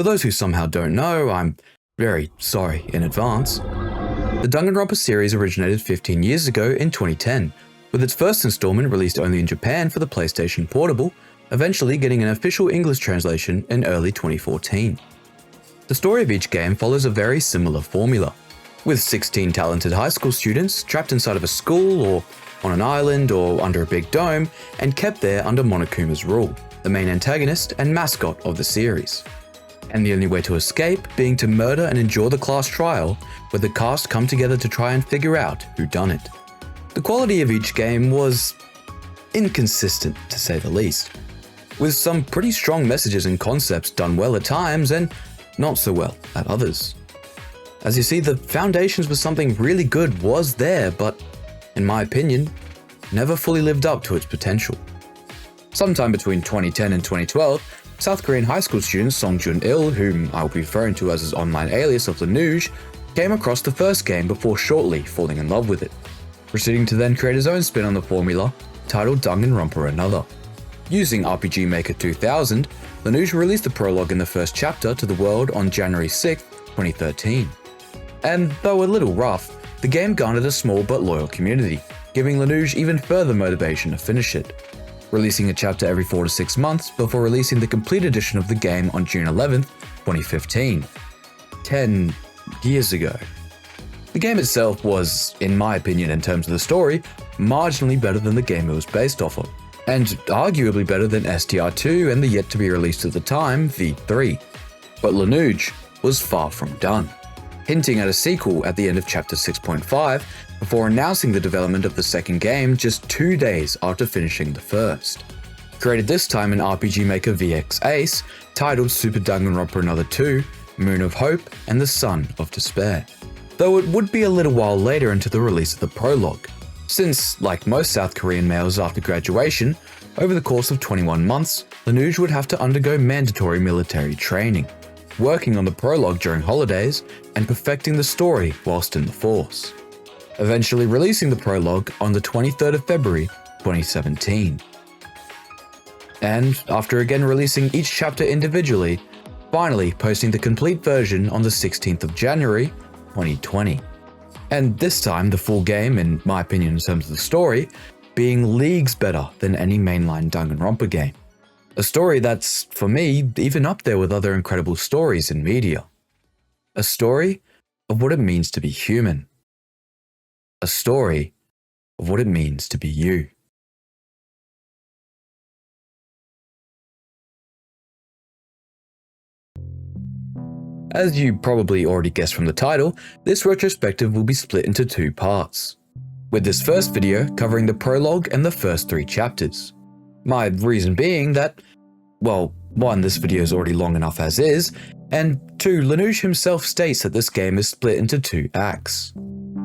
For those who somehow don't know, I'm very sorry in advance. The Danganronpa series originated 15 years ago in 2010, with its first installment released only in Japan for the PlayStation Portable, eventually getting an official English translation in early 2014. The story of each game follows a very similar formula, with 16 talented high school students trapped inside of a school or on an island or under a big dome and kept there under Monokuma's rule, the main antagonist and mascot of the series. And the only way to escape being to murder and endure the class trial, where the cast come together to try and figure out who done it. The quality of each game was inconsistent, to say the least, with some pretty strong messages and concepts done well at times and not so well at others. As you see, the foundations for something really good was there, but in my opinion, never fully lived up to its potential. Sometime between 2010 and 2012, South Korean high school student Song Jun-il, whom I will be referring to as his online alias of LINUJ, came across the first game before shortly falling in love with it, proceeding to then create his own spin on the formula, titled Danganronpa Another. Using RPG Maker 2000, LINUJ released the prologue in the first chapter to the world on January 6, 2013. And though a little rough, the game garnered a small but loyal community, giving LINUJ even further motivation to finish it, releasing a chapter every 4 to 6 months before releasing the complete edition of the game on June 11, 2015. 10 years ago. The game itself was, in my opinion in terms of the story, marginally better than the game it was based off of, and arguably better than SDRA2 and the yet-to-be-released at the time, V3. But LINUJ was far from done, hinting at a sequel at the end of Chapter 6.5 before announcing the development of the second game just 2 days after finishing the first. Created this time in RPG Maker VX Ace, titled Super Danganronpa Another 2, Moon of Hope and the Sun of Despair. Though it would be a little while later into the release of the prologue, since, like most South Korean males after graduation, over the course of 21 months, LINUJ would have to undergo mandatory military training, working on the prologue during holidays, and perfecting the story whilst in the force, eventually releasing the prologue on the 23rd of February 2017. And after again releasing each chapter individually, finally posting the complete version on the 16th of January 2020. And this time the full game, in my opinion in terms of the story, being leagues better than any mainline Danganronpa game. A story that's, for me, even up there with other incredible stories in media. A story of what it means to be human. A story of what it means to be you. As you probably already guessed from the title, this retrospective will be split into 2 parts, with this first video covering the prologue and the first 3 chapters. My reason being that, well, 1, this video is already long enough as is, and 2, LINUJ himself states that this game is split into 2 acts.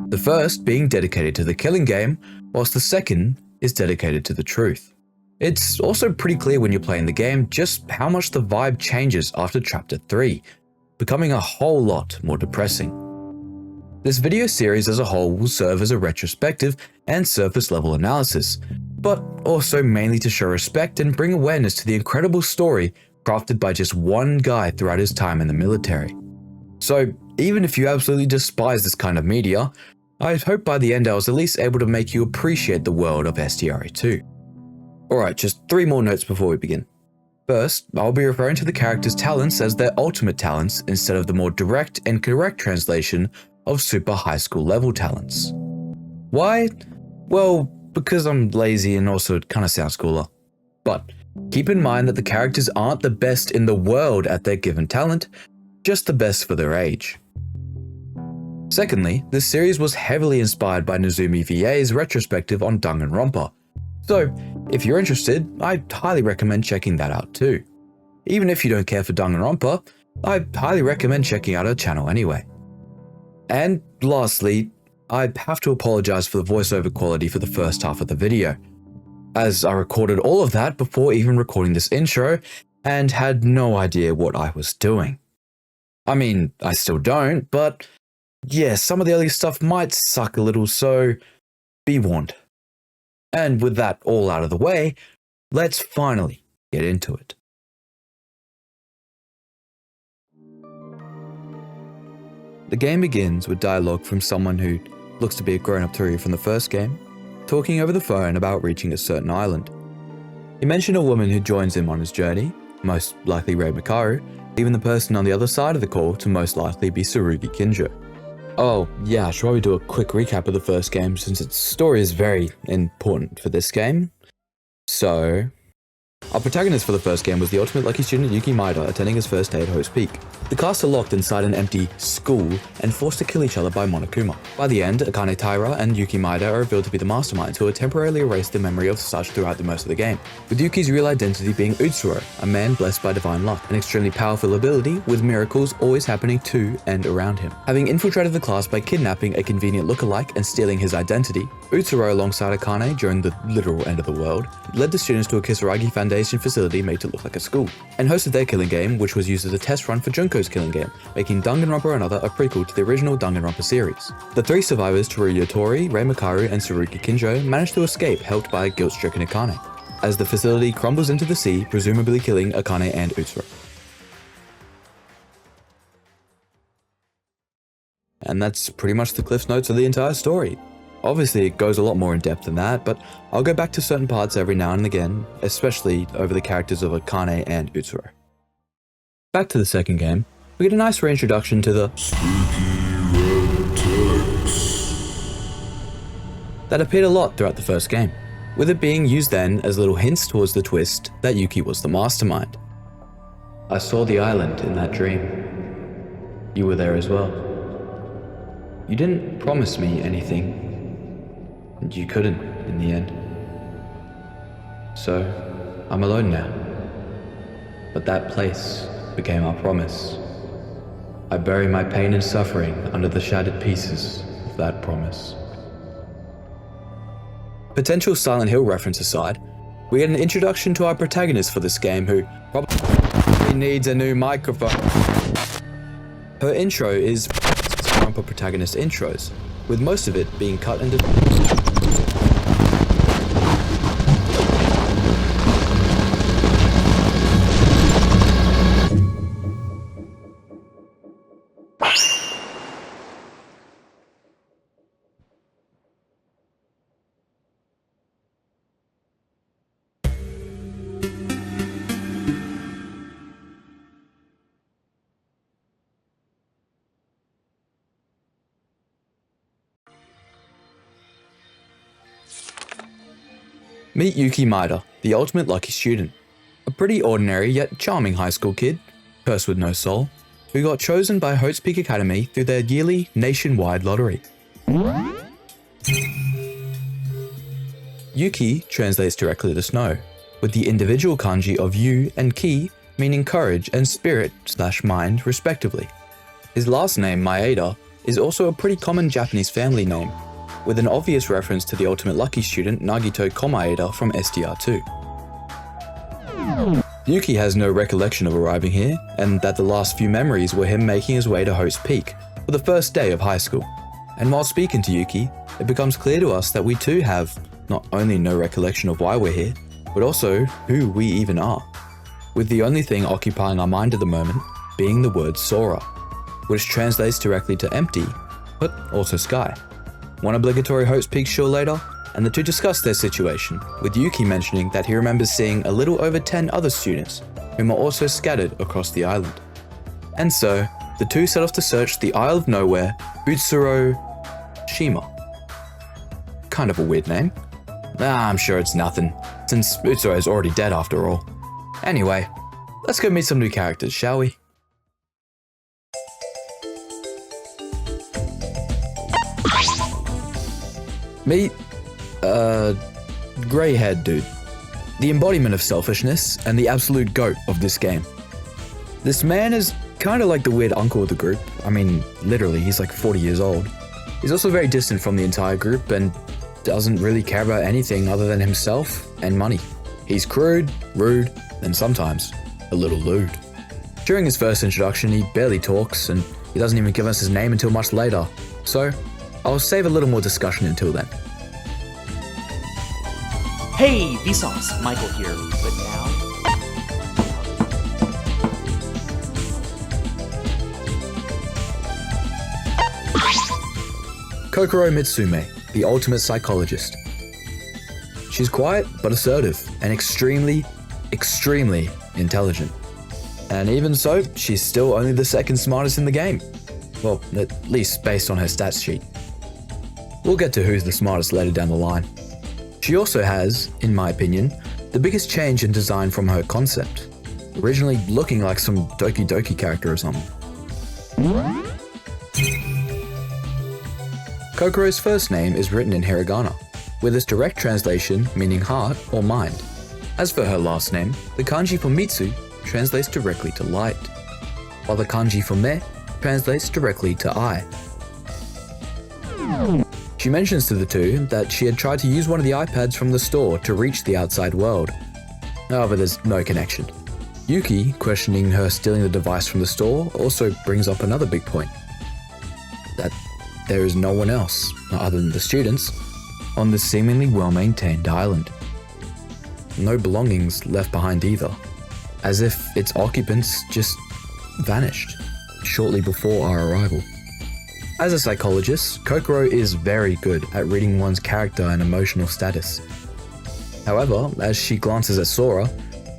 The first being dedicated to the killing game, whilst the second is dedicated to the truth. It's also pretty clear when you're playing the game just how much the vibe changes after chapter 3, becoming a whole lot more depressing. This video series as a whole will serve as a retrospective and surface level analysis, but also mainly to show respect and bring awareness to the incredible story crafted by just one guy throughout his time in the military. So even if you absolutely despise this kind of media, I hope by the end I was at least able to make you appreciate the world of SDRA2. Alright, just 3 more notes before we begin. First, I'll be referring to the characters' talents as their ultimate talents instead of the more direct and correct translation of super high school level talents. Why? Well, because I'm lazy and also it kinda sounds cooler. But keep in mind that the characters aren't the best in the world at their given talent, just the best for their age. Secondly, this series was heavily inspired by Nozumi VA's retrospective on Danganronpa. So, if you're interested, I highly recommend checking that out too. Even if you don't care for Danganronpa, I highly recommend checking out her channel anyway. And lastly, I have to apologize for the voiceover quality for the first half of the video, as I recorded all of that before even recording this intro and had no idea what I was doing. I mean, I still don't, but yeah, some of the early stuff might suck a little, so be warned. And with that all out of the way, let's finally get into it. The game begins with dialogue from someone who looks to be a grown-up Toru from the first game, talking over the phone about reaching a certain island. He mentioned a woman who joins him on his journey, most likely Mikado, leaving the person on the other side of the call to most likely be Tsurugi Kinjo. Oh yeah, I should probably do a quick recap of the first game since its story is very important for this game. So, our protagonist for the first game was the ultimate lucky student Yuki Maeda attending his first day at Host Peak. The cast are locked inside an empty school and forced to kill each other by Monokuma. By the end, Akane Taira and Yuki Maeda are revealed to be the masterminds who have temporarily erased the memory of such throughout the most of the game, with Yuki's real identity being Utsuro, a man blessed by divine luck, an extremely powerful ability with miracles always happening to and around him. Having infiltrated the class by kidnapping a convenient lookalike and stealing his identity, Utsuro alongside Akane during the literal end of the world, led the students to a Kisaragi Foundation facility made to look like a school, and hosted their killing game, which was used as a test run for Junko's killing game, making Danganronpa Another a prequel to the original Danganronpa series. The three survivors, Teruya Tori, Rei Makaru, and Tsurugi Kinjo, managed to escape, helped by guilt-stricken Akane, as the facility crumbles into the sea, presumably killing Akane and Utsuro. And that's pretty much the Cliff's Notes of the entire story. Obviously, it goes a lot more in depth than that, but I'll go back to certain parts every now and again, especially over the characters of Akane and Utsuro. Back to the second game, we get a nice reintroduction to the that appeared a lot throughout the first game, with it being used then as little hints towards the twist that Yuki was the mastermind. I saw the island in that dream. You were there as well. You didn't promise me anything. And you couldn't, in the end. So, I'm alone now. But that place became our promise. I bury my pain and suffering under the shattered pieces of that promise. Potential Silent Hill reference aside, we get an introduction to our protagonist for this game who probably needs a new microphone. Her intro is Danganronpa protagonist intros, with most of it being cut into Meet Yuki Maeda, the ultimate lucky student. A pretty ordinary yet charming high school kid, cursed with no soul, who got chosen by Hope's Peak Academy through their yearly nationwide lottery. Yuki translates directly to snow, with the individual kanji of Yu and Ki meaning courage and spirit/mind respectively. His last name, Maeda, is also a pretty common Japanese family name, with an obvious reference to the ultimate lucky student Nagito Komaeda from SDR2. Yuki has no recollection of arriving here, and that the last few memories were him making his way to Host Peak for the first day of high school. And while speaking to Yuki, it becomes clear to us that we too have not only no recollection of why we're here, but also who we even are, with the only thing occupying our mind at the moment being the word Sora, which translates directly to empty, but also sky. One obligatory Hope's Peak shill later, and the two discuss their situation, with Yuki mentioning that he remembers seeing a little over 10 other students, whom are also scattered across the island. And so, the two set off to search the Isle of Nowhere, Utsuroshima. Kind of a weird name. I'm sure it's nothing, since Utsuro is already dead after all. Anyway, let's go meet some new characters, shall we? Meet, grey-haired dude. The embodiment of selfishness and the absolute goat of this game. This man is kind of like the weird uncle of the group. I mean, literally, he's like 40 years old. He's also very distant from the entire group and doesn't really care about anything other than himself and money. He's crude, rude, and sometimes a little lewd. During his first introduction, he barely talks, and he doesn't even give us his name until much later. So, I'll save a little more discussion until then. Hey, Vsauce, Michael here, but now... Kokoro Mitsume, the ultimate psychologist. She's quiet but assertive and extremely intelligent. And even so, she's still only the second smartest in the game. Well, at least based on her stats sheet. We'll get to who's the smartest later down the line. She also has, in my opinion, the biggest change in design from her concept, originally looking like some Doki Doki character or something. Kokoro's first name is written in hiragana, with its direct translation meaning heart or mind. As for her last name, the kanji for Mitsu translates directly to light, while the kanji for Me translates directly to eye. She mentions to the two that she had tried to use one of the iPads from the store to reach the outside world. However, there's no connection. Yuki, questioning her stealing the device from the store, also brings up another big point. That there is no one else, other than the students, on this seemingly well-maintained island. No belongings left behind either, as if its occupants just vanished shortly before our arrival. As a psychologist, Kokoro is very good at reading one's character and emotional status. However, as she glances at Sora,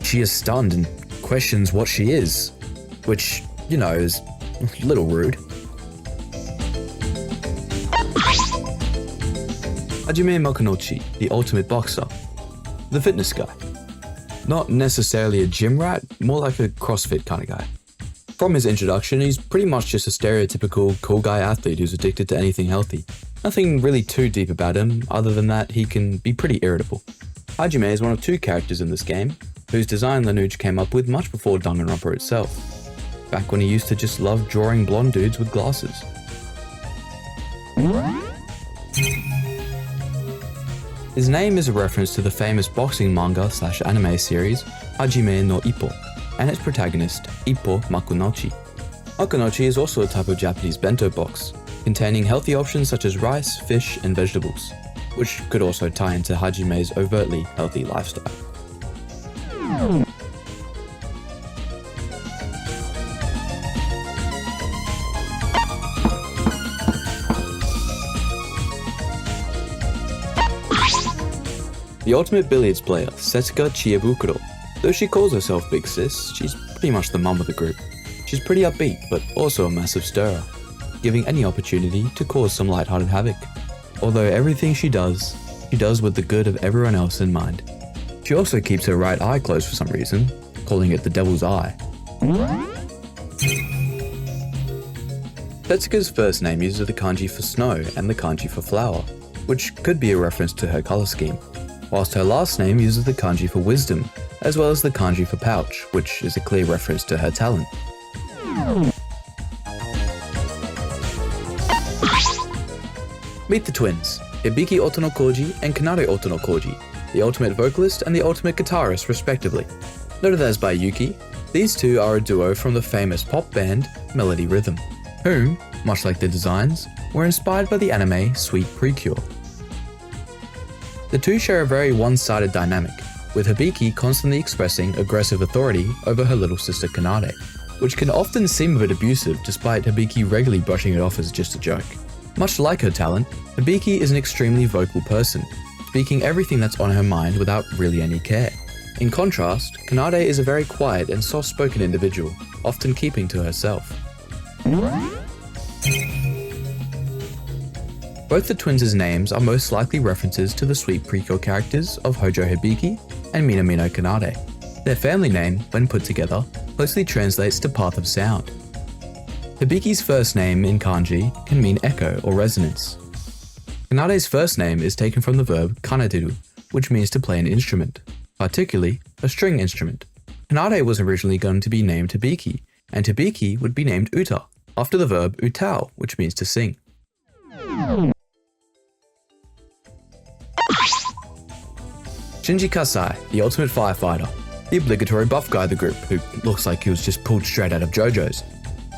she is stunned and questions what she is, which, you know, is a little rude. Hajime Makunouchi, the ultimate boxer. The fitness guy. Not necessarily a gym rat, more like a CrossFit kind of guy. From his introduction, he's pretty much just a stereotypical cool guy athlete who's addicted to anything healthy. Nothing really too deep about him, other than that he can be pretty irritable. Hajime is one of two characters in this game, whose design LINUJ came up with much before Danganronpa itself, back when he used to just love drawing blonde dudes with glasses. His name is a reference to the famous boxing manga/anime series Hajime no Ippo, and its protagonist, Ippo Makunouchi. Makunouchi is also a type of Japanese bento box, containing healthy options such as rice, fish, and vegetables, which could also tie into Hajime's overtly healthy lifestyle. The ultimate billiards player, Setsuka Chiebukuro. Though she calls herself Big Sis, she's pretty much the mum of the group. She's pretty upbeat, but also a massive stirrer, giving any opportunity to cause some lighthearted havoc. Although everything she does with the good of everyone else in mind. She also keeps her right eye closed for some reason, calling it the devil's eye. Setsuka's first name uses the kanji for snow and the kanji for flower, which could be a reference to her color scheme, whilst her last name uses the kanji for wisdom, as well as the kanji for pouch, which is a clear reference to her talent. Meet the twins, Hibiki Otonokoji and Kanare Otonokoji, the ultimate vocalist and the ultimate guitarist respectively. Noted as by Yuki, these two are a duo from the famous pop band Melody Rhythm, whom, much like their designs, were inspired by the anime Sweet Precure. The two share a very one-sided dynamic, with Hibiki constantly expressing aggressive authority over her little sister Kanare, which can often seem a bit abusive despite Hibiki regularly brushing it off as just a joke. Much like her talent, Hibiki is an extremely vocal person, speaking everything that's on her mind without really any care. In contrast, Kanare is a very quiet and soft-spoken individual, often keeping to herself. Both the twins' names are most likely references to the Sweet Precure characters of Hojo Hibiki and Minamino Kanare. Their family name, when put together, closely translates to path of sound. Hibiki's first name in kanji can mean echo or resonance. Kanare's first name is taken from the verb kaneteru, which means to play an instrument, particularly a string instrument. Kanare was originally going to be named Hibiki, and Hibiki would be named Uta, after the verb utao, which means to sing. Shinji Kasai, the ultimate firefighter, the obligatory buff guy of the group, who looks like he was just pulled straight out of JoJo's.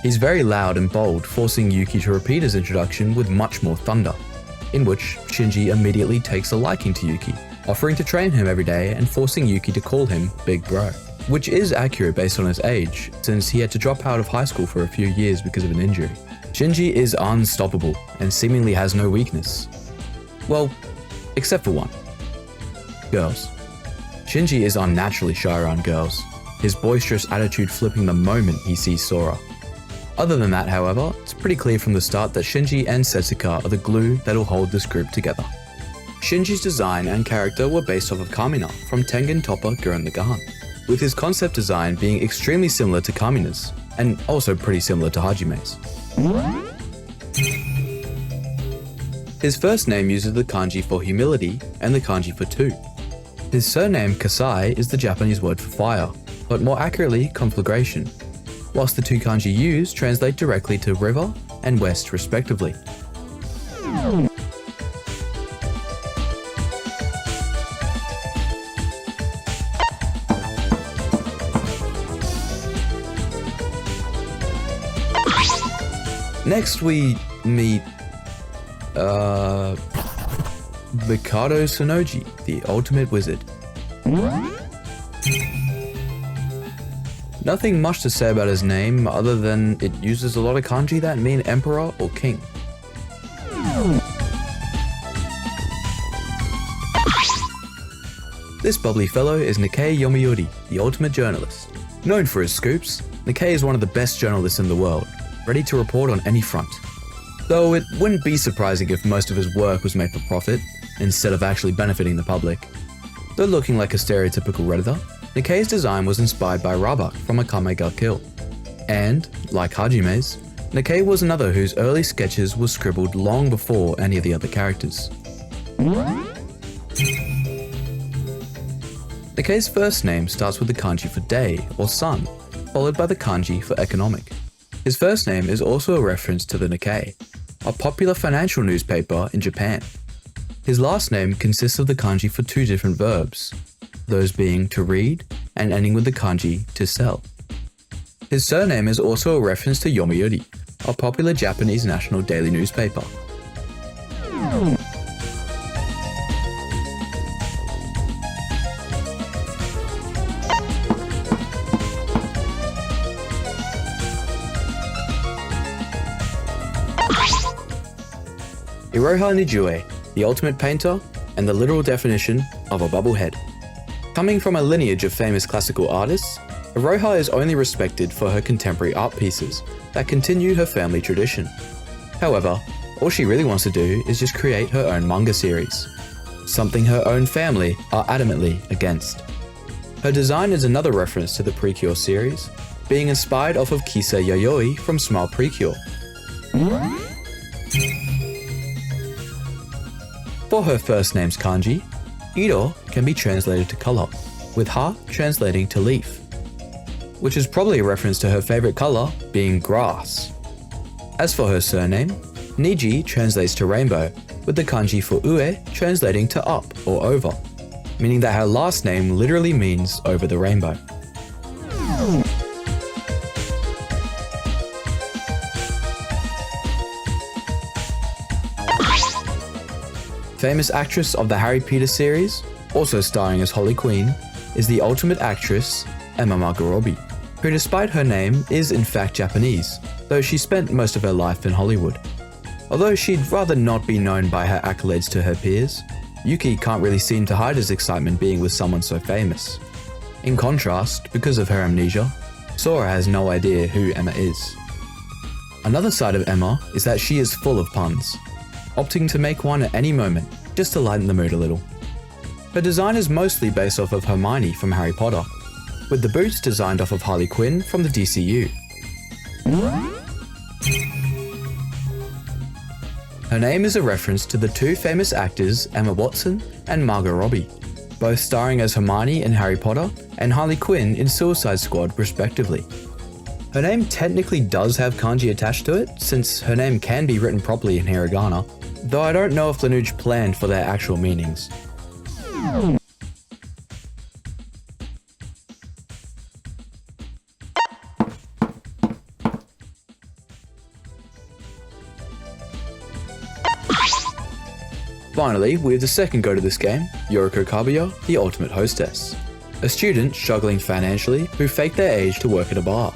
He's very loud and bold, forcing Yuki to repeat his introduction with much more thunder, in which Shinji immediately takes a liking to Yuki, offering to train him every day and forcing Yuki to call him Big Bro. which is accurate based on his age, since he had to drop out of high school for a few years because of an injury. Shinji is unstoppable and seemingly has no weakness. Well, except for one. Girls. Shinji is unnaturally shy around girls, his boisterous attitude flipping the moment he sees Sora. Other than that, however, it's pretty clear from the start that Shinji and Setsuka are the glue that'll hold this group together. Shinji's design and character were based off of Kamina from Tengen Toppa Gurren Lagann, with his concept design being extremely similar to Kamina's, and also pretty similar to Hajime's. His first name uses the kanji for humility and the kanji for two. His surname Kasai is the Japanese word for fire, but more accurately conflagration, whilst the two kanji used translate directly to river and west respectively. Next we meet Mikado Sonoji, the ultimate wizard. Nothing much to say about his name other than it uses a lot of kanji that mean emperor or king. This bubbly fellow is Nikkei Yomiuri, the ultimate journalist. Known for his scoops, Nikkei is one of the best journalists in the world, ready to report on any front. Though it wouldn't be surprising if most of his work was made for profit, instead of actually benefiting the public. Though looking like a stereotypical redditor, Nikkei's design was inspired by Rabak from Akame ga Kill. And, like Hajime's, Nikkei was another whose early sketches were scribbled long before any of the other characters. Nikkei's first name starts with the kanji for day or sun, followed by the kanji for economic. His first name is also a reference to the Nikkei, a popular financial newspaper in Japan. His last name consists of the kanji for two different verbs, those being to read and ending with the kanji to sell. His surname is also a reference to Yomiuri, a popular Japanese national daily newspaper. Iroha Nijue, the ultimate painter and the literal definition of a bubblehead. Coming from a lineage of famous classical artists, Iroha is only respected for her contemporary art pieces that continue her family tradition. However, all she really wants to do is just create her own manga series, something her own family are adamantly against. Her design is another reference to the Precure series, being inspired off of Kisa Yayoi from Smile Precure. For her first name's kanji, Iro can be translated to color, with Ha translating to leaf, which is probably a reference to her favorite color being grass. As for her surname, Niji translates to rainbow, with the kanji for Ue translating to up or over, meaning that her last name literally means over the rainbow. Famous actress of the Harry Peter series, also starring as Holly Queen, is the ultimate actress Emma Margot Robbie, who despite her name is in fact Japanese, though she spent most of her life in Hollywood. Although she'd rather not be known by her accolades to her peers, Yuki can't really seem to hide his excitement being with someone so famous. In contrast, because of her amnesia, Sora has no idea who Emma is. Another side of Emma is that she is full of puns, opting to make one at any moment, just to lighten the mood a little. Her design is mostly based off of Hermione from Harry Potter, with the boots designed off of Harley Quinn from the DCU. Her name is a reference to the two famous actors Emma Watson and Margot Robbie, both starring as Hermione in Harry Potter and Harley Quinn in Suicide Squad respectively. Her name technically does have kanji attached to it, since her name can be written properly in hiragana, though I don't know if LINUJ planned for their actual meanings. Finally, we have the second goat of this game, Yoriko Kabuya, the ultimate hostess. a student struggling financially who faked their age to work at a bar.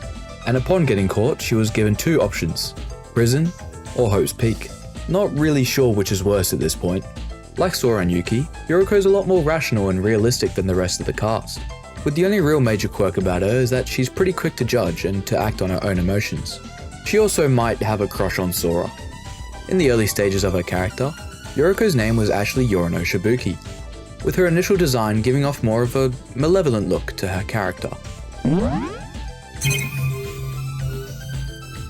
And upon getting caught, she was given two options: prison or Hope's Peak. Not really sure which is worse at this point. Like Sora and Yuki, Yuriko's a lot more rational and realistic than the rest of the cast, with the only real major quirk about her is that she's pretty quick to judge and to act on her own emotions. She also might have a crush on Sora. In the early stages of her character, Yuriko's name was actually Yorino Shibuki, with her initial design giving off more of a malevolent look to her character.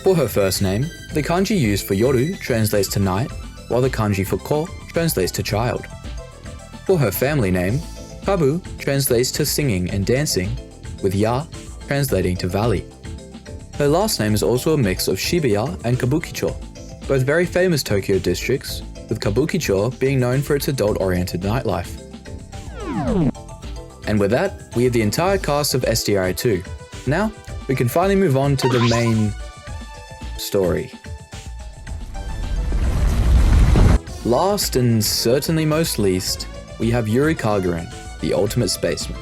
For her first name, the kanji used for Yoru translates to night, while the kanji for Ko translates to child. For her family name, Kabu translates to singing and dancing, with Ya translating to valley. Her last name is also a mix of Shibuya and Kabukicho, both very famous Tokyo districts, with Kabukicho being known for its adult-oriented nightlife. And with that, we have the entire cast of SDRA2. Now, we can finally move on to the main story. Last and certainly most least, we have Yuri Kagura, the ultimate spaceman.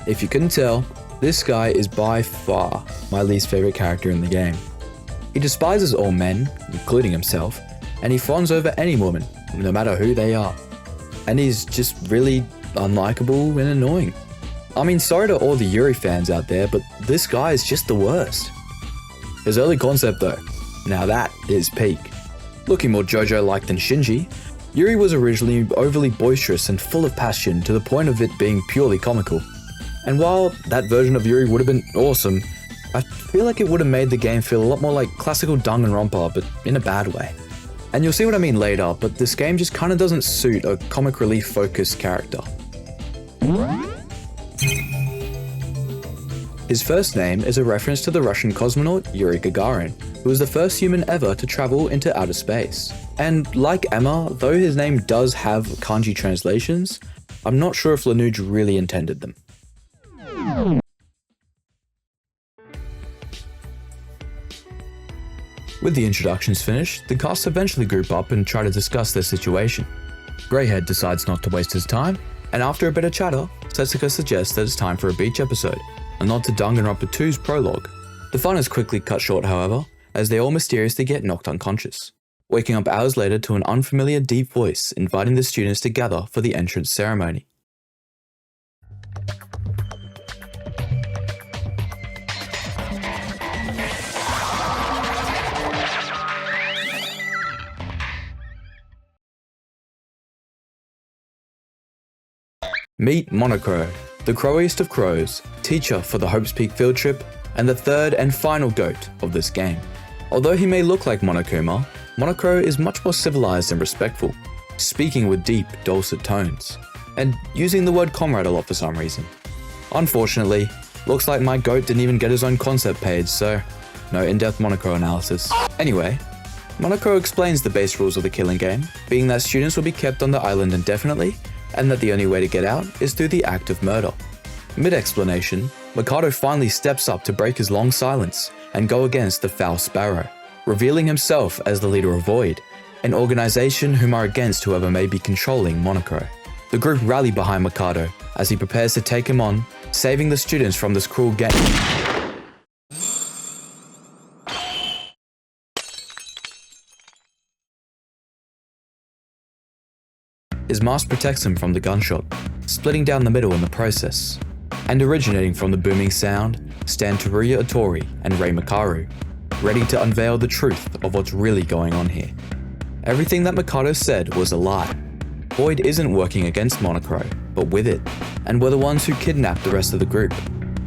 If you couldn't tell, this guy is by far my least favorite character in the game. He despises all men, including himself, and he fawns over any woman, no matter who they are. And he's just really unlikable and annoying. I mean, sorry to all the Yuri fans out there, but this guy is just the worst. His early concept though, now that is peak. Looking more JoJo-like than Shinji, Yuri was originally overly boisterous and full of passion to the point of it being purely comical. And while that version of Yuri would have been awesome, I feel like it would have made the game feel a lot more like classical Danganronpa, but in a bad way. And you'll see what I mean later, but this game just kinda doesn't suit a comic relief focused character. His first name is a reference to the Russian cosmonaut Yuri Gagarin, who was the first human ever to travel into outer space. And like Emma, though his name does have kanji translations, I'm not sure if LINUJ really intended them. With the introductions finished, the cast eventually group up and try to discuss their situation. Greyhead decides not to waste his time, and after a bit of chatter, Setsuka suggests that it's time for a beach episode, a nod to Danganronpa 2's Prologue. The fun is quickly cut short, however, as they all mysteriously get knocked unconscious, waking up hours later to an unfamiliar deep voice inviting the students to gather for the entrance ceremony. Meet Monokuro, the crowiest of crows, teacher for the Hope's Peak field trip, and the third and final goat of this game. Although he may look like Monokuma, Monokuro is much more civilized and respectful, speaking with deep, dulcet tones, and using the word comrade a lot for some reason. Unfortunately, looks like my goat didn't even get his own concept page, so no in-depth Monokuro analysis. Anyway, Monokuro explains the base rules of the killing game, being that students will be kept on the island indefinitely, and that the only way to get out is through the act of murder. Mid-explanation, Mikado finally steps up to break his long silence and go against the Foul Sparrow, revealing himself as the leader of Void, an organization whom are against whoever may be controlling Monokuro. The group rally behind Mikado as he prepares to take him on, saving the students from this cruel game. His mask protects him from the gunshot, splitting down the middle in the process. And originating from the booming sound, stand Teruya Otori and Rei Makaru, ready to unveil the truth of what's really going on here. Everything that Mikado said was a lie. Void isn't working against Monokuro, but with it, and were the ones who kidnapped the rest of the group,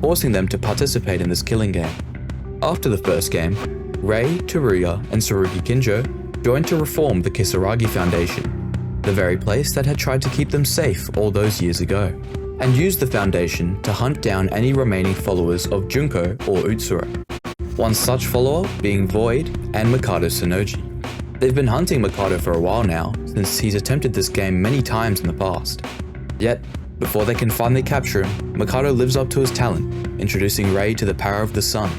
forcing them to participate in this killing game. After the first game, Rei, Teruya, and Tsurugi Kinjo joined to reform the Kisaragi Foundation, the very place that had tried to keep them safe all those years ago, and used the Foundation to hunt down any remaining followers of Junko or Utsuro. One such follower being Void and Mikado Sonoji. They've been hunting Mikado for a while now, since he's attempted this game many times in the past. Yet, before they can finally capture him, Mikado lives up to his talent, introducing Rei to the power of the sun,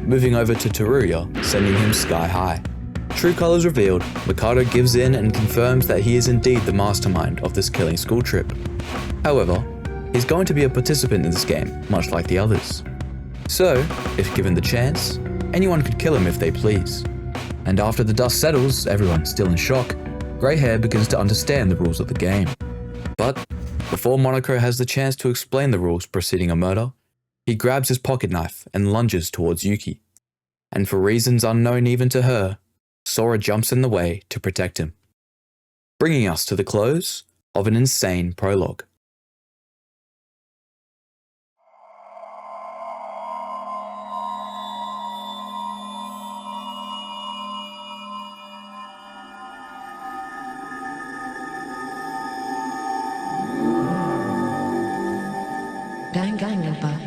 moving over to Teruya, sending him sky high. True colors revealed, Mikado gives in and confirms that he is indeed the mastermind of this killing school trip. However, he's going to be a participant in this game, much like the others. So, if given the chance, anyone could kill him if they please. And after the dust settles, everyone still in shock, Grey Hair begins to understand the rules of the game. But before Monoko has the chance to explain the rules preceding a murder, he grabs his pocket knife and lunges towards Yuki. And for reasons unknown even to her, Sora jumps in the way to protect him. Bringing us to the close of an insane prologue. Danganronpa.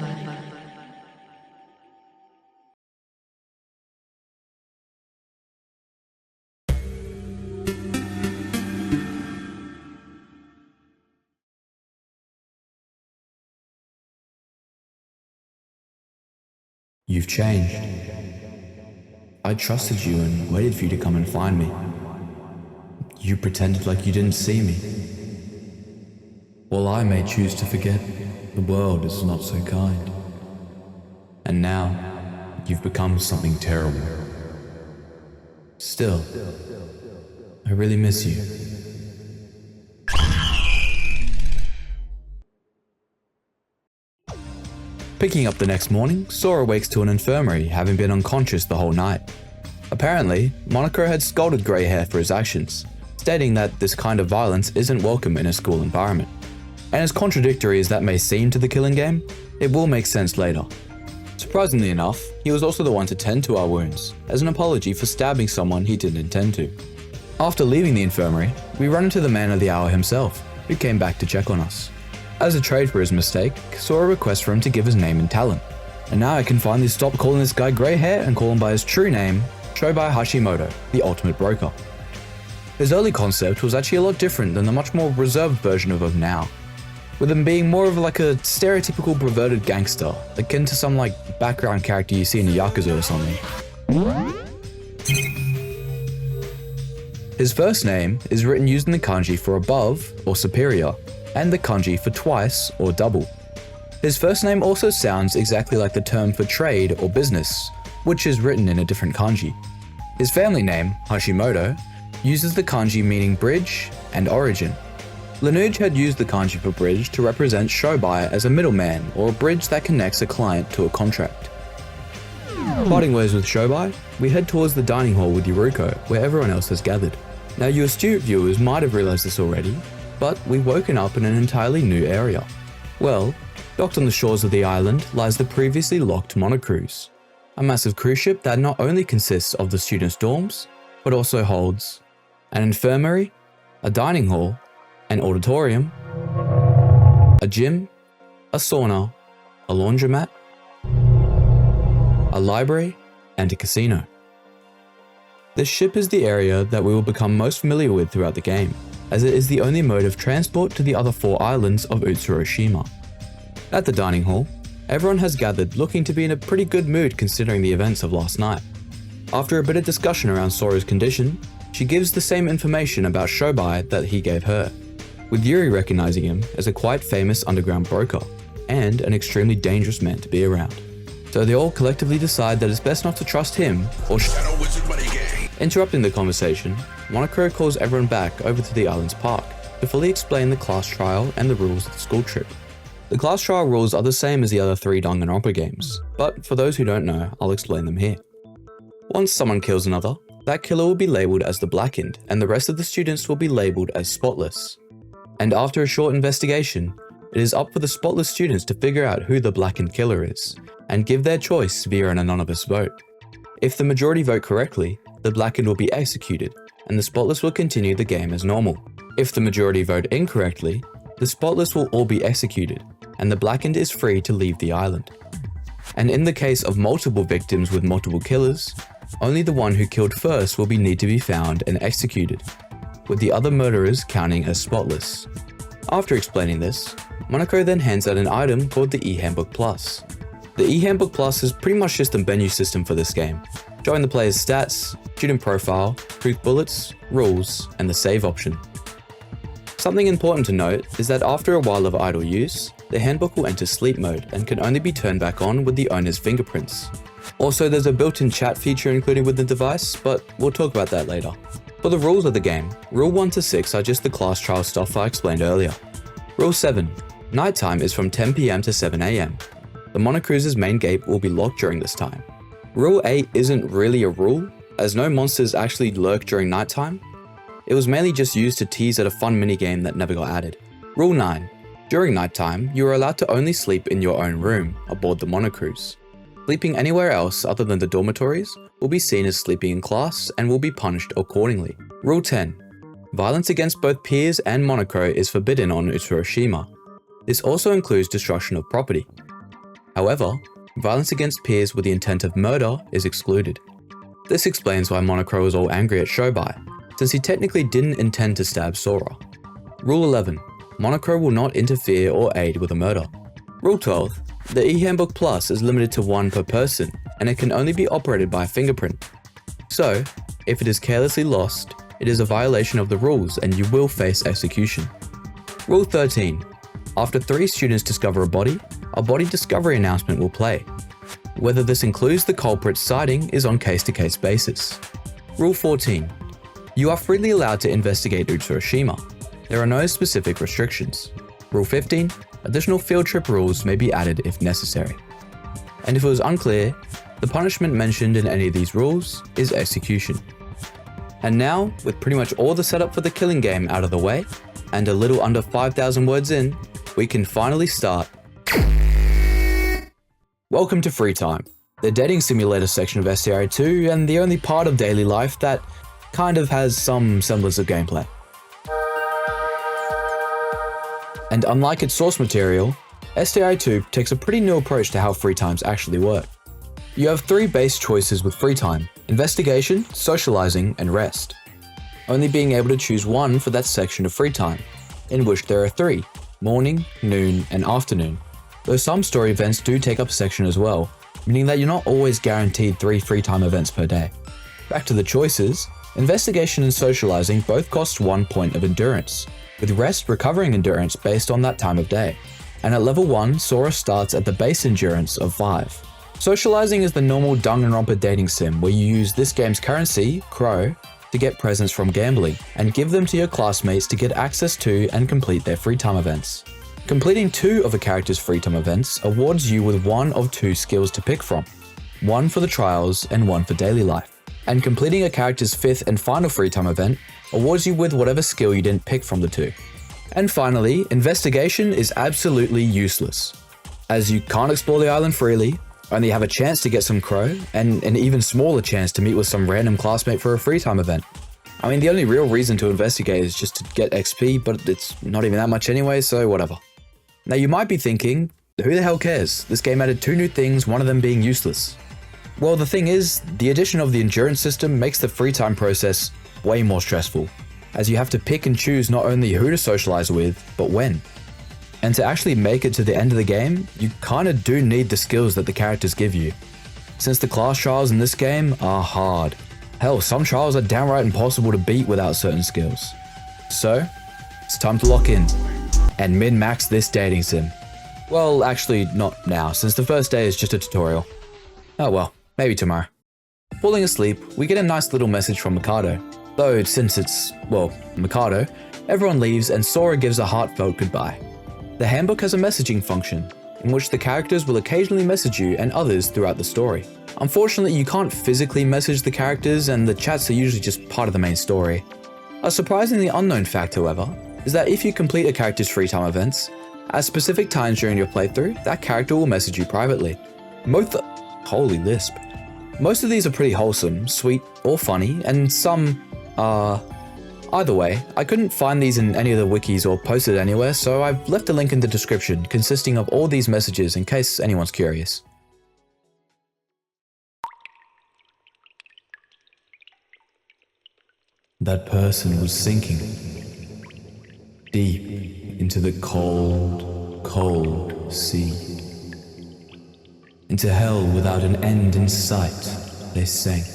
You've changed. I trusted you and waited for you to come and find me. You pretended like you didn't see me. While I may choose to forget, the world is not so kind. And now, you've become something terrible. Still, I really miss you. Picking up the next morning, Sora wakes to an infirmary, having been unconscious the whole night. Apparently, Monoko had scolded Grey Hair for his actions, stating that this kind of violence isn't welcome in a school environment. And as contradictory as that may seem to the killing game, it will make sense later. Surprisingly enough, he was also the one to tend to our wounds, as an apology for stabbing someone he didn't intend to. After leaving the infirmary, we run into the man of the hour himself, who came back to check on us. As a trade for his mistake, Sora requests for him to give his name and talent. And now I can finally stop calling this guy Grey Hair and call him by his true name, Shobai Hashimoto, the ultimate broker. His early concept was actually a lot different than the much more reserved version of him now, with him being more of like a stereotypical perverted gangster, akin to some like background character you see in a Yakuza or something. His first name is written using the kanji for above or superior, and the kanji for twice or double. His first name also sounds exactly like the term for trade or business, which is written in a different kanji. His family name, Hashimoto, uses the kanji meaning bridge and origin. LINUJ had used the kanji for bridge to represent Shobai as a middleman or a bridge that connects a client to a contract. Parting ways with Shobai, we head towards the dining hall with Yuruko, where everyone else has gathered. Now you astute viewers might have realized this already, but we've woken up in an entirely new area. Well, docked on the shores of the island lies the previously locked monocruise, a massive cruise ship that not only consists of the students' dorms, but also holds an infirmary, a dining hall, an auditorium, a gym, a sauna, a laundromat, a library, and a casino. This ship is the area that we will become most familiar with throughout the game, as it is the only mode of transport to the other 4 islands of Utsuroshima. At the dining hall, everyone has gathered looking to be in a pretty good mood considering the events of last night. After a bit of discussion around Sora's condition, she gives the same information about Shobai that he gave her, with Yuri recognizing him as a quite famous underground broker, and an extremely dangerous man to be around. So they all collectively decide that it's best not to trust him or Interrupting the conversation, Monoko calls everyone back over to the island's park to fully explain the class trial and the rules of the school trip. The class trial rules are the same as the other 3 Danganronpa games, but for those who don't know, I'll explain them here. Once someone kills another, that killer will be labelled as the blackened, and the rest of the students will be labelled as spotless. And after a short investigation, it is up for the spotless students to figure out who the blackened killer is, and give their choice via an anonymous vote. If the majority vote correctly, the blackened will be executed, and the spotless will continue the game as normal. If the majority vote incorrectly, the spotless will all be executed, and the blackened is free to leave the island. And in the case of multiple victims with multiple killers, only the one who killed first will need to be found and executed, with the other murderers counting as spotless. After explaining this, Monoko then hands out an item called the E-Handbook Plus. The E-Handbook Plus is pretty much just a menu system for this game, showing the player's stats, student profile, truth bullets, rules, and the save option. Something important to note is that after a while of idle use, the handbook will enter sleep mode and can only be turned back on with the owner's fingerprints. Also, there's a built-in chat feature included with the device, but we'll talk about that later. For the rules of the game, Rule 1 to 6 are just the class trial stuff I explained earlier. Rule 7. Nighttime is from 10 PM to 7 AM. The Monocruiser's main gate will be locked during this time. Rule 8 isn't really a rule, as no monsters actually lurk during nighttime. It was mainly just used to tease at a fun minigame that never got added. Rule 9. During nighttime, you are allowed to only sleep in your own room aboard the Monocruise. Sleeping anywhere else other than the dormitories will be seen as sleeping in class and will be punished accordingly. Rule 10. Violence against both peers and Monocro is forbidden on Utsuroshima. This also includes destruction of property. However, violence against peers with the intent of murder is excluded. This explains why Monocro was all angry at Shobai, since he technically didn't intend to stab Sora. Rule 11. Monocro will not interfere or aid with a murder. Rule 12. The eHandbook Plus is limited to 1 per person, and it can only be operated by a fingerprint. So, if it is carelessly lost, it is a violation of the rules and you will face execution. Rule 13. After 3 students discover a body discovery announcement will play. Whether this includes the culprit's sighting is on case-to-case basis. Rule 14. You are freely allowed to investigate Utsuroshima. There are no specific restrictions. Rule 15. Additional field trip rules may be added if necessary. And if it was unclear, the punishment mentioned in any of these rules is execution. And now, with pretty much all the setup for the killing game out of the way, and a little under 5,000 words in, we can finally start. Welcome to Free Time, the dating simulator section of SDRA2 and the only part of daily life that kind of has some semblance of gameplay. And unlike its source material, SDRA2 takes a pretty new approach to how free times actually work. You have 3 base choices with free time: investigation, socializing, and rest. Only being able to choose one for that section of free time, in which there are 3, morning, noon, and afternoon. Though some story events do take up a section as well, meaning that you're not always guaranteed 3 free time events per day. Back to the choices, investigation and socializing both cost 1 point of endurance, with rest recovering endurance based on that time of day. And at level 1, Sora starts at the base endurance of 5. Socializing is the normal Danganronpa dating sim where you use this game's currency, Crow, to get presents from gambling, and give them to your classmates to get access to and complete their free time events. Completing 2 of a character's free time events awards you with 1 of 2 skills to pick from, 1 for the trials and 1 for daily life. And completing a character's 5th and final free time event awards you with whatever skill you didn't pick from the 2. And finally, investigation is absolutely useless, as you can't explore the island freely, only have a chance to get some crow, and an even smaller chance to meet with some random classmate for a free time event. I mean, the only real reason to investigate is just to get XP, but it's not even that much anyway, so whatever. Now you might be thinking, who the hell cares? This game added 2 new things, one of them being useless. Well, the thing is, the addition of the endurance system makes the free time process way more stressful, as you have to pick and choose not only who to socialize with, but when. And to actually make it to the end of the game, you kinda do need the skills that the characters give you, since the class trials in this game are hard. Hell, some trials are downright impossible to beat without certain skills. So, it's time to lock in, and min-max this dating sim. Well, actually not now, since the first day is just a tutorial. Oh well, maybe tomorrow. Falling asleep, we get a nice little message from Mikado. Though since it's, well, Mikado, everyone leaves and Sora gives a heartfelt goodbye. The handbook has a messaging function, in which the characters will occasionally message you and others throughout the story. Unfortunately, you can't physically message the characters and the chats are usually just part of the main story. A surprisingly unknown fact, however, is that if you complete a character's free time events, at specific times during your playthrough, that character will message you privately. Holy lisp. Most of these are pretty wholesome, sweet, or funny, and some are... Either way, I couldn't find these in any of the wikis or posted anywhere, so I've left a link in the description consisting of all these messages in case anyone's curious. That person was sinking deep into the cold, cold sea. Into hell without an end in sight, they sank.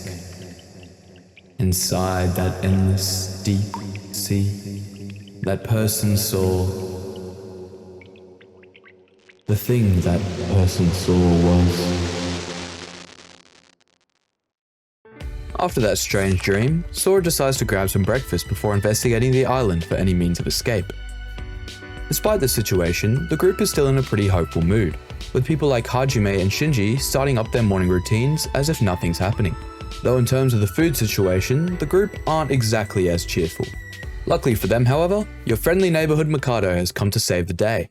Inside that endless, deep sea, that person saw The thing that person saw was... After that strange dream, Sora decides to grab some breakfast before investigating the island for any means of escape. Despite the situation, the group is still in a pretty hopeful mood, with people like Hajime and Shinji starting up their morning routines as if nothing's happening. Though in terms of the food situation, the group aren't exactly as cheerful. Luckily for them, however, your friendly neighborhood Mikado has come to save the day.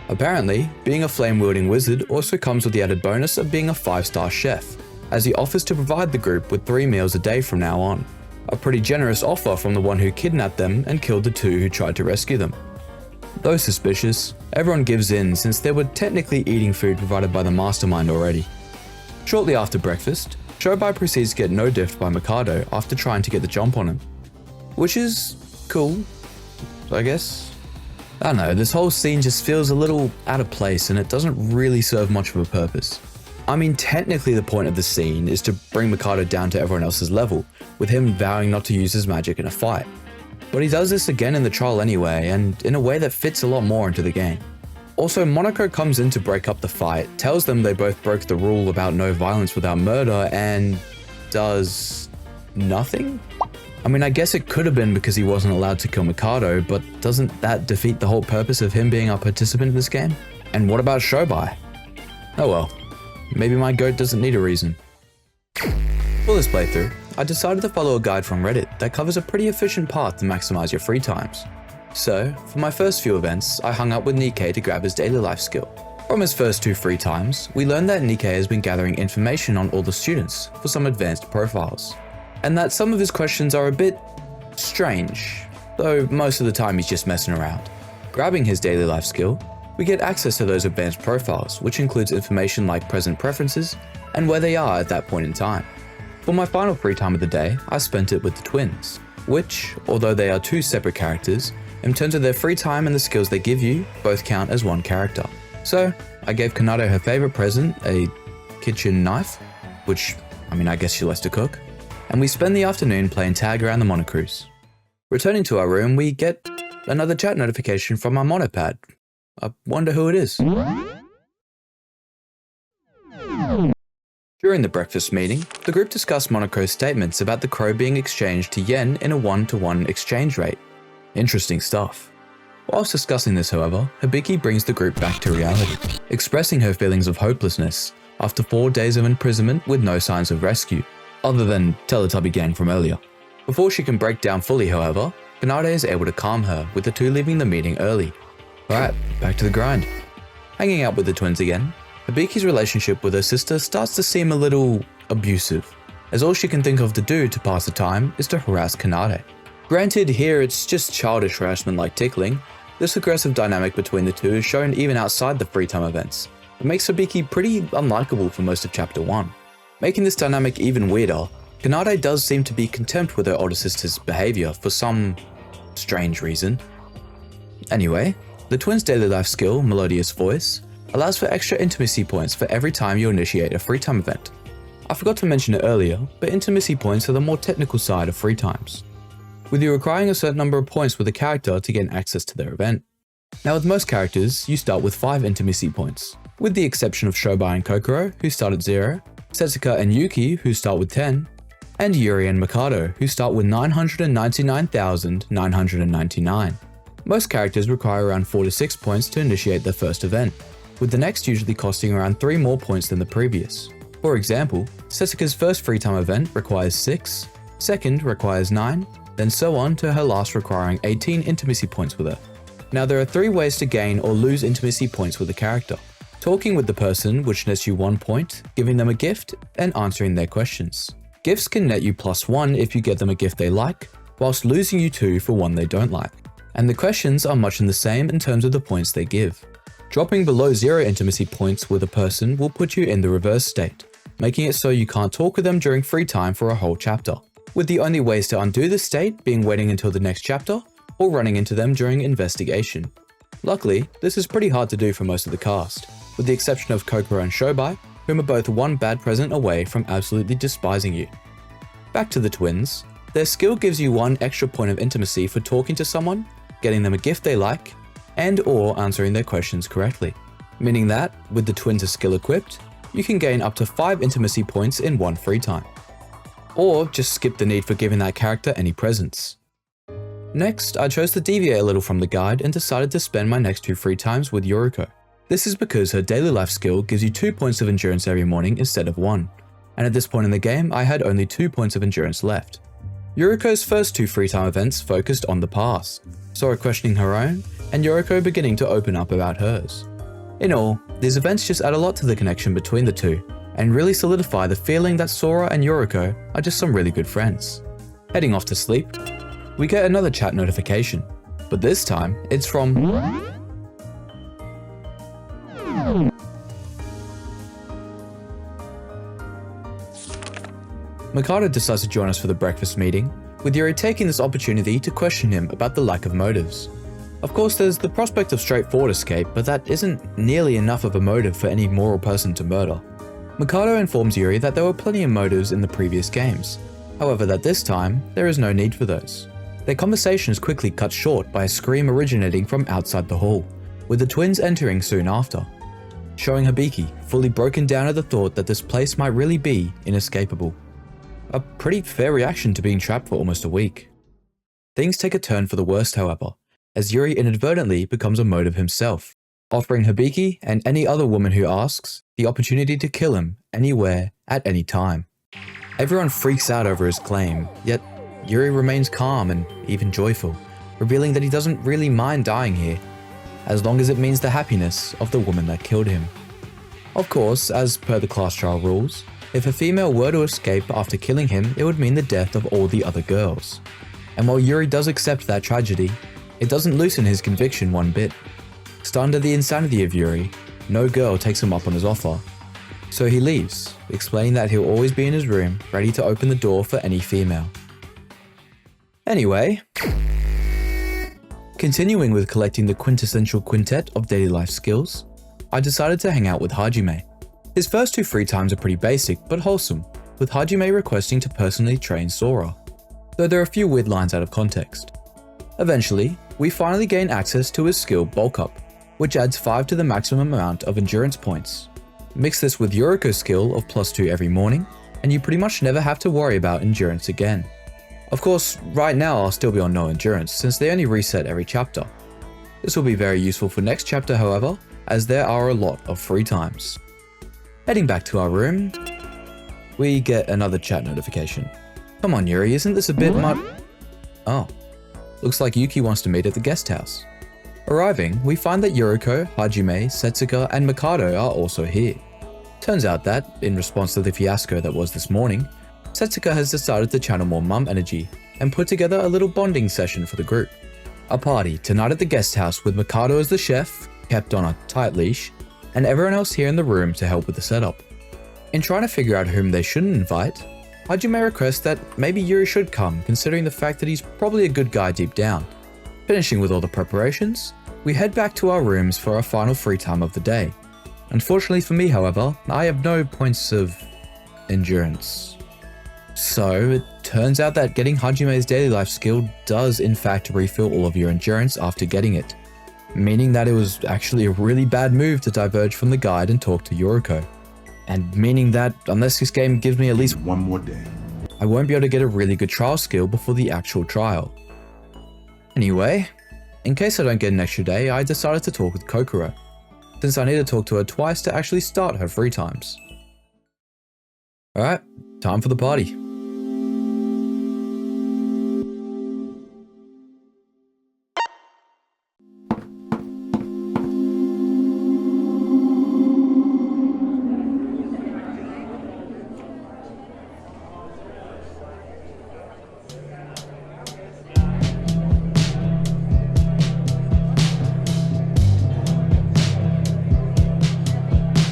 Apparently, being a flame-wielding wizard also comes with the added bonus of being a 5-star chef, as he offers to provide the group with 3 meals a day from now on. A pretty generous offer from the one who kidnapped them and killed the 2 who tried to rescue them. Though suspicious, everyone gives in since they were technically eating food provided by the mastermind already. Shortly after breakfast, Shobai proceeds to get no-diffed by Mikado after trying to get the jump on him. Which is cool, I guess. I don't know, this whole scene just feels a little out of place and it doesn't really serve much of a purpose. I mean, technically the point of the scene is to bring Mikado down to everyone else's level, with him vowing not to use his magic in a fight. But he does this again in the trial anyway, and in a way that fits a lot more into the game. Also, Monoko comes in to break up the fight, tells them they both broke the rule about no violence without murder, and does nothing? I mean, I guess it could have been because he wasn't allowed to kill Mikado, but doesn't that defeat the whole purpose of him being a participant in this game? And what about Shobai? Oh well. Maybe my goat doesn't need a reason. For this playthrough, I decided to follow a guide from Reddit that covers a pretty efficient path to maximize your free times. So, for my first few events, I hung up with Nikkei to grab his daily life skill. From his first 2 free times, we learned that Nikkei has been gathering information on all the students for some advanced profiles, and that some of his questions are a bit strange, though most of the time he's just messing around. Grabbing his daily life skill, we get access to those advanced profiles, which includes information like present preferences and where they are at that point in time. For my final free time of the day, I spent it with the twins, which, although they are 2 separate characters, in terms of their free time and the skills they give you, both count as one character. So, I gave Kanado her favorite present, a kitchen knife, which, I guess she likes to cook, and we spend the afternoon playing tag around the monocruise. Returning to our room, we get another chat notification from our monopad. I wonder who it is. During the breakfast meeting, the group discussed Monaco's statements about the crow being exchanged to yen in a 1-to-1 exchange rate. Interesting stuff. Whilst discussing this, however, Hibiki brings the group back to reality, expressing her feelings of hopelessness after 4 days of imprisonment with no signs of rescue, other than Teletubby Gang from earlier. Before she can break down fully, however, Kanade is able to calm her, with the 2 leaving the meeting early. Alright, back to the grind. Hanging out with the twins again, Hibiki's relationship with her sister starts to seem a little abusive, as all she can think of to do to pass the time is to harass Kanade. Granted, here it's just childish harassment like tickling. This aggressive dynamic between the 2 is shown even outside the free time events. It makes Hibiki pretty unlikable for most of Chapter 1. Making this dynamic even weirder, Kanade does seem to be content with her older sister's behaviour for some strange reason. Anyway, the twins' daily life skill, Melodious Voice, allows for extra intimacy points for every time you initiate a free time event. I forgot to mention it earlier, but intimacy points are the more technical side of free times, with you requiring a certain number of points with a character to gain access to their event. Now with most characters, you start with 5 intimacy points, with the exception of Shobai and Kokoro, who start at 0, Setsuka and Yuki, who start with 10, and Yuri and Mikado, who start with 999,999. Most characters require around 4 to 6 points to initiate their first event, with the next usually costing around 3 more points than the previous. For example, Setsuka's first free time event requires 6, second requires 9, then so on to her last requiring 18 intimacy points with her. Now there are 3 ways to gain or lose intimacy points with a character. Talking with the person, which nets you 1 point, giving them a gift, and answering their questions. Gifts can net you +1 if you get them a gift they like, whilst losing you 2 for one they don't like. And the questions are much in the same in terms of the points they give. Dropping below 0 intimacy points with a person will put you in the reverse state, making it so you can't talk with them during free time for a whole chapter, with the only ways to undo this state being waiting until the next chapter or running into them during investigation. Luckily, this is pretty hard to do for most of the cast, with the exception of Kokoro and Shobai, whom are both one bad present away from absolutely despising you. Back to the twins, their skill gives you 1 extra point of intimacy for talking to someone, getting them a gift they like, and or answering their questions correctly. meaning that, with the twins' skill equipped, you can gain up to 5 intimacy points in one free time. Or just skip the need for giving that character any presents. Next, I chose to deviate a little from the guide and decided to spend my next 2 free times with Yuriko. This is because her daily life skill gives you 2 points of endurance every morning instead of 1, and at this point in the game I had only 2 points of endurance left. Yuriko's first 2 free time events focused on the past, Sora questioning her own, and Yuriko beginning to open up about hers. In all, these events just add a lot to the connection between the two, and really solidify the feeling that Sora and Yuriko are just some really good friends. Heading off to sleep, we get another chat notification, but this time it's from Mikado decides to join us for the breakfast meeting, with Yuri taking this opportunity to question him about the lack of motives. Of course, there's the prospect of straightforward escape, but that isn't nearly enough of a motive for any moral person to murder. Mikado informs Yuri that there were plenty of motives in the previous games, however that this time, there is no need for those. Their conversation is quickly cut short by a scream originating from outside the hall, with the twins entering soon after, showing Hibiki fully broken down at the thought that this place might really be inescapable. A pretty fair reaction to being trapped for almost a week. Things take a turn for the worst, however, as Yuri inadvertently becomes a motive himself, offering Hibiki and any other woman who asks the opportunity to kill him anywhere at any time. Everyone freaks out over his claim, yet Yuri remains calm and even joyful, revealing that he doesn't really mind dying here, as long as it means the happiness of the woman that killed him. Of course, as per the class trial rules, if a female were to escape after killing him, it would mean the death of all the other girls. And while Yuri does accept that tragedy, it doesn't loosen his conviction one bit. Stunned at the insanity of Yuri, no girl takes him up on his offer. So he leaves, explaining that he'll always be in his room, ready to open the door for any female. Anyway, continuing with collecting the quintessential quintet of daily life skills, I decided to hang out with Hajime. His first 2 free times are pretty basic but wholesome, with Hajime requesting to personally train Sora, though there are a few weird lines out of context. Eventually, we finally gain access to his skill Bulk Up, which adds 5 to the maximum amount of endurance points. Mix this with Yuriko's skill of +2 every morning, and you pretty much never have to worry about endurance again. Of course, right now I'll still be on no endurance since they only reset every chapter. This will be very useful for next chapter, however, as there are a lot of free times. Heading back to our room, we get another chat notification. Come on Yuri, isn't this a bit much? Oh, looks like Yuki wants to meet at the guest house. Arriving, we find that Yuriko, Hajime, Setsuka, and Mikado are also here. Turns out that, in response to the fiasco that was this morning, Setsuka has decided to channel more mum energy and put together a little bonding session for the group. A party tonight at the guest house with Mikado as the chef, kept on a tight leash, and everyone else here in the room to help with the setup. In trying to figure out whom they shouldn't invite, Hajime requests that maybe Yuri should come, considering the fact that he's probably a good guy deep down. Finishing with all the preparations, we head back to our rooms for our final free time of the day. Unfortunately for me, however, I have no points of endurance. So it turns out that getting Hajime's daily life skill does in fact refill all of your endurance after getting it, meaning that it was actually a really bad move to diverge from the guide and talk to Yuriko, and meaning that unless this game gives me at least one more day, I won't be able to get a really good trial skill before the actual trial. Anyway, in case I don't get an extra day, I decided to talk with Kokoro, since I need to talk to her twice to actually start her free times. Alright, time for the party.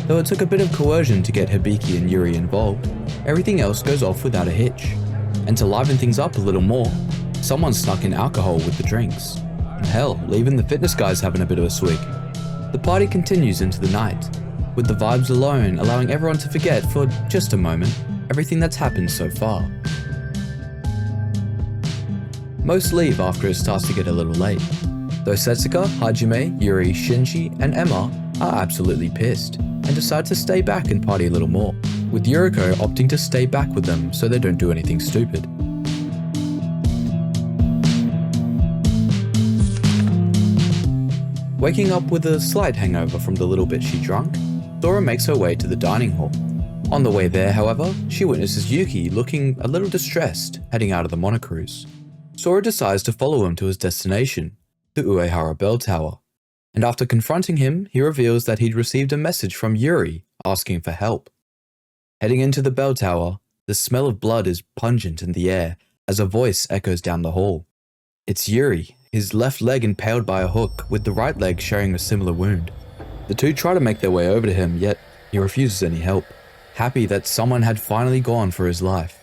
Though it took a bit of coercion to get Hibiki and Yuri involved, everything else goes off without a hitch. And to liven things up a little more, someone snuck in alcohol with the drinks. And hell, even the fitness guy's having a bit of a swig. The party continues into the night, with the vibes alone allowing everyone to forget for just a moment everything that's happened so far. Most leave after it starts to get a little late, though Setsuka, Hajime, Yuri, Shinji, and Emma are absolutely pissed and decide to stay back and party a little more, with Yuriko opting to stay back with them so they don't do anything stupid. Waking up with a slight hangover from the little bit she drunk, Sora makes her way to the dining hall. On the way there, however, she witnesses Yuki looking a little distressed, heading out of the monocruise. Sora decides to follow him to his destination, the Uehara Bell Tower, and after confronting him, he reveals that he'd received a message from Yuri asking for help. Heading into the bell tower, the smell of blood is pungent in the air as a voice echoes down the hall. It's Yuri, his left leg impaled by a hook, with the right leg sharing a similar wound. The two try to make their way over to him, yet he refuses any help, happy that someone had finally gone for his life.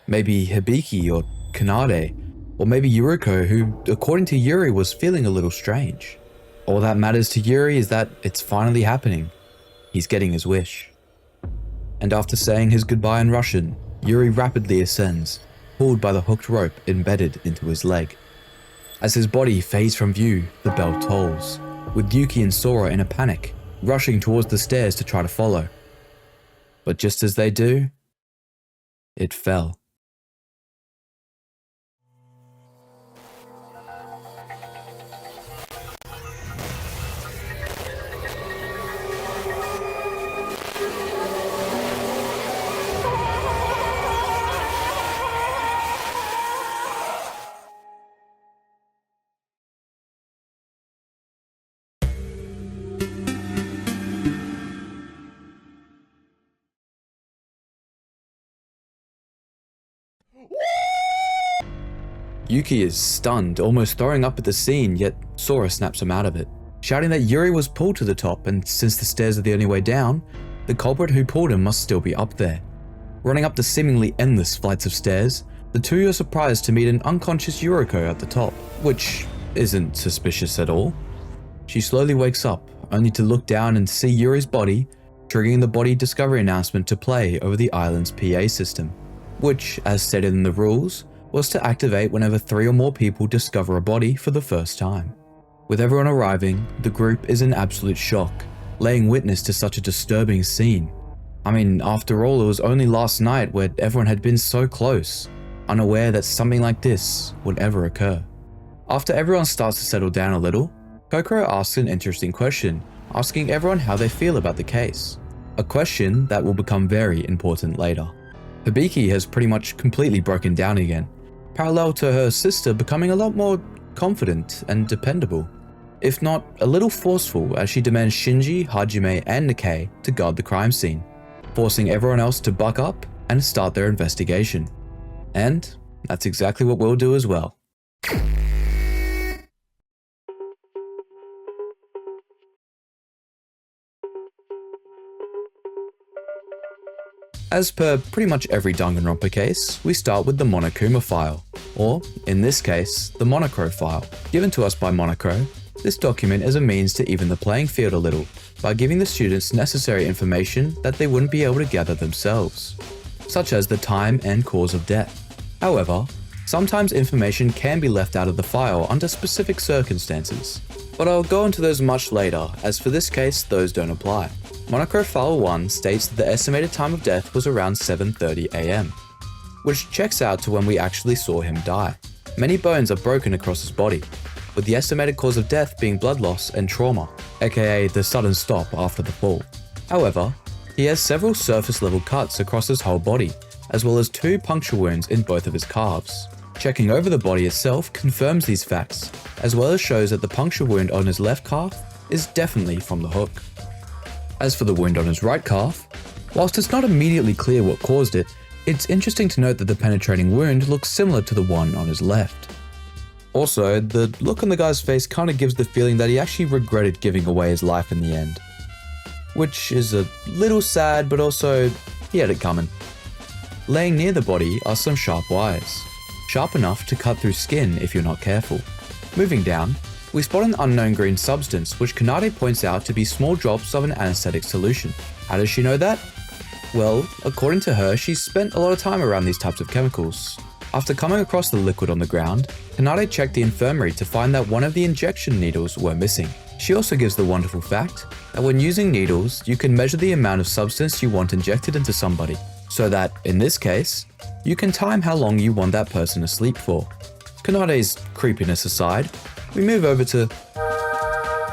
Maybe Hibiki or Kanade, or maybe Yuriko, who, according to Yuri, was feeling a little strange. All that matters to Yuri is that it's finally happening. He's getting his wish. And after saying his goodbye in Russian, Yuri rapidly ascends, pulled by the hooked rope embedded into his leg. As his body fades from view, the bell tolls, with Yuki and Sora in a panic, rushing towards the stairs to try to follow. But just as they do, it fell. Yuki is stunned, almost throwing up at the scene, yet Sora snaps him out of it, shouting that Yuri was pulled to the top, and since the stairs are the only way down, the culprit who pulled him must still be up there. Running up the seemingly endless flights of stairs, the two are surprised to meet an unconscious Yuriko at the top, which isn't suspicious at all. She slowly wakes up, only to look down and see Yuri's body, triggering the body discovery announcement to play over the island's PA system, which, as stated in the rules, was to activate whenever 3 or more people discover a body for the first time. With everyone arriving, the group is in absolute shock, laying witness to such a disturbing scene. I mean, after all, it was only last night where everyone had been so close, unaware that something like this would ever occur. After everyone starts to settle down a little, Kokoro asks an interesting question, asking everyone how they feel about the case. A question that will become very important later. Hibiki has pretty much completely broken down again, parallel to her sister becoming a lot more confident and dependable, if not a little forceful, as she demands Shinji, Hajime, and Nikkei to guard the crime scene, forcing everyone else to buck up and start their investigation. And that's exactly what we'll do as well. As per pretty much every Danganronpa case, we start with the Monokuma file, or, in this case, the Monocro file. Given to us by Monocro, this document is a means to even the playing field a little, by giving the students necessary information that they wouldn't be able to gather themselves, such as the time and cause of death. However, sometimes information can be left out of the file under specific circumstances, but I'll go into those much later, as for this case, those don't apply. Monocro File 1 states that the estimated time of death was around 7:30 AM, which checks out to when we actually saw him die. Many bones are broken across his body, with the estimated cause of death being blood loss and trauma, aka the sudden stop after the fall. However, he has several surface level cuts across his whole body, as well as 2 puncture wounds in both of his calves. Checking over the body itself confirms these facts, as well as shows that the puncture wound on his left calf is definitely from the hook. As for the wound on his right calf, whilst it's not immediately clear what caused it, it's interesting to note that the penetrating wound looks similar to the one on his left. Also, the look on the guy's face kind of gives the feeling that he actually regretted giving away his life in the end. Which is a little sad, but also, he had it coming. Laying near the body are some sharp wires, sharp enough to cut through skin if you're not careful. Moving down, we spot an unknown green substance which Kanade points out to be small drops of an anesthetic solution. How does she know that? Well, according to her, she's spent a lot of time around these types of chemicals. After coming across the liquid on the ground, Kanade checked the infirmary to find that one of the injection needles were missing. She also gives the wonderful fact that when using needles, you can measure the amount of substance you want injected into somebody, so that, in this case, you can time how long you want that person asleep for. Kanade's creepiness aside, we move over to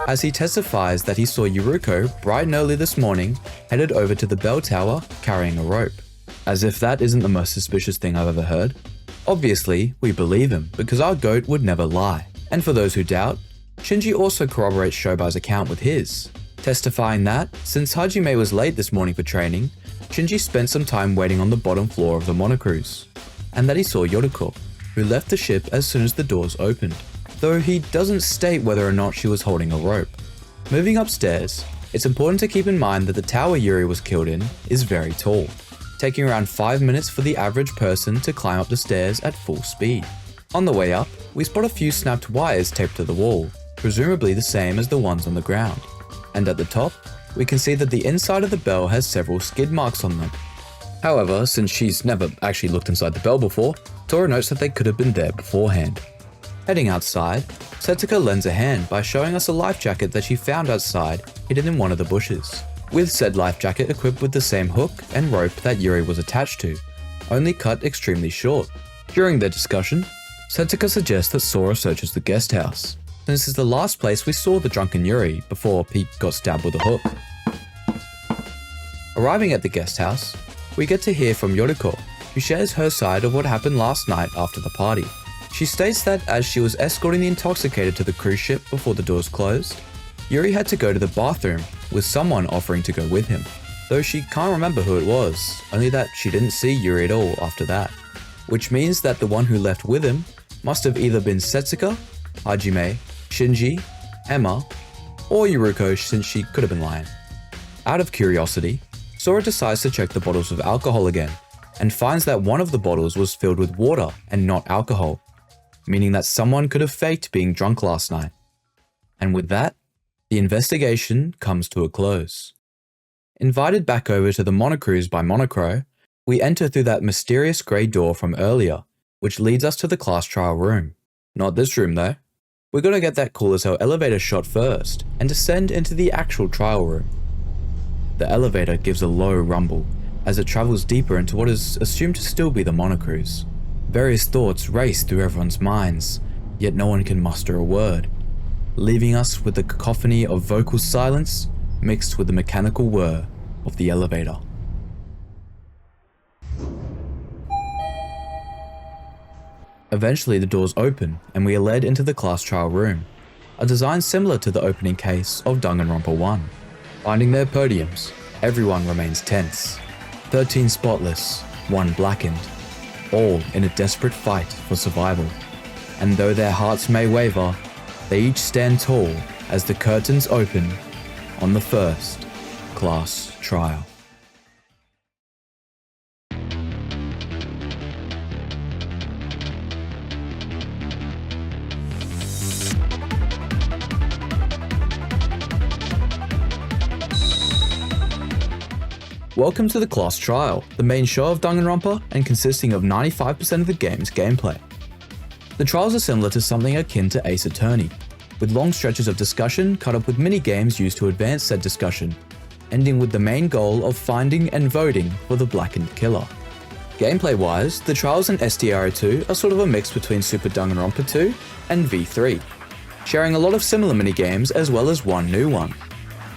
as he testifies that he saw Yuruko bright and early this morning headed over to the bell tower carrying a rope. As if that isn't the most suspicious thing I've ever heard. Obviously, we believe him because our goat would never lie. And for those who doubt, Shinji also corroborates Shoba's account with his, testifying that, since Hajime was late this morning for training, Shinji spent some time waiting on the bottom floor of the monocruise, and that he saw Yoriko, who left the ship as soon as the doors opened, though he doesn't state whether or not she was holding a rope. Moving upstairs, it's important to keep in mind that the tower Yuri was killed in is very tall, taking around 5 minutes for the average person to climb up the stairs at full speed. On the way up, we spot a few snapped wires taped to the wall, presumably the same as the ones on the ground. And at the top, we can see that the inside of the bell has several skid marks on them. However, since she's never actually looked inside the bell before, Tora notes that they could have been there beforehand. Heading outside, Setsuka lends a hand by showing us a life jacket that she found outside, hidden in one of the bushes, with said life jacket equipped with the same hook and rope that Yuri was attached to, only cut extremely short. During their discussion, Setsuka suggests that Sora searches the guest house, since this is the last place we saw the drunken Yuri before he got stabbed with a hook. Arriving at the guest house, we get to hear from Yoriko, who shares her side of what happened last night after the party. She states that as she was escorting the intoxicated to the cruise ship before the doors closed, Yuri had to go to the bathroom with someone offering to go with him, though she can't remember who it was, only that she didn't see Yuri at all after that, which means that the one who left with him must have either been Setsuka, Hajime, Shinji, Emma, or Yuruko since she could have been lying. Out of curiosity, Sora decides to check the bottles of alcohol again, and finds that one of the bottles was filled with water and not alcohol, meaning that someone could have faked being drunk last night. And with that, the investigation comes to a close. Invited back over to the monocruise by Monocro, we enter through that mysterious grey door from earlier, which leads us to the class trial room. Not this room though. We're gonna get that cool as hell elevator shot first, and descend into the actual trial room. The elevator gives a low rumble, as it travels deeper into what is assumed to still be the monocruise. Various thoughts race through everyone's minds, yet no one can muster a word, leaving us with the cacophony of vocal silence mixed with the mechanical whir of the elevator. Eventually the doors open and we are led into the class trial room, a design similar to the opening case of Danganronpa 1. Finding their podiums, everyone remains tense. 13 spotless, 1 blackened, all in a desperate fight for survival. And though their hearts may waver, they each stand tall as the curtains open on the first class trial. Welcome to the class trial, the main show of Danganronpa and consisting of 95% of the game's gameplay. The trials are similar to something akin to Ace Attorney, with long stretches of discussion cut up with mini-games used to advance said discussion, ending with the main goal of finding and voting for the blackened killer. Gameplay-wise, the trials in SDRA2 are sort of a mix between Super Danganronpa 2 and V3, sharing a lot of similar mini-games as well as one new one.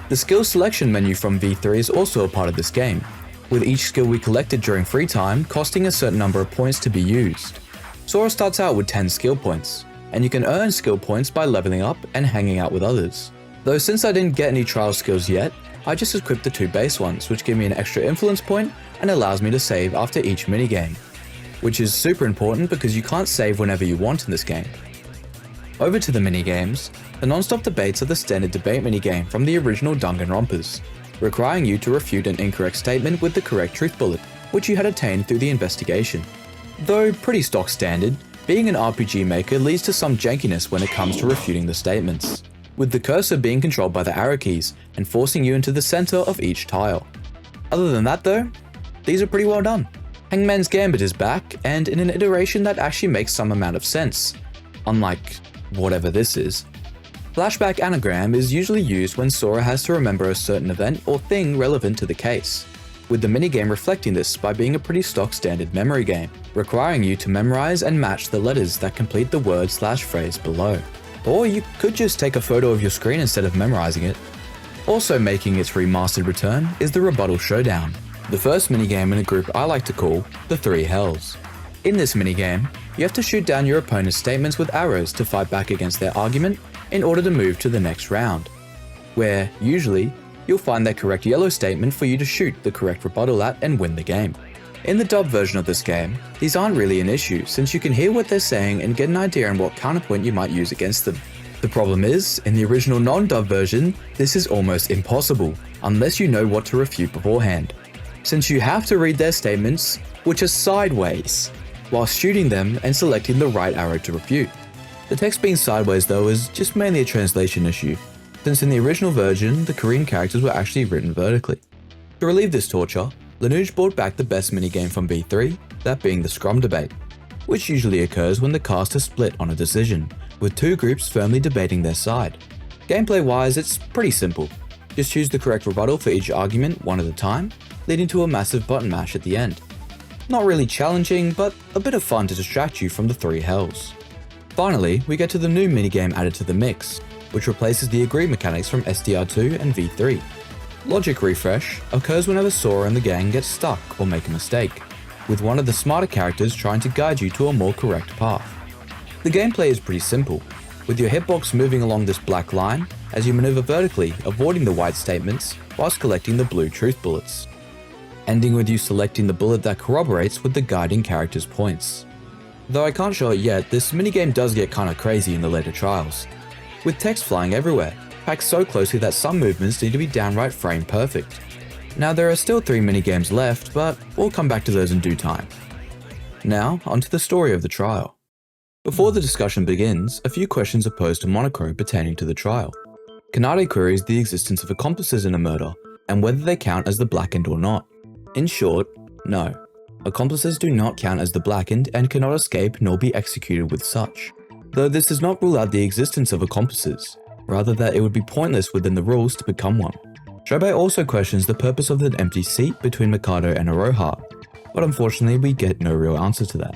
The skill selection menu from V3 is also a part of this game, with each skill we collected during free time costing a certain number of points to be used. Sora starts out with 10 skill points, and you can earn skill points by leveling up and hanging out with others. Though since I didn't get any trial skills yet, I just equipped the 2 base ones, which give me an extra influence point and allows me to save after each minigame, which is super important because you can't save whenever you want in this game. Over to the minigames, the non-stop debates are the standard debate minigame from the original Danganronpas, requiring you to refute an incorrect statement with the correct truth bullet, which you had attained through the investigation. Though pretty stock standard, being an RPG maker leads to some jankiness when it comes to refuting the statements, with the cursor being controlled by the arrow keys and forcing you into the center of each tile. Other than that though, these are pretty well done. Hangman's Gambit is back, and in an iteration that actually makes some amount of sense, unlike whatever this is. Flashback anagram is usually used when Sora has to remember a certain event or thing relevant to the case, with the minigame reflecting this by being a pretty stock standard memory game, requiring you to memorize and match the letters that complete the word/phrase below. Or you could just take a photo of your screen instead of memorizing it. Also making its remastered return is the Rebuttal Showdown, the first minigame in a group I like to call the Three Hells. In this minigame, you have to shoot down your opponent's statements with arrows to fight back against their argument in order to move to the next round, where, usually, you'll find their correct yellow statement for you to shoot the correct rebuttal at and win the game. In the dub version of this game, these aren't really an issue since you can hear what they're saying and get an idea on what counterpoint you might use against them. The problem is, in the original non-dub version, this is almost impossible, unless you know what to refute beforehand, since you have to read their statements, which are sideways, while shooting them and selecting the right arrow to refute. The text being sideways though is just mainly a translation issue, since in the original version, the Korean characters were actually written vertically. To relieve this torture, LINUJ brought back the best minigame from V3, that being the Scrum debate, which usually occurs when the cast is split on a decision, with two groups firmly debating their side. Gameplay wise, it's pretty simple. Just choose the correct rebuttal for each argument one at a time, leading to a massive button mash at the end. Not really challenging, but a bit of fun to distract you from the three hells. Finally, we get to the new minigame added to the mix, which replaces the agree mechanics from SDR2 and V3. Logic refresh occurs whenever Sora and the gang get stuck or make a mistake, with one of the smarter characters trying to guide you to a more correct path. The gameplay is pretty simple, with your hitbox moving along this black line as you maneuver vertically, avoiding the white statements whilst collecting the blue truth bullets, ending with you selecting the bullet that corroborates with the guiding character's points. Though I can't show it yet, this minigame does get kinda crazy in the later trials, with text flying everywhere, packed so closely that some movements need to be downright frame perfect. Now there are still 3 minigames left, but we'll come back to those in due time. Now, onto the story of the trial. Before the discussion begins, a few questions are posed to Monochrome pertaining to the trial. Kanade queries the existence of accomplices in a murder, and whether they count as the blackened or not. In short, no. Accomplices do not count as the blackened and cannot escape nor be executed with such. Though this does not rule out the existence of accomplices, rather that it would be pointless within the rules to become one. Shobei also questions the purpose of the empty seat between Mikado and Aroha, but unfortunately we get no real answer to that.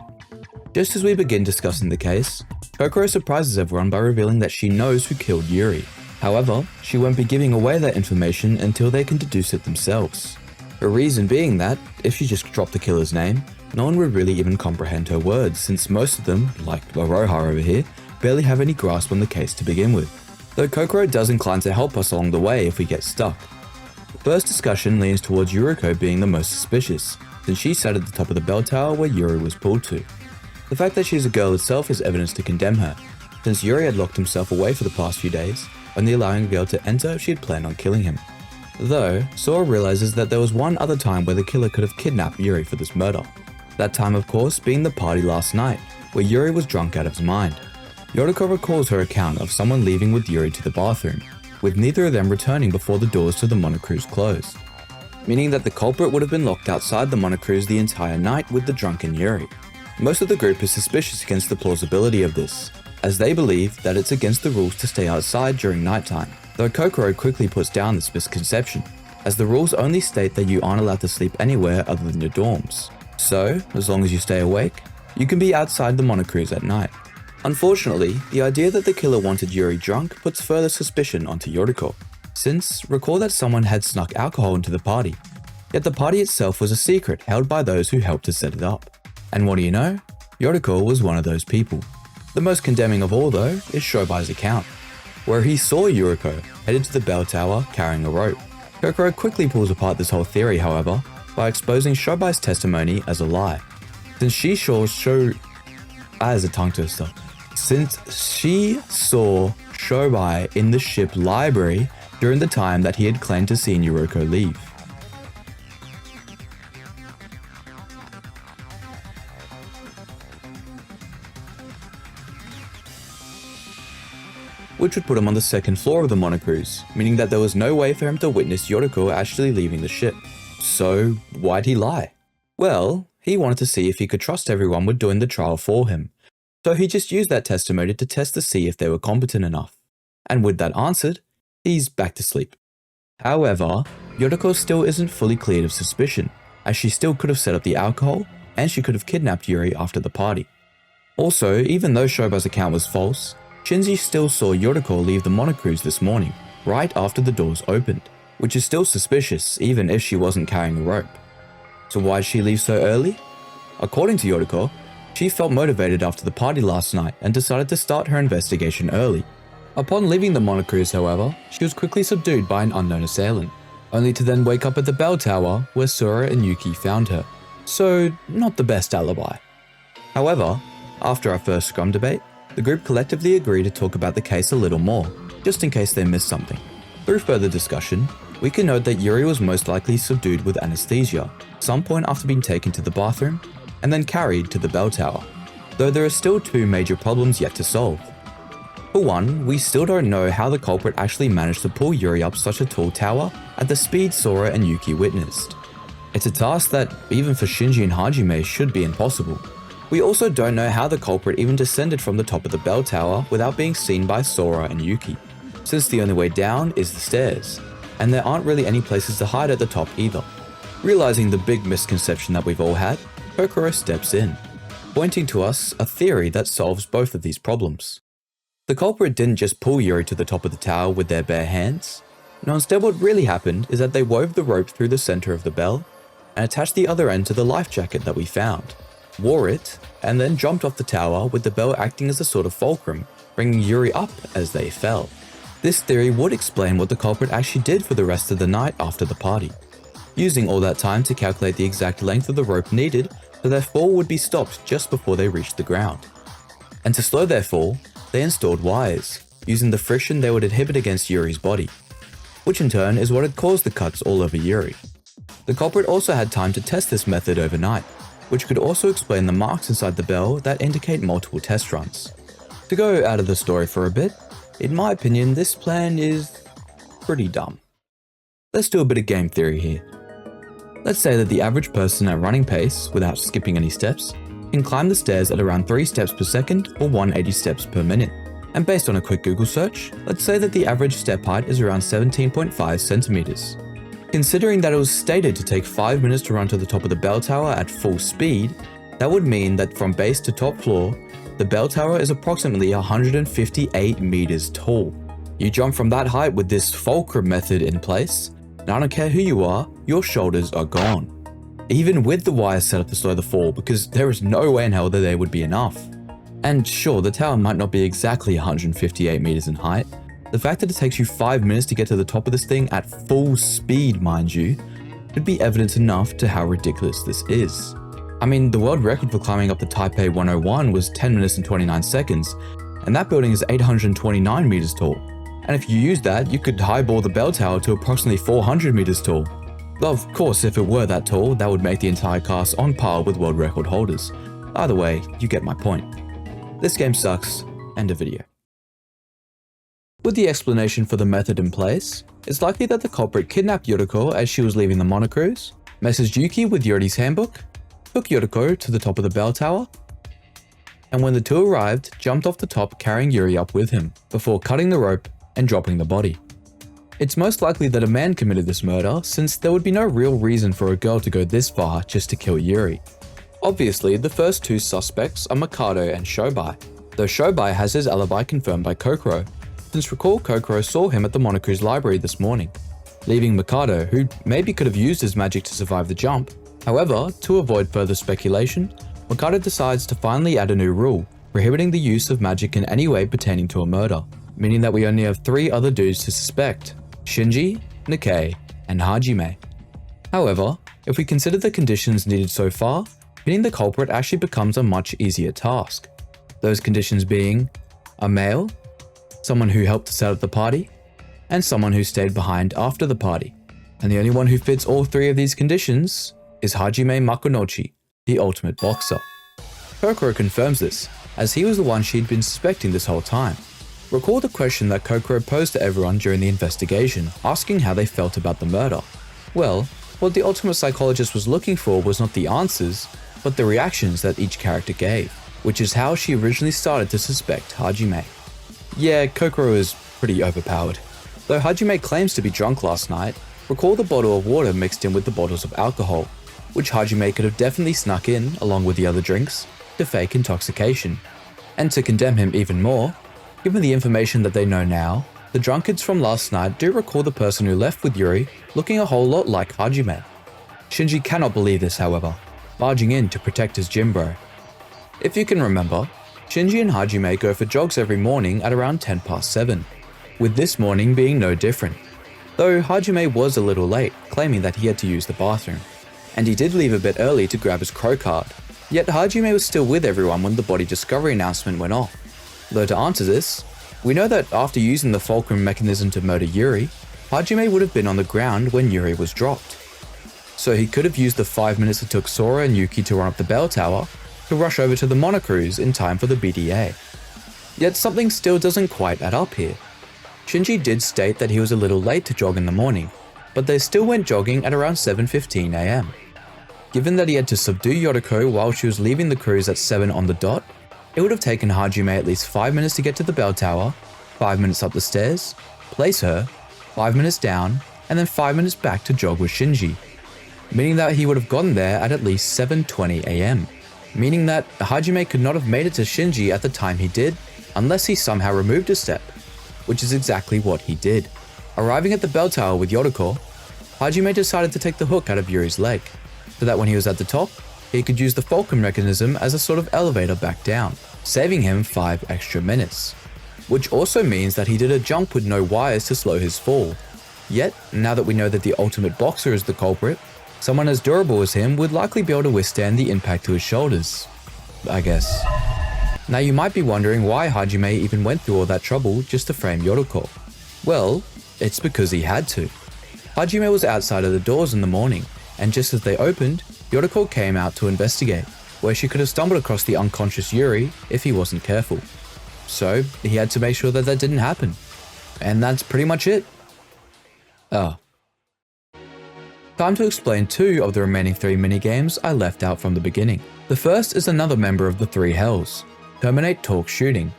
Just as we begin discussing the case, Kokoro surprises everyone by revealing that she knows who killed Yuri. However, she won't be giving away that information until they can deduce it themselves. Her reason being that, if she just dropped the killer's name, no one would really even comprehend her words since most of them, like Aroha over here, barely have any grasp on the case to begin with. Though Kokoro does incline to help us along the way if we get stuck. The first discussion leans towards Yuriko being the most suspicious, since she sat at the top of the bell tower where Yuri was pulled to. The fact that she's a girl itself is evidence to condemn her, since Yuri had locked himself away for the past few days, only allowing a girl to enter if she had planned on killing him. Though, Sora realizes that there was one other time where the killer could have kidnapped Yuri for this murder. That time of course being the party last night, where Yuri was drunk out of his mind. Yoriko recalls her account of someone leaving with Yuri to the bathroom, with neither of them returning before the doors to the Monocruise closed, meaning that the culprit would have been locked outside the Monocruise the entire night with the drunken Yuri. Most of the group is suspicious against the plausibility of this, as they believe that it's against the rules to stay outside during nighttime, though Kokoro quickly puts down this misconception, as the rules only state that you aren't allowed to sleep anywhere other than your dorms. So, as long as you stay awake, you can be outside the Monocruise at night. Unfortunately, the idea that the killer wanted Yuri drunk puts further suspicion onto Yoriko, since recall that someone had snuck alcohol into the party, yet the party itself was a secret held by those who helped to set it up. And what do you know? Yoriko was one of those people. The most condemning of all though is Shobai's account, where he saw Yuriko headed to the bell tower carrying a rope. Kokoro quickly pulls apart this whole theory however, by exposing Shobai's testimony as a lie, since she saw Shobai in the ship library during the time that he had claimed to see Yuriko leave. Which would put him on the second floor of the Monocruise, meaning that there was no way for him to witness Yoriko actually leaving the ship. So why'd he lie? Well, he wanted to see if he could trust everyone with doing the trial for him, so he just used that testimony to test to see if they were competent enough. and with that answered, he's back to sleep. However, Yoriko still isn't fully cleared of suspicion, as she still could have set up the alcohol, and she could have kidnapped Yuri after the party. Also, even though Shoba's account was false, Shinji still saw Yoriko leave the monocruise this morning, right after the doors opened, which is still suspicious even if she wasn't carrying a rope. So why'd she leave so early? According to Yoriko, she felt motivated after the party last night and decided to start her investigation early. Upon leaving the monocruise, however, she was quickly subdued by an unknown assailant, only to then wake up at the bell tower where Sora and Yuki found her. So, not the best alibi. However, after our first scrum debate, the group collectively agreed to talk about the case a little more, just in case they missed something. Through further discussion, we can note that Yuri was most likely subdued with anesthesia, some point after being taken to the bathroom, and then carried to the bell tower, though there are still two major problems yet to solve. For one, we still don't know how the culprit actually managed to pull Yuri up such a tall tower at the speed Sora and Yuki witnessed. It's a task that, even for Shinji and Hajime, should be impossible. We also don't know how the culprit even descended from the top of the bell tower without being seen by Sora and Yuki, since the only way down is the stairs, and there aren't really any places to hide at the top either. Realizing the big misconception that we've all had, Kokoro steps in, pointing to us a theory that solves both of these problems. The culprit didn't just pull Yuri to the top of the tower with their bare hands. No, instead what really happened is that they wove the rope through the center of the bell and attached the other end to the life jacket that we found, wore it, and then jumped off the tower with the bell acting as a sort of fulcrum, bringing Yuri up as they fell. This theory would explain what the culprit actually did for the rest of the night after the party, using all that time to calculate the exact length of the rope needed so their fall would be stopped just before they reached the ground. And to slow their fall, they installed wires, using the friction they would inhibit against Yuri's body, which in turn is what had caused the cuts all over Yuri. The culprit also had time to test this method overnight, which could also explain the marks inside the bell that indicate multiple test runs. To go out of the story for a bit, in my opinion, this plan is pretty dumb. Let's do a bit of game theory here. Let's say that the average person at running pace, without skipping any steps, can climb the stairs at around 3 steps per second or 180 steps per minute. And based on a quick Google search, let's say that the average step height is around 17.5 centimeters. Considering that it was stated to take 5 minutes to run to the top of the bell tower at full speed, that would mean that from base to top floor, the bell tower is approximately 158 meters tall. You jump from that height with this fulcrum method in place, and I don't care who you are, your shoulders are gone. Even with the wires set up to slow the fall, because there is no way in hell that they would be enough. And sure, the tower might not be exactly 158 meters in height. The fact that it takes you 5 minutes to get to the top of this thing at full speed, mind you, should be evidence enough to how ridiculous this is. I mean, the world record for climbing up the Taipei 101 was 10 minutes and 29 seconds, and that building is 829 meters tall. And if you use that, you could highball the bell tower to approximately 400 meters tall. Of course, if it were that tall, that would make the entire cast on par with world record holders. Either way, you get my point. This game sucks. End of video. With the explanation for the method in place, it's likely that the culprit kidnapped Yoriko as she was leaving the monocruise, messaged Yuki with Yuri's handbook, took Yoriko to the top of the bell tower, and when the two arrived, jumped off the top carrying Yuri up with him, before cutting the rope and dropping the body. It's most likely that a man committed this murder, since there would be no real reason for a girl to go this far just to kill Yuri. Obviously, the first two suspects are Mikado and Shobai, though Shobai has his alibi confirmed by Kokoro, since recall Kokoro saw him at the monocruise library this morning, leaving Mikado, who maybe could have used his magic to survive the jump. However, to avoid further speculation, Mikado decides to finally add a new rule, prohibiting the use of magic in any way pertaining to a murder, meaning that we only have 3 other dudes to suspect: Shinji, Nikkei, and Hajime. However, if we consider the conditions needed so far, pinning the culprit actually becomes a much easier task. Those conditions being a male, someone who helped set up the party, and someone who stayed behind after the party. And the only one who fits all 3 of these conditions is Hajime Makunochi, the ultimate boxer. Kokoro confirms this, as he was the one she'd been suspecting this whole time. Recall the question that Kokoro posed to everyone during the investigation, asking how they felt about the murder. Well, what the ultimate psychologist was looking for was not the answers, but the reactions that each character gave, which is how she originally started to suspect Hajime. Yeah, Kokoro is pretty overpowered. Though Hajime claims to be drunk last night, recall the bottle of water mixed in with the bottles of alcohol, which Hajime could have definitely snuck in along with the other drinks to fake intoxication. And to condemn him even more, given the information that they know now, the drunkards from last night do recall the person who left with Yuri looking a whole lot like Hajime. Shinji cannot believe this, however, barging in to protect his gym bro. If you can remember, Shinji and Hajime go for jogs every morning at around 10 past 7, with this morning being no different. Though Hajime was a little late, claiming that he had to use the bathroom, and he did leave a bit early to grab his crow card, yet Hajime was still with everyone when the body discovery announcement went off. Though to answer this, we know that after using the fulcrum mechanism to murder Yuri, Hajime would have been on the ground when Yuri was dropped. So he could have used the 5 minutes it took Sora and Yuki to run up the bell tower to rush over to the monocruise in time for the BDA. Yet something still doesn't quite add up here. Shinji did state that he was a little late to jog in the morning, but they still went jogging at around 7:15 AM. Given that he had to subdue Yoriko while she was leaving the cruise at 7 on the dot, it would have taken Hajime at least 5 minutes to get to the bell tower, 5 minutes up the stairs, place her, 5 minutes down, and then 5 minutes back to jog with Shinji, meaning that he would have gotten there at least 7:20 AM, meaning that Hajime could not have made it to Shinji at the time he did unless he somehow removed a step, which is exactly what he did. Arriving at the bell tower with Yoriko, Hajime decided to take the hook out of Yuri's leg, so that when he was at the top, he could use the fulcrum mechanism as a sort of elevator back down, saving him 5 extra minutes. Which also means that he did a jump with no wires to slow his fall. Yet, now that we know that the ultimate boxer is the culprit, someone as durable as him would likely be able to withstand the impact to his shoulders, I guess. Now you might be wondering why Hajime even went through all that trouble just to frame Yoriko. Well, it's because he had to. Hajime was outside of the doors in the morning, and just as they opened, Yoriko came out to investigate, where she could have stumbled across the unconscious Yuri if he wasn't careful. So, he had to make sure that didn't happen. And that's pretty much it. Time to explain 2 of the remaining 3 minigames I left out from the beginning. The first is another member of the 3 hells, Terminate Talk Shooting,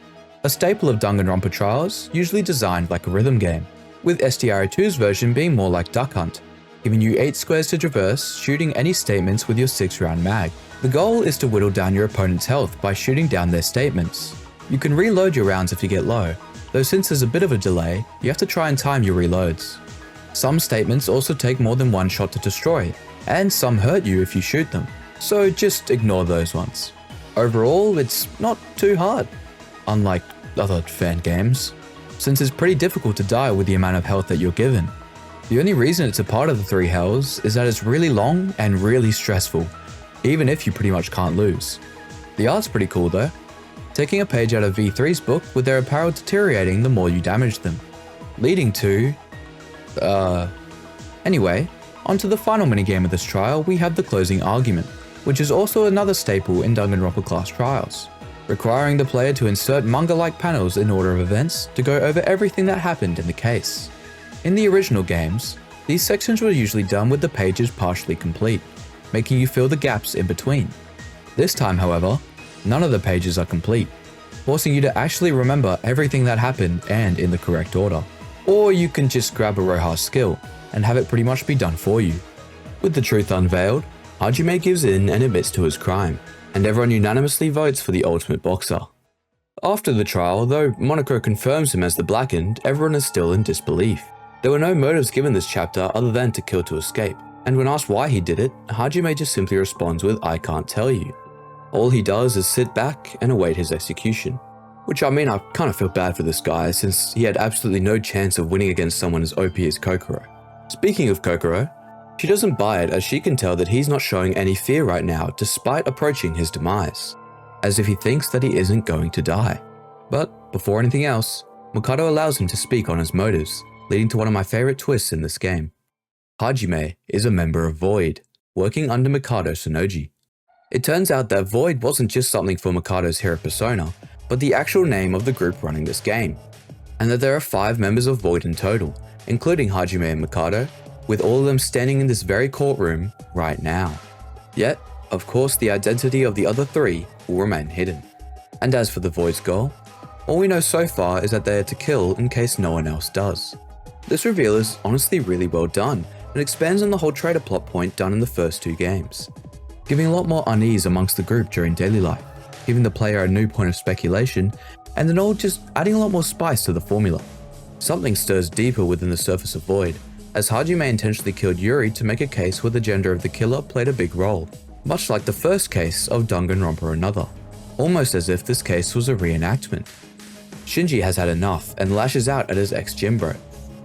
a staple of Danganronpa trials, usually designed like a rhythm game, with SDRA2's version being more like Duck Hunt, giving you 8 squares to traverse, shooting any statements with your 6-round mag. The goal is to whittle down your opponent's health by shooting down their statements. You can reload your rounds if you get low, though since there's a bit of a delay, you have to try and time your reloads. Some statements also take more than 1 shot to destroy, and some hurt you if you shoot them, so just ignore those ones. Overall, it's not too hard, unlike other fan games, since it's pretty difficult to die with the amount of health that you're given. The only reason it's a part of the 3 hells is that it's really long and really stressful, even if you pretty much can't lose. The art's pretty cool though, taking a page out of V3's book with their apparel deteriorating the more you damage them, leading to... Anyway, onto the final minigame of this trial, we have the closing argument, which is also another staple in Danganronpa class trials, requiring the player to insert manga-like panels in order of events to go over everything that happened in the case. In the original games, these sections were usually done with the pages partially complete, making you fill the gaps in between. This time, however, none of the pages are complete, forcing you to actually remember everything that happened and in the correct order. Or you can just grab a Roha's skill and have it pretty much be done for you. With the truth unveiled, Hajime gives in and admits to his crime, and everyone unanimously votes for the ultimate boxer. After the trial, though Monoko confirms him as the Blackened, everyone is still in disbelief. There were no motives given this chapter other than to kill to escape, and when asked why he did it, Hajime just simply responds with "I can't tell you." All he does is sit back and await his execution. Which I mean, I kind of feel bad for this guy since he had absolutely no chance of winning against someone as OP as Kokoro. Speaking of Kokoro, she doesn't buy it as she can tell that he's not showing any fear right now despite approaching his demise, as if he thinks that he isn't going to die. But before anything else, Mikado allows him to speak on his motives, leading to one of my favorite twists in this game. Hajime is a member of Void, working under Mikado Sonoji. It turns out that Void wasn't just something for Mikado's hero persona, but the actual name of the group running this game, and that there are 5 members of Void in total, including Hajime and Mikado, with all of them standing in this very courtroom right now. Yet, of course, the identity of the other 3 will remain hidden. And as for the Void's goal, All we know so far is that they are to kill in case no one else does. This reveal is honestly really well done and expands on the whole traitor plot point done in the first 2 games, giving a lot more unease amongst the group during daily life, giving the player a new point of speculation, and then all just adding a lot more spice to the formula. Something stirs deeper within the surface of Void, as Hajime intentionally killed Yuri to make a case where the gender of the killer played a big role, much like the first case of Danganronpa Another, almost as if this case was a reenactment. Shinji has had enough and lashes out at his ex-gymbro,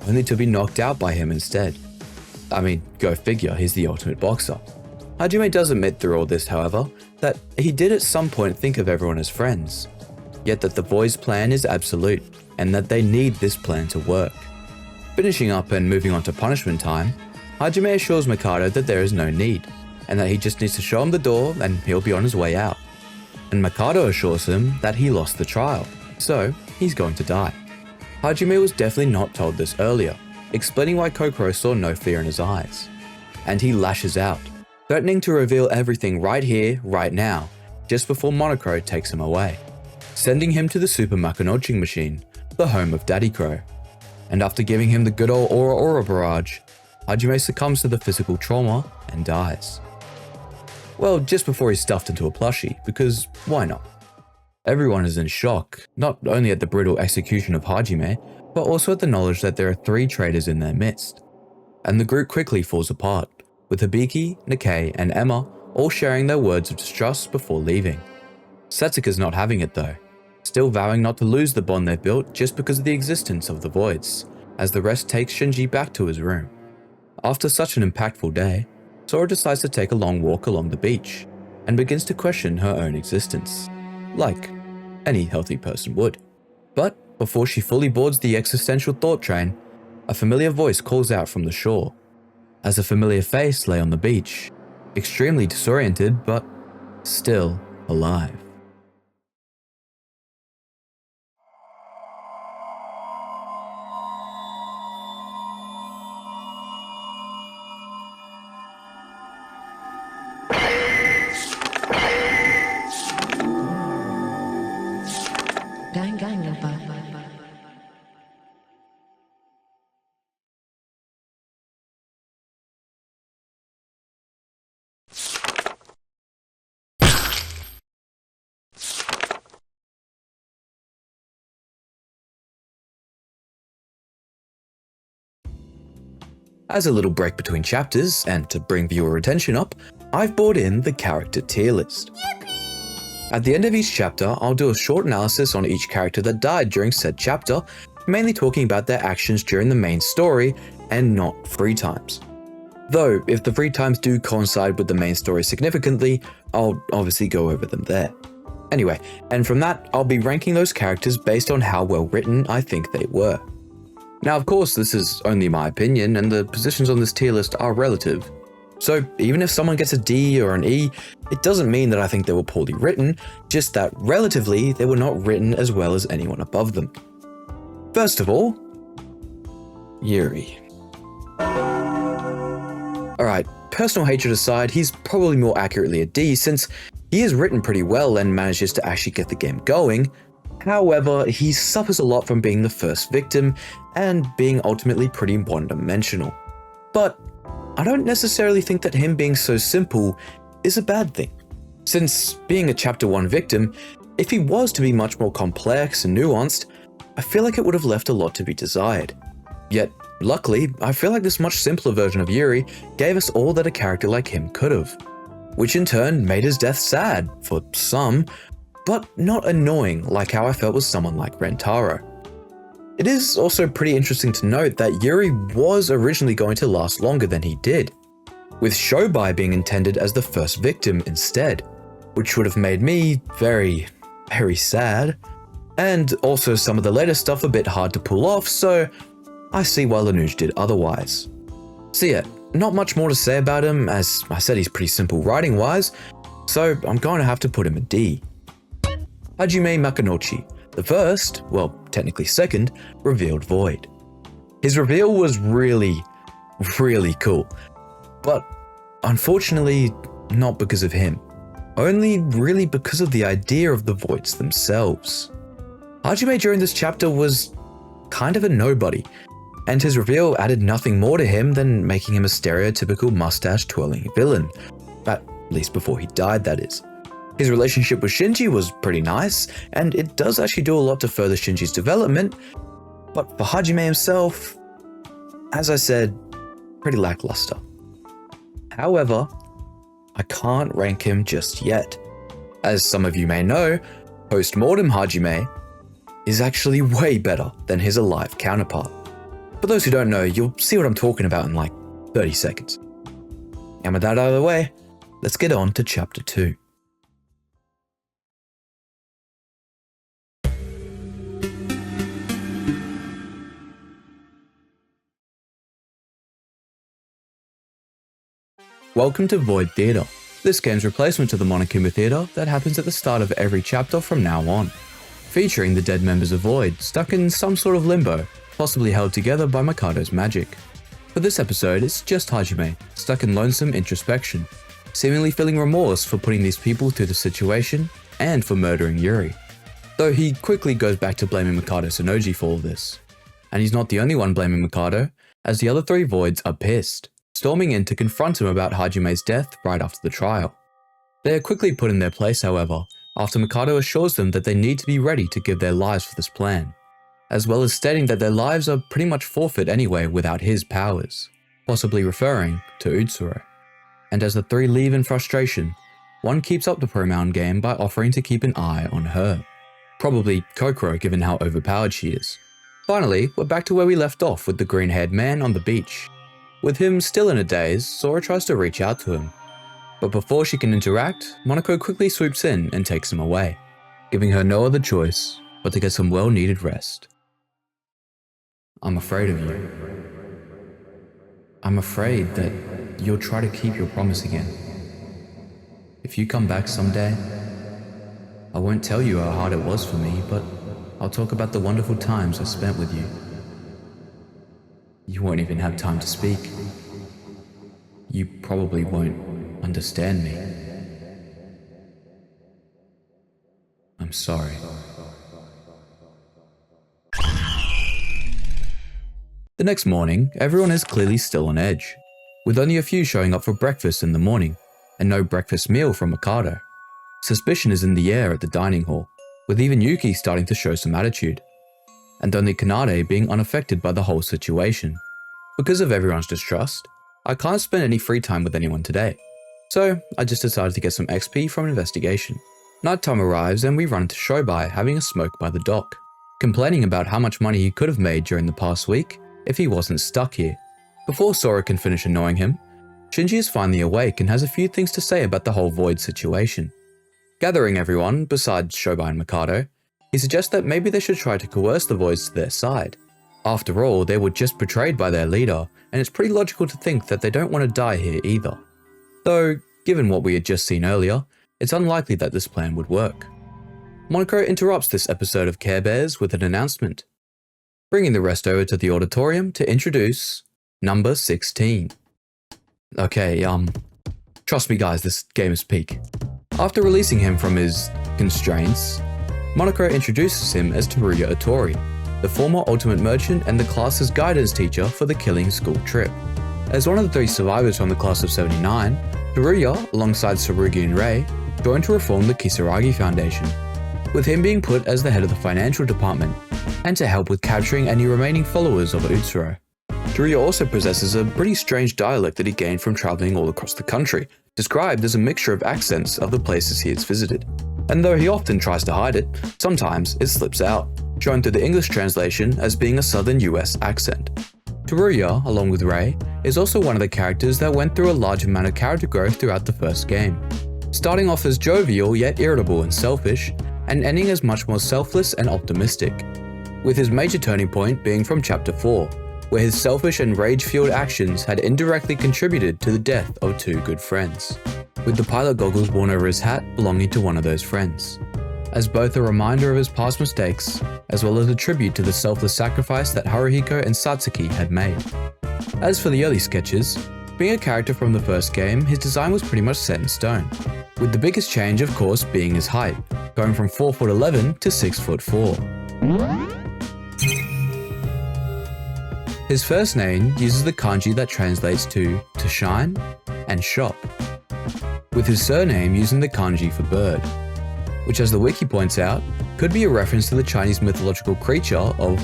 only to be knocked out by him instead. I mean, go figure, he's the ultimate boxer. Hajime does admit through all this, however, that he did at some point think of everyone as friends, yet that the Void's plan is absolute, and that they need this plan to work. Finishing up and moving on to punishment time, Hajime assures Mikado that there is no need, and that he just needs to show him the door and he'll be on his way out. And Mikado assures him that he lost the trial, so he's going to die. Hajime was definitely not told this earlier, explaining why Kokoro saw no fear in his eyes. And he lashes out, threatening to reveal everything right here, right now, just before Monocro takes him away, sending him to the Super Makunouchi machine, the home of Daddy Crow. And after giving him the good old Aura Aura barrage, Hajime succumbs to the physical trauma and dies. Well, just before he's stuffed into a plushie, because why not? Everyone is in shock, not only at the brutal execution of Hajime, but also at the knowledge that there are 3 traitors in their midst. And the group quickly falls apart, with Hibiki, Nikkei, and Emma all sharing their words of distrust before leaving. Setsuka's not having it though, still vowing not to lose the bond they've built just because of the existence of the Voids, as the rest takes Shinji back to his room. After such an impactful day, Sora decides to take a long walk along the beach, and begins to question her own existence, like any healthy person would. But before she fully boards the existential thought train, a familiar voice calls out from the shore, as a familiar face lay on the beach, extremely disoriented but still alive. Danganronpa. As a little break between chapters, and to bring viewer attention up, I've brought in the character tier list. At the end of each chapter, I'll do a short analysis on each character that died during said chapter, mainly talking about their actions during the main story and not free times. Though, if the free times do coincide with the main story significantly, I'll obviously go over them there. Anyway, and from that, I'll be ranking those characters based on how well written I think they were. Now, of course, this is only my opinion, and the positions on this tier list are relative. So even if someone gets a D or an E, it doesn't mean that I think they were poorly written, just that relatively they were not written as well as anyone above them. First of all, Yuri. Alright, personal hatred aside, he's probably more accurately a D since he is written pretty well and manages to actually get the game going. However, he suffers a lot from being the first victim and being ultimately pretty one-dimensional. But I don't necessarily think that him being so simple is a bad thing, since being a Chapter 1 victim, if he was to be much more complex and nuanced, I feel like it would have left a lot to be desired. Yet, luckily, I feel like this much simpler version of Yuri gave us all that a character like him could have, which in turn made his death sad, for some, but not annoying like how I felt with someone like Rentaro. It is also pretty interesting to note that Yuri was originally going to last longer than he did, with Shobai being intended as the first victim instead, which would have made me very, very sad, and also some of the later stuff a bit hard to pull off, so I see why LINUJ did otherwise. So yeah, not much more to say about him, as I said he's pretty simple writing wise, so I'm going to have to put him a D. Hajime Makunouchi, the first, well technically second, revealed Void. His reveal was really, really cool, but unfortunately not because of him, only really because of the idea of the Voids themselves. Hajime during this chapter was kind of a nobody, and his reveal added nothing more to him than making him a stereotypical mustache-twirling villain, at least before he died, that is. His relationship with Shinji was pretty nice, and it does actually do a lot to further Shinji's development, but for Hajime himself, as I said, pretty lackluster. However, I can't rank him just yet. As some of you may know, post-mortem Hajime is actually way better than his alive counterpart. For those who don't know, you'll see what I'm talking about in like 30 seconds. And with that out of the way, let's get on to Chapter 2. Welcome to Void Theater. This game's replacement to the Monokuma Theater that happens at the start of every chapter from now on, featuring the dead members of Void stuck in some sort of limbo, possibly held together by Mikado's magic. For this episode, it's just Hajime, stuck in lonesome introspection, seemingly feeling remorse for putting these people through the situation and for murdering Yuri. Though he quickly goes back to blaming Mikado Sonoji for all this. And he's not the only one blaming Mikado, as the other three Voids are pissed, storming in to confront him about Hajime's death right after the trial. They are quickly put in their place, however, after Mikado assures them that they need to be ready to give their lives for this plan, as well as stating that their lives are pretty much forfeit anyway without his powers, possibly referring to Utsuro. And as the three leave in frustration, one keeps up the pronoun game by offering to keep an eye on her. Probably Kokoro given how overpowered she is. Finally, we're back to where we left off with the green-haired man on the beach. With him still in a daze, Sora tries to reach out to him. But before she can interact, Monoko quickly swoops in and takes him away, giving her no other choice but to get some well-needed rest. I'm afraid of you. I'm afraid that you'll try to keep your promise again. If you come back someday, I won't tell you how hard it was for me, but I'll talk about the wonderful times I spent with you. You won't even have time to speak. You probably won't understand me. I'm sorry. The next morning, everyone is clearly still on edge, with only a few showing up for breakfast in the morning, and no breakfast meal from Mikado. Suspicion is in the air at the dining hall, with even Yuki starting to show some attitude, and only Kanade being unaffected by the whole situation. Because of everyone's distrust, I can't spend any free time with anyone today, so I just decided to get some XP from investigation. Nighttime arrives and we run into Shobai having a smoke by the dock, complaining about how much money he could have made during the past week if he wasn't stuck here. Before Sora can finish annoying him, Shinji is finally awake and has a few things to say about the whole Void situation. Gathering everyone, besides Shobai and Mikado, he suggests that maybe they should try to coerce the Voids to their side. After all, they were just betrayed by their leader, and it's pretty logical to think that they don't want to die here either. Though, given what we had just seen earlier, it's unlikely that this plan would work. Monoko interrupts this episode of Care Bears with an announcement, bringing the rest over to the auditorium to introduce number 16. Okay, trust me guys, this game is peak. After releasing him from his constraints, Monoko introduces him as Teruya Otori, the former Ultimate Merchant and the class's guidance teacher for the Killing School trip. As one of the three survivors from the class of 79, Teruya, alongside Tsurugi and Rei, joined to reform the Kisaragi Foundation, with him being put as the head of the financial department, and to help with capturing any remaining followers of Utsuro. Teruya also possesses a pretty strange dialect that he gained from travelling all across the country, described as a mixture of accents of the places he has visited. And though he often tries to hide it, sometimes it slips out, shown through the English translation as being a southern US accent. Teruya, along with Rei, is also one of the characters that went through a large amount of character growth throughout the first game, starting off as jovial yet irritable and selfish, and ending as much more selfless and optimistic, with his major turning point being from Chapter 4, where his selfish and rage-fueled actions had indirectly contributed to the death of two good friends, with the pilot goggles worn over his hat belonging to one of those friends, as both a reminder of his past mistakes, as well as a tribute to the selfless sacrifice that Haruhiko and Satsuki had made. As for the early sketches, being a character from the first game, his design was pretty much set in stone, with the biggest change of course being his height, going from 4'11" to 6'4". His first name uses the kanji that translates to shine and shop, with his surname using the kanji for bird, which, as the wiki points out, could be a reference to the Chinese mythological creature of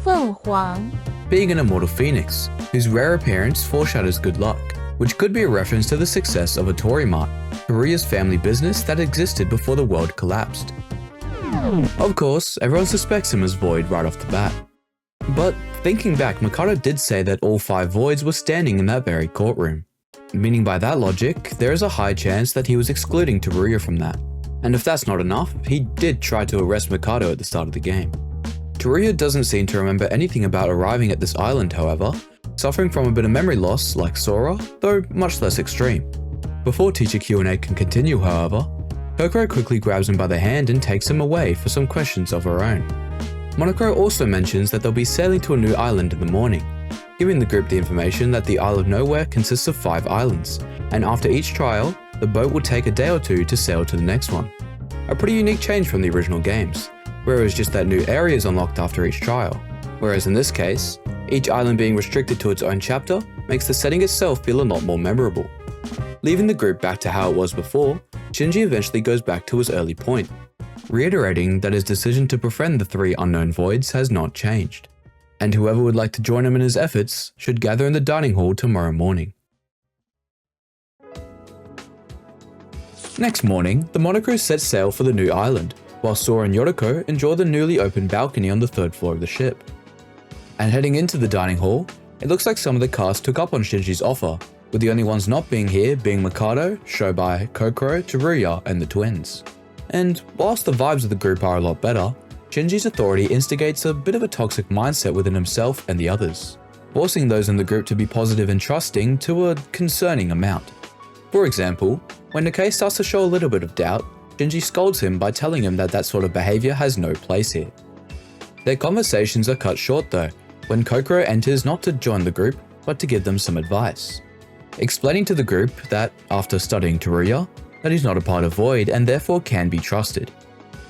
凤凰 being an immortal phoenix, whose rare appearance foreshadows good luck, which could be a reference to the success of a Torimart, Teruya's family business that existed before the world collapsed. Of course, everyone suspects him as Void right off the bat. But thinking back, Mikado did say that all 5 Voids were standing in that very courtroom, meaning by that logic, there is a high chance that he was excluding Teruya from that. And if that's not enough, he did try to arrest Mikado at the start of the game. Teruya doesn't seem to remember anything about arriving at this island, however, suffering from a bit of memory loss like Sora, though much less extreme. Before Teacher Q&A can continue, however, Kokoro quickly grabs him by the hand and takes him away for some questions of her own. Monokuro also mentions that they'll be sailing to a new island in the morning, giving the group the information that the Isle of Nowhere consists of 5 islands, and after each trial, the boat will take a day or 2 to sail to the next one. A pretty unique change from the original games, where it was just that new areas unlocked after each trial, whereas in this case, each island being restricted to its own chapter makes the setting itself feel a lot more memorable. Leaving the group back to how it was before, Shinji eventually goes back to his early point, reiterating that his decision to befriend the 3 unknown Voids has not changed, and whoever would like to join him in his efforts should gather in the dining hall tomorrow morning. Next morning, the Monokuro set sail for the new island, while Sora and Yoriko enjoy the newly opened balcony on the 3rd floor of the ship. And heading into the dining hall, it looks like some of the cast took up on Shinji's offer, with the only ones not being here being Mikado, Shobai, Kokoro, Teruya, and the twins. And whilst the vibes of the group are a lot better, Shinji's authority instigates a bit of a toxic mindset within himself and the others, forcing those in the group to be positive and trusting to a concerning amount. For example, when Nikkei starts to show a little bit of doubt, Shinji scolds him by telling him that that sort of behavior has no place here. Their conversations are cut short though, when Kokoro enters not to join the group, but to give them some advice, explaining to the group that, after studying Teruya, that he's not a part of Void and therefore can be trusted.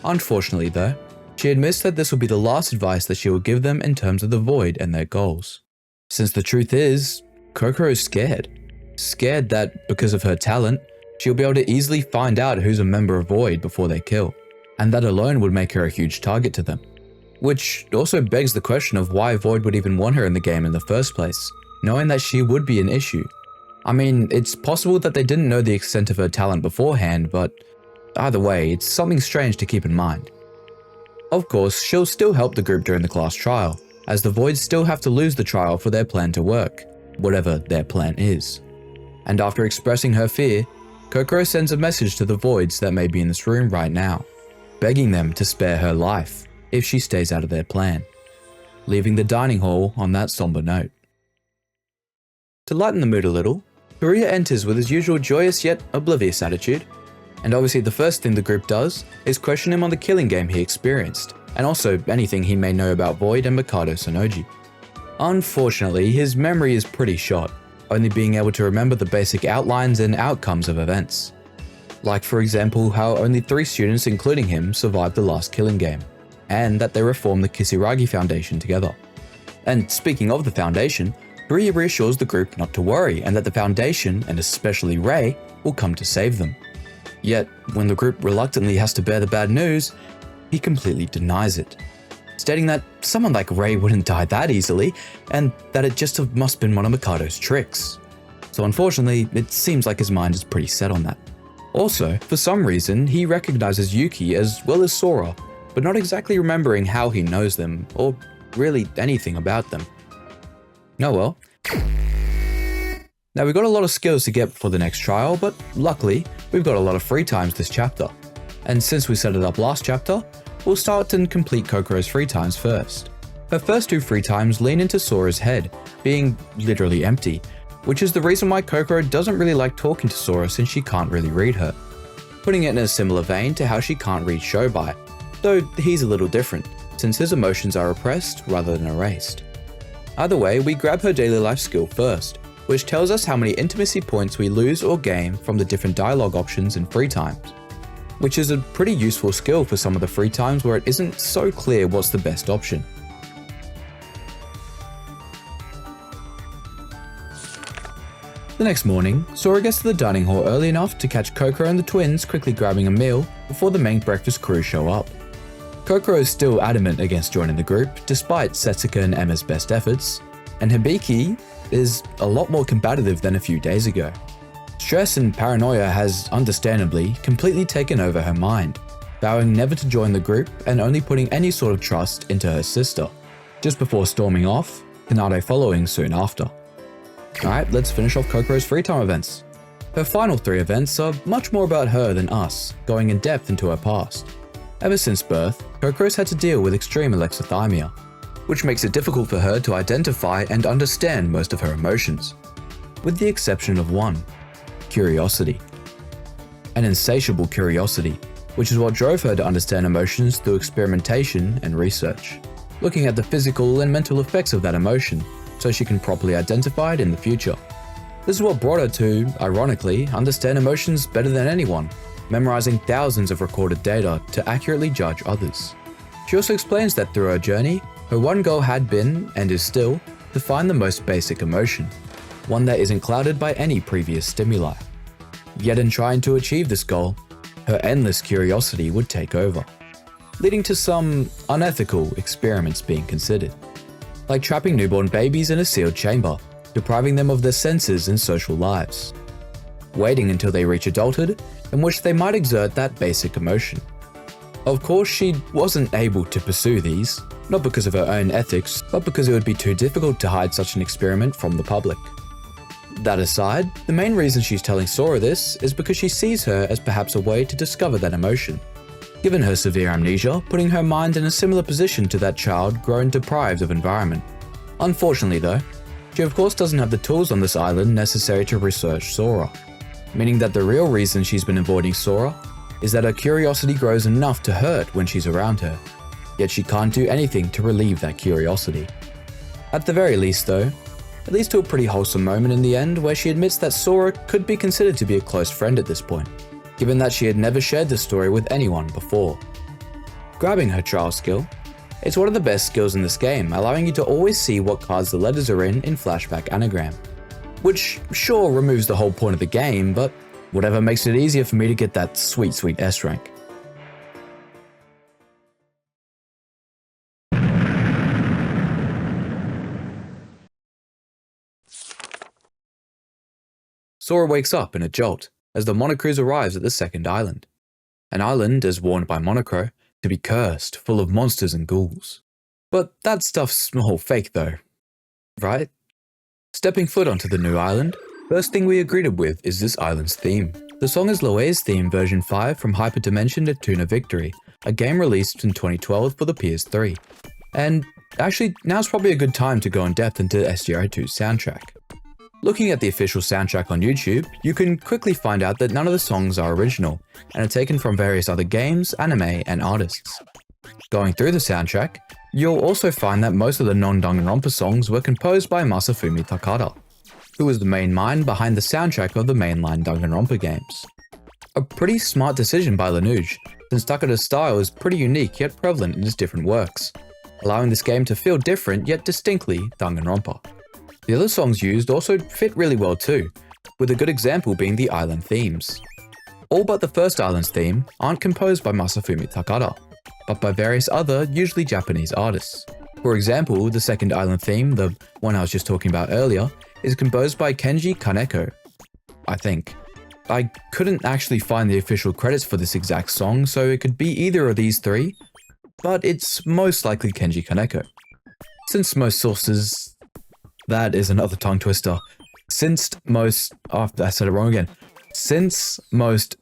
Unfortunately though, she admits that this will be the last advice that she will give them in terms of the Void and their goals. Since the truth is, Kokoro is scared. Scared that, because of her talent, she'll be able to easily find out who's a member of Void before they kill, and that alone would make her a huge target to them. Which also begs the question of why Void would even want her in the game in the first place, knowing that she would be an issue. I mean, it's possible that they didn't know the extent of her talent beforehand, but either way, it's something strange to keep in mind. Of course, she'll still help the group during the class trial, as the Voids still have to lose the trial for their plan to work, whatever their plan is. And after expressing her fear, Kokoro sends a message to the Voids that may be in this room right now, begging them to spare her life if she stays out of their plan, leaving the dining hall on that somber note. To lighten the mood a little, Teruya enters with his usual joyous yet oblivious attitude, and obviously the first thing the group does is question him on the killing game he experienced, and also anything he may know about Void and Mikado Sonoji. Unfortunately, his memory is pretty shot, only being able to remember the basic outlines and outcomes of events. Like for example, how only 3 students including him survived the last killing game, and that they reformed the Kisaragi Foundation together. And speaking of the Foundation, Teruya reassures the group not to worry and that the Foundation, and especially Rei, will come to save them. Yet, when the group reluctantly has to bear the bad news, he completely denies it, stating that someone like Rei wouldn't die that easily, and that it just must have been one of Mikado's tricks. So unfortunately, it seems like his mind is pretty set on that. Also, for some reason, he recognizes Yuki as well as Sora, but not exactly remembering how he knows them, or really anything about them. Oh well. Now we've got a lot of skills to get before the next trial, but luckily, we've got a lot of free times this chapter. And since we set it up last chapter, we'll start and complete Kokoro's free times first. Her first 2 free times lean into Sora's head, being literally empty, which is the reason why Kokoro doesn't really like talking to Sora since she can't really read her. Putting it in a similar vein to how she can't read Shobai, though he's a little different, since his emotions are repressed rather than erased. Either way, we grab her daily life skill first, which tells us how many intimacy points we lose or gain from the different dialogue options in free times. which is a pretty useful skill for some of the free times where it isn't so clear what's the best option. The next morning, Sora gets to the dining hall early enough to catch Kokoro and the twins quickly grabbing a meal before the main breakfast crew show up. Kokoro is still adamant against joining the group, despite Setsuka and Emma's best efforts, and Hibiki is a lot more combative than a few days ago. Stress and paranoia has, understandably, completely taken over her mind, vowing never to join the group and only putting any sort of trust into her sister, just before storming off, Kanade following soon after. Alright, let's finish off Kokoro's free time events. Her final 3 events are much more about her than us, going in depth into her past. Ever since birth, Kokoro's had to deal with extreme alexithymia, which makes it difficult for her to identify and understand most of her emotions, with the exception of one: curiosity. An insatiable curiosity, which is what drove her to understand emotions through experimentation and research, looking at the physical and mental effects of that emotion so she can properly identify it in the future. This is what brought her to, ironically, understand emotions better than anyone, memorizing thousands of recorded data to accurately judge others. She also explains that through her journey, her one goal had been, and is still, to find the most basic emotion, one that isn't clouded by any previous stimuli. Yet in trying to achieve this goal, her endless curiosity would take over, leading to some unethical experiments being considered, like trapping newborn babies in a sealed chamber, depriving them of their senses and social lives, waiting until they reach adulthood, in which they might exert that basic emotion. Of course, she wasn't able to pursue these, not because of her own ethics, but because it would be too difficult to hide such an experiment from the public. That aside, the main reason she's telling Sora this is because she sees her as perhaps a way to discover that emotion, given her severe amnesia, putting her mind in a similar position to that child grown deprived of environment. Unfortunately though, she of course doesn't have the tools on this island necessary to research Sora, meaning that the real reason she's been avoiding Sora is that her curiosity grows enough to hurt when she's around her, yet she can't do anything to relieve that curiosity. At the very least though, it leads to a pretty wholesome moment in the end where she admits that Sora could be considered to be a close friend at this point, given that she had never shared this story with anyone before. Grabbing her trial skill, it's one of the best skills in this game, allowing you to always see what cards the letters are in flashback anagram. Which sure removes the whole point of the game, but whatever makes it easier for me to get that sweet S rank. Sora wakes up in a jolt as the Monocruise arrives at the second island. An island, as warned by Monocro, to be cursed, full of monsters and ghouls. But that stuff's all fake though, right? Stepping foot onto the new island, first thing we are greeted with is this island's theme. The song is Loe's theme version 5 from Hyperdimension to Tuna Victory, a game released in 2012 for the PS3. And actually, now's probably a good time to go in depth into SDRA2's soundtrack. Looking at the official soundtrack on YouTube, you can quickly find out that none of the songs are original, and are taken from various other games, anime, and artists. Going through the soundtrack, you'll also find that most of the non-Danganronpa songs were composed by Masafumi Takada, who was the main mind behind the soundtrack of the mainline Danganronpa games. A pretty smart decision by LINUJ, since Takada's style is pretty unique yet prevalent in his different works, allowing this game to feel different yet distinctly Danganronpa. The other songs used also fit really well too, with a good example being the island themes. All but the first island's theme aren't composed by Masafumi Takada, but by various other, usually Japanese artists. For example, the second island theme, the one I was just talking about earlier, is composed by Kenji Kaneko, I think. I couldn't actually find the official credits for this exact song, so it could be either of these three, but it's most likely Kenji Kaneko. Since most sources... That is another tongue twister. Since most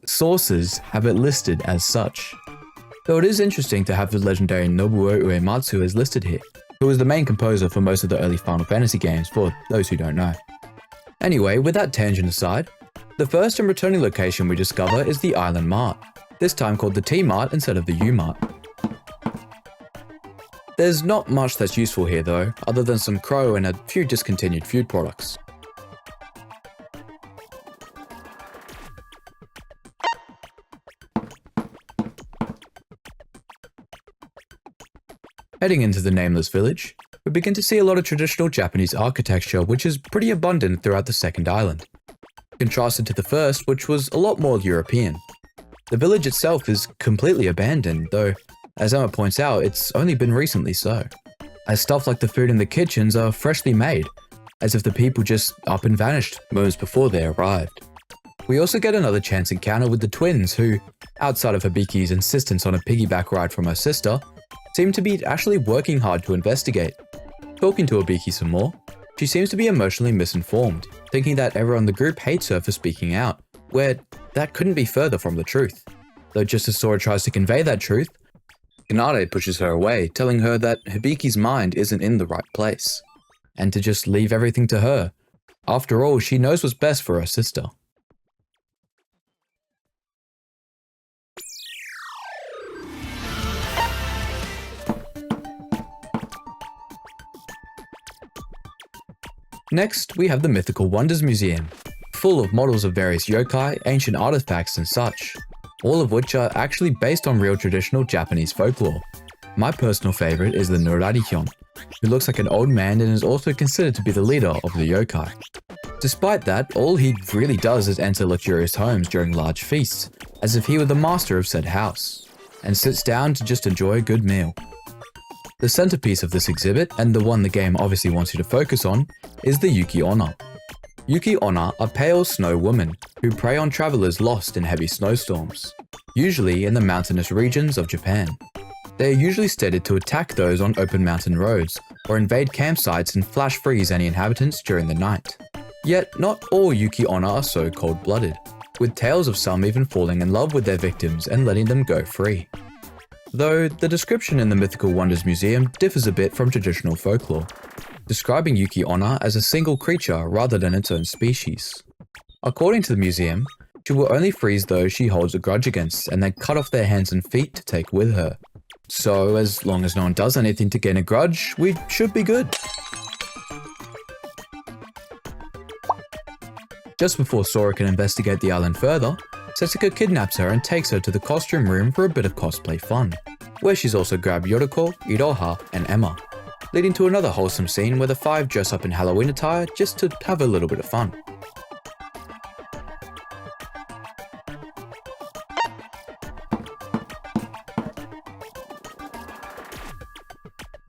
sources have it listed as such. Though it is interesting to have the legendary Nobuo Uematsu as listed here, who was the main composer for most of the early Final Fantasy games, for those who don't know. Anyway, with that tangent aside, the first and returning location we discover is the Island Mart, this time called the T-Mart instead of the U-Mart. There's not much that's useful here though, other than some crow and a few discontinued food products. Heading into the nameless village, we begin to see a lot of traditional Japanese architecture which is pretty abundant throughout the second island, contrasted to the first, which was a lot more European. The village itself is completely abandoned, though, as Emma points out, it's only been recently so, as stuff like the food in the kitchens are freshly made, as if the people just up and vanished moments before they arrived. We also get another chance encounter with the twins who, outside of Hibiki's insistence on a piggyback ride from her sister, seem to be actually working hard to investigate. Talking to Hibiki some more, she seems to be emotionally misinformed, thinking that everyone in the group hates her for speaking out, where that couldn't be further from the truth. Though just as Sora tries to convey that truth, Kanade pushes her away, telling her that Hibiki's mind isn't in the right place, and to just leave everything to her. After all, she knows what's best for her sister. Next, we have the Mythical Wonders Museum, full of models of various yokai, ancient artifacts and such, all of which are actually based on real traditional Japanese folklore. My personal favorite is the Nurarihyon, who looks like an old man and is also considered to be the leader of the yokai. Despite that, all he really does is enter luxurious homes during large feasts, as if he were the master of said house, and sits down to just enjoy a good meal. The centerpiece of this exhibit, and the one the game obviously wants you to focus on, is the Yuki Onna. Yuki Onna are pale snow women who prey on travelers lost in heavy snowstorms, usually in the mountainous regions of Japan. They are usually stated to attack those on open mountain roads, or invade campsites and flash freeze any inhabitants during the night. Yet, not all Yuki Onna are so cold-blooded, with tales of some even falling in love with their victims and letting them go free. Though the description in the Mythical Wonders Museum differs a bit from traditional folklore, describing Yuki Onna as a single creature rather than its own species. According to the museum, she will only freeze those she holds a grudge against and then cut off their hands and feet to take with her. So as long as no one does anything to gain a grudge, we should be good. Just before Sora can investigate the island further, Setsuko kidnaps her and takes her to the costume room for a bit of cosplay fun, where she's also grabbed Yoriko, Iroha, and Emma, leading to another wholesome scene where the five dress up in Halloween attire just to have a little bit of fun.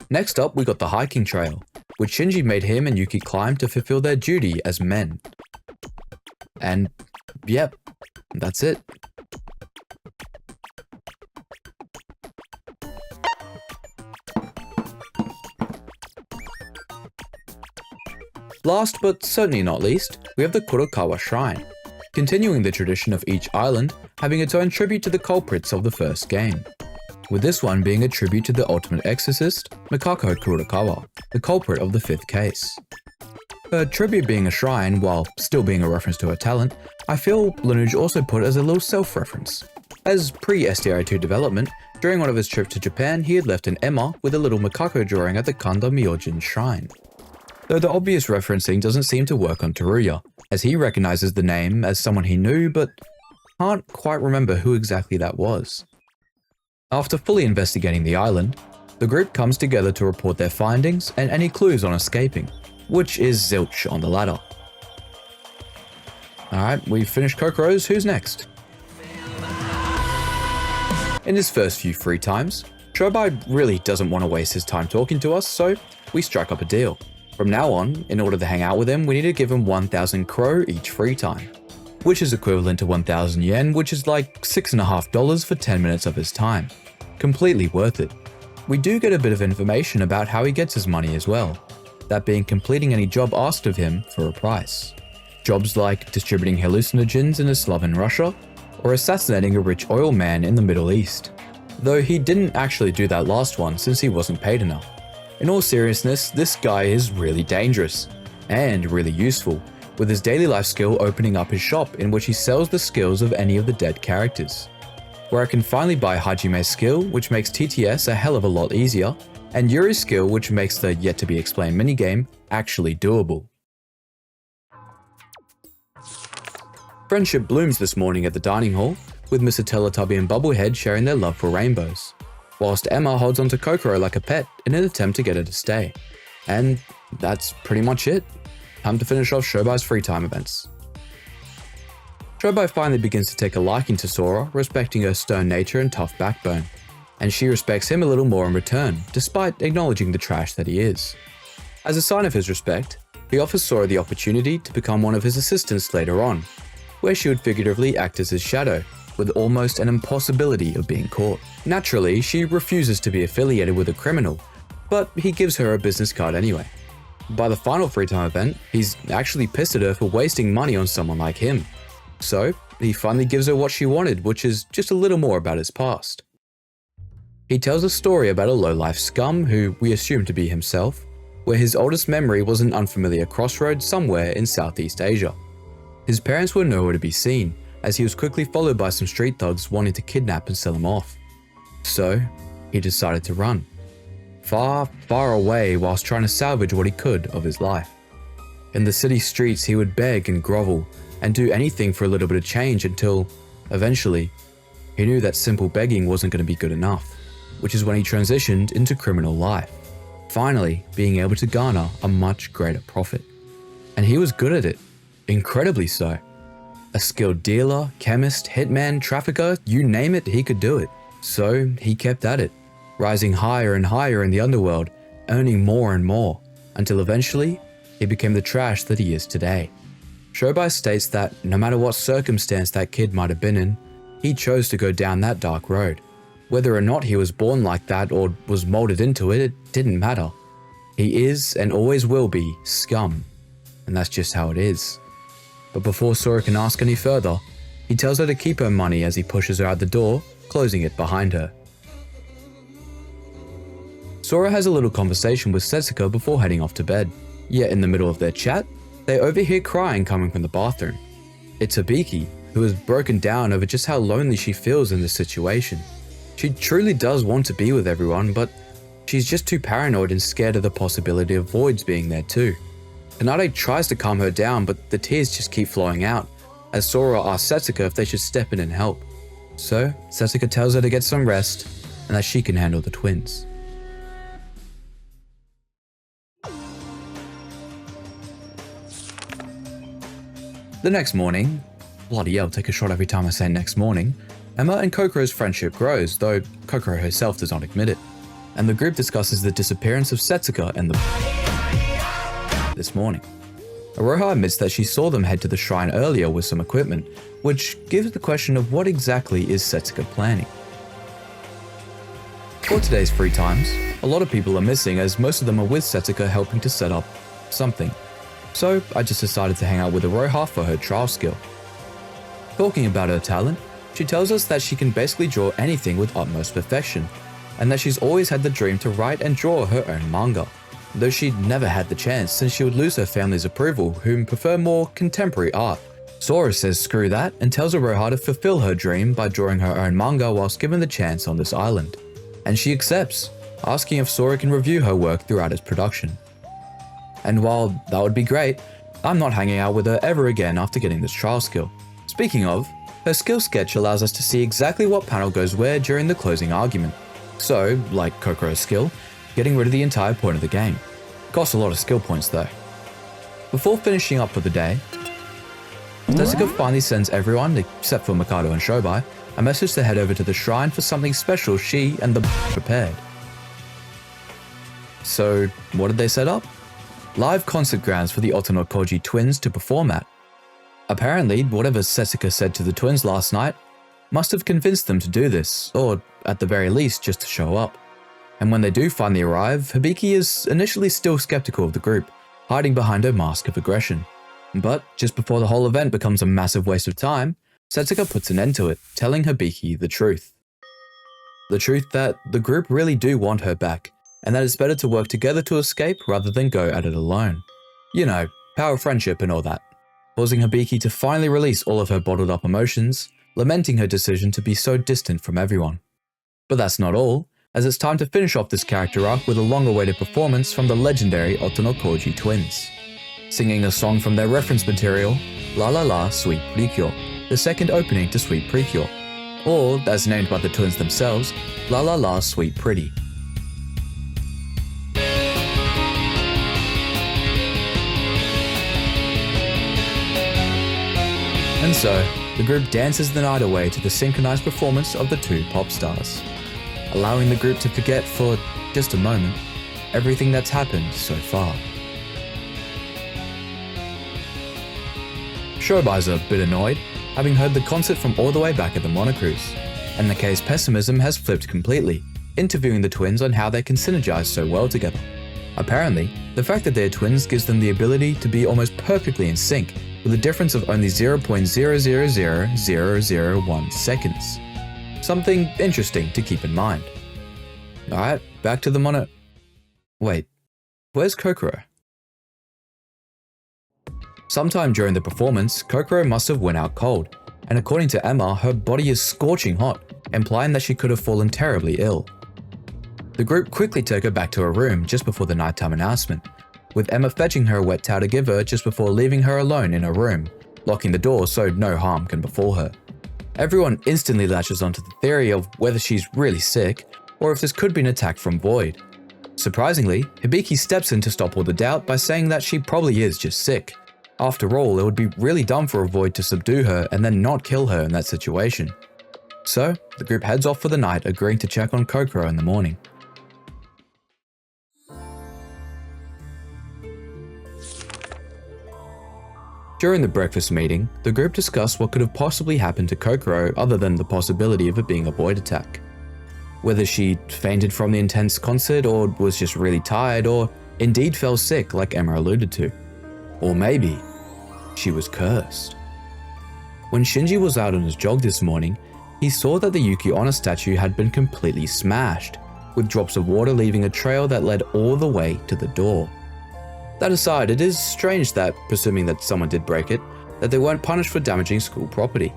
Next up, we got the hiking trail, which Shinji made him and Yuki climb to fulfill their duty as men. And yep, that's it. Last but certainly not least, we have the Kurokawa Shrine, continuing the tradition of each island having its own tribute to the culprits of the first game, with this one being a tribute to the ultimate exorcist, Mikado Kurokawa, the culprit of the fifth case. Her tribute being a shrine, while still being a reference to her talent, I feel LINUJ also put as a little self-reference. As pre-SDRA2 development, during one of his trips to Japan, he had left an Emma with a little Mikado drawing at the Kanda Myojin shrine. Though the obvious referencing doesn't seem to work on Teruya, as he recognizes the name as someone he knew but can't quite remember who exactly that was. After fully investigating the island, the group comes together to report their findings and any clues on escaping, which is zilch on the ladder. Alright, we've finished Kokoro's, who's next? In his first few free times, Shobai really doesn't want to waste his time talking to us, so we strike up a deal. From now on, in order to hang out with him, we need to give him 1,000 Kro each free time, which is equivalent to 1,000 yen, which is like $6.50 for 10 minutes of his time. Completely worth it. We do get a bit of information about how he gets his money as well, that being completing any job asked of him for a price. Jobs like distributing hallucinogens in a slum in Russia, or assassinating a rich oil man in the Middle East. Though he didn't actually do that last one since he wasn't paid enough. In all seriousness, this guy is really dangerous, and really useful, with his daily life skill opening up his shop in which he sells the skills of any of the dead characters. Where I can finally buy Hajime's skill, which makes TTS a hell of a lot easier, and Yuri's skill, which makes the yet-to-be-explained minigame actually doable. Friendship blooms this morning at the dining hall, with Mr. Teletubby and Bubblehead sharing their love for rainbows. whilst Emma holds onto Kokoro like a pet in an attempt to get her to stay. And that's pretty much it. Time to finish off Shobai's free time events. Shobai finally begins to take a liking to Sora, respecting her stern nature and tough backbone, and she respects him a little more in return, despite acknowledging the trash that he is. As a sign of his respect, he offers Sora the opportunity to become one of his assistants later on, where she would figuratively act as his shadow, with almost an impossibility of being caught. Naturally, she refuses to be affiliated with a criminal, but he gives her a business card anyway. By the final free time event, he's actually pissed at her for wasting money on someone like him. So, he finally gives her what she wanted, which is just a little more about his past. He tells a story about a low-life scum who we assume to be himself, where his oldest memory was an unfamiliar crossroad somewhere in Southeast Asia. His parents were nowhere to be seen, as he was quickly followed by some street thugs wanting to kidnap and sell him off. So, he decided to run. Far, far away whilst trying to salvage what he could of his life. In the city streets, he would beg and grovel, and do anything for a little bit of change until, eventually, he knew that simple begging wasn't going to be good enough, which is when he transitioned into criminal life, finally being able to garner a much greater profit. And he was good at it, incredibly so. A skilled dealer, chemist, hitman, trafficker, you name it, he could do it. So he kept at it, rising higher and higher in the underworld, earning more and more, until eventually he became the trash that he is today. Shobai states that no matter what circumstance that kid might have been in, he chose to go down that dark road. Whether or not he was born like that or was molded into it, it didn't matter. He is and always will be scum, and that's just how it is. But before Sora can ask any further, he tells her to keep her money as he pushes her out the door, closing it behind her. Sora has a little conversation with Setsuka before heading off to bed, yet in the middle of their chat, they overhear crying coming from the bathroom. It's Hibiki, who has broken down over just how lonely she feels in this situation. She truly does want to be with everyone, but she's just too paranoid and scared of the possibility of voids being there too. Kanade tries to calm her down, but the tears just keep flowing out, as Sora asks Setsuka if they should step in and help. So, Setsuka tells her to get some rest, and that she can handle the twins. The next morning, bloody hell, take a shot every time I say next morning, Emma and Kokoro's friendship grows, though Kokoro herself does not admit it, and the group discusses the disappearance of Setsuka and this morning. Aroha admits that she saw them head to the shrine earlier with some equipment, which gives the question of what exactly is Setsuka planning. For today's free times, a lot of people are missing as most of them are with Setsuka helping to set up something. So I just decided to hang out with Aroha for her trial skill. Talking about her talent, she tells us that she can basically draw anything with utmost perfection, and that she's always had the dream to write and draw her own manga, though she'd never had the chance since she would lose her family's approval, whom prefer more contemporary art. Sora says screw that and tells Aroha to fulfill her dream by drawing her own manga whilst given the chance on this island, and she accepts, asking if Sora can review her work throughout its production. And while that would be great, I'm not hanging out with her ever again after getting this trial skill. Speaking of, her skill sketch allows us to see exactly what panel goes where during the closing argument. So, like Kokoro's skill, getting rid of the entire point of the game. Costs a lot of skill points though. Before finishing up for the day, Setsuka finally sends everyone, except for Mikado and Shobai, a message to head over to the shrine for something special she and the prepared. So, what did they set up? Live concert grounds for the Otonokoji twins to perform at. Apparently, whatever Setsuka said to the twins last night must have convinced them to do this, or at the very least just to show up. And when they do finally arrive, Hibiki is initially still skeptical of the group, hiding behind her mask of aggression. But just before the whole event becomes a massive waste of time, Setsuka puts an end to it, telling Hibiki the truth. The truth that the group really do want her back, and that it's better to work together to escape rather than go at it alone. You know, power of friendship and all that. Causing Hibiki to finally release all of her bottled up emotions, lamenting her decision to be so distant from everyone. But that's not all, as it's time to finish off this character arc with a long-awaited performance from the legendary Otonokoji twins, singing a song from their reference material, La La La Sweet Precure, the second opening to Sweet Precure. or as named by the twins themselves, La La La Sweet Pretty. And so, the group dances the night away to the synchronized performance of the two pop stars, allowing the group to forget for just a moment everything that's happened so far. Shobai's a bit annoyed, having heard the concert from all the way back at the Monocruise, and Nikei's pessimism has flipped completely, interviewing the twins on how they can synergize so well together. Apparently, the fact that they're twins gives them the ability to be almost perfectly in sync, with a difference of only 0.000001 seconds. Something interesting to keep in mind. Alright, back to the Wait, where's Kokoro? Sometime during the performance, Kokoro must have went out cold, and according to Emma, her body is scorching hot, implying that she could have fallen terribly ill. The group quickly take her back to her room just before the nighttime announcement, with Emma fetching her a wet towel to give her just before leaving her alone in her room, locking the door so no harm can befall her. Everyone instantly latches onto the theory of whether she's really sick, or if this could be an attack from Void. Surprisingly, Hibiki steps in to stop all the doubt by saying that she probably is just sick. After all, it would be really dumb for a Void to subdue her and then not kill her in that situation. So, the group heads off for the night, agreeing to check on Kokoro in the morning. During the breakfast meeting, the group discussed what could have possibly happened to Kokoro other than the possibility of it being a Void attack. Whether she fainted from the intense concert, or was just really tired, or indeed fell sick like Emma alluded to. Or maybe she was cursed. When Shinji was out on his jog this morning, he saw that the Yuki Onna statue had been completely smashed, with drops of water leaving a trail that led all the way to the door. That aside, it is strange that, presuming that someone did break it, that they weren't punished for damaging school property.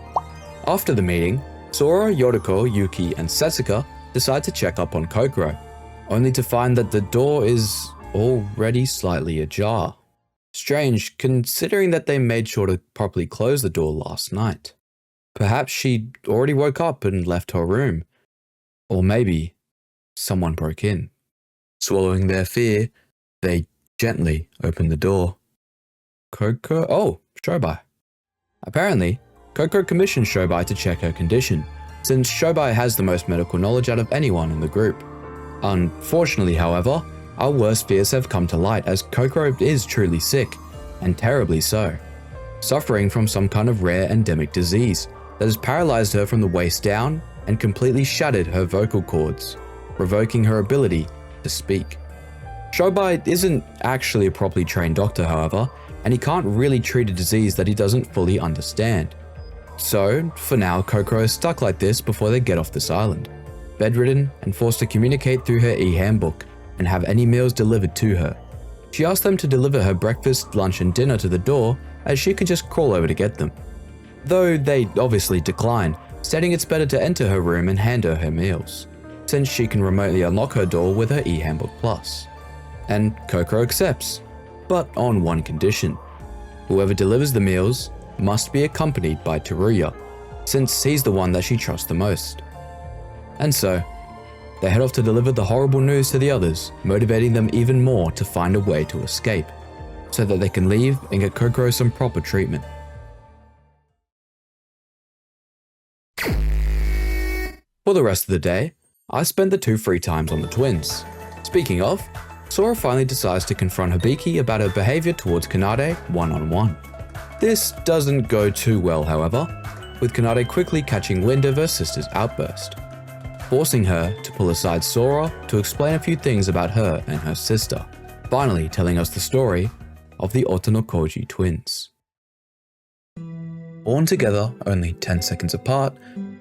After the meeting, Sora, Yoriko, Yuki, and Setsuka decide to check up on Kokoro, only to find that the door is already slightly ajar. Strange, considering that they made sure to properly close the door last night. Perhaps she already woke up and left her room. Or maybe someone broke in. Swallowing their fear, they gently opened the door. Shobai. Apparently, Kokoro commissioned Shobai to check her condition, since Shobai has the most medical knowledge out of anyone in the group. Unfortunately, however, our worst fears have come to light as Kokoro is truly sick, and terribly so, suffering from some kind of rare endemic disease that has paralyzed her from the waist down and completely shattered her vocal cords, revoking her ability to speak. Shobai isn't actually a properly trained doctor, however, and he can't really treat a disease that he doesn't fully understand. So, for now, Kokoro is stuck like this before they get off this island, bedridden and forced to communicate through her e-handbook and have any meals delivered to her. She asked them to deliver her breakfast, lunch, and dinner to the door, as she could just crawl over to get them. Though they obviously decline, stating it's better to enter her room and hand her her meals, since she can remotely unlock her door with her e-handbook plus. And Kokoro accepts, but on one condition. Whoever delivers the meals must be accompanied by Teruya, since he's the one that she trusts the most. And so, they head off to deliver the horrible news to the others, motivating them even more to find a way to escape, so that they can leave and get Kokoro some proper treatment. For the rest of the day, I spent the two free times on the twins. Speaking of, Sora finally decides to confront Hibiki about her behavior towards Kanade one-on-one. This doesn't go too well, however, with Kanade quickly catching wind of her sister's outburst, forcing her to pull aside Sora to explain a few things about her and her sister, finally telling us the story of the Otonokoji twins. Born together only 10 seconds apart,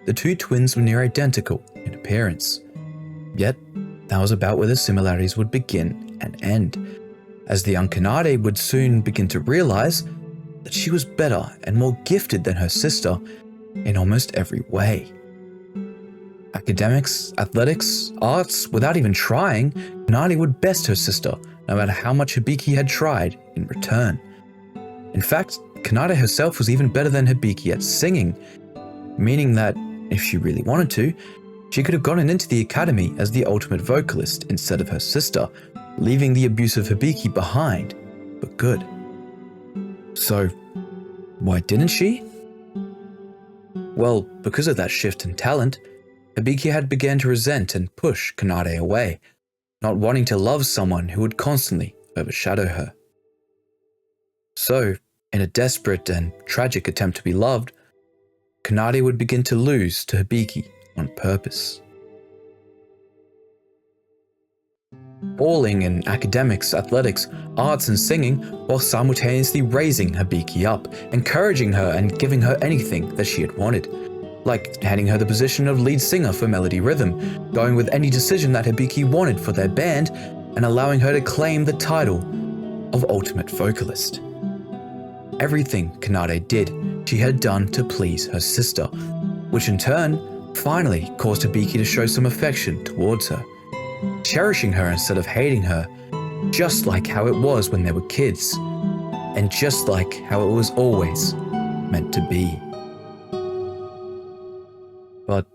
the two twins were near identical in appearance. Yet, that was about where the similarities would begin and end, as the young Kanade would soon begin to realize that she was better and more gifted than her sister in almost every way. Academics, athletics, arts, without even trying, Kanade would best her sister, no matter how much Hibiki had tried in return. In fact, Kanade herself was even better than Hibiki at singing, meaning that If she really wanted to, she could have gotten into the academy as the ultimate vocalist instead of her sister, leaving the abusive Hibiki behind, but good. So, why didn't she? Well, because of that shift in talent, Hibiki had begun to resent and push Kanade away, not wanting to love someone who would constantly overshadow her. So, in a desperate and tragic attempt to be loved, Kanade would begin to lose to Hibiki on purpose. Falling in academics, athletics, arts and singing, while simultaneously raising Hibiki up, encouraging her and giving her anything that she had wanted, like handing her the position of lead singer for Melody Rhythm, going with any decision that Hibiki wanted for their band, and allowing her to claim the title of ultimate vocalist. Everything Kanade did, she had done to please her sister, which in turn finally caused Hibiki to show some affection towards her, cherishing her instead of hating her, just like how it was when they were kids, and just like how it was always meant to be. But,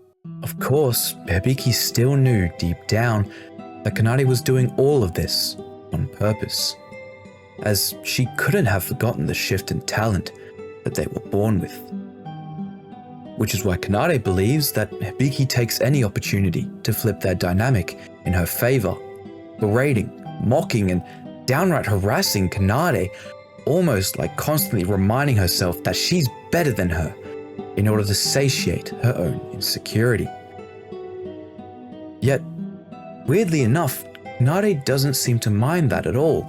of course, Hibiki still knew deep down that Kanade was doing all of this on purpose, as she couldn't have forgotten the shift in talent that they were born with. Which is why Kanade believes that Hibiki takes any opportunity to flip their dynamic in her favor, berating, mocking, and downright harassing Kanade, almost like constantly reminding herself that she's better than her in order to satiate her own insecurity. Yet, weirdly enough, Kanade doesn't seem to mind that at all,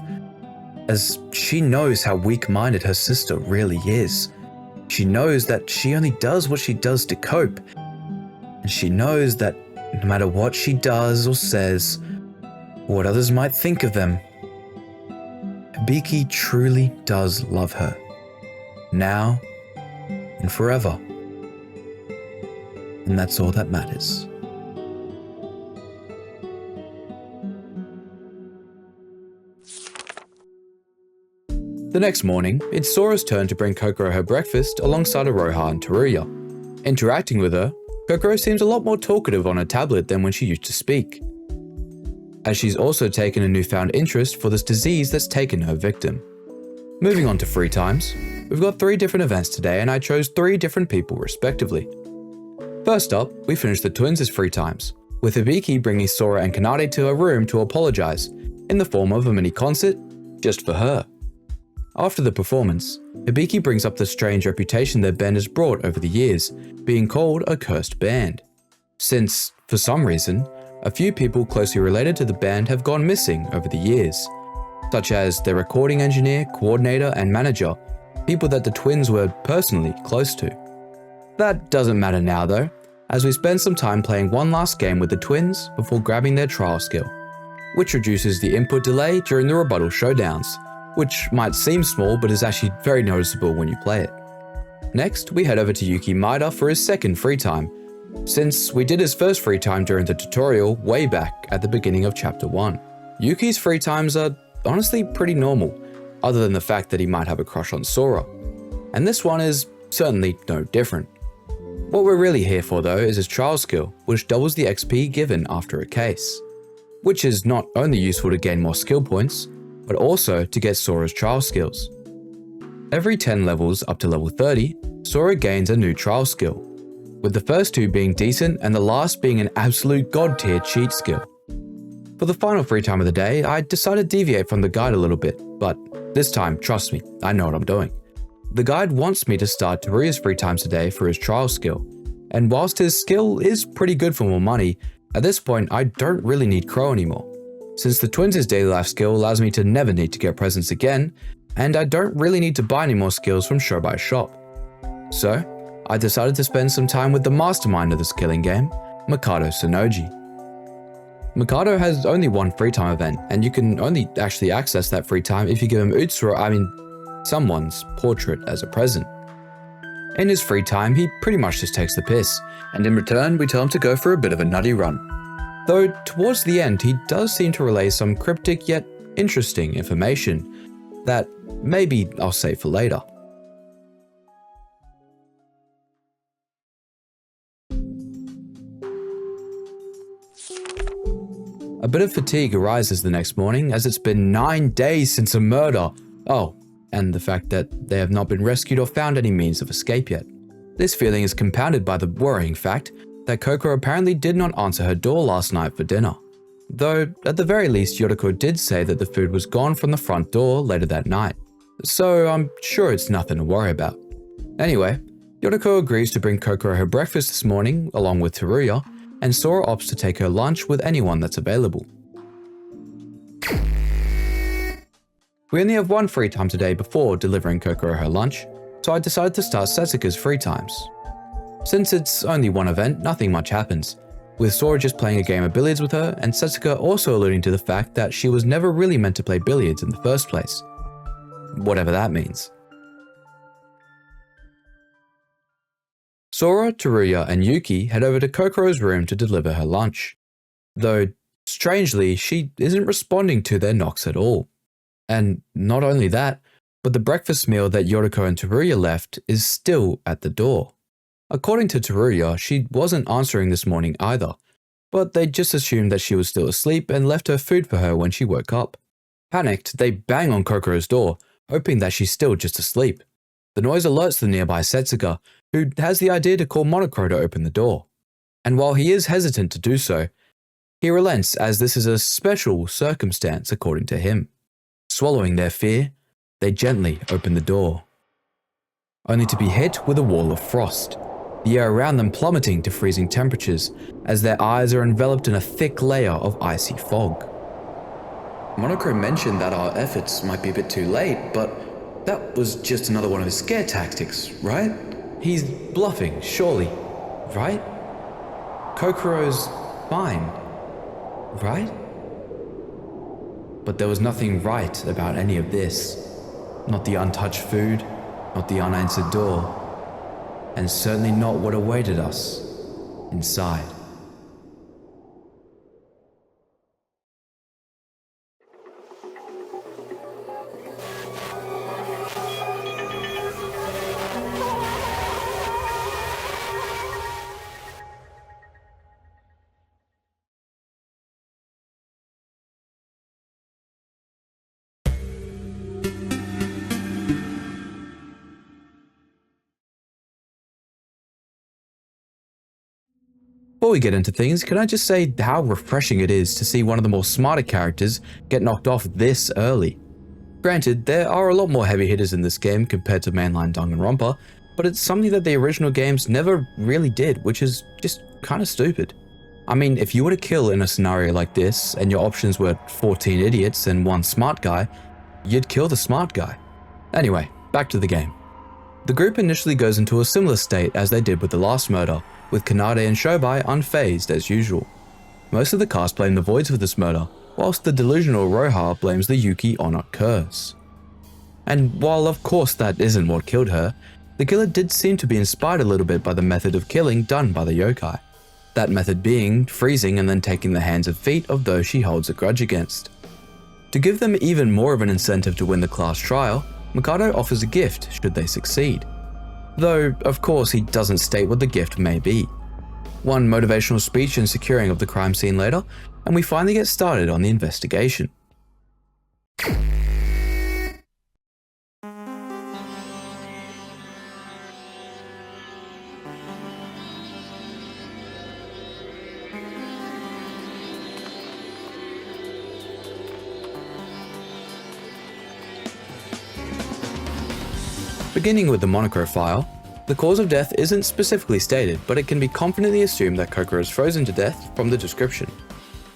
as she knows how weak-minded her sister really is. She knows that she only does what she does to cope, and she knows that no matter what she does or says, or what others might think of them, Hibiki truly does love her, now and forever. And that's all that matters. The next morning, it's Sora's turn to bring Kokoro her breakfast alongside Aroha and Teruya. Interacting with her, Kokoro seems a lot more talkative on her tablet than when she used to speak, as she's also taken a newfound interest for this disease that's taken her victim. Moving on to free times, we've got 3 different events today and I chose 3 different people respectively. First up, we finished the twins' free times, with Hibiki bringing Sora and Kanade to her room to apologize, in the form of a mini concert, just for her. After the performance, Hibiki brings up the strange reputation their band has brought over the years, being called a cursed band, since, for some reason, a few people closely related to the band have gone missing over the years, such as their recording engineer, coordinator, and manager, people that the twins were personally close to. That doesn't matter now though, as we spend some time playing one last game with the twins before grabbing their trial skill, which reduces the input delay during the rebuttal showdowns, which might seem small but is actually very noticeable when you play it. Next, we head over to Yuki Maeda for his second free time, since we did his first free time during the tutorial way back at the beginning of Chapter 1. Yuki's free times are honestly pretty normal, other than the fact that he might have a crush on Sora, and this one is certainly no different. What we're really here for though is his trial skill, which doubles the XP given after a case, which is not only useful to gain more skill points, but also to get Sora's trial skills. Every 10 levels up to level 30, Sora gains a new trial skill, with the first 2 being decent and the last being an absolute god tier cheat skill. For the final free time of the day, I decided to deviate from the guide a little bit, but this time, trust me, I know what I'm doing. The guide wants me to start Teruya's free times today for his trial skill, and whilst his skill is pretty good for more money, at this point I don't really need Crow anymore, since the twins' daily life skill allows me to never need to get presents again, and I don't really need to buy any more skills from Show by Shop. So, I decided to spend some time with the mastermind of this killing game, Mikado Sonoji. Mikado has only one free time event, and you can only actually access that free time if you give him someone's portrait as a present. In his free time, he pretty much just takes the piss, and in return, we tell him to go for a bit of a nutty run. Though towards the end, he does seem to relay some cryptic yet interesting information that maybe I'll save for later. A bit of fatigue arises the next morning as it's been 9 days since a murder. Oh, and the fact that they have not been rescued or found any means of escape yet. This feeling is compounded by the worrying fact that Kokoro apparently did not answer her door last night for dinner. Though, at the very least, Yoriko did say that the food was gone from the front door later that night. So I'm sure it's nothing to worry about. Anyway, Yoriko agrees to bring Kokoro her breakfast this morning along with Teruya, and Sora opts to take her lunch with anyone that's available. We only have one free time today before delivering Kokoro her lunch, so I decided to start Setsuka's free times. Since it's only one event, nothing much happens, with Sora just playing a game of billiards with her and Setsuka also alluding to the fact that she was never really meant to play billiards in the first place. Whatever that means. Sora, Teruya, and Yuki head over to Kokoro's room to deliver her lunch. Though, strangely, she isn't responding to their knocks at all. And not only that, but the breakfast meal that Yoriko and Teruya left is still at the door. According to Teruya, she wasn't answering this morning either, but they just assumed that she was still asleep and left her food for her when she woke up. Panicked, they bang on Kokoro's door, hoping that she's still just asleep. The noise alerts the nearby Setsuka, who has the idea to call Monokuro to open the door. And while he is hesitant to do so, he relents as this is a special circumstance according to him. Swallowing their fear, they gently open the door, only to be hit with a wall of frost, the air around them plummeting to freezing temperatures as their eyes are enveloped in a thick layer of icy fog. Monokuro mentioned that our efforts might be a bit too late, but that was just another one of his scare tactics, right? He's bluffing, surely, right? Kokoro's fine, right? But there was nothing right about any of this. Not the untouched food, not the unanswered door, and certainly not what awaited us inside. Before we get into things, can I just say how refreshing it is to see one of the more smarter characters get knocked off this early. Granted, there are a lot more heavy hitters in this game compared to mainline Danganronpa, but it's something that the original games never really did, which is just kind of stupid. I mean, if you were to kill in a scenario like this, and your options were 14 idiots and 1 smart guy, you'd kill the smart guy. Anyway, back to the game. The group initially goes into a similar state as they did with the last murder, with Kanade and Shobai unfazed as usual. Most of the cast blame the Voids for this murder, whilst the delusional Roha blames the Yuki Onna curse. And while of course that isn't what killed her, the killer did seem to be inspired a little bit by the method of killing done by the yokai. That method being freezing and then taking the hands and feet of those she holds a grudge against. To give them even more of an incentive to win the class trial, Mikado offers a gift should they succeed. Though, of course, he doesn't state what the gift may be. One motivational speech and securing of the crime scene later, and we finally get started on the investigation. Beginning with the Monokuro file, the cause of death isn't specifically stated, but it can be confidently assumed that Kokoro is frozen to death from the description.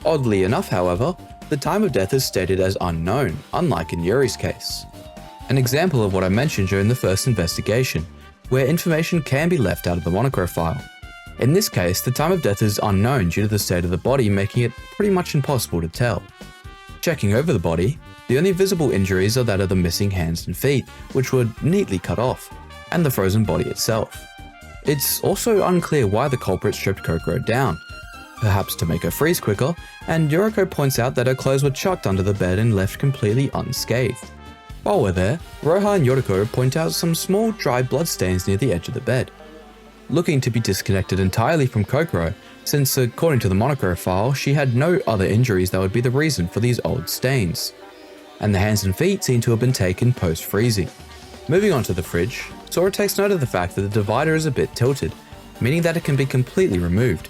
Oddly enough, however, the time of death is stated as unknown, unlike in Yuri's case. An example of what I mentioned during the first investigation, where information can be left out of the Monokuro file. In this case, the time of death is unknown due to the state of the body, making it pretty much impossible to tell. Checking over the body, the only visible injuries are that of the missing hands and feet, which were neatly cut off, and the frozen body itself. It's also unclear why the culprit stripped Kokoro down, perhaps to make her freeze quicker, and Yoriko points out that her clothes were chucked under the bed and left completely unscathed. While we're there, Roha and Yoriko point out some small dry bloodstains near the edge of the bed. looking to be disconnected entirely from Kokoro, since according to the Monocro file, she had no other injuries that would be the reason for these old stains. And the hands and feet seem to have been taken post-freezing. Moving on to the fridge, Sora takes note of the fact that the divider is a bit tilted, meaning that it can be completely removed.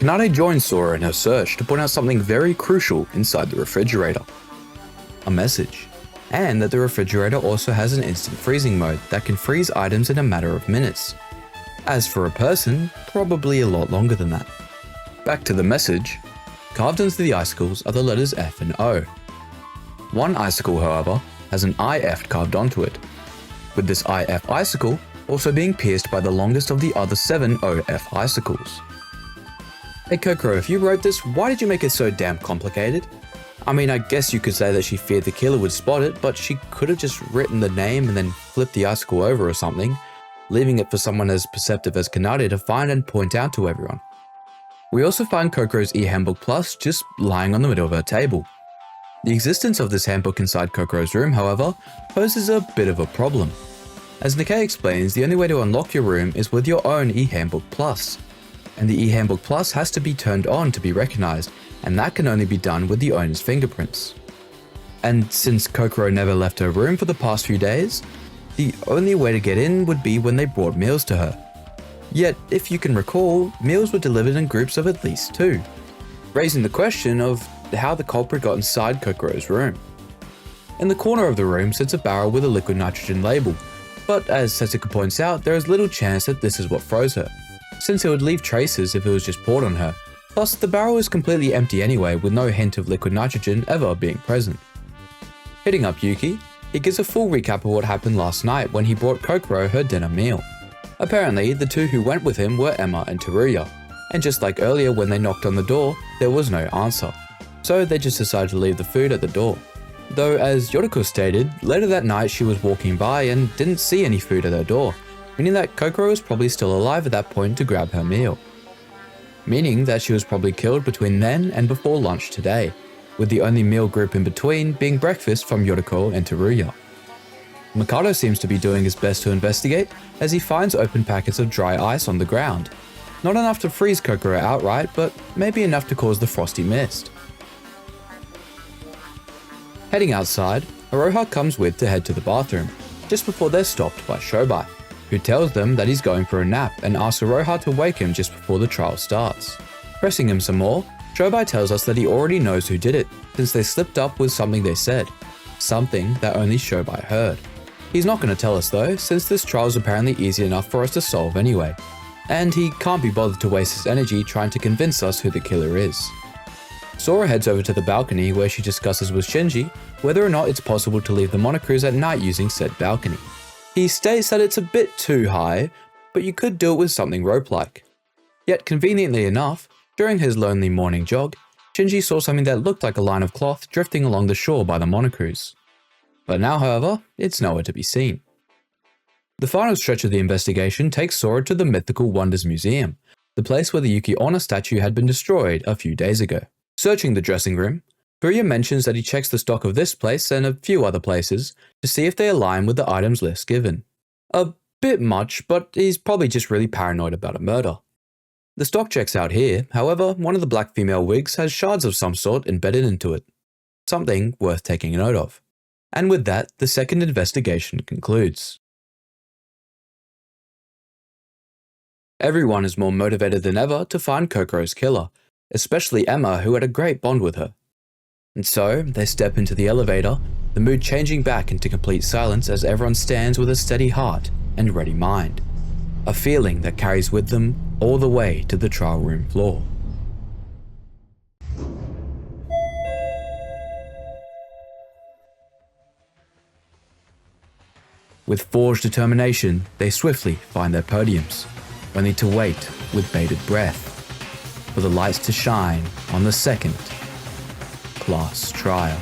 Mikado joins Sora in her search to point out something very crucial inside the refrigerator. A message. And that the refrigerator also has an instant freezing mode that can freeze items in a matter of minutes. As for a person, probably a lot longer than that. Back to the message. Carved into the icicles are the letters F and O. One icicle, however, has an IF carved onto it, with this IF icicle also being pierced by the longest of the other 7 OF icicles. Hey Kokoro, if you wrote this, why did you make it so damn complicated? I mean, I guess you could say that she feared the killer would spot it, but she could have just written the name and then flipped the icicle over or something, leaving it for someone as perceptive as Kanade to find and point out to everyone. We also find Kokoro's e-handbook plus just lying on the middle of her table. The existence of this handbook inside Kokoro's room, however, poses a bit of a problem. As Nikkei explains, the only way to unlock your room is with your own e-handbook plus, and the e-handbook plus has to be turned on to be recognized, and that can only be done with the owner's fingerprints. And since Kokoro never left her room for the past few days, the only way to get in would be when they brought meals to her. Yet, if you can recall, meals were delivered in groups of at least 2, raising the question of how the culprit got inside Kokoro's room. In the corner of the room sits a barrel with a liquid nitrogen label, but as Setsuko points out, there is little chance that this is what froze her, since it would leave traces if it was just poured on her. Plus, the barrel is completely empty anyway, with no hint of liquid nitrogen ever being present. Hitting up Yuki, he gives a full recap of what happened last night when he brought Kokoro her dinner meal. Apparently, the 2 who went with him were Emma and Teruya, and just like earlier when they knocked on the door, there was no answer. So they just decided to leave the food at the door. Though, as Yoriko stated, later that night she was walking by and didn't see any food at her door, meaning that Kokoro was probably still alive at that point to grab her meal. Meaning that she was probably killed between then and before lunch today, with the only meal group in between being breakfast from Yoriko and Teruya. Mikado seems to be doing his best to investigate as he finds open packets of dry ice on the ground. Not enough to freeze Kokoro outright, but maybe enough to cause the frosty mist. Heading outside, Aroha comes with to head to the bathroom, just before they're stopped by Shobai, who tells them that he's going for a nap and asks Aroha to wake him just before the trial starts. Pressing him some more, Shobai tells us that he already knows who did it, since they slipped up with something they said, something that only Shobai heard. He's not going to tell us though, since this trial is apparently easy enough for us to solve anyway, and he can't be bothered to waste his energy trying to convince us who the killer is. Sora heads over to the balcony where she discusses with Shinji whether or not it's possible to leave the Monocruise at night using said balcony. He states that it's a bit too high, but you could do it with something rope-like. Yet conveniently enough, during his lonely morning jog, Shinji saw something that looked like a line of cloth drifting along the shore by the Monocruise. But now, however, it's nowhere to be seen. The final stretch of the investigation takes Sora to the Mythical Wonders Museum, the place where the Yuki Onna statue had been destroyed a few days ago. Searching the dressing room, Furuya mentions that he checks the stock of this place and a few other places to see if they align with the items list given. A bit much, but he's probably just really paranoid about a murder. The stock checks out here, however, one of the black female wigs has shards of some sort embedded into it. Something worth taking note of. And with that, the second investigation concludes. Everyone is more motivated than ever to find Kokoro's killer, especially Emma, who had a great bond with her. And so, they step into the elevator, the mood changing back into complete silence as everyone stands with a steady heart and ready mind. A feeling that carries with them all the way to the trial room floor. With forged determination, they swiftly find their podiums, only to wait with bated breath for the lights to shine on the second class trial.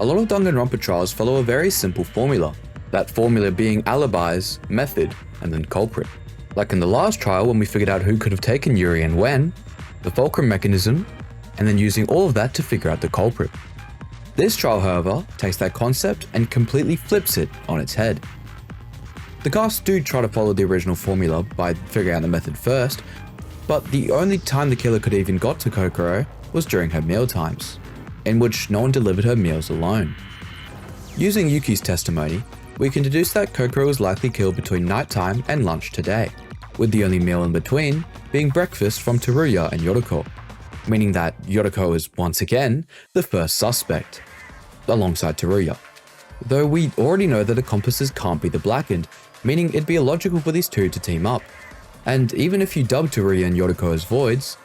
A lot of Danganronpa trials follow a very simple formula, that formula being alibis, method, and then culprit. Like in the last trial when we figured out who could have taken Yuri and when, the fulcrum mechanism, and then using all of that to figure out the culprit. This trial, however, takes that concept and completely flips it on its head. The cast do try to follow the original formula by figuring out the method first, but the only time the killer could even got to Kokoro was during her meal times, in which no one delivered her meals alone. Using Yuki's testimony, we can deduce that Kokoro was likely killed between nighttime and lunch today, with the only meal in between being breakfast from Teruya and Yoriko, meaning that Yoriko is once again the first suspect, alongside Teruya. Though we already know that accomplices can't be the blackened, meaning it'd be illogical for these two to team up. And even if you dub Teruya and Yoriko as voids,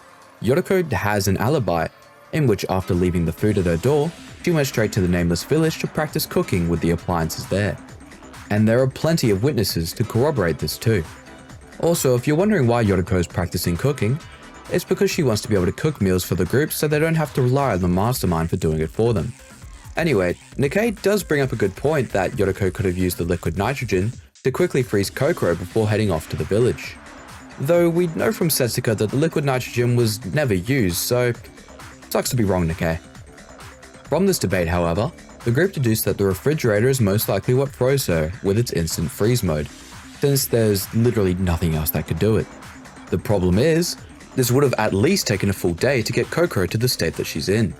Yoriko has an alibi, in which after leaving the food at her door, she went straight to the nameless village to practice cooking with the appliances there. And there are plenty of witnesses to corroborate this too. Also, if you're wondering why Yoriko is practicing cooking, it's because she wants to be able to cook meals for the group so they don't have to rely on the mastermind for doing it for them. Anyway, Nikkei does bring up a good point that Yoriko could have used the liquid nitrogen to quickly freeze Kokoro before heading off to the village. Though we know from Setsuka that the liquid nitrogen was never used, so sucks to be wrong, Nikkei. From this debate, however, the group deduced that the refrigerator is most likely what froze her with its instant freeze mode, since there's literally nothing else that could do it. The problem is, this would have at least taken a full day to get Kokoro to the state that she's in.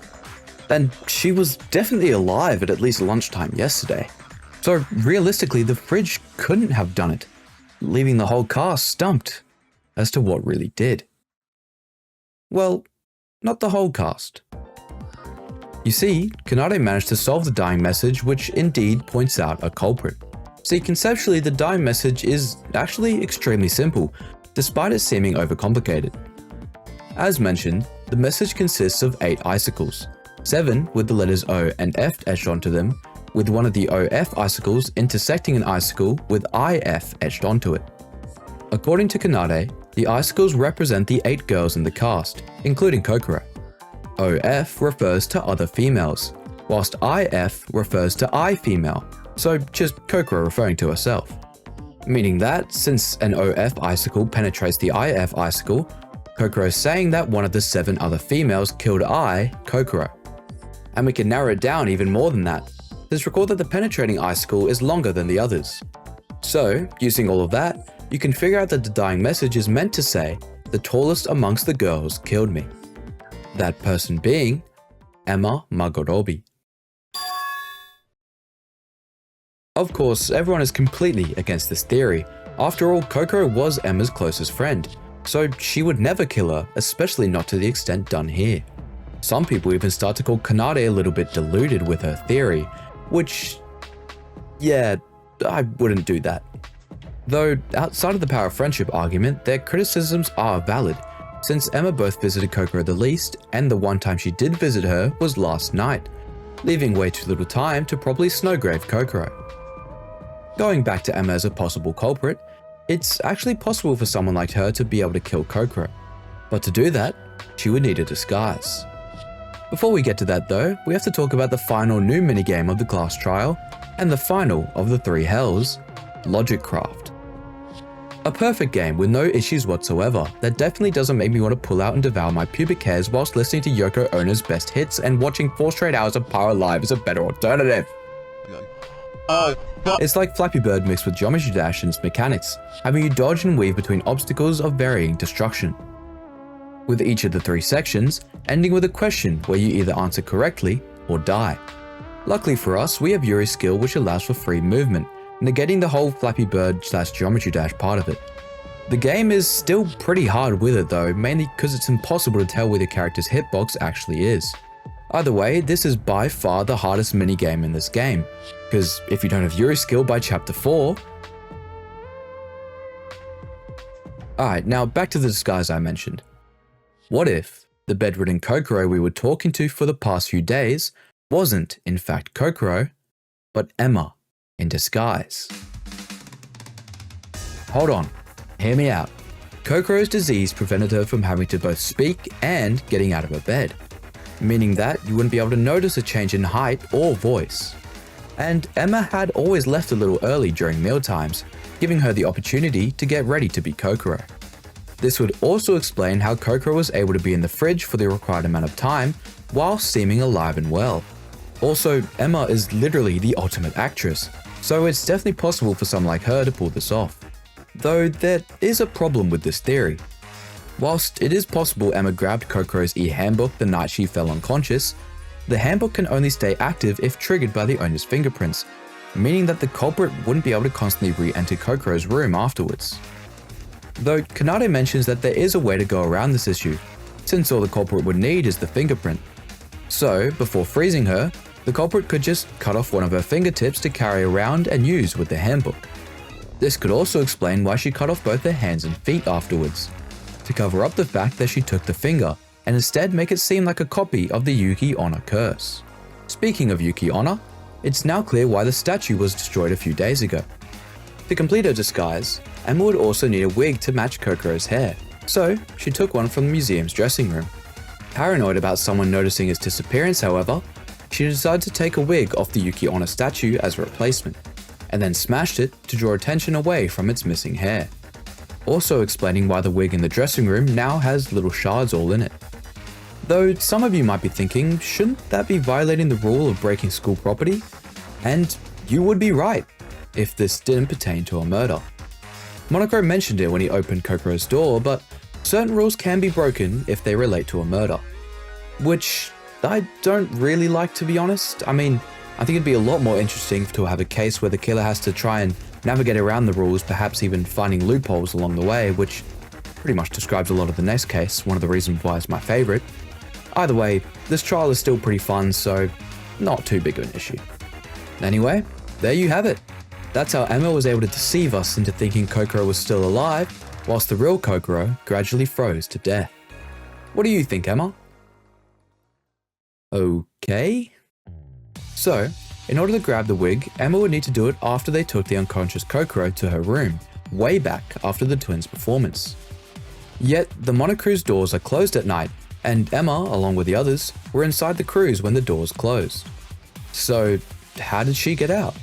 And she was definitely alive at least lunchtime yesterday. So realistically, the fridge couldn't have done it, leaving the whole cast stumped as to what really did. Well, not the whole cast. You see, Kanade managed to solve the dying message, which indeed points out a culprit. See, conceptually, the dying message is actually extremely simple, despite it seeming overcomplicated. As mentioned, the message consists of 8 icicles, 7 with the letters O and F etched onto them, with one of the OF icicles intersecting an icicle with IF etched onto it. According to Kanade, the icicles represent the 8 girls in the cast, including Kokoro. OF refers to other females, whilst IF refers to I female, so just Kokoro referring to herself. Meaning that, since an OF icicle penetrates the IF icicle, Kokoro is saying that one of the 7 other females killed Kokoro. And we can narrow it down even more than that. Let's recall that the penetrating icicle is longer than the others. So, using all of that, you can figure out that the dying message is meant to say, the tallest amongst the girls killed me. That person being Emma Magorobi. Of course, everyone is completely against this theory. After all, Kokoro was Emma's closest friend, so she would never kill her, especially not to the extent done here. Some people even start to call Kanade a little bit deluded with her theory, which, yeah, I wouldn't do that. Though, outside of the power of friendship argument, their criticisms are valid, since Emma both visited Kokoro the least, and the one time she did visit her was last night, leaving way too little time to properly snowgrave Kokoro. Going back to Emma as a possible culprit, it's actually possible for someone like her to be able to kill Kokoro, but to do that, she would need a disguise. Before we get to that though, we have to talk about the final new minigame of the class trial, and the final of the 3 hells, Logic Craft. A perfect game with no issues whatsoever that definitely doesn't make me want to pull out and devour my pubic hairs whilst listening to Yoko Ono's best hits and watching 4 straight hours of Pyro Live is a better alternative. It's like Flappy Bird mixed with Geometry Dash and its mechanics, having you dodge and weave between obstacles of varying destruction. With each of the 3 sections ending with a question where you either answer correctly or die. Luckily for us, we have Yuri's skill which allows for free movement, negating the whole Flappy Bird / Geometry Dash part of it. The game is still pretty hard with it though, mainly because it's impossible to tell where the character's hitbox actually is. Either way, this is by far the hardest minigame in this game, because if you don't have Yuri's skill by chapter 4... Alright, now back to the disguise I mentioned. What if the bedridden Kokoro we were talking to for the past few days wasn't in fact Kokoro, but Emma in disguise? Hold on, hear me out. Kokoro's disease prevented her from having to both speak and getting out of her bed, meaning that you wouldn't be able to notice a change in height or voice. and Emma had always left a little early during mealtimes, giving her the opportunity to get ready to be Kokoro. This would also explain how Kokoro was able to be in the fridge for the required amount of time while seeming alive and well. Also, Emma is literally the ultimate actress, so it's definitely possible for someone like her to pull this off. Though there is a problem with this theory. Whilst it is possible Emma grabbed Kokoro's e-handbook the night she fell unconscious, the handbook can only stay active if triggered by the owner's fingerprints, meaning that the culprit wouldn't be able to constantly re-enter Kokoro's room afterwards. Though Kanade mentions that there is a way to go around this issue, since all the culprit would need is the fingerprint. So, before freezing her, the culprit could just cut off one of her fingertips to carry around and use with the handbook. This could also explain why she cut off both her hands and feet afterwards, to cover up the fact that she took the finger and instead make it seem like a copy of the Yuki Onna curse. Speaking of Yuki Onna, it's now clear why the statue was destroyed a few days ago. To complete her disguise, Emma would also need a wig to match Kokoro's hair, so she took one from the museum's dressing room. Paranoid about someone noticing its disappearance, however, she decided to take a wig off the Yuki Onna statue as a replacement, and then smashed it to draw attention away from its missing hair. Also explaining why the wig in the dressing room now has little shards all in it. Though some of you might be thinking, shouldn't that be violating the rule of breaking school property? And you would be right, if this didn't pertain to a murder. Monokuro mentioned it when he opened Kokoro's door, but certain rules can be broken if they relate to a murder. Which I don't really like, to be honest. I mean, I think it'd be a lot more interesting to have a case where the killer has to try and navigate around the rules, perhaps even finding loopholes along the way, which pretty much describes a lot of the next case, one of the reasons why it's my favorite. Either way, this trial is still pretty fun, so not too big of an issue. Anyway, there you have it. That's how Emma was able to deceive us into thinking Kokoro was still alive, whilst the real Kokoro gradually froze to death. What do you think, Emma? Okay. So, in order to grab the wig, Emma would need to do it after they took the unconscious Kokoro to her room, way back after the twins' performance. Yet, the monocruise doors are closed at night, and Emma, along with the others, were inside the cruise when the doors closed. So, how did she get out?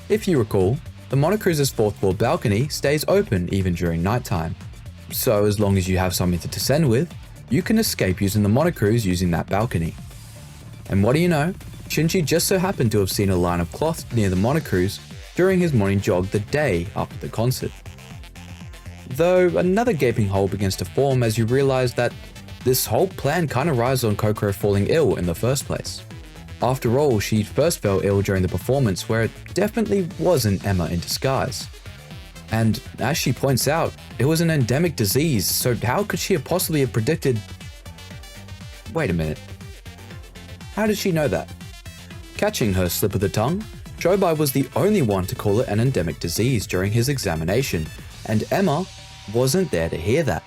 If you recall, the monocruise's fourth floor balcony stays open even during nighttime. So as long as you have something to descend with, you can escape using the monocruise using that balcony. And what do you know, Shinji just so happened to have seen a line of cloth near the monocruise during his morning jog the day after the concert. Though another gaping hole begins to form as you realize that this whole plan kinda rides on Kokoro falling ill in the first place. After all, she first fell ill during the performance where it definitely wasn't Emma in disguise. And as she points out, it was an endemic disease, so how could she have possibly have predicted... Wait a minute. How did she know that? Catching her slip of the tongue, Shobai was the only one to call it an endemic disease during his examination, and Emma wasn't there to hear that.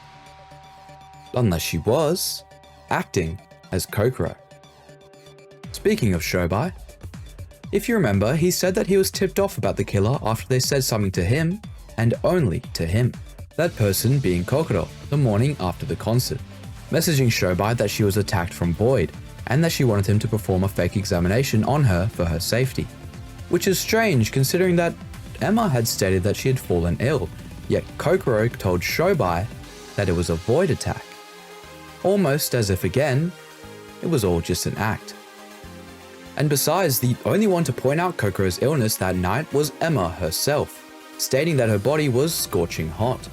Unless she was acting as Kokoro. Speaking of Shobai, if you remember, he said that he was tipped off about the killer after they said something to him, and only to him. That person being Kokoro, the morning after the concert, messaging Shobai that she was attacked from Boyd, and that she wanted him to perform a fake examination on her for her safety. Which is strange considering that Emma had stated that she had fallen ill, yet Kokoro told Shobai that it was a Void attack. Almost as if again, it was all just an act. And besides, the only one to point out Kokoro's illness that night was Emma herself, stating that her body was scorching hot.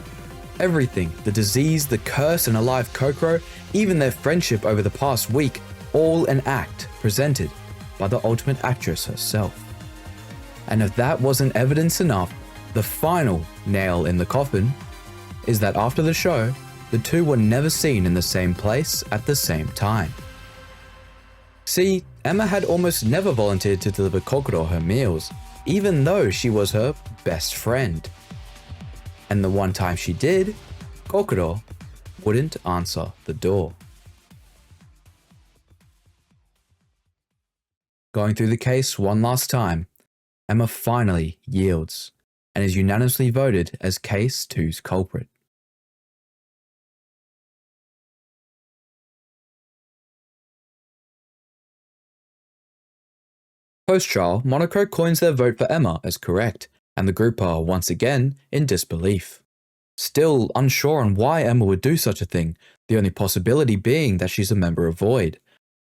Everything, the disease, the curse, and alive Kokoro, even their friendship over the past week, all an act presented by the ultimate actress herself. And if that wasn't evidence enough, the final nail in the coffin is that after the show, the two were never seen in the same place at the same time. See, Emma had almost never volunteered to deliver Kokoro her meals, even though she was her best friend. And the one time she did, Kokoro wouldn't answer the door. Going through the case one last time, Emma finally yields and is unanimously voted as Case 2's culprit. Post-trial, Monoko coins their vote for Emma as correct, and the group are once again in disbelief. Still unsure on why Emma would do such a thing, the only possibility being that she's a member of Void.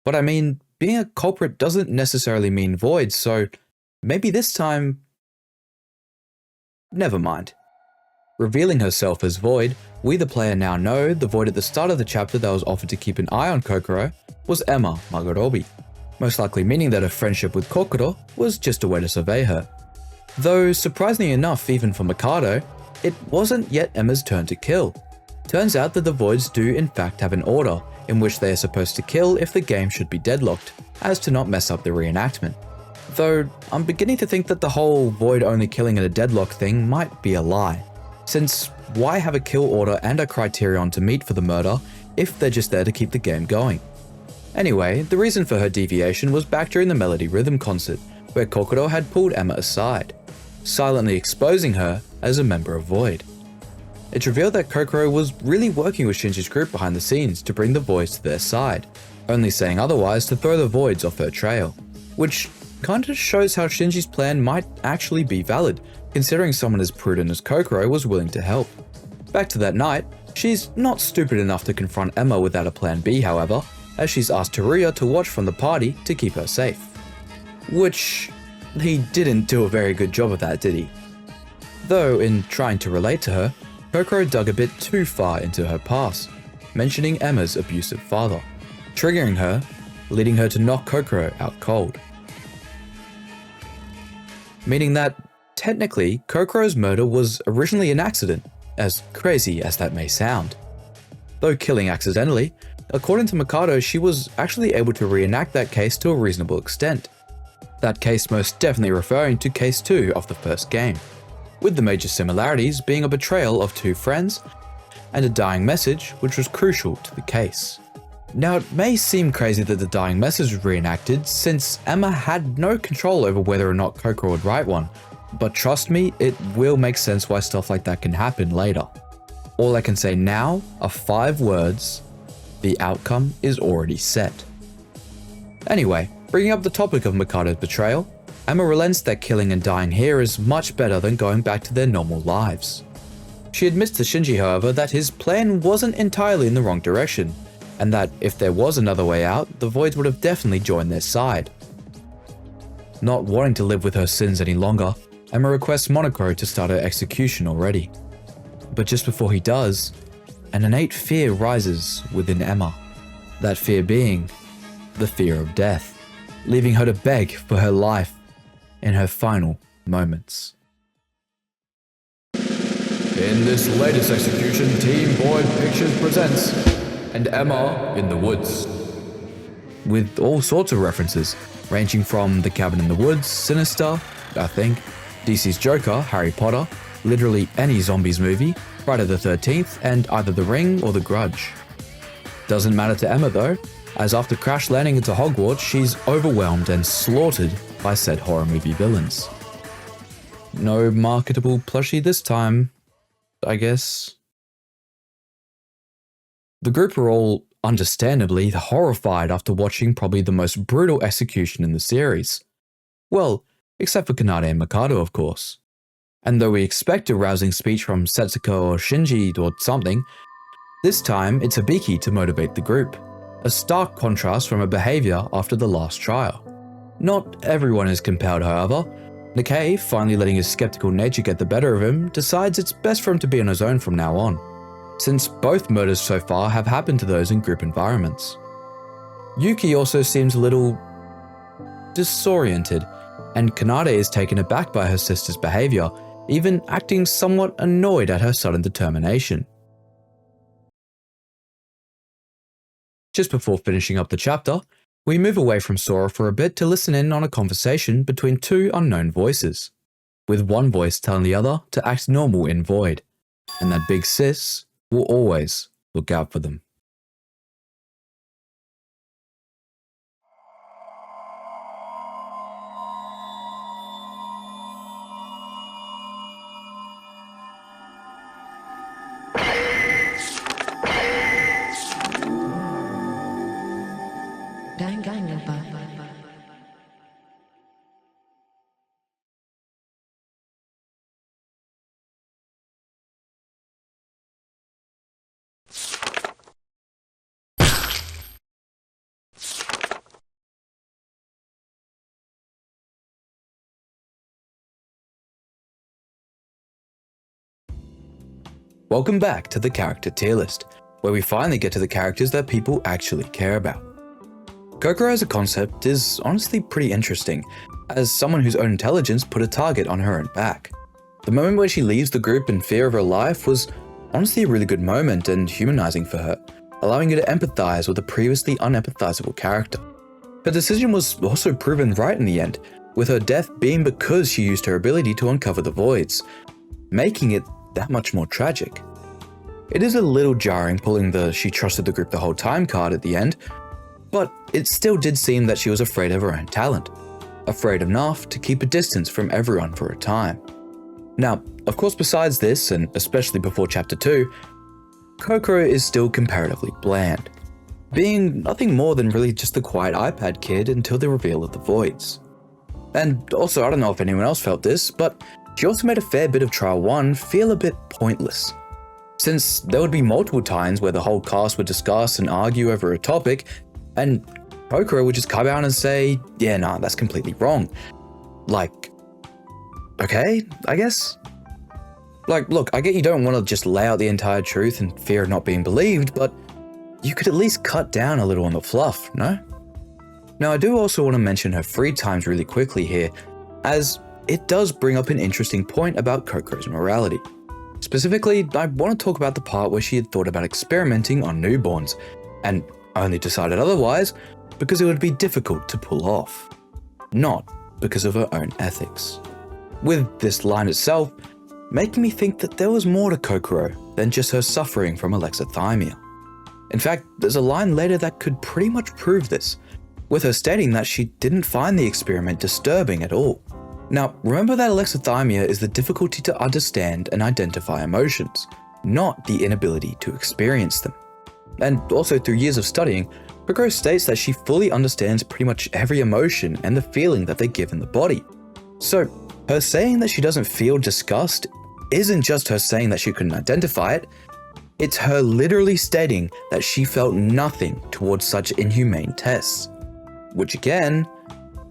But I mean, being a culprit doesn't necessarily mean Void, so maybe this time... Never mind. Revealing herself as Void, we the player now know the Void at the start of the chapter that was offered to keep an eye on Kokoro was Emma Magorobi, most likely meaning that her friendship with Kokoro was just a way to survey her. Though surprisingly enough, even for Mikado, it wasn't yet Emma's turn to kill. Turns out that the Voids do in fact have an order in which they are supposed to kill if the game should be deadlocked, as to not mess up the reenactment. Though I'm beginning to think that the whole Void only killing in a deadlock thing might be a lie, since why have a kill order and a criterion to meet for the murder if they're just there to keep the game going? Anyway, the reason for her deviation was back during the Melody Rhythm concert, where Kokoro had pulled Emma aside, silently exposing her as a member of Void. It's revealed that Kokoro was really working with Shinji's group behind the scenes to bring the Voids to their side, only saying otherwise to throw the Voids off her trail, which kinda shows how Shinji's plan might actually be valid, considering someone as prudent as Kokoro was willing to help. Back to that night, she's not stupid enough to confront Emma without a plan B, however, as she's asked Teruya to watch from the party to keep her safe. Which, he didn't do a very good job of that, did he? Though, in trying to relate to her, Kokoro dug a bit too far into her past, mentioning Emma's abusive father, triggering her, leading her to knock Kokoro out cold. Meaning that, technically, Kokoro's murder was originally an accident, as crazy as that may sound. Though killing accidentally, according to Mikado, she was actually able to reenact that case to a reasonable extent. That case most definitely referring to Case 2 of the first game, with the major similarities being a betrayal of two friends and a dying message which was crucial to the case. Now, it may seem crazy that the dying message was reenacted since Emma had no control over whether or not Kokoro would write one, but trust me, it will make sense why stuff like that can happen later. All I can say now are 5 words: the outcome is already set. Anyway, bringing up the topic of Mikado's betrayal, Emma relents that killing and dying here is much better than going back to their normal lives. She admits to Shinji, however, that his plan wasn't entirely in the wrong direction, and that if there was another way out, the Voids would have definitely joined their side. Not wanting to live with her sins any longer, Emma requests Monoko to start her execution already. But just before he does, an innate fear rises within Emma. That fear being the fear of death, leaving her to beg for her life in her final moments. In this latest execution, Team Void Pictures presents And Emma in the Woods, with all sorts of references, ranging from The Cabin in the Woods, Sinister, I think, DC's Joker, Harry Potter, literally any zombies movie, Friday the 13th, and either The Ring or The Grudge. Doesn't matter to Emma though, as after crash landing into Hogwarts, she's overwhelmed and slaughtered by said horror movie villains. No marketable plushie this time, I guess. The group are all understandably horrified after watching probably the most brutal execution in the series. Well, except for Kanade and Mikado, of course. And though we expect a rousing speech from Setsuko or Shinji or something, this time it's Hibiki to motivate the group, a stark contrast from her behaviour after the last trial. Not everyone is compelled, however. Nikkei, finally letting his skeptical nature get the better of him, decides it's best for him to be on his own from now on, since both murders so far have happened to those in group environments. Yuki also seems a little disoriented, and Kanade is taken aback by her sister's behaviour, even acting somewhat annoyed at her sudden determination. Just before finishing up the chapter, we move away from Sora for a bit to listen in on a conversation between 2 unknown voices, with one voice telling the other to act normal in Void, and that Big Sis will always look out for them. Welcome back to the character tier list, where we finally get to the characters that people actually care about. Kokoro as a concept is honestly pretty interesting, as someone whose own intelligence put a target on her own back. The moment where she leaves the group in fear of her life was honestly a really good moment and humanizing for her, allowing her to empathize with a previously unempathizable character. Her decision was also proven right in the end, with her death being because she used her ability to uncover the voids, making it that much more tragic. It is a little jarring pulling the "she trusted the group the whole time" card at the end, but it still did seem that she was afraid of her own talent, afraid enough to keep a distance from everyone for a time. Now, of course, besides this, and especially before Chapter 2, Kokoro is still comparatively bland, being nothing more than really just the quiet iPad kid until the reveal of the voids. And also, I don't know if anyone else felt this, but she also made a fair bit of Trial 1 feel a bit pointless, since there would be multiple times where the whole cast would discuss and argue over a topic, and Kokoro would just come out and say, yeah, nah, that's completely wrong. Like, okay, I guess? Like, look, I get you don't want to just lay out the entire truth and fear of not being believed, but you could at least cut down a little on the fluff, no? Now, I do also want to mention her free times really quickly here, as it does bring up an interesting point about Kokoro's morality. Specifically, I want to talk about the part where she had thought about experimenting on newborns, and only decided otherwise because it would be difficult to pull off, not because of her own ethics. With this line itself making me think that there was more to Kokoro than just her suffering from alexithymia. In fact, there's a line later that could pretty much prove this, with her stating that she didn't find the experiment disturbing at all. Now, remember that alexithymia is the difficulty to understand and identify emotions, not the inability to experience them. And also through years of studying, Kokoro states that she fully understands pretty much every emotion and the feeling that they give in the body. So, her saying that she doesn't feel disgust isn't just her saying that she couldn't identify it, it's her literally stating that she felt nothing towards such inhumane tests. Which again,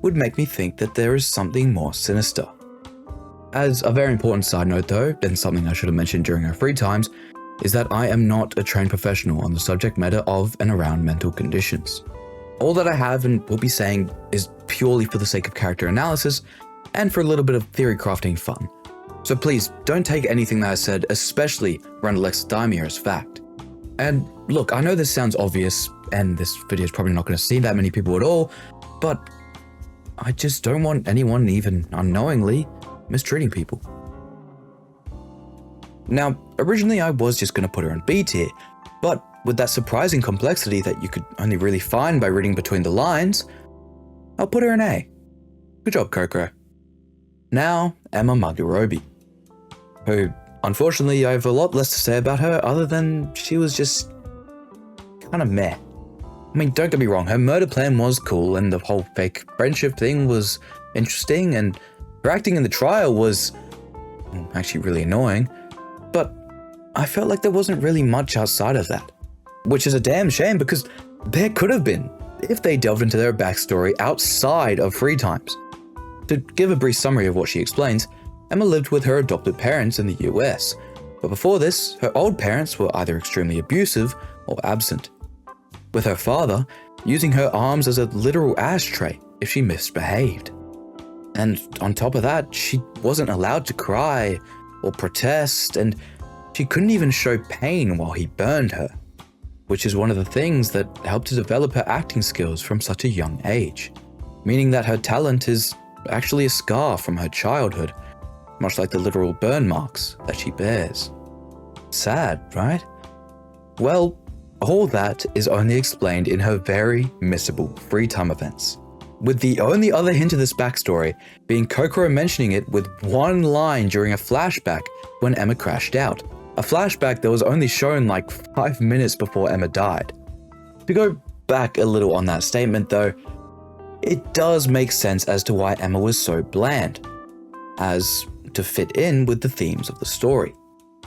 would make me think that there is something more sinister. As a very important side note though, and something I should have mentioned during our free times, is that I am not a trained professional on the subject matter of and around mental conditions. All that I have and will be saying is purely for the sake of character analysis and for a little bit of theory crafting fun. So please don't take anything that I said, especially around alexithymia, as fact. And look, I know this sounds obvious and this video is probably not going to see that many people at all, but I just don't want anyone even unknowingly mistreating people. Now, originally I was just going to put her in B tier, but with that surprising complexity that you could only really find by reading between the lines, I'll put her in A. Good job, Kokoro. Now, Emma Magurobi, who, unfortunately, I have a lot less to say about her other than she was just kind of meh. I mean, don't get me wrong, her murder plan was cool and the whole fake friendship thing was interesting and her acting in the trial was actually really annoying, but I felt like there wasn't really much outside of that, which is a damn shame because there could have been if they delved into their backstory outside of free times. To give a brief summary of what she explains, Emma lived with her adopted parents in the US, but before this, her old parents were either extremely abusive or absent, with her father using her arms as a literal ashtray if she misbehaved. And on top of that, she wasn't allowed to cry or protest, and she couldn't even show pain while he burned her, which is one of the things that helped to develop her acting skills from such a young age, meaning that her talent is actually a scar from her childhood, much like the literal burn marks that she bears. Sad, right? Well, all that is only explained in her very missable free time events, with the only other hint of this backstory being Kokoro mentioning it with one line during a flashback when Emma crashed out, a flashback that was only shown like 5 minutes before Emma died. To go back a little on that statement though, it does make sense as to why Emma was so bland, as to fit in with the themes of the story.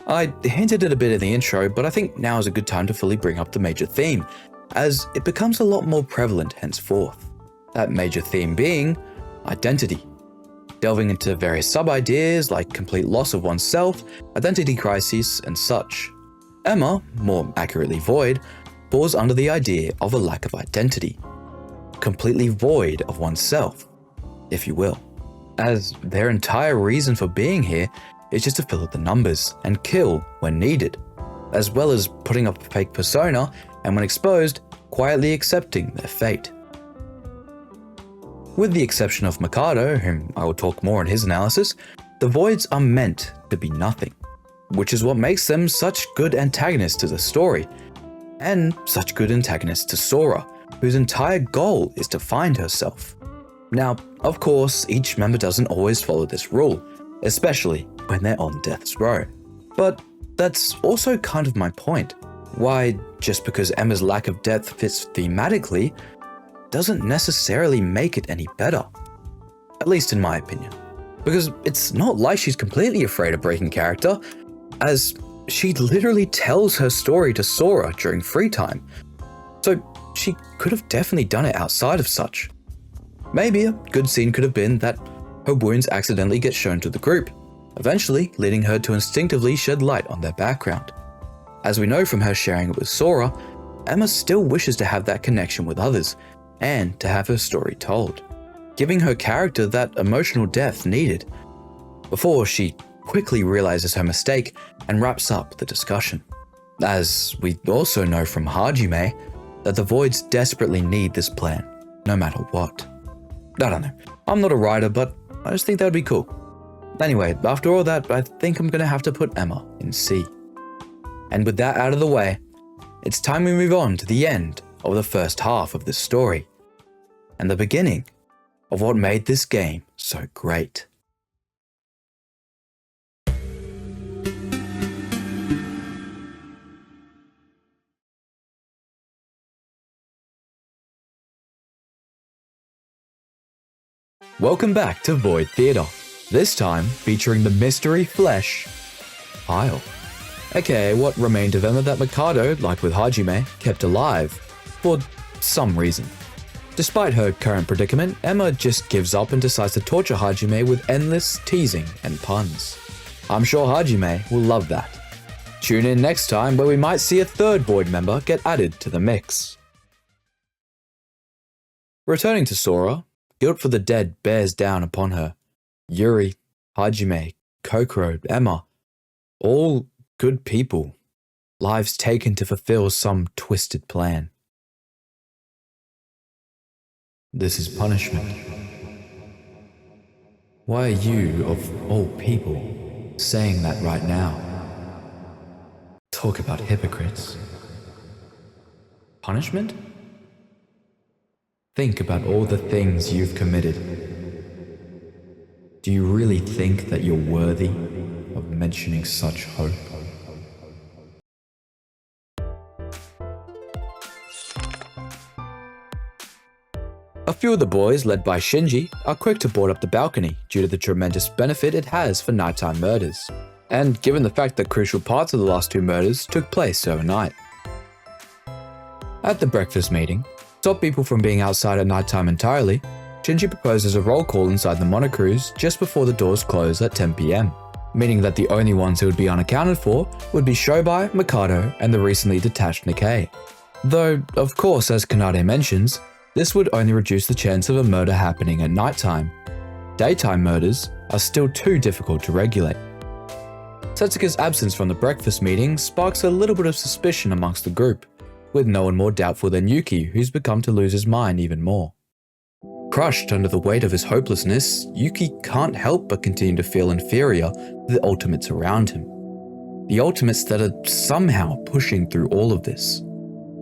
I hinted at a bit in the intro, but I think now is a good time to fully bring up the major theme, as it becomes a lot more prevalent henceforth. That major theme being identity. delving into various sub-ideas like complete loss of oneself, identity crises, and such. Emma, more accurately Void, falls under the idea of a lack of identity, completely void of oneself, if you will, as their entire reason for being here is just to fill up the numbers and kill when needed, as well as putting up a fake persona and when exposed, quietly accepting their fate. With the exception of Mikado, whom I will talk more in his analysis, the Voids are meant to be nothing, which is what makes them such good antagonists to the story, and such good antagonists to Sora, whose entire goal is to find herself. Now, of course, each member doesn't always follow this rule, especially when they're on death's row. But that's also kind of my point. Why, just because Emma's lack of depth fits thematically, doesn't necessarily make it any better. At least in my opinion. Because it's not like she's completely afraid of breaking character, as she literally tells her story to Sora during free time. So she could have definitely done it outside of such. Maybe a good scene could have been that her wounds accidentally get shown to the group, eventually leading her to instinctively shed light on their background. As we know from her sharing it with Sora, Emma still wishes to have that connection with others, and to have her story told, giving her character that emotional depth needed, before she quickly realizes her mistake and wraps up the discussion. As we also know from Hajime, that the Voids desperately need this plan, no matter what. I don't know, I'm not a writer, but I just think that would be cool. Anyway, after all that, I think I'm gonna have to put Emma in C. And with that out of the way, it's time we move on to the end of the first half of this story, and the beginning of what made this game so great. Welcome back to Void Theatre, this time featuring the mystery flesh pile, aka what remained of Emma that Mikado, like with Hajime, kept alive, for some reason. Despite her current predicament, Emma just gives up and decides to torture Hajime with endless teasing and puns. I'm sure Hajime will love that. Tune in next time where we might see a third Void member get added to the mix. Returning to Sora, guilt for the dead bears down upon her. Yuri, Hajime, Kokoro, Emma, all good people, lives taken to fulfill some twisted plan. This is punishment. Why are you, of all people, saying that right now? Talk about hypocrites. Punishment? Think about all the things you've committed. Do you really think that you're worthy of mentioning such hope? A few of the boys, led by Shinji, are quick to board up the balcony due to the tremendous benefit it has for nighttime murders, and given the fact that crucial parts of the last two murders took place overnight. At the breakfast meeting, to stop people from being outside at nighttime entirely, Shinji proposes a roll call inside the monocruise just before the doors close at 10 PM, meaning that the only ones who would be unaccounted for would be Shobai, Mikado, and the recently detached Nikkei. Though, of course, as Kanade mentions, this would only reduce the chance of a murder happening at nighttime. Daytime murders are still too difficult to regulate. Setsuka's absence from the breakfast meeting sparks a little bit of suspicion amongst the group, with no one more doubtful than Yuki, who's begun to lose his mind even more. Crushed under the weight of his hopelessness, Yuki can't help but continue to feel inferior to the ultimates around him. The ultimates that are somehow pushing through all of this.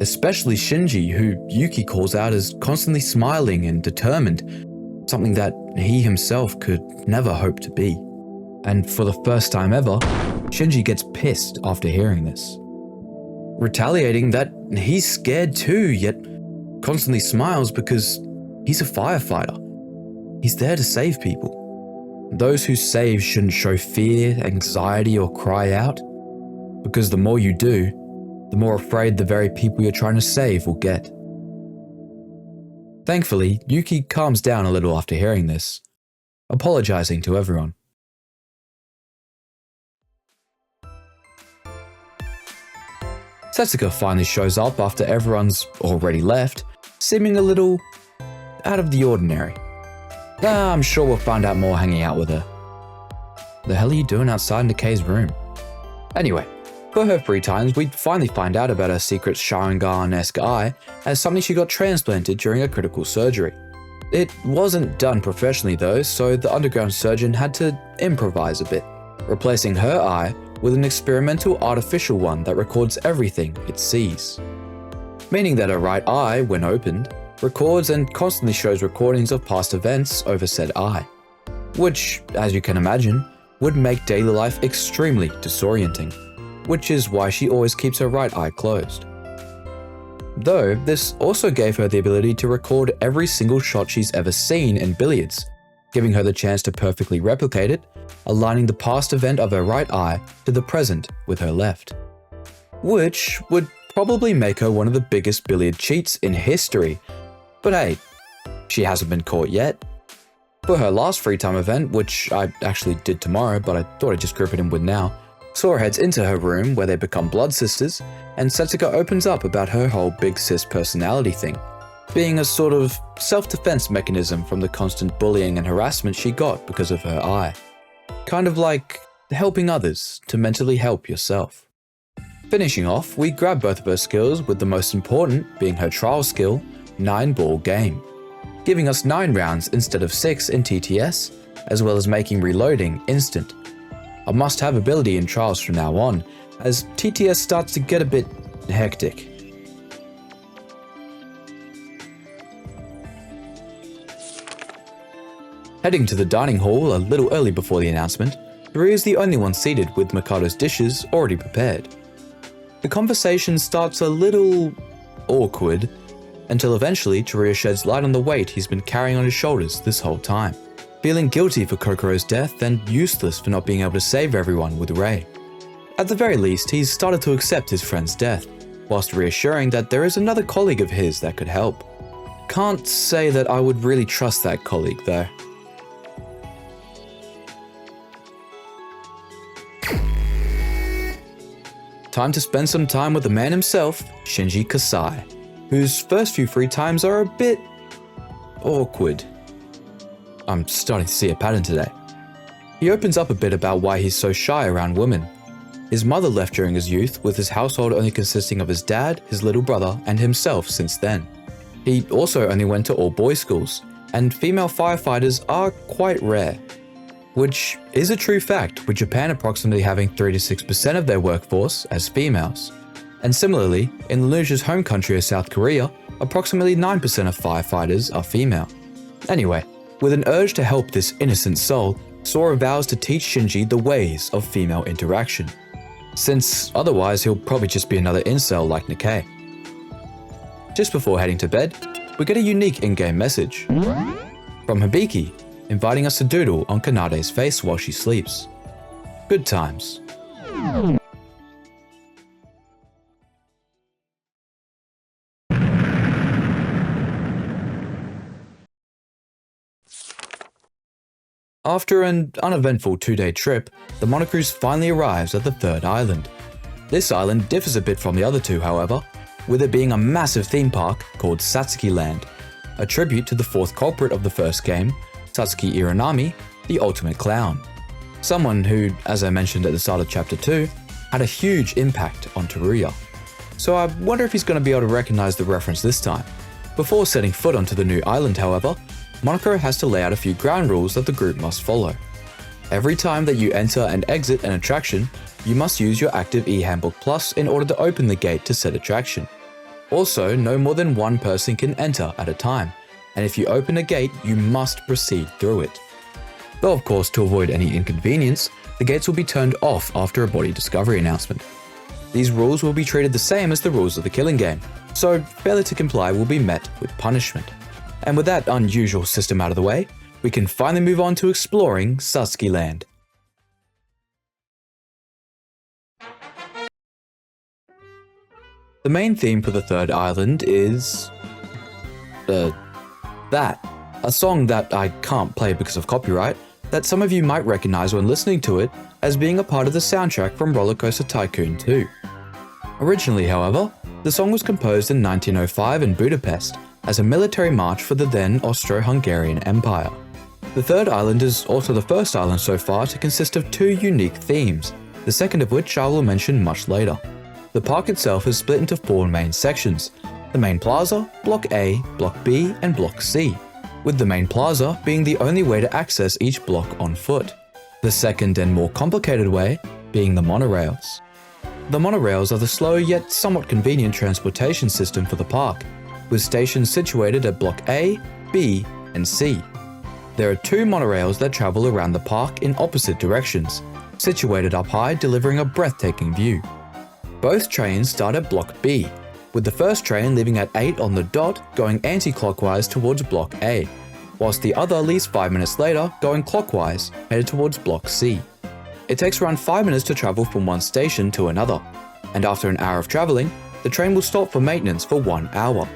Especially Shinji, who Yuki calls out as constantly smiling and determined, something that he himself could never hope to be. And for the first time ever, Shinji gets pissed after hearing this, retaliating that he's scared too, yet constantly smiles because he's a firefighter. He's there to save people. Those who save shouldn't show fear, anxiety, or cry out, because the more you do, the more afraid the very people you're trying to save will get. Thankfully, Yuki calms down a little after hearing this, apologizing to everyone. Setsuka finally shows up after everyone's already left, seeming a little out of the ordinary. I'm sure we'll find out more hanging out with her. The hell are you doing outside Nikei's room? Anyway, for her free times, we finally find out about her secret Sharingan-esque eye as something she got transplanted during a critical surgery. It wasn't done professionally though, so the underground surgeon had to improvise a bit, replacing her eye with an experimental artificial one that records everything it sees. Meaning that her right eye, when opened, records and constantly shows recordings of past events over said eye, which, as you can imagine, would make daily life extremely disorienting, which is why she always keeps her right eye closed. Though, this also gave her the ability to record every single shot she's ever seen in billiards, giving her the chance to perfectly replicate it, aligning the past event of her right eye to the present with her left. Which would probably make her one of the biggest billiard cheats in history. But hey, she hasn't been caught yet. For her last free time event, which I actually did tomorrow, but I thought I'd just group it in with now, Sora heads into her room where they become blood sisters, and Setsuka opens up about her whole big sis personality thing, being a sort of self-defense mechanism from the constant bullying and harassment she got because of her eye. Kind of like helping others to mentally help yourself. Finishing off, we grab both of her skills, with the most important being her trial skill, 9-ball game, giving us 9 rounds instead of 6 in TTS, as well as making reloading instant. A must-have ability in trials from now on, as TTS starts to get a bit hectic. Heading to the dining hall a little early before the announcement, Ryu is the only one seated with Mikado's dishes already prepared. The conversation starts a little awkward, until eventually Chiryu sheds light on the weight he's been carrying on his shoulders this whole time, feeling guilty for Kokoro's death and useless for not being able to save everyone with Rei. At the very least, he's started to accept his friend's death, whilst reassuring that there is another colleague of his that could help. Can't say that I would really trust that colleague though. Time to spend some time with the man himself, Shinji Kasai, whose first few free times are a bit awkward. I'm starting to see a pattern today. He opens up a bit about why he's so shy around women. His mother left during his youth, with his household only consisting of his dad, his little brother, and himself since then. He also only went to all boys schools, and female firefighters are quite rare. Which is a true fact, with Japan approximately having 3 to 6% of their workforce as females. And similarly, in LINUJ's home country of South Korea, approximately 9% of firefighters are female. Anyway, with an urge to help this innocent soul, Sora vows to teach Shinji the ways of female interaction, since otherwise he'll probably just be another incel like Nikei. Just before heading to bed, we get a unique in-game message from Hibiki, inviting us to doodle on Kanade's face while she sleeps. Good times. After an uneventful 2-day trip, the Monocruise finally arrives at the third island. This island differs a bit from the other two, however, with it being a massive theme park called Satsuki Land, a tribute to the fourth culprit of the first game, Satsuki Iranami, the ultimate clown. Someone who, as I mentioned at the start of Chapter 2, had a huge impact on Teruya. So I wonder if he's going to be able to recognize the reference this time. Before setting foot onto the new island, however, Monoko has to lay out a few ground rules that the group must follow. Every time that you enter and exit an attraction, you must use your active eHandbook Plus in order to open the gate to said attraction. Also, no more than one person can enter at a time, and if you open a gate, you must proceed through it. Though of course, to avoid any inconvenience, the gates will be turned off after a body discovery announcement. These rules will be treated the same as the rules of the killing game, so failure to comply will be met with punishment. And with that unusual system out of the way, we can finally move on to exploring Satsuki Land. The main theme for the third island is... that. a song that I can't play because of copyright, that some of you might recognize when listening to it as being a part of the soundtrack from Roller Coaster Tycoon 2. Originally, however, the song was composed in 1905 in Budapest as a military march for the then Austro-Hungarian Empire. The third island is also the first island so far to consist of two unique themes, the second of which I will mention much later. The park itself is split into four main sections: the main plaza, Block A, Block B, and Block C, with the main plaza being the only way to access each block on foot. The second and more complicated way being the monorails. The monorails are the slow yet somewhat convenient transportation system for the park, with stations situated at Block A, B, and C. There are two monorails that travel around the park in opposite directions, situated up high, delivering a breathtaking view. Both trains start at Block B, with the first train leaving at 8 on the dot going anti-clockwise towards Block A, whilst the other leaves 5 minutes later going clockwise, headed towards Block C. It takes around 5 minutes to travel from one station to another, and after an hour of travelling, the train will stop for maintenance for 1 hour,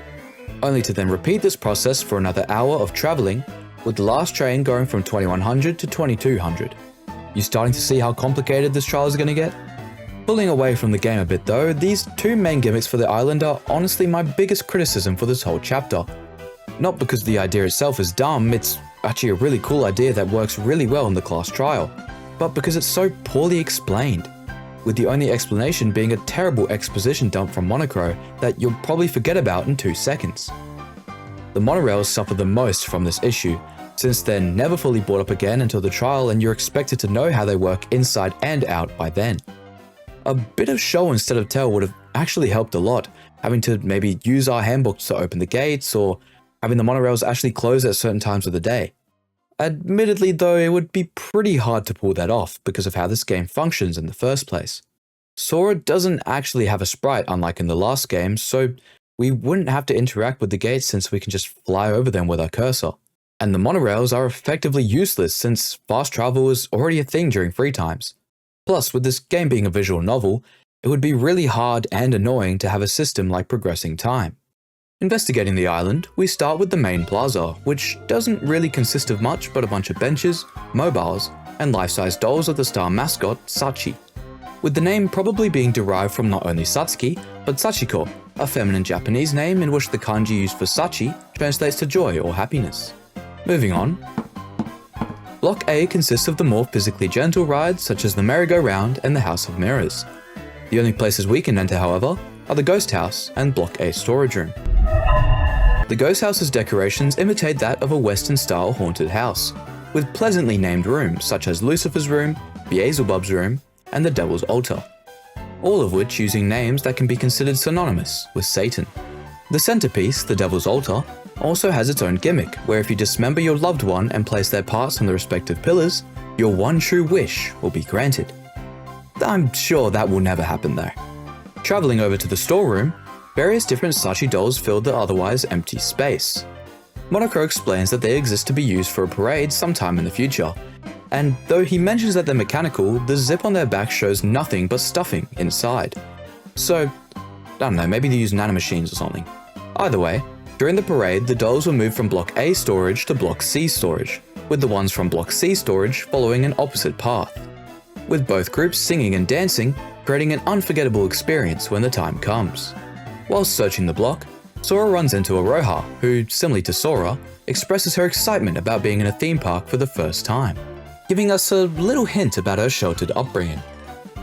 only to then repeat this process for another hour of travelling, with the last train going from 2100 to 2200. You starting to see how complicated this trial is going to get? Pulling away from the game a bit though, these two main gimmicks for the island are honestly my biggest criticism for this whole chapter. Not because the idea itself is dumb, it's actually a really cool idea that works really well in the class trial, but because it's so poorly explained, with the only explanation being a terrible exposition dump from Monocro that you'll probably forget about in 2 seconds. The monorails suffer the most from this issue, since they're never fully brought up again until the trial and you're expected to know how they work inside and out by then. A bit of show instead of tell would have actually helped a lot, having to maybe use our handbooks to open the gates or having the monorails actually close at certain times of the day. Admittedly though, it would be pretty hard to pull that off because of how this game functions in the first place. Sora doesn't actually have a sprite unlike in the last game, so we wouldn't have to interact with the gates since we can just fly over them with our cursor. And the monorails are effectively useless since fast travel is already a thing during free times. Plus, with this game being a visual novel, it would be really hard and annoying to have a system like progressing time. Investigating the island, we start with the main plaza, which doesn't really consist of much but a bunch of benches, mobiles, and life-size dolls of the star mascot, Sachi, with the name probably being derived from not only Satsuki, but Sachiko, a feminine Japanese name in which the kanji used for Sachi translates to joy or happiness. Moving on. Block A consists of the more physically gentle rides such as the merry-go-round and the House of Mirrors. The only places we can enter, however, are the Ghost House and Block A storage room. The Ghost House's decorations imitate that of a Western-style haunted house, with pleasantly named rooms such as Lucifer's Room, Beelzebub's Room, and the Devil's Altar, all of which using names that can be considered synonymous with Satan. The centerpiece, the Devil's Altar, also has its own gimmick, where if you dismember your loved one and place their parts on the respective pillars, your one true wish will be granted. I'm sure that will never happen though. Traveling over to the storeroom, various different Sachi dolls fill the otherwise empty space. Monocro explains that they exist to be used for a parade sometime in the future, and though he mentions that they're mechanical, the zip on their back shows nothing but stuffing inside. So, I don't know, maybe they use nanomachines or something. Either way, during the parade, the dolls were moved from Block A storage to Block C storage, with the ones from Block C storage following an opposite path, with both groups singing and dancing, creating an unforgettable experience when the time comes. While searching the block, Sora runs into Aroha, who, similarly to Sora, expresses her excitement about being in a theme park for the first time, giving us a little hint about her sheltered upbringing.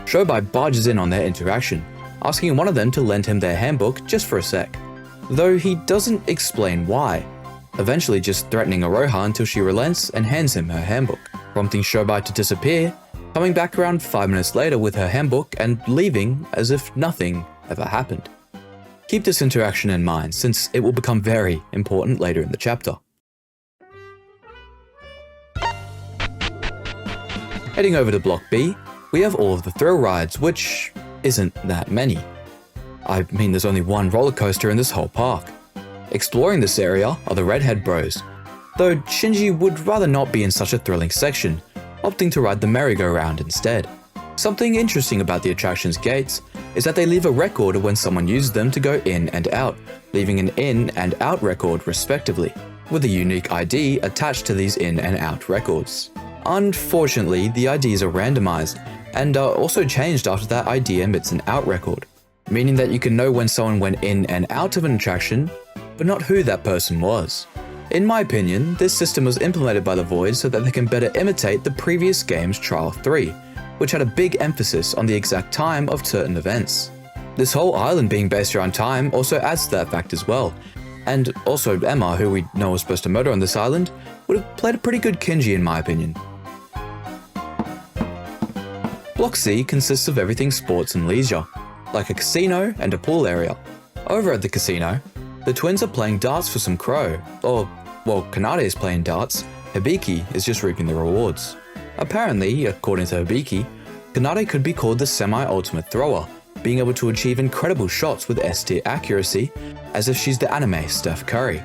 Shobai barges in on their interaction, asking one of them to lend him their handbook just for a sec, though he doesn't explain why, eventually just threatening Aroha until she relents and hands him her handbook, prompting Shobai to disappear, coming back around 5 minutes later with her handbook and leaving as if nothing ever happened. Keep this interaction in mind since it will become very important later in the chapter. Heading over to Block B, we have all of the thrill rides, which isn't that many. I mean, there's only one roller coaster in this whole park. Exploring this area are the Redhead Bros, though Shinji would rather not be in such a thrilling section, opting to ride the merry-go-round instead. Something interesting about the attraction's gates is that they leave a record of when someone uses them to go in and out, leaving an in and out record respectively. with a unique ID attached to these in and out records. Unfortunately, the IDs are randomized and are also changed after that ID emits an out record, meaning that you can know when someone went in and out of an attraction, but not who that person was. In my opinion, this system was implemented by the Void so that they can better imitate the previous game's Trial 3, which had a big emphasis on the exact time of certain events. This whole island being based around time also adds to that fact as well, and also Emma, who we know was supposed to murder on this island, would have played a pretty good Kinji in my opinion. Block C consists of everything sports and leisure, like a casino and a pool area. Over at the casino, the twins are playing darts for some crow, or, well, Kanade is playing darts, Hibiki is just reaping the rewards. Apparently, according to Hibiki, Kanade could be called the semi-ultimate thrower, being able to achieve incredible shots with S-tier accuracy, as if she's the anime Steph Curry.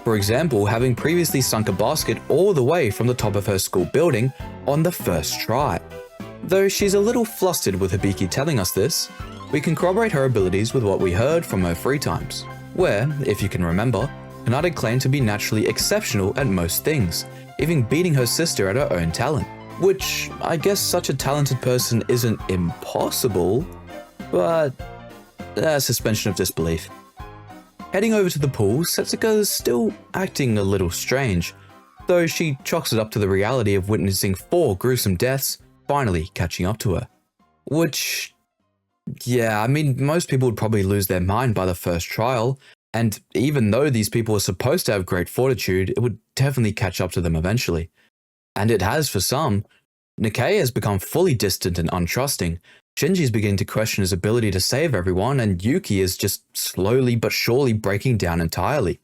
For example, having previously sunk a basket all the way from the top of her school building on the first try. Though she's a little flustered with Hibiki telling us this, we can corroborate her abilities with what we heard from her free times, where, if you can remember, Kanade claimed to be naturally exceptional at most things, even beating her sister at her own talent. Which, I guess such a talented person isn't impossible, but suspension of disbelief. Heading over to the pool, Setsuka is still acting a little strange, though she chalks it up to the reality of witnessing 4 gruesome deaths finally catching up to her. Which, yeah, I mean, most people would probably lose their mind by the first trial, and even though these people are supposed to have great fortitude, it would definitely catch up to them eventually. And it has for some. Nikkei has become fully distant and untrusting, Shinji's beginning to question his ability to save everyone, and Yuki is just slowly but surely breaking down entirely.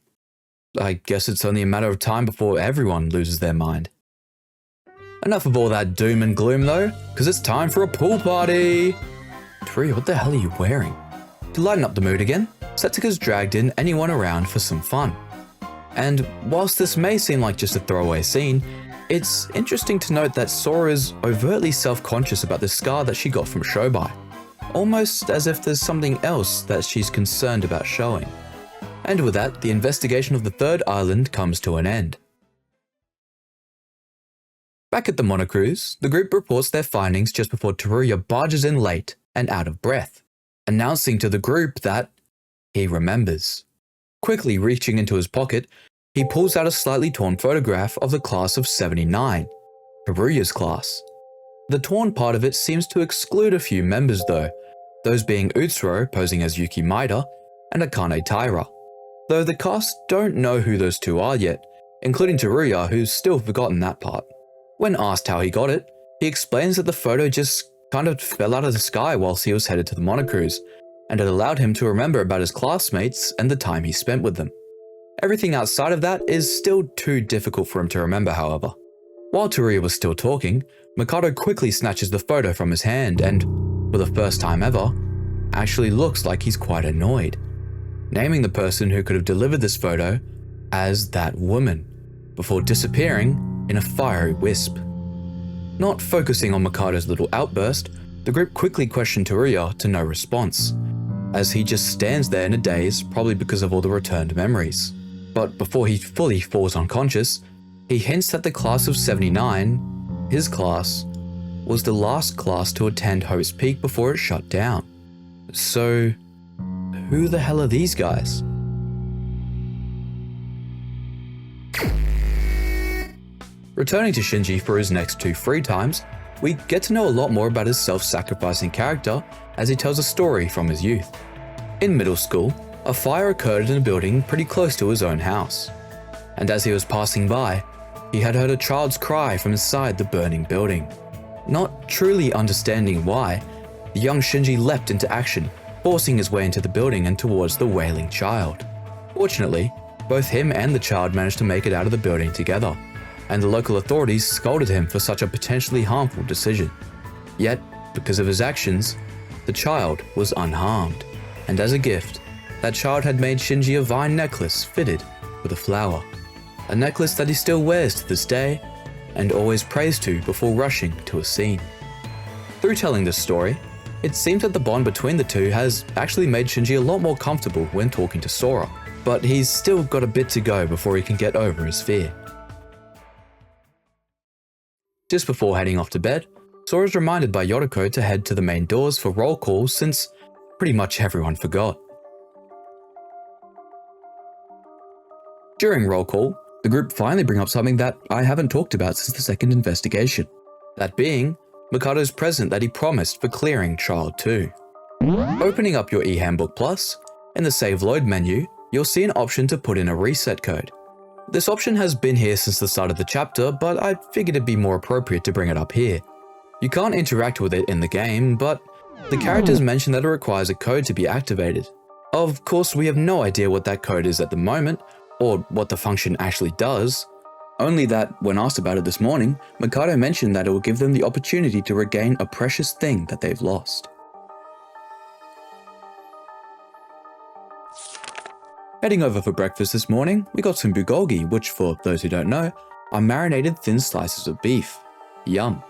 I guess it's only a matter of time before everyone loses their mind. Enough of all that doom and gloom though, because it's time for a pool party! Tree, what the hell are you wearing? To lighten up the mood again, Setsuka's dragged in anyone around for some fun. And whilst this may seem like just a throwaway scene, it's interesting to note that Sora is overtly self-conscious about the scar that she got from Shobai, almost as if there's something else that she's concerned about showing. And with that, the investigation of the third island comes to an end. Back at the Monocruise, the group reports their findings just before Teruya barges in late and out of breath, announcing to the group that he remembers. Quickly reaching into his pocket, he pulls out a slightly torn photograph of the class of 79, Teruya's class. The torn part of it seems to exclude a few members though, those being Utsuro posing as Yuki Maeda and Akane Taira, though the cast don't know who those two are yet, including Teruya, who's still forgotten that part. When asked how he got it, he explains that the photo just kind of fell out of the sky whilst he was headed to the Monocruise, and it allowed him to remember about his classmates and the time he spent with them. Everything outside of that is still too difficult for him to remember, however. While Teruya was still talking, Mikado quickly snatches the photo from his hand and, for the first time ever, actually looks like he's quite annoyed, naming the person who could have delivered this photo as that woman, before disappearing in a fiery wisp. Not focusing on Mikado's little outburst, the group quickly question Teruya to no response, as he just stands there in a daze, probably because of all the returned memories. But before he fully falls unconscious, he hints that the class of 79, his class, was the last class to attend Hope's Peak before it shut down. So, who the hell are these guys? Returning to Shinji for his next 2 free times, we get to know a lot more about his self-sacrificing character as he tells a story from his youth. In middle school, a fire occurred in a building pretty close to his own house, and as he was passing by, he had heard a child's cry from inside the burning building. Not truly understanding why, the young Shinji leapt into action, forcing his way into the building and towards the wailing child. Fortunately, both him and the child managed to make it out of the building together, and the local authorities scolded him for such a potentially harmful decision. Yet, because of his actions, the child was unharmed, and as a gift, that child had made Shinji a vine necklace fitted with a flower. A necklace that he still wears to this day, and always prays to before rushing to a scene. Through telling this story, it seems that the bond between the two has actually made Shinji a lot more comfortable when talking to Sora. but he's still got a bit to go before he can get over his fear. Just before heading off to bed, Sora is reminded by Yoriko to head to the main doors for roll call since pretty much everyone forgot. During roll call, the group finally bring up something that I haven't talked about since the second investigation. That being, Mikado's present that he promised for clearing Trial 2. Opening up your eHandbook Plus, in the Save Load menu, you'll see an option to put in a reset code. This option has been here since the start of the chapter, but I figured it'd be more appropriate to bring it up here. You can't interact with it in the game, but the characters mention that it requires a code to be activated. Of course, we have no idea what that code is at the moment, or what the function actually does. Only that, when asked about it this morning, Mikado mentioned that it will give them the opportunity to regain a precious thing that they've lost. Heading over for breakfast this morning, we got some bulgogi, which for those who don't know, are marinated thin slices of beef. Yum.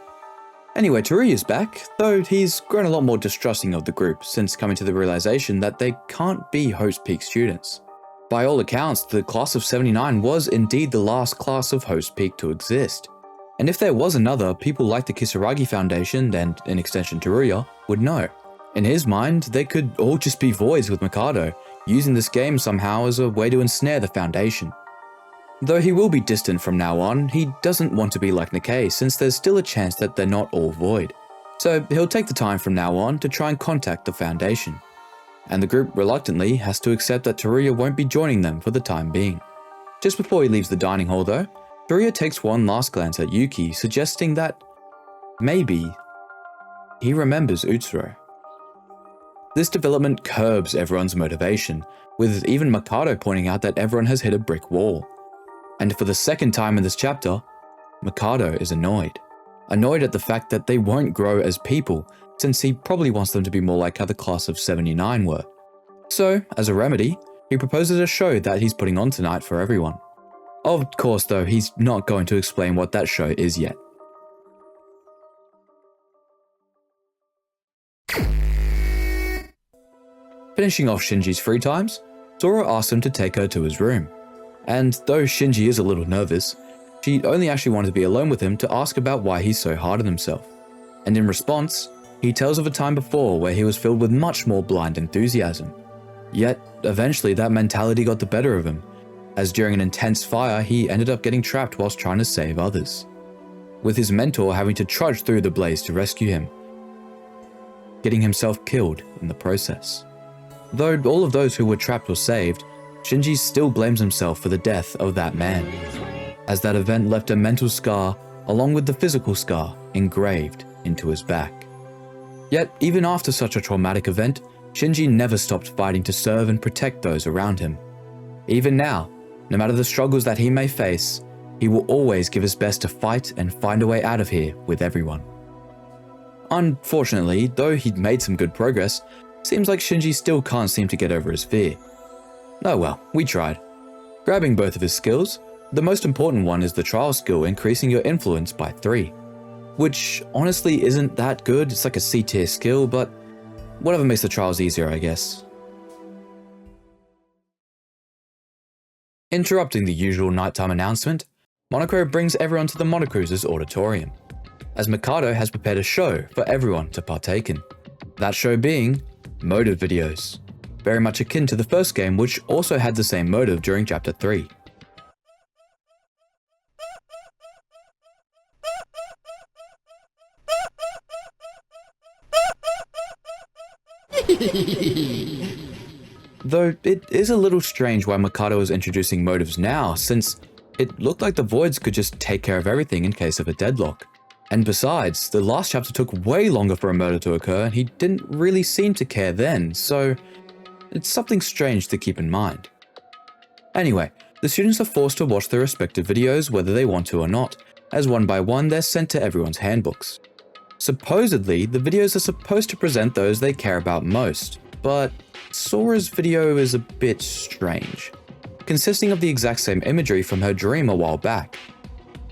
Anyway, Teruya's back, though he's grown a lot more distrusting of the group since coming to the realization that they can't be Host Peak students. By all accounts, the class of 79 was indeed the last class of Host Peak to exist. And if there was another, people like the Kisaragi Foundation, and in extension Teruya, would know. In his mind, they could all just be voids with Mikado, using this game somehow as a way to ensnare the Foundation. Though he will be distant from now on, he doesn't want to be like Nikkei since there's still a chance that they're not all void. So he'll take the time from now on to try and contact the Foundation. And the group reluctantly has to accept that Teruya won't be joining them for the time being. Just before he leaves the dining hall though, Teruya takes one last glance at Yuki, suggesting that maybe he remembers Utsuro. This development curbs everyone's motivation, with even Mikado pointing out that everyone has hit a brick wall. And for the second time in this chapter, Mikado is annoyed. Annoyed at the fact that they won't grow as people, since he probably wants them to be more like how the class of 79 were. So, as a remedy, he proposes a show that he's putting on tonight for everyone. Of course though, he's not going to explain what that show is yet. Finishing off Shinji's free times, Sora asks him to take her to his room. And though Shinji is a little nervous, she only actually wanted to be alone with him to ask about why he's so hard on himself. And in response, he tells of a time before where he was filled with much more blind enthusiasm. Yet, eventually that mentality got the better of him, as during an intense fire he ended up getting trapped whilst trying to save others, with his mentor having to trudge through the blaze to rescue him, getting himself killed in the process. Though all of those who were trapped were saved, Shinji still blames himself for the death of that man, as that event left a mental scar along with the physical scar engraved into his back. Yet, even after such a traumatic event, Shinji never stopped fighting to serve and protect those around him. Even now, no matter the struggles that he may face, he will always give his best to fight and find a way out of here with everyone. Unfortunately, though he'd made some good progress, seems like Shinji still can't seem to get over his fear. Oh well, we tried. Grabbing both of his skills, the most important one is the trial skill increasing your influence by 3. Which honestly isn't that good, it's like a C tier skill, but whatever makes the trials easier, I guess. Interrupting the usual nighttime announcement, Monokuro brings everyone to the Monocruiser's auditorium, as Mikado has prepared a show for everyone to partake in. That show being motive videos, very much akin to the first game, which also had the same motive during Chapter 3. Though it is a little strange why Mikado is introducing motives now, since it looked like the voids could just take care of everything in case of a deadlock. And besides, the last chapter took way longer for a murder to occur and he didn't really seem to care then, so it's something strange to keep in mind. Anyway, the students are forced to watch their respective videos whether they want to or not, as one by one they're sent to everyone's handbooks. Supposedly, the videos are supposed to present those they care about most, but Sora's video is a bit strange, consisting of the exact same imagery from her dream a while back.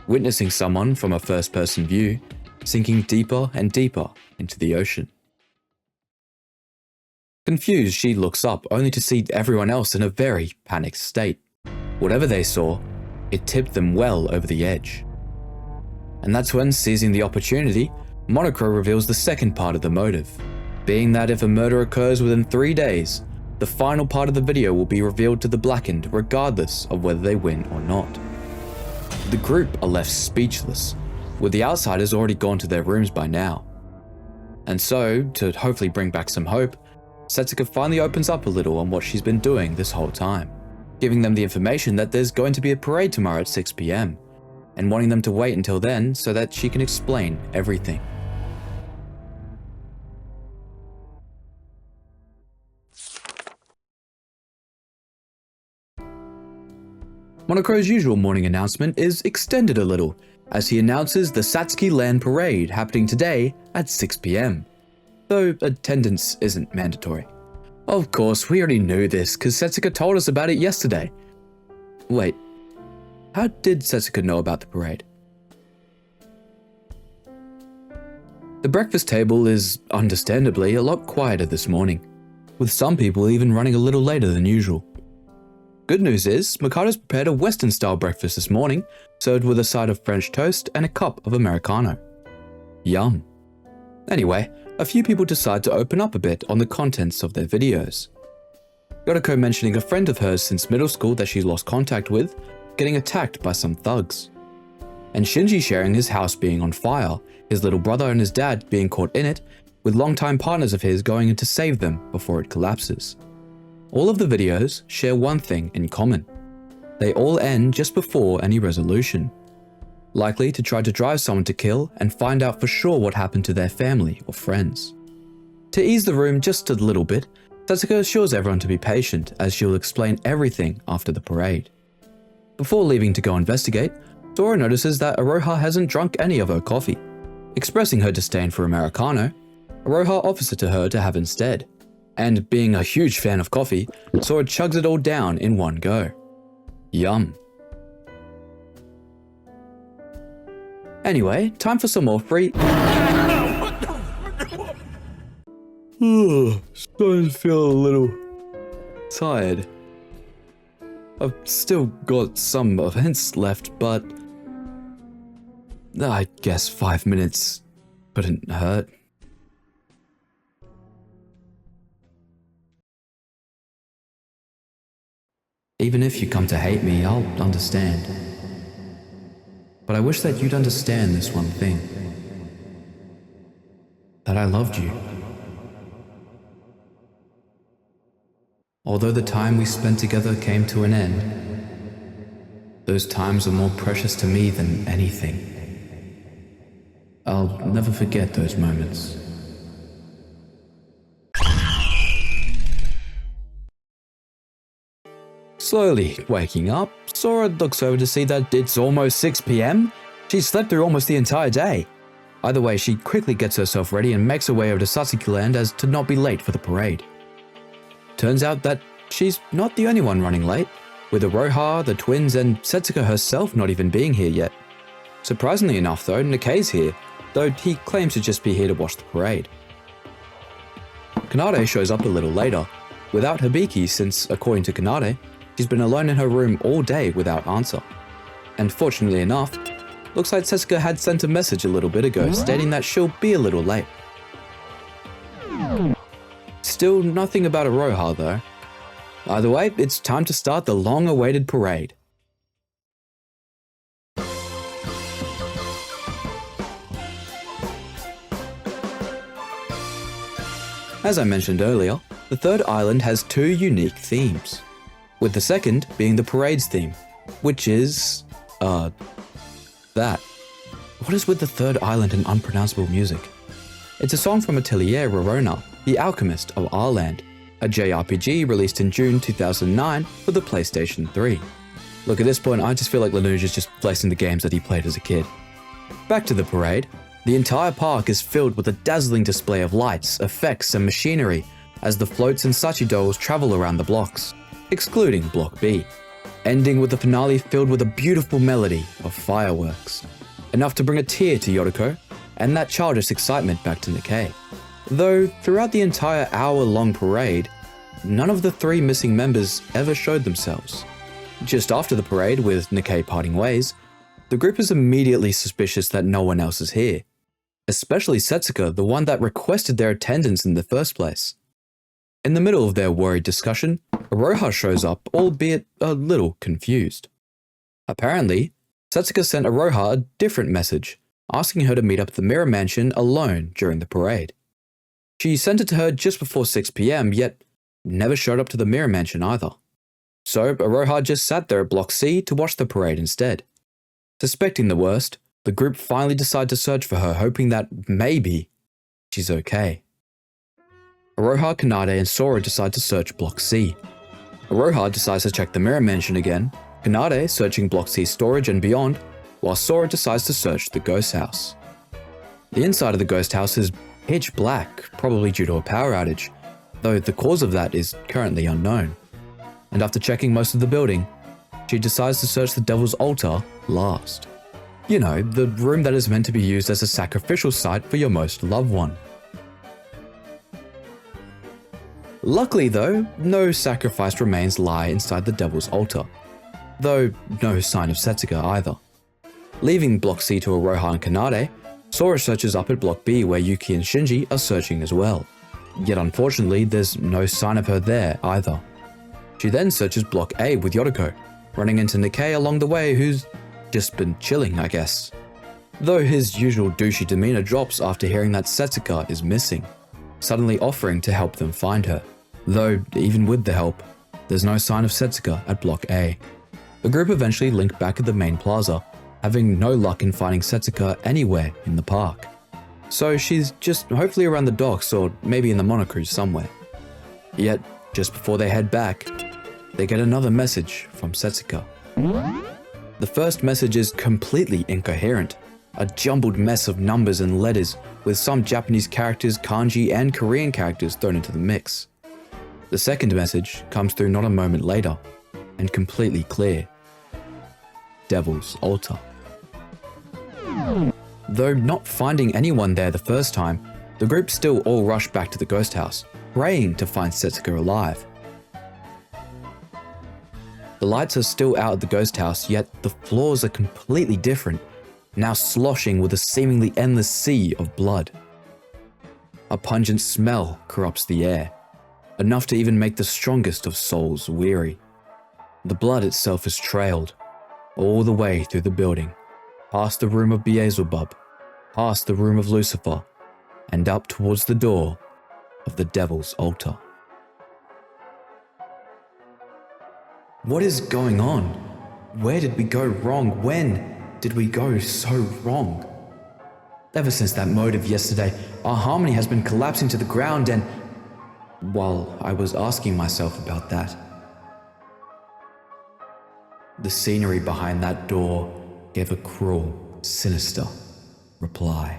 Witnessing someone from a first-person view, sinking deeper and deeper into the ocean. Confused, she looks up only to see everyone else in a very panicked state. Whatever they saw, it tipped them well over the edge. And that's when, seizing the opportunity, Monochrome reveals the second part of the motive, being that if a murder occurs within 3 days, the final part of the video will be revealed to the blackened regardless of whether they win or not. The group are left speechless, with the outsiders already gone to their rooms by now. And so, to hopefully bring back some hope, Setsuko finally opens up a little on what she's been doing this whole time, giving them the information that there's going to be a parade tomorrow at 6 PM, and wanting them to wait until then so that she can explain everything. Monochrome's usual morning announcement is extended a little, as he announces the Satsuki Land Parade happening today at 6 PM, though attendance isn't mandatory. Of course, we already knew this because Setsuko told us about it yesterday. Wait, how did Setsuko know about the parade? The breakfast table is, understandably, a lot quieter this morning, with some people even running a little later than usual. Good news is, Mikado's prepared a Western-style breakfast this morning, served with a side of French toast and a cup of Americano. Yum. Anyway, a few people decide to open up a bit on the contents of their videos. Yoriko mentioning a friend of hers since middle school that she's lost contact with, getting attacked by some thugs. And Shinji sharing his house being on fire, his little brother and his dad being caught in it, with longtime partners of his going in to save them before it collapses. All of the videos share one thing in common. They all end just before any resolution, likely to try to drive someone to kill and find out for sure what happened to their family or friends. To ease the room just a little bit, Setsuko assures everyone to be patient as she'll explain everything after the parade. Before leaving to go investigate, Sora notices that Aroha hasn't drunk any of her coffee. Expressing her disdain for Americano, Aroha offers it to her to have instead. And being a huge fan of coffee, Sora chugs it all down in one go. Yum. Anyway, time for some more free... Starting to feel a little tired. I've still got some events left, but I guess 5 minutes couldn't hurt. Even if you come to hate me, I'll understand. But I wish that you'd understand this one thing. That I loved you. Although the time we spent together came to an end, those times are more precious to me than anything. I'll never forget those moments. Slowly waking up, Sora looks over to see that it's almost 6 PM. She slept through almost the entire day. Either way, she quickly gets herself ready and makes her way over to Satsuki Land as to not be late for the parade. Turns out that she's not the only one running late, with Aroha, the twins, and Setsuko herself not even being here yet. Surprisingly enough though, Nikkei's here, though he claims to just be here to watch the parade. Kanade shows up a little later, without Hibiki since, according to Kanade, she's been alone in her room all day without answer. And fortunately enough, looks like Setsuko had sent a message a little bit ago stating that she'll be a little late. Still nothing about Aroha though. Either way, it's time to start the long-awaited parade. As I mentioned earlier, the third island has 2 unique themes, with the second being the parade's theme, which is, that. What is with the third island and unpronounceable music? It's a song from Atelier Rorona, the Alchemist of Our Land, a JRPG released in June 2009 for the PlayStation 3. Look, at this point, I just feel like LINUJ is just placing the games that he played as a kid. Back to the parade. The entire park is filled with a dazzling display of lights, effects, and machinery as the floats and Sachi dolls travel around the blocks, excluding Block B, ending with the finale filled with a beautiful melody of fireworks, enough to bring a tear to Yoriko and that childish excitement back to Nikkei. Though throughout the entire hour-long parade, none of the 3 missing members ever showed themselves. Just after the parade, with Nikkei parting ways, the group is immediately suspicious that no one else is here, especially Setsuka, the one that requested their attendance in the first place. In the middle of their worried discussion, Aroha shows up, albeit a little confused. Apparently, Setsuka sent Aroha a different message, asking her to meet up at the Mirror Mansion alone during the parade. She sent it to her just before 6 PM, yet never showed up to the Mirror Mansion either. So Aroha just sat there at Block C to watch the parade instead. Suspecting the worst, the group finally decide to search for her, hoping that maybe she's okay. Aroha, Kanade, and Sora decide to search Block C. Aroha decides to check the Mirror Mansion again, Kanade searching Block C's storage and beyond, while Sora decides to search the ghost house. The inside of the ghost house is pitch black, probably due to a power outage, though the cause of that is currently unknown. And after checking most of the building, she decides to search the Devil's Altar last. You know, the room that is meant to be used as a sacrificial site for your most loved one. Luckily though, no sacrificed remains lie inside the Devil's Altar, though no sign of Setsuka either. Leaving Block C to Aroha and Kanade, Sora searches up at Block B where Yuki and Shinji are searching as well. Yet unfortunately, there's no sign of her there either. She then searches Block A with Yoriko, running into Nikkei along the way, who's just been chilling, I guess. Though his usual douchey demeanor drops after hearing that Setsuka is missing, suddenly offering to help them find her. Though, even with the help, there's no sign of Setsuka at Block A. The group eventually link back at the main plaza, having no luck in finding Setsuka anywhere in the park. So she's just hopefully around the docks or maybe in the monocruise somewhere. Yet, just before they head back, they get another message from Setsuka. The first message is completely incoherent, a jumbled mess of numbers and letters with some Japanese characters, kanji, and Korean characters thrown into the mix. The second message comes through not a moment later, and completely clear. Devil's Altar. Though not finding anyone there the first time, the group still all rush back to the ghost house, praying to find Setsuka alive. The lights are still out at the ghost house, yet the floors are completely different, now sloshing with a seemingly endless sea of blood. A pungent smell corrupts the air, enough to even make the strongest of souls weary. The blood itself is trailed, all the way through the building, past the room of Beelzebub, past the room of Lucifer, and up towards the door of the Devil's Altar. What is going on? Where did we go wrong? When did we go so wrong? Ever since that motive yesterday, our harmony has been collapsing to the ground, and while I was asking myself about that, the scenery behind that door gave a cruel, sinister reply.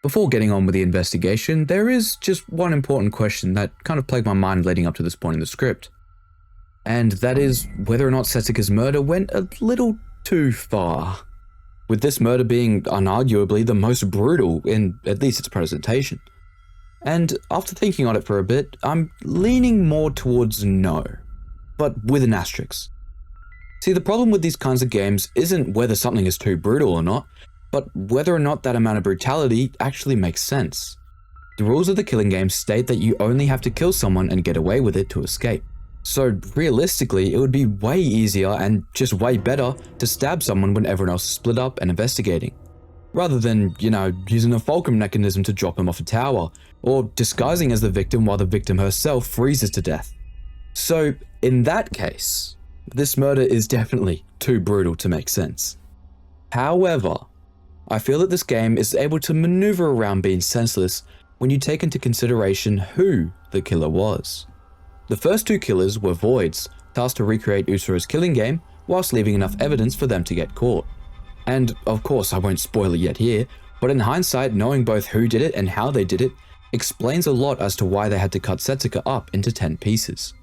Before getting on with the investigation, there is just one important question that kind of plagued my mind leading up to this point in the script. And that is whether or not Setsuka's murder went a little too far. With this murder being unarguably the most brutal in at least its presentation. And after thinking on it for a bit, I'm leaning more towards no, but with an asterisk. See, the problem with these kinds of games isn't whether something is too brutal or not, but whether or not that amount of brutality actually makes sense. The rules of the killing game state that you only have to kill someone and get away with it to escape. So realistically, it would be way easier and just way better to stab someone when everyone else is split up and investigating, rather than, using a fulcrum mechanism to drop them off a tower, or disguising as the victim while the victim herself freezes to death. So in that case, this murder is definitely too brutal to make sense. However, I feel that this game is able to maneuver around being senseless when you take into consideration who the killer was. The first two killers were voids, tasked to recreate Utsuro's killing game whilst leaving enough evidence for them to get caught. And of course I won't spoil it yet here, but in hindsight, knowing both who did it and how they did it explains a lot as to why they had to cut Setsuka up into 10 pieces.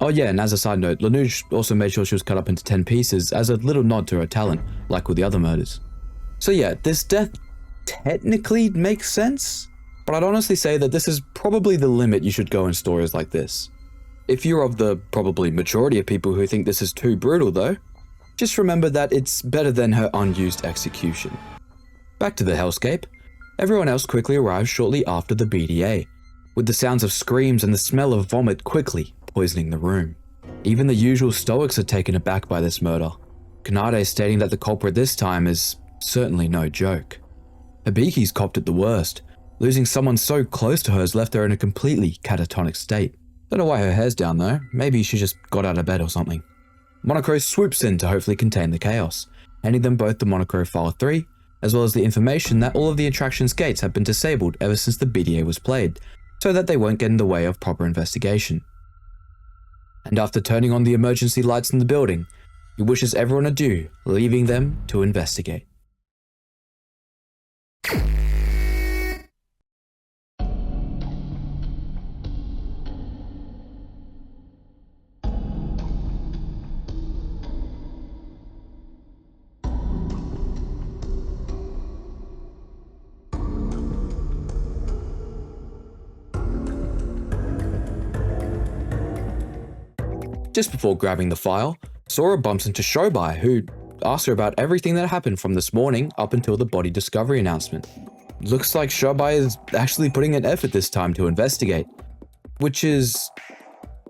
Oh yeah, and as a side note, LINUJ also made sure she was cut up into 10 pieces as a little nod to her talent, like with the other murders. So yeah, this death technically makes sense, but I'd honestly say that this is probably the limit you should go in stories like this. If you're of the probably majority of people who think this is too brutal though, just remember that it's better than her unused execution. Back to the hellscape, everyone else quickly arrives shortly after the BDA, with the sounds of screams and the smell of vomit quickly poisoning the room. Even the usual stoics are taken aback by this murder, Kanade stating that the culprit this time is certainly no joke. Hibiki's copped at the worst. Losing someone so close to her has left her in a completely catatonic state. Don't know why her hair's down though, maybe she just got out of bed or something. Monochrome swoops in to hopefully contain the chaos, handing them both the Monochrome File 3, as well as the information that all of the attraction's gates have been disabled ever since the BDA was played, so that they won't get in the way of proper investigation. And after turning on the emergency lights in the building, he wishes everyone adieu, leaving them to investigate. Just before grabbing the file, Sora bumps into Shobai, who asks her about everything that happened from this morning up until the body discovery announcement. Looks like Shobai is actually putting an effort this time to investigate, which is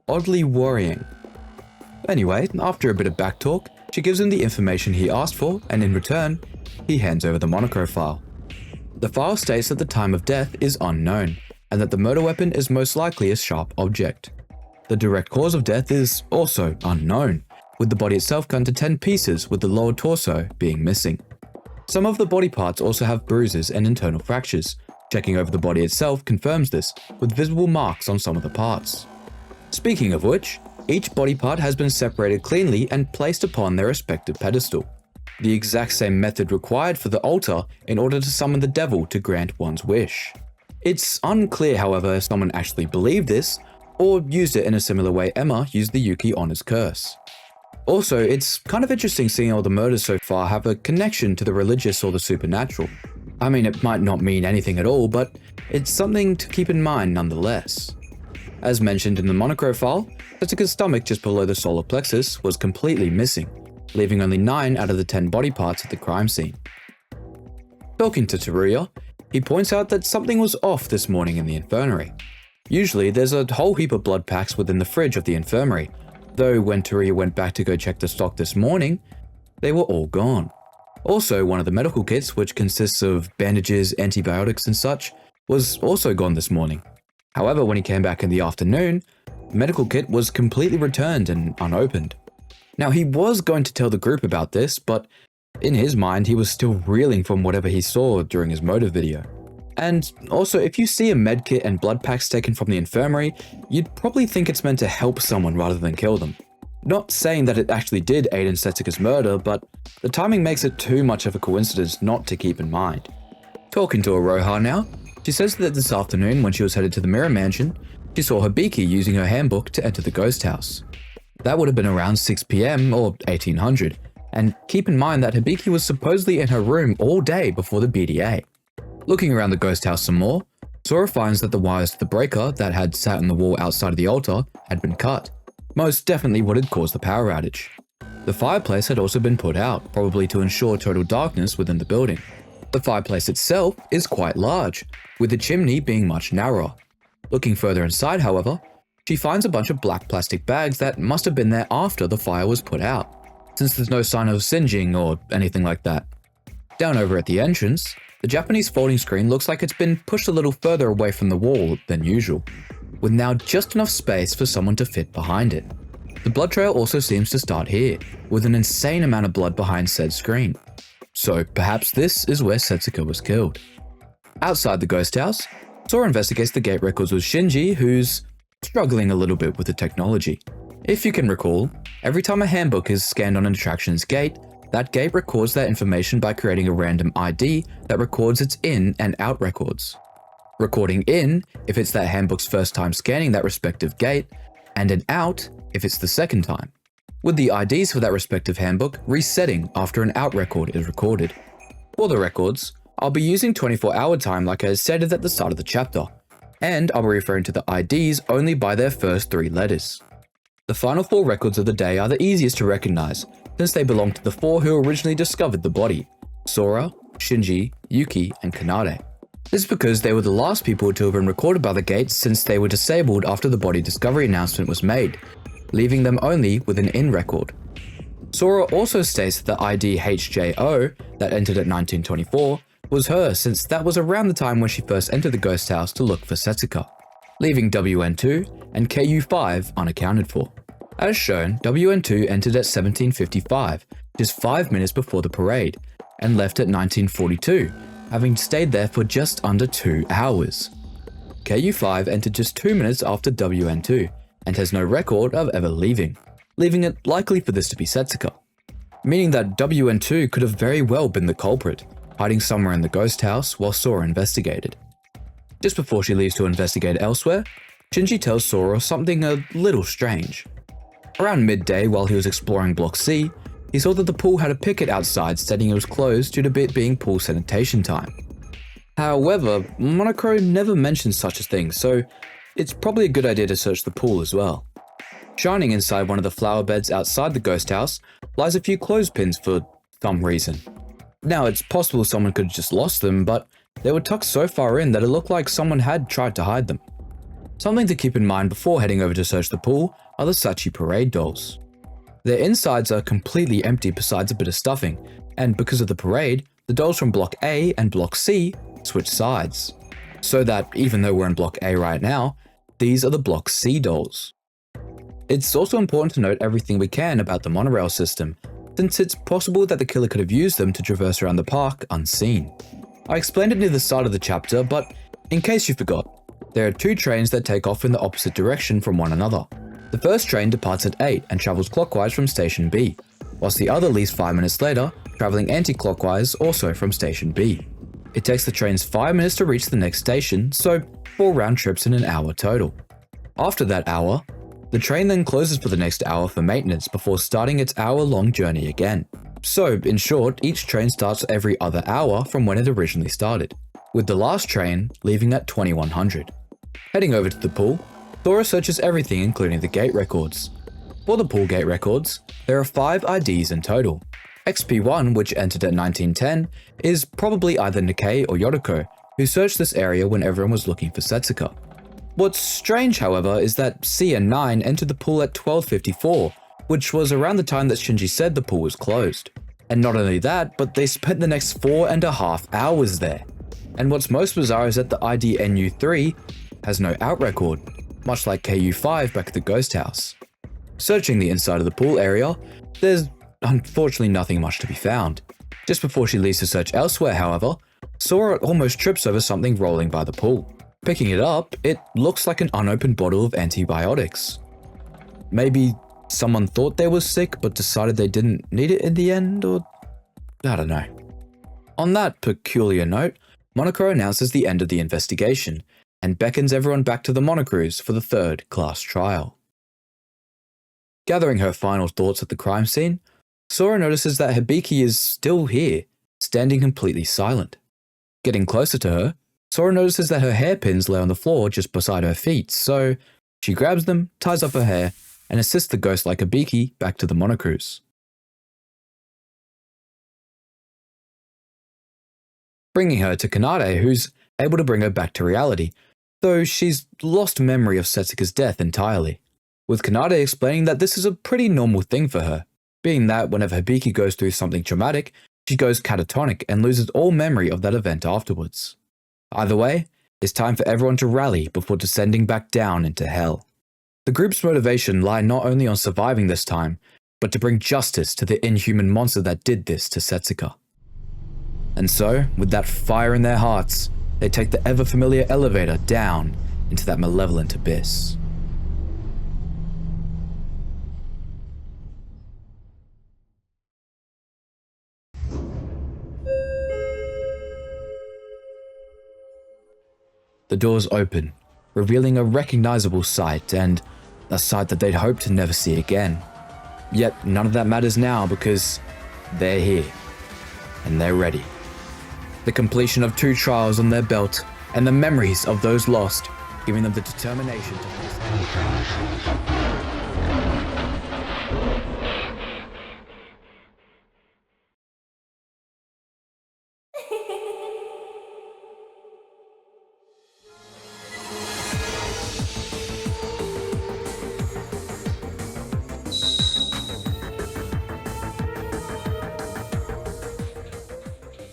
oddly worrying. Anyway, after a bit of backtalk, she gives him the information he asked for, and in return, he hands over the Monochrome file. The file states that the time of death is unknown, and that the murder weapon is most likely a sharp object. The direct cause of death is also unknown, with the body itself cut into 10 pieces with the lower torso being missing. Some of the body parts also have bruises and internal fractures. Checking over the body itself confirms this, with visible marks on some of the parts. Speaking of which, each body part has been separated cleanly and placed upon their respective pedestal. The exact same method required for the altar in order to summon the devil to grant one's wish. It's unclear, however, if someone actually believed this, or used it in a similar way Emma used the Yuki Honor's curse. Also, it's kind of interesting seeing all the murders so far have a connection to the religious or the supernatural. I mean, it might not mean anything at all, but it's something to keep in mind nonetheless. As mentioned in the Monochrome file, Setsuka's stomach just below the solar plexus was completely missing, leaving only 9 out of the 10 body parts at the crime scene. Talking to Teruya, he points out that something was off this morning in the infirmary. Usually, there's a whole heap of blood packs within the fridge of the infirmary, though when Teruya went back to go check the stock this morning, they were all gone. Also, one of the medical kits, which consists of bandages, antibiotics and such, was also gone this morning. However, when he came back in the afternoon, the medical kit was completely returned and unopened. Now, he was going to tell the group about this, but in his mind, he was still reeling from whatever he saw during his motive video. And also, if you see a medkit and blood packs taken from the infirmary, you'd probably think it's meant to help someone rather than kill them. Not saying that it actually did aid in Setsuka's murder, but the timing makes it too much of a coincidence not to keep in mind. Talking to Aroha now, she says that this afternoon when she was headed to the Mirror Mansion, she saw Hibiki using her handbook to enter the ghost house. That would have been around 6 PM or 1800, and keep in mind that Hibiki was supposedly in her room all day before the BDA. Looking around the ghost house some more, Sora finds that the wires to the breaker that had sat on the wall outside of the altar had been cut. Most definitely what had caused the power outage. The fireplace had also been put out, probably to ensure total darkness within the building. The fireplace itself is quite large, with the chimney being much narrower. Looking further inside, however, she finds a bunch of black plastic bags that must have been there after the fire was put out, since there's no sign of singeing or anything like that. Down over at the entrance, the Japanese folding screen looks like it's been pushed a little further away from the wall than usual, with now just enough space for someone to fit behind it. The blood trail also seems to start here, with an insane amount of blood behind said screen. So perhaps this is where Setsuko was killed. Outside the ghost house, Sora investigates the gate records with Shinji, who's struggling a little bit with the technology. If you can recall, every time a handbook is scanned on an attraction's gate, that gate records that information by creating a random ID that records its in and out records. Recording in if it's that handbook's first time scanning that respective gate, and an out if it's the second time, with the IDs for that respective handbook resetting after an out record is recorded. For the records, I'll be using 24-hour time like I stated at the start of the chapter, and I'll be referring to the IDs only by their first 3 letters. The final 4 records of the day are the easiest to recognize, since they belong to the 4 who originally discovered the body: Sora, Shinji, Yuki, and Kanade. This is because they were the last people to have been recorded by the gates since they were disabled after the body discovery announcement was made, leaving them only with an in record. Sora also states that the ID HJO that entered at 1924 was her, since that was around the time when she first entered the ghost house to look for Setsuko, leaving WN2 and KU5 unaccounted for. As shown, WN2 entered at 1755, just 5 minutes before the parade, and left at 1942, having stayed there for just under 2 hours. KU5 entered just 2 minutes after WN2, and has no record of ever leaving it likely for this to be Setsuko, meaning that WN2 could have very well been the culprit, hiding somewhere in the ghost house while Sora investigated. Just before she leaves to investigate elsewhere, Shinji tells Sora something a little strange. Around midday, while he was exploring Block C, he saw that the pool had a picket outside stating it was closed due to it being pool sanitation time. However, Monokuro never mentioned such a thing, so it's probably a good idea to search the pool as well. Shining inside one of the flower beds outside the ghost house lies a few clothespins for some reason. Now, it's possible someone could have just lost them, but they were tucked so far in that it looked like someone had tried to hide them. Something to keep in mind before heading over to search the pool are the Sachi parade dolls. Their insides are completely empty besides a bit of stuffing, and because of the parade, the dolls from Block A and Block C switch sides. So that even though we're in Block A right now, these are the Block C dolls. It's also important to note everything we can about the monorail system, since it's possible that the killer could have used them to traverse around the park unseen. I explained it near the start of the chapter, but in case you forgot, there are 2 trains that take off in the opposite direction from one another. The first train departs at 8 and travels clockwise from Station B, whilst the other leaves 5 minutes later, travelling anti-clockwise also from Station B. It takes the trains 5 minutes to reach the next station, so 4 round trips in an hour total. After that hour, the train then closes for the next hour for maintenance before starting its hour-long journey again. So, in short, each train starts every other hour from when it originally started, with the last train leaving at 2100. Heading over to the pool, Sora searches everything including the gate records. For the pool gate records, there are 5 IDs in total. XP1, which entered at 1910, is probably either Nikkei or Yoriko, who searched this area when everyone was looking for Setsuko. What's strange, however, is that C and 9 entered the pool at 12:54, which was around the time that Shinji said the pool was closed. And not only that, but they spent the next 4.5 hours there. And what's most bizarre is that the ID NU3 has no out record, much like KU5 back at the ghost house. Searching the inside of the pool area, there's unfortunately nothing much to be found. Just before she leaves to search elsewhere, however, Sora almost trips over something rolling by the pool. Picking it up, it looks like an unopened bottle of antibiotics. Maybe someone thought they were sick but decided they didn't need it in the end, or I don't know. On that peculiar note, Monokuro announces the end of the investigation and beckons everyone back to the Monocruise for the 3rd class trial. Gathering her final thoughts at the crime scene, Sora notices that Hibiki is still here, standing completely silent. Getting closer to her, Sora notices that her hairpins lay on the floor just beside her feet, so she grabs them, ties up her hair, and assists the ghost-like Hibiki back to the Monocruise. Bringing her to Kanade, who's able to bring her back to reality, though she's lost memory of Setsuka's death entirely, with Kanade explaining that this is a pretty normal thing for her, being that whenever Hibiki goes through something traumatic, she goes catatonic and loses all memory of that event afterwards. Either way, it's time for everyone to rally before descending back down into hell. The The group's motivation lie not only on surviving this time, but to bring justice to the inhuman monster that did this to Setsuka. And so, with that fire in their hearts, they take the ever-familiar elevator down into that malevolent abyss. The doors open, revealing a recognizable sight, and a sight that they'd hoped to never see again. Yet none of that matters now because they're here, and they're ready. The completion of 2 trials on their belt, and the memories of those lost, giving them the determination to face.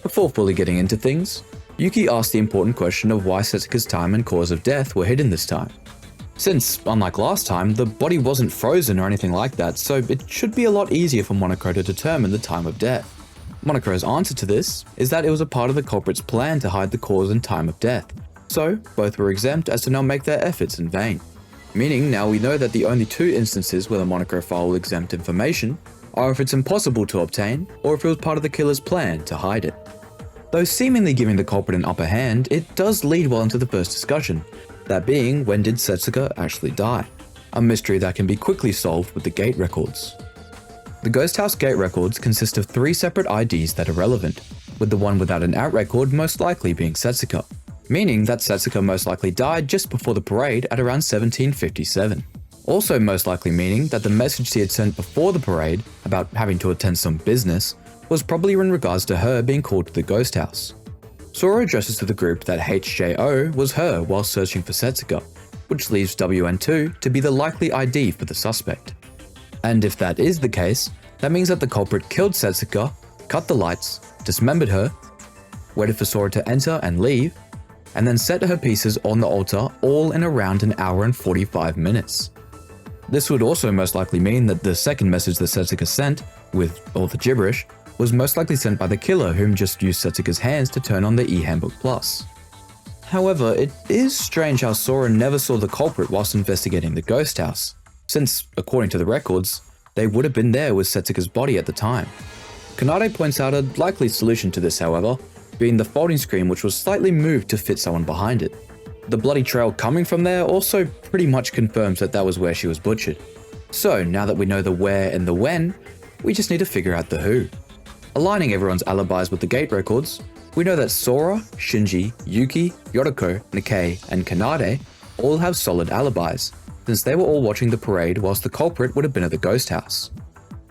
Before fully getting into things, Yuki asked the important question of why Setsuka's time and cause of death were hidden this time. Since, unlike last time, the body wasn't frozen or anything like that, so it should be a lot easier for Monokuro to determine the time of death. Monokuro's answer to this is that it was a part of the culprit's plan to hide the cause and time of death, so both were exempt as to not make their efforts in vain. Meaning now we know that the only 2 instances where the Monokuro file will exempt information are if it's impossible to obtain, or if it was part of the killer's plan to hide it. Though seemingly giving the culprit an upper hand, it does lead well into the first discussion, that being when did Setsuka actually die? A mystery that can be quickly solved with the gate records. The Ghost House gate records consist of 3 separate IDs that are relevant, with the one without an out record most likely being Setsuka, meaning that Setsuka most likely died just before the parade at around 1757. Also most likely meaning that the message he had sent before the parade about having to attend some business was probably in regards to her being called to the ghost house. Sora addresses to the group that HJO was her while searching for Setsuka, which leaves WN2 to be the likely ID for the suspect. And if that is the case, that means that the culprit killed Setsuka, cut the lights, dismembered her, waited for Sora to enter and leave, and then set her pieces on the altar all in around an hour and 45 minutes. This would also most likely mean that the second message that Setsuka sent, with all the gibberish, was most likely sent by the killer whom just used Setsuka's hands to turn on the e-handbook plus. However, it is strange how Sora never saw the culprit whilst investigating the ghost house, since, according to the records, they would have been there with Setsuka's body at the time. Kanade points out a likely solution to this, however, being the folding screen which was slightly moved to fit someone behind it. The bloody trail coming from there also pretty much confirms that that was where she was butchered. So now that we know the where and the when, we just need to figure out the who. Aligning everyone's alibis with the gate records, we know that Sora, Shinji, Yuki, Yoriko, Nikkei, and Kanade all have solid alibis, since they were all watching the parade whilst the culprit would have been at the ghost house.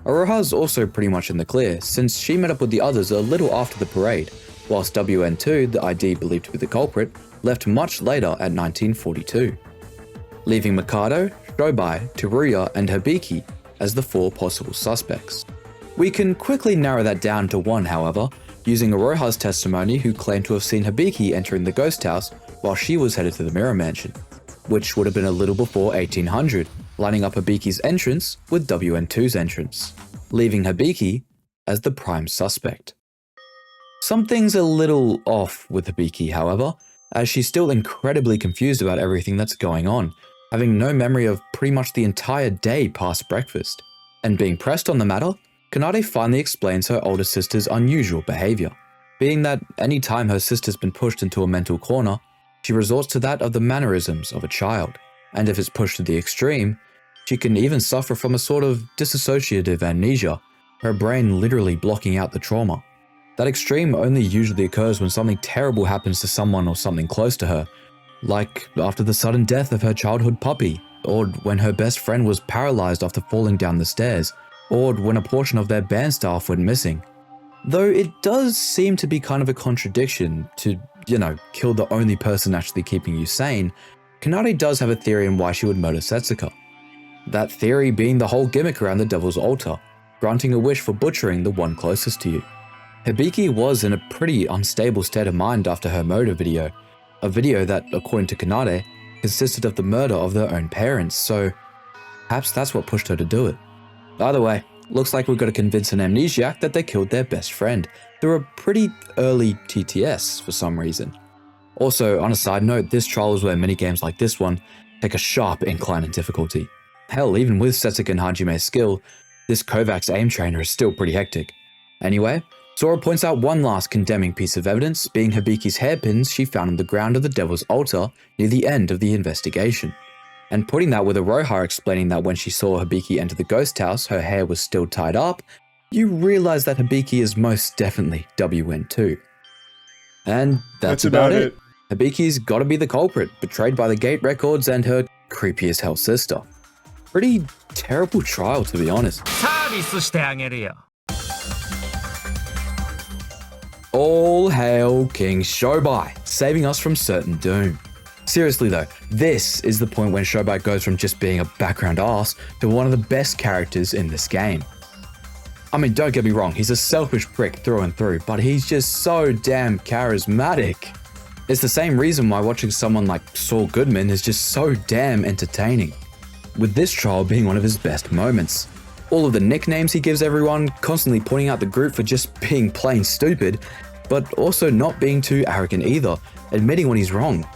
Aroha's also pretty much in the clear, since she met up with the others a little after the parade, whilst WN2, the ID believed to be the culprit, left much later at 1942, leaving Mikado, Shobai, Teruya, and Hibiki as the 4 possible suspects. We can quickly narrow that down to 1, however, using Aroha's testimony who claimed to have seen Hibiki entering the ghost house while she was headed to the Mirror Mansion, which would have been a little before 1800, lining up Hibiki's entrance with WN2's entrance, leaving Hibiki as the prime suspect. Something's a little off with Hibiki, however, as she's still incredibly confused about everything that's going on, having no memory of pretty much the entire day past breakfast. And being pressed on the matter, Kanade finally explains her older sister's unusual behavior, being that any time her sister's been pushed into a mental corner, she resorts to that of the mannerisms of a child, and if it's pushed to the extreme, she can even suffer from a sort of dissociative amnesia, her brain literally blocking out the trauma. That extreme only usually occurs when something terrible happens to someone or something close to her, like after the sudden death of her childhood puppy, or when her best friend was paralyzed after falling down the stairs, or when a portion of their band staff went missing. Though it does seem to be kind of a contradiction to, kill the only person actually keeping you sane, Kanade does have a theory on why she would murder Setsuka. That theory being the whole gimmick around the Devil's Altar, granting a wish for butchering the one closest to you. Hibiki was in a pretty unstable state of mind after her murder video, a video that, according to Kanade, consisted of the murder of their own parents, so Perhaps that's what pushed her to do it. Either way, looks like we've got to convince an amnesiac that they killed their best friend through a pretty early TTS for some reason. Also, on a side note, this trial is where many games like this one take a sharp incline in difficulty. Hell, even with Setsuka and Hajime's skill, this Kovacs aim trainer is still pretty hectic. Anyway, Sora points out one last condemning piece of evidence, being Hibiki's hairpins she found on the ground of the Devil's Altar near the end of the investigation. And putting that with Aroha explaining that when she saw Hibiki enter the ghost house, her hair was still tied up, you realize that Hibiki is most definitely WN too. And that's about it. Hibiki's gotta be the culprit, betrayed by the Gate records and her creepy as hell sister. Pretty terrible trial, to be honest. All hail King Shobai, saving us from certain doom. Seriously though, this is the point when Shobai goes from just being a background ass to one of the best characters in this game. I mean, don't get me wrong, he's a selfish prick through and through, but he's just so damn charismatic. It's the same reason why watching someone like Saul Goodman is just so damn entertaining, with this trial being one of his best moments. All of the nicknames he gives everyone, constantly pointing out the group for just being plain stupid, but also not being too arrogant either, admitting when he's wrong.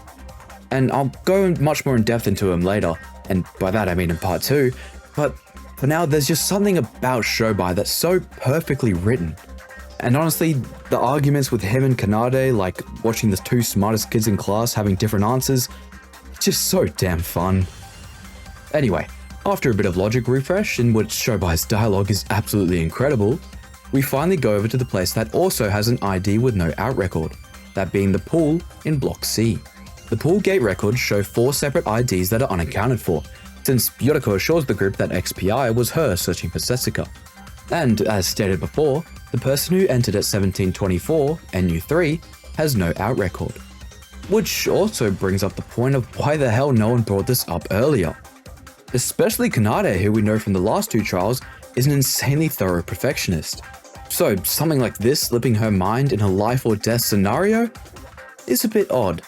And I'll go much more in depth into him later, and by that I mean in part 2, but for now there's just something about Shobai that's so perfectly written. And honestly, the arguments with him and Kanade, like watching the two smartest kids in class having different answers, just so damn fun. Anyway, after a bit of logic refresh, in which Shobai's dialogue is absolutely incredible, we finally go over to the place that also has an ID with no out record, that being the pool in Block C. The pool gate records show 4 separate IDs that are unaccounted for, since Yoriko assures the group that XPI was her searching for Setsuka. And as stated before, the person who entered at 1724, NU3, has no out record. Which also brings up the point of why the hell no one brought this up earlier. Especially Kanade, who we know from the last 2 trials, is an insanely thorough perfectionist. So something like this slipping her mind in a life or death scenario is a bit odd.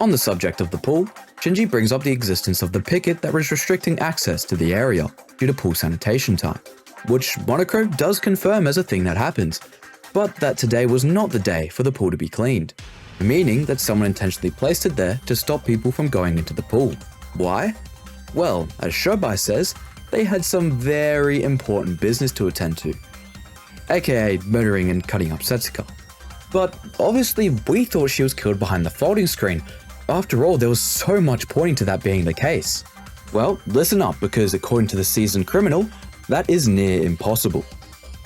On the subject of the pool, Shinji brings up the existence of the picket that was restricting access to the area due to pool sanitation time, which Monokro does confirm as a thing that happens, but that today was not the day for the pool to be cleaned, meaning that someone intentionally placed it there to stop people from going into the pool. Why? Well, as Shobai says, they had some very important business to attend to, aka murdering and cutting up Setsuka. But obviously we thought she was killed behind the folding screen. After all, there was so much pointing to that being the case. Well, listen up, because according to the seasoned criminal, that is near impossible.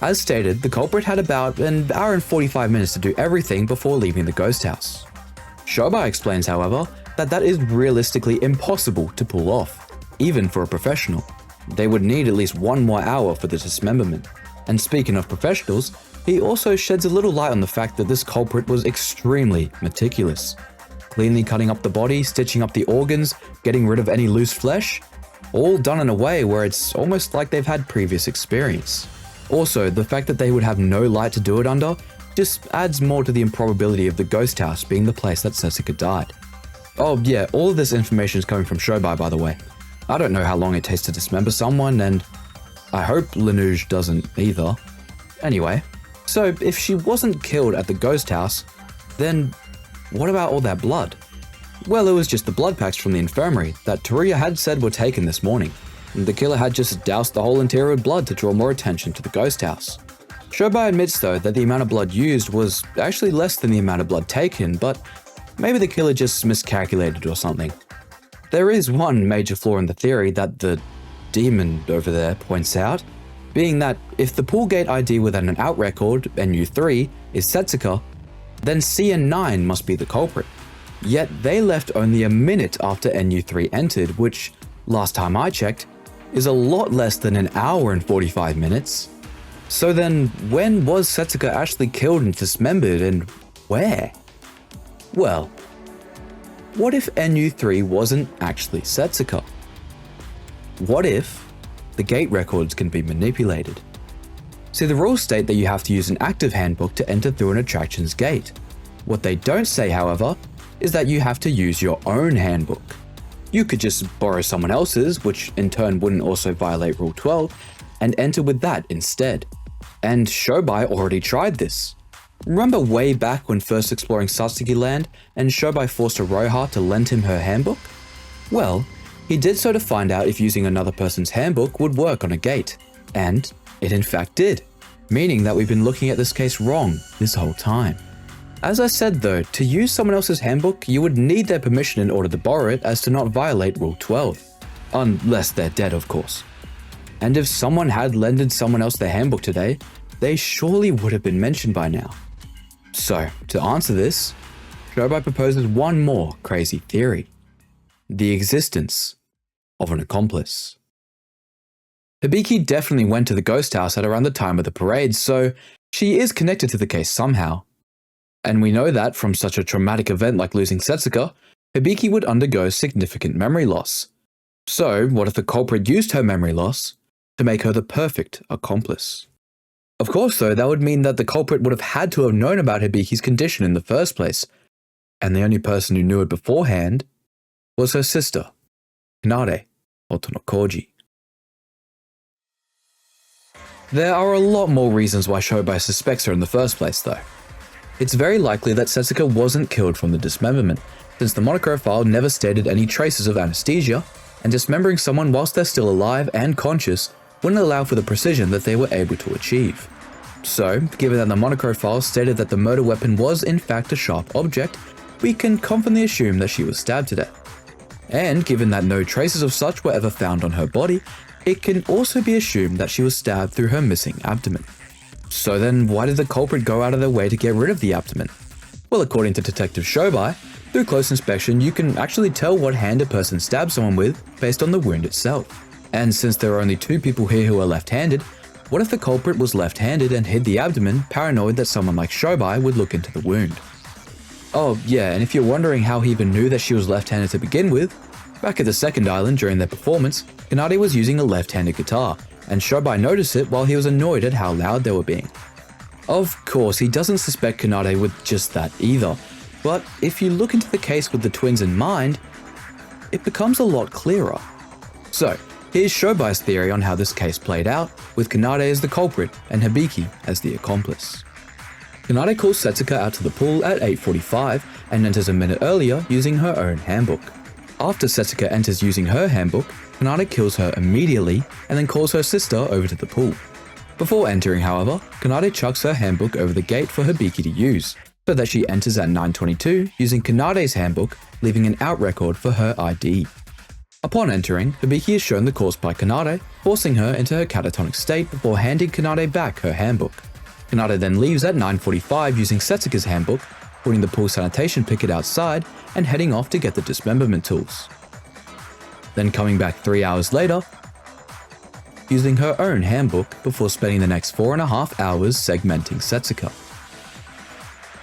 As stated, the culprit had about an hour and 45 minutes to do everything before leaving the ghost house. Shobai explains, however, that is realistically impossible to pull off, even for a professional. They would need at least 1 more hour for the dismemberment. And speaking of professionals, he also sheds a little light on the fact that this culprit was extremely meticulous. Cleanly cutting up the body, stitching up the organs, getting rid of any loose flesh, all done in a way where it's almost like they've had previous experience. Also, the fact that they would have no light to do it under just adds more to the improbability of the ghost house being the place that Setsuka died. Oh yeah, all of this information is coming from Shobai, by the way. I don't know how long it takes to dismember someone, and I hope LINUJ doesn't either. Anyway, so if she wasn't killed at the ghost house, then what about all that blood? Well, it was just the blood packs from the infirmary that Teruya had said were taken this morning. The killer had just doused the whole interior with blood to draw more attention to the ghost house. Shobai admits though that the amount of blood used was actually less than the amount of blood taken, but maybe the killer just miscalculated or something. There is one major flaw in the theory that the demon over there points out, being that if the pool gate ID without an out record, NU3, is Setsuka, then CN9 must be the culprit. Yet they left only a minute after NU3 entered, which, last time I checked, is a lot less than an hour and 45 minutes. So then, when was Setsuka actually killed and dismembered, and where? Well, what if NU3 wasn't actually Setsuka? What if the gate records can be manipulated? See, the rules state that you have to use an active handbook to enter through an attraction's gate. What they don't say, however, is that you have to use your own handbook. You could just borrow someone else's, which in turn wouldn't also violate Rule 12, and enter with that instead. And Shobai already tried this. Remember way back when first exploring Satsuki Land and Shobai forced Aroha to lend him her handbook? Well, he did so to find out if using another person's handbook would work on a gate. And it in fact did, meaning that we've been looking at this case wrong this whole time. As I said though, to use someone else's handbook, you would need their permission in order to borrow it as to not violate Rule 12. Unless they're dead, of course. And if someone had lended someone else their handbook today, they surely would have been mentioned by now. So, to answer this, Shobai proposes one more crazy theory. The existence of an accomplice. Hibiki definitely went to the ghost house at around the time of the parade, so she is connected to the case somehow. And we know that from such a traumatic event like losing Setsuka, Hibiki would undergo significant memory loss. So, what if the culprit used her memory loss to make her the perfect accomplice? Of course though, that would mean that the culprit would have had to have known about Hibiki's condition in the first place, and the only person who knew it beforehand was her sister, Kanade, or Tonokoji. There are a lot more reasons why Shobai suspects her in the first place though. It's very likely that Setsuka wasn't killed from the dismemberment, since the Monochrome file never stated any traces of anesthesia, and dismembering someone whilst they're still alive and conscious wouldn't allow for the precision that they were able to achieve. So, given that the Monochrome file stated that the murder weapon was in fact a sharp object, we can confidently assume that she was stabbed to death. And given that no traces of such were ever found on her body, it can also be assumed that she was stabbed through her missing abdomen. So then why did the culprit go out of their way to get rid of the abdomen? Well, according to Detective Shobai, through close inspection you can actually tell what hand a person stabbed someone with based on the wound itself. And since there are only two people here who are left-handed, what if the culprit was left-handed and hid the abdomen, paranoid that someone like Shobai would look into the wound? Oh yeah, and if you're wondering how he even knew that she was left-handed to begin with, back at the second island during their performance, Kanade was using a left-handed guitar, and Shobai noticed it while he was annoyed at how loud they were being. Of course, he doesn't suspect Kanade with just that either, but if you look into the case with the twins in mind, it becomes a lot clearer. So, here's Shobai's theory on how this case played out, with Kanade as the culprit and Hibiki as the accomplice. Kanade calls Setsuka out to the pool at 8:45 and enters a minute earlier using her own handbook. After Setsuka enters using her handbook, Kanade kills her immediately and then calls her sister over to the pool. Before entering, however, Kanade chucks her handbook over the gate for Hibiki to use, so that she enters at 9:22 using Kanade's handbook, leaving an out record for her ID. Upon entering, Hibiki is shown the course by Kanade, forcing her into her catatonic state before handing Kanade back her handbook. Kanade then leaves at 9:45 using Setsuka's handbook, putting the pool sanitation picket outside and heading off to get the dismemberment tools. Then coming back 3 hours later, using her own handbook before spending the next 4.5 hours segmenting Setsuka.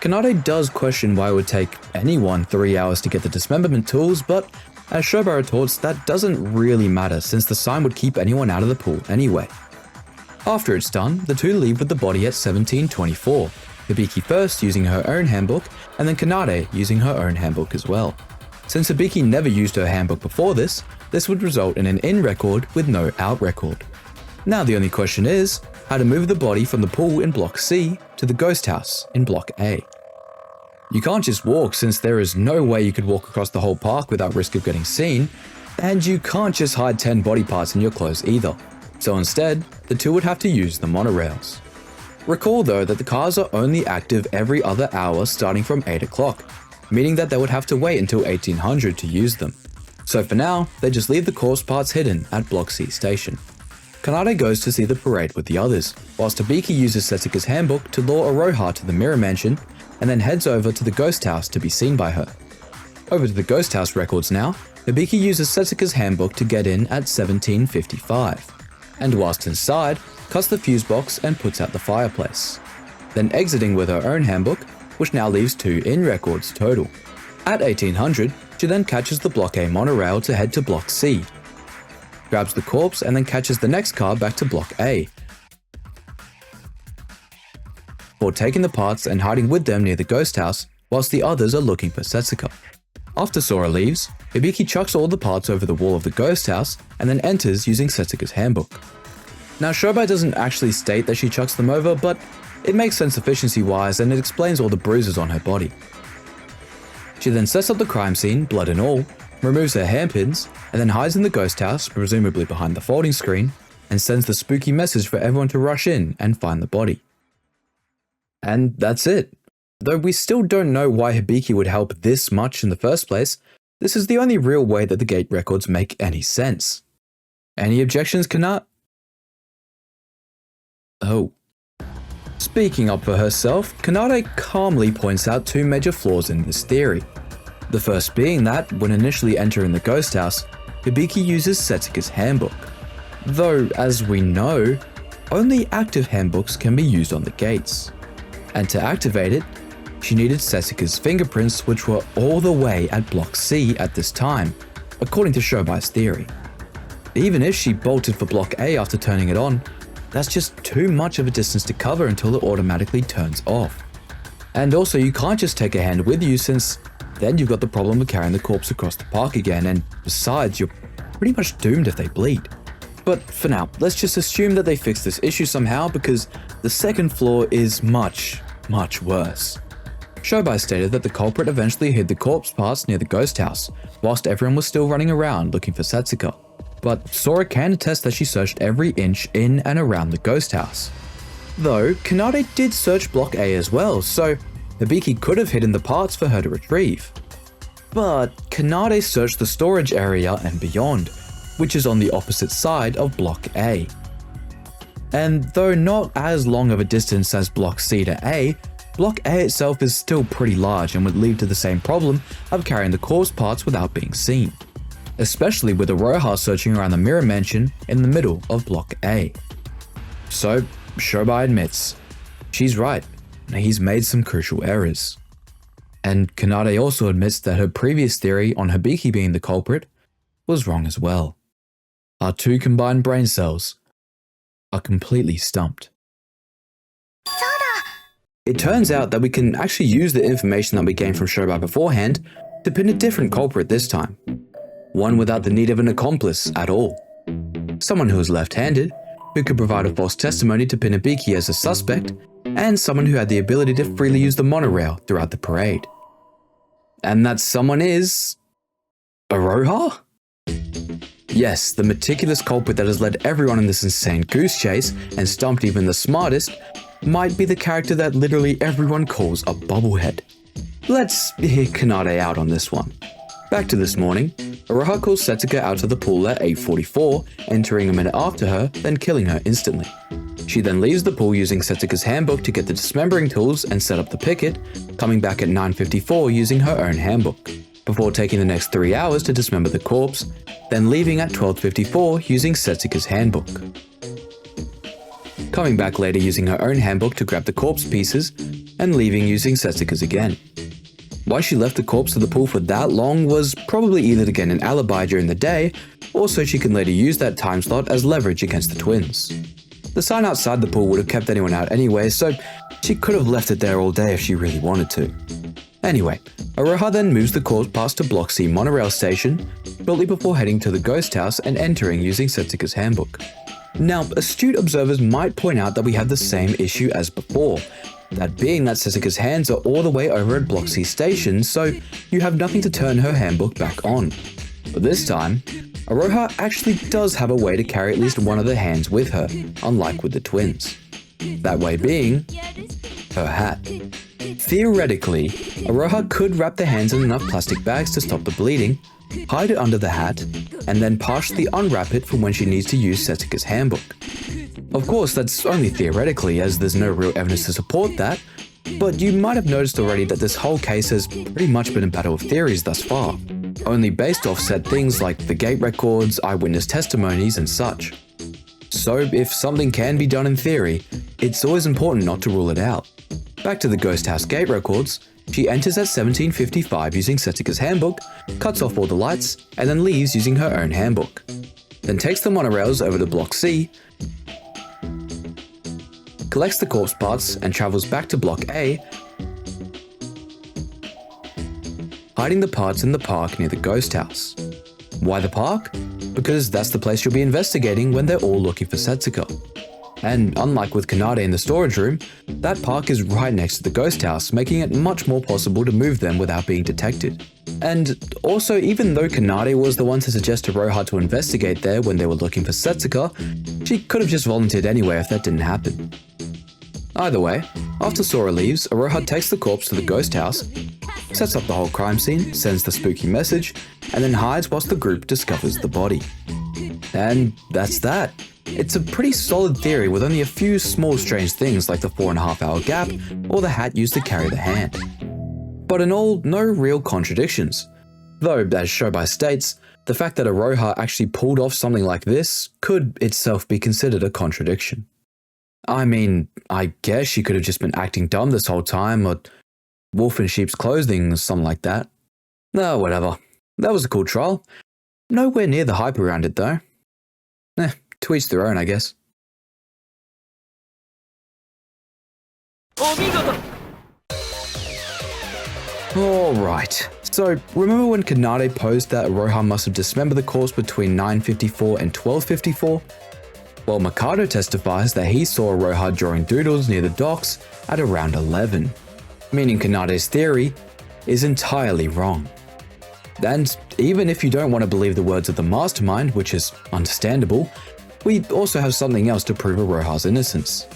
Kanade does question why it would take anyone 3 hours to get the dismemberment tools, but as Shobai retorts, that doesn't really matter since the sign would keep anyone out of the pool anyway. After it's done, the two leave with the body at 17:24, Hibiki first using her own handbook, and then Kanade using her own handbook as well. Since Hibiki never used her handbook before this would result in an in record with no out record. Now the only question is, how to move the body from the pool in Block C to the ghost house in Block A. You can't just walk since there is no way you could walk across the whole park without risk of getting seen, and you can't just hide 10 body parts in your clothes either. So instead, the two would have to use the monorails. Recall though that the cars are only active every other hour starting from 8 o'clock, meaning that they would have to wait until 1800 to use them. So for now, they just leave the corpse parts hidden at Block C station. Kanade goes to see the parade with the others, whilst Hibiki uses Setsuka's handbook to lure Aroha to the Mirror Mansion, and then heads over to the ghost house to be seen by her. Over to the ghost house records now, Hibiki uses Setsuka's handbook to get in at 17:55, and whilst inside, cuts the fuse box and puts out the fireplace. Then exiting with her own handbook, which now leaves 2 in records total. At 1800, she then catches the Block A monorail to head to Block C, grabs the corpse and then catches the next car back to Block A, before taking the parts and hiding with them near the ghost house whilst the others are looking for Setsuka. After Sora leaves, Hibiki chucks all the parts over the wall of the ghost house and then enters using Setsuka's handbook. Now Shobai doesn't actually state that she chucks them over, but it makes sense efficiency-wise and it explains all the bruises on her body. She then sets up the crime scene, blood and all, removes her hairpins, and then hides in the ghost house, presumably behind the folding screen, and sends the spooky message for everyone to rush in and find the body. And that's it. Though we still don't know why Hibiki would help this much in the first place, this is the only real way that the gate records make any sense. Any objections, Kanat? Oh. Speaking up for herself, Kanade calmly points out two major flaws in this theory. The first being that, when initially entering the ghost house, Hibiki uses Setsuka's handbook. Though, as we know, only active handbooks can be used on the gates. And to activate it, she needed Setsuka's fingerprints, which were all the way at Block C at this time, according to Shobai's theory. Even if she bolted for Block A after turning it on, that's just too much of a distance to cover until it automatically turns off. And also, you can't just take a hand with you, since then you've got the problem of carrying the corpse across the park again, and besides, you're pretty much doomed if they bleed. But for now, let's just assume that they fixed this issue somehow, because the second flaw is much, much worse. Shobai stated that the culprit eventually hid the corpse parts near the ghost house, whilst everyone was still running around looking for Setsuka. But Sora can attest that she searched every inch in and around the ghost house. Though, Kanade did search Block A as well, so Hibiki could have hidden the parts for her to retrieve. But Kanade searched the storage area and beyond, which is on the opposite side of Block A. And though not as long of a distance as Block C to A, Block A itself is still pretty large and would lead to the same problem of carrying the corpse parts without being seen. Especially with Aroha searching around the mirror mansion in the middle of Block A. So, Shobai admits, she's right, he's made some crucial errors. And Kanade also admits that her previous theory on Hibiki being the culprit was wrong as well. Our two combined brain cells are completely stumped. It turns out that we can actually use the information that we gained from Shobai beforehand to pin a different culprit this time. One without the need of an accomplice at all. Someone who was left-handed, who could provide a false testimony to pin Hibiki as a suspect, and someone who had the ability to freely use the monorail throughout the parade. And that someone is... Aroha? Yes, the meticulous culprit that has led everyone in this insane goose chase and stumped even the smartest might be the character that literally everyone calls a bubblehead. Let's hear Kanade out on this one. Back to this morning, Aroha calls Setsuka out of the pool at 8:44, entering a minute after her, then killing her instantly. She then leaves the pool using Setsuka's handbook to get the dismembering tools and set up the picket, coming back at 9:54 using her own handbook, before taking the next 3 hours to dismember the corpse, then leaving at 12:54 using Setsuka's handbook. Coming back later using her own handbook to grab the corpse pieces, and leaving using Setsuka's again. Why she left the corpse of the pool for that long was probably either to get an alibi during the day, or so she can later use that time slot as leverage against the twins. The sign outside the pool would have kept anyone out anyway, so she could have left it there all day if she really wanted to. Anyway, Aroha then moves the corpse past to Block C monorail station, shortly before heading to the ghost house and entering using Setsuka's handbook. Now, astute observers might point out that we have the same issue as before, that being that Setsuka's hands are all the way over at Block C station, so you have nothing to turn her handbook back on. But this time, Aroha actually does have a way to carry at least one of the hands with her, unlike with the twins. That way being, her hat. Theoretically, Aroha could wrap the hands in enough plastic bags to stop the bleeding, hide it under the hat, and then partially unwrap it for when she needs to use Setsuka's handbook. Of course, that's only theoretically, as there's no real evidence to support that, but you might have noticed already that this whole case has pretty much been a battle of theories thus far, only based off said things like the gate records, eyewitness testimonies, and such. So if something can be done in theory, it's always important not to rule it out. Back to the ghost house gate records, she enters at 17:55 using Setsuka's handbook, cuts off all the lights, and then leaves using her own handbook. Then takes the monorails over to Block C, collects the corpse parts, and travels back to Block A, hiding the parts in the park near the ghost house. Why the park? Because that's the place you'll be investigating when they're all looking for Setsuko. And unlike with Kanade in the storage room, that park is right next to the ghost house, making it much more possible to move them without being detected. And also, even though Kanade was the one to suggest to Roha to investigate there when they were looking for Setsuko, she could have just volunteered anyway if that didn't happen. Either way, after Sora leaves, Roha takes the corpse to the ghost house, sets up the whole crime scene, sends the spooky message, and then hides whilst the group discovers the body. And that's that. It's a pretty solid theory with only a few small strange things like the 4.5-hour gap or the hat used to carry the hand. But in all, no real contradictions. Though, as Shobai states, the fact that Roha actually pulled off something like this could itself be considered a contradiction. I mean, I guess she could have just been acting dumb this whole time, or wolf in sheep's clothing or something like that. No, whatever. That was a cool trial. Nowhere near the hype around it though. To each their own, I guess. Alright, so remember when Kanade posed that Roha must have dismembered the corpse between 9:54 and 12:54? Well, Mikado testifies that he saw Roha drawing doodles near the docks at around 11, meaning Kanade's theory is entirely wrong. And even if you don't want to believe the words of the mastermind, which is understandable, we also have something else to prove Roha's innocence.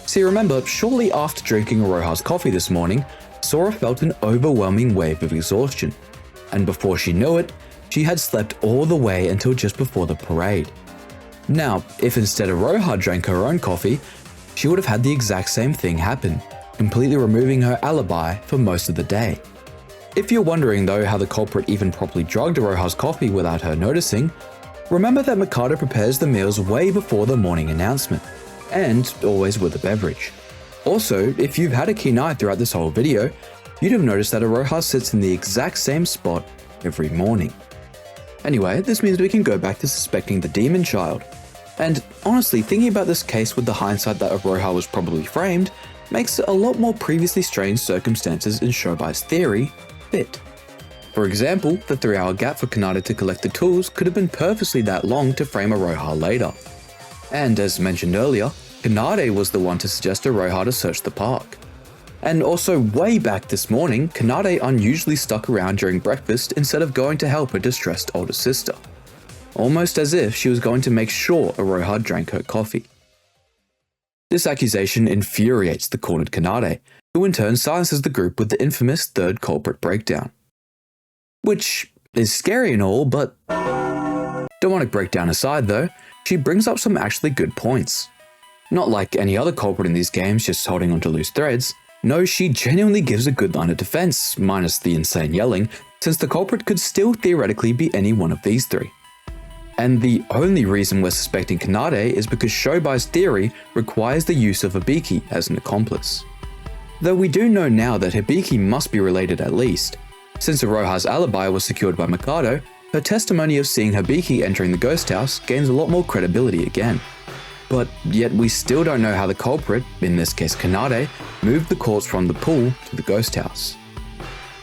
See, remember, shortly after drinking Roha's coffee this morning, Sora felt an overwhelming wave of exhaustion, and before she knew it, she had slept all the way until just before the parade. Now, if instead of Roha drank her own coffee, she would have had the exact same thing happen, completely removing her alibi for most of the day. If you're wondering though how the culprit even properly drugged Roha's coffee without her noticing, remember that Mikado prepares the meals way before the morning announcement, and always with a beverage. Also, if you've had a keen eye throughout this whole video, you'd have noticed that Roha sits in the exact same spot every morning. Anyway, this means we can go back to suspecting the demon child. And honestly, thinking about this case with the hindsight that Roha was probably framed, makes a lot more previously strange circumstances in Shobai's theory fit. For example, the 3-hour gap for Kanade to collect the tools could have been purposely that long to frame Roha later. And as mentioned earlier, Kanade was the one to suggest to Roha to search the park. And also way back this morning, Kanade unusually stuck around during breakfast instead of going to help her distressed older sister. Almost as if she was going to make sure Roha drank her coffee. This accusation infuriates the cornered Kanade, who in turn silences the group with the infamous third culprit breakdown. Which is scary and all, but demonic breakdown aside though, she brings up some actually good points. Not like any other culprit in these games just holding onto loose threads. No, she genuinely gives a good line of defense, minus the insane yelling, since the culprit could still theoretically be any one of these three. And the only reason we're suspecting Kanade is because Shobai's theory requires the use of Hibiki as an accomplice. Though we do know now that Hibiki must be related at least. Since Roha's alibi was secured by Mikado, her testimony of seeing Hibiki entering the ghost house gains a lot more credibility again. But yet we still don't know how the culprit, in this case Kanade, moved the corpse from the pool to the ghost house.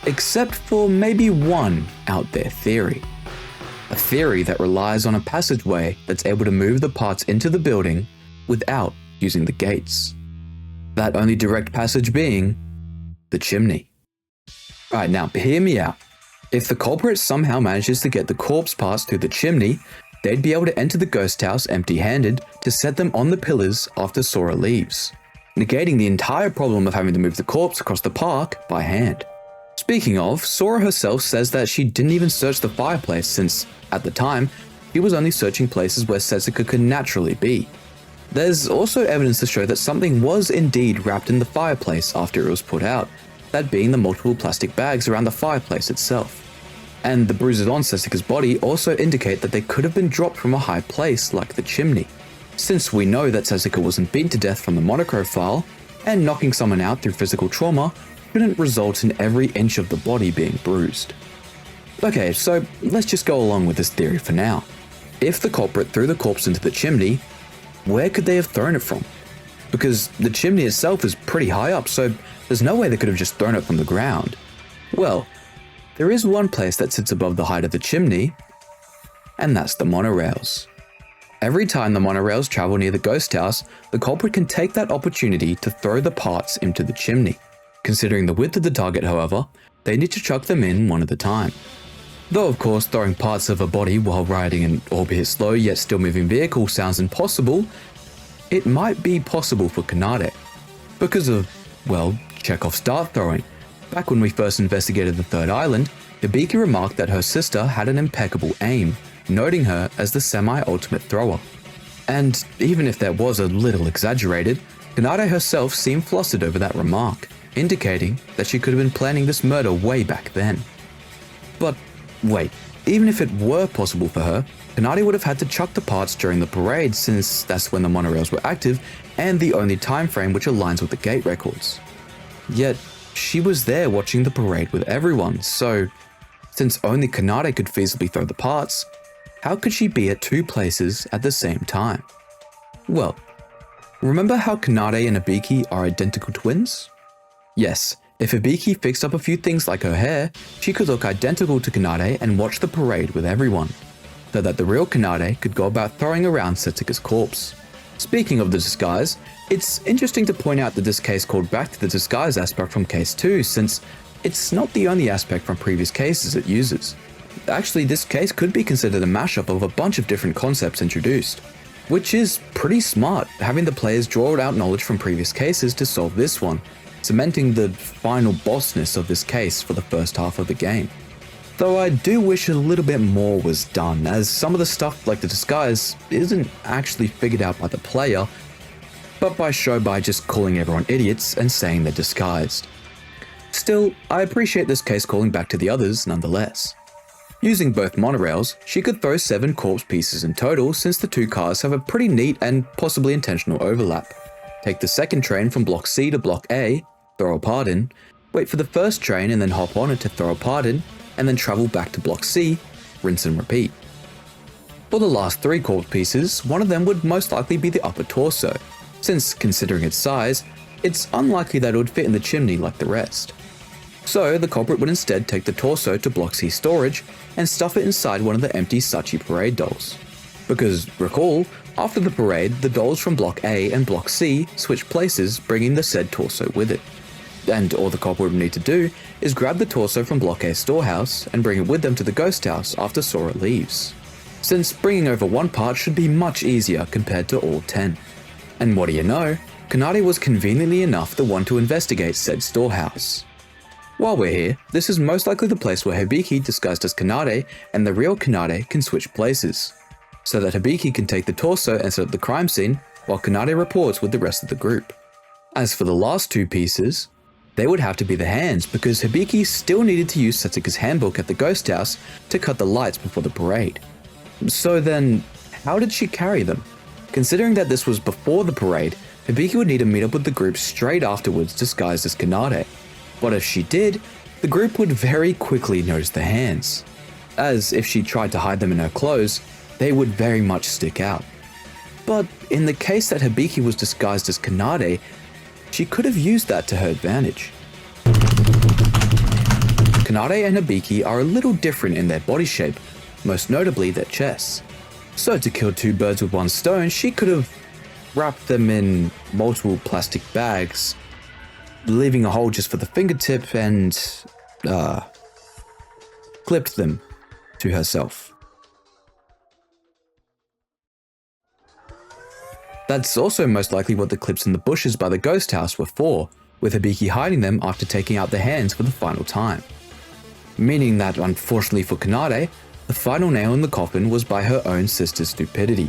Except for maybe one out there theory. A theory that relies on a passageway that's able to move the parts into the building without using the gates. That only direct passage being the chimney. Alright, now hear me out. If the culprit somehow manages to get the corpse parts through the chimney, they'd be able to enter the ghost house empty-handed to set them on the pillars after Sora leaves, negating the entire problem of having to move the corpse across the park by hand. Speaking of, Sora herself says that she didn't even search the fireplace since, at the time, she was only searching places where Setsuko could naturally be. There's also evidence to show that something was indeed wrapped in the fireplace after it was put out, that being the multiple plastic bags around the fireplace itself. And the bruises on Setsuko's body also indicate that they could have been dropped from a high place like the chimney. Since we know that Setsuko wasn't beaten to death from the monochrome file, and knocking someone out through physical trauma shouldn't result in every inch of the body being bruised. Okay, so let's just go along with this theory for now. If the culprit threw the corpse into the chimney, where could they have thrown it from? Because the chimney itself is pretty high up, so there's no way they could have just thrown it from the ground. Well, there is one place that sits above the height of the chimney, and that's the monorails. Every time the monorails travel near the ghost house, the culprit can take that opportunity to throw the parts into the chimney. Considering the width of the target, however, they need to chuck them in one at a time. Though of course throwing parts of a body while riding an albeit slow yet still moving vehicle sounds impossible, it might be possible for Kanade. Because of, well, Chekhov's dart throwing. Back when we first investigated the third island, Hibiki remarked that her sister had an impeccable aim, noting her as the semi-ultimate thrower. And even if that was a little exaggerated, Kanade herself seemed flustered over that remark, indicating that she could have been planning this murder way back then. But wait, even if it were possible for her, Kanade would have had to chuck the parts during the parade since that's when the monorails were active and the only time frame which aligns with the gate records. Yet, she was there watching the parade with everyone, so since only Kanade could feasibly throw the parts, how could she be at two places at the same time? Well, remember how Kanade and Hibiki are identical twins? Yes, if Hibiki fixed up a few things like her hair, she could look identical to Kanade and watch the parade with everyone, so that the real Kanade could go about throwing around Setsuka's corpse. Speaking of the disguise, it's interesting to point out that this case called back to the disguise aspect from case 2 since it's not the only aspect from previous cases it uses. Actually, this case could be considered a mashup of a bunch of different concepts introduced, which is pretty smart, having the players draw out knowledge from previous cases to solve this one, cementing the final bossness of this case for the first half of the game. Though I do wish a little bit more was done, as some of the stuff like the disguise isn't actually figured out by the player, but by just calling everyone idiots and saying they're disguised. Still, I appreciate this case calling back to the others nonetheless. Using both monorails, she could throw 7 corpse pieces in total since the two cars have a pretty neat and possibly intentional overlap. Take the second train from Block C to Block A, throw a part in, wait for the first train and then hop on it to throw a part in, and then travel back to Block C, rinse and repeat. For the last 3 corpse pieces, one of them would most likely be the upper torso, since considering its size, it's unlikely that it would fit in the chimney like the rest. So the culprit would instead take the torso to Block C storage and stuff it inside one of the empty Sachi parade dolls. Because recall, after the parade, the dolls from Block A and Block C switch places, bringing the said torso with it. And all the culprit would need to do is grab the torso from Block A storehouse and bring it with them to the ghost house after Sora leaves, since bringing over one part should be much easier compared to all 10. And what do you know, Kanade was conveniently enough the one to investigate said storehouse. While we're here, this is most likely the place where Hibiki disguised as Kanade and the real Kanade can switch places, so that Hibiki can take the torso and set up the crime scene while Kanade reports with the rest of the group. As for the last 2 pieces, they would have to be the hands because Hibiki still needed to use Setsuka's handbook at the ghost house to cut the lights before the parade. So then, how did she carry them? Considering that this was before the parade, Hibiki would need to meet up with the group straight afterwards disguised as Kanade. But if she did, the group would very quickly notice the hands, as if she tried to hide them in her clothes, they would very much stick out. But in the case that Hibiki was disguised as Kanade, she could have used that to her advantage. Kanade and Hibiki are a little different in their body shape, most notably their chests. So to kill 2 birds with one stone, she could have wrapped them in multiple plastic bags, leaving a hole just for the fingertip and clipped them to herself. That's also most likely what the clips in the bushes by the ghost house were for, with Hibiki hiding them after taking out the hands for the final time. Meaning that, unfortunately for Kanade, the final nail in the coffin was by her own sister's stupidity,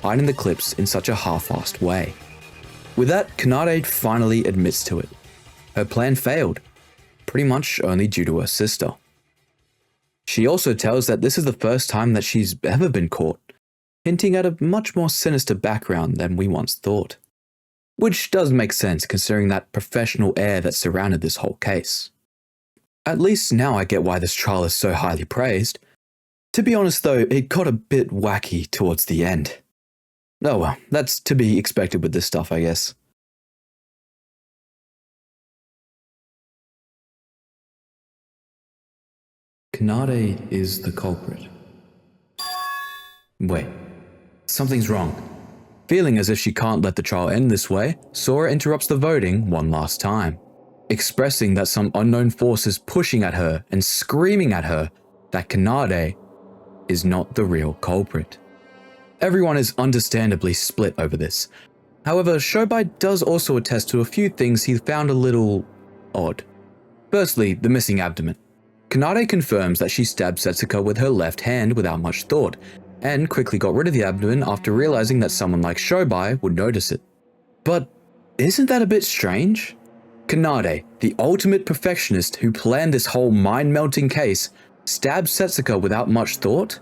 hiding the clips in such a half-assed way. With that, Kanade finally admits to it. Her plan failed, pretty much only due to her sister. She also tells that this is the first time that she's ever been caught, hinting at a much more sinister background than we once thought. Which does make sense considering that professional air that surrounded this whole case. At least now I get why this trial is so highly praised. To be honest though, it got a bit wacky towards the end. Oh well, that's to be expected with this stuff, I guess. Kanade is the culprit. Wait, something's wrong. Feeling as if she can't let the trial end this way, Sora interrupts the voting one last time, expressing that some unknown force is pushing at her and screaming at her that Kanade is not the real culprit. Everyone is understandably split over this. However, Shobai does also attest to a few things he found a little odd. Firstly, the missing abdomen. Kanade confirms that she stabbed Setsuko with her left hand without much thought, and quickly got rid of the abdomen after realizing that someone like Shobai would notice it. But isn't that a bit strange? Kanade, the ultimate perfectionist who planned this whole mind-melting case, stabs Setsuko without much thought?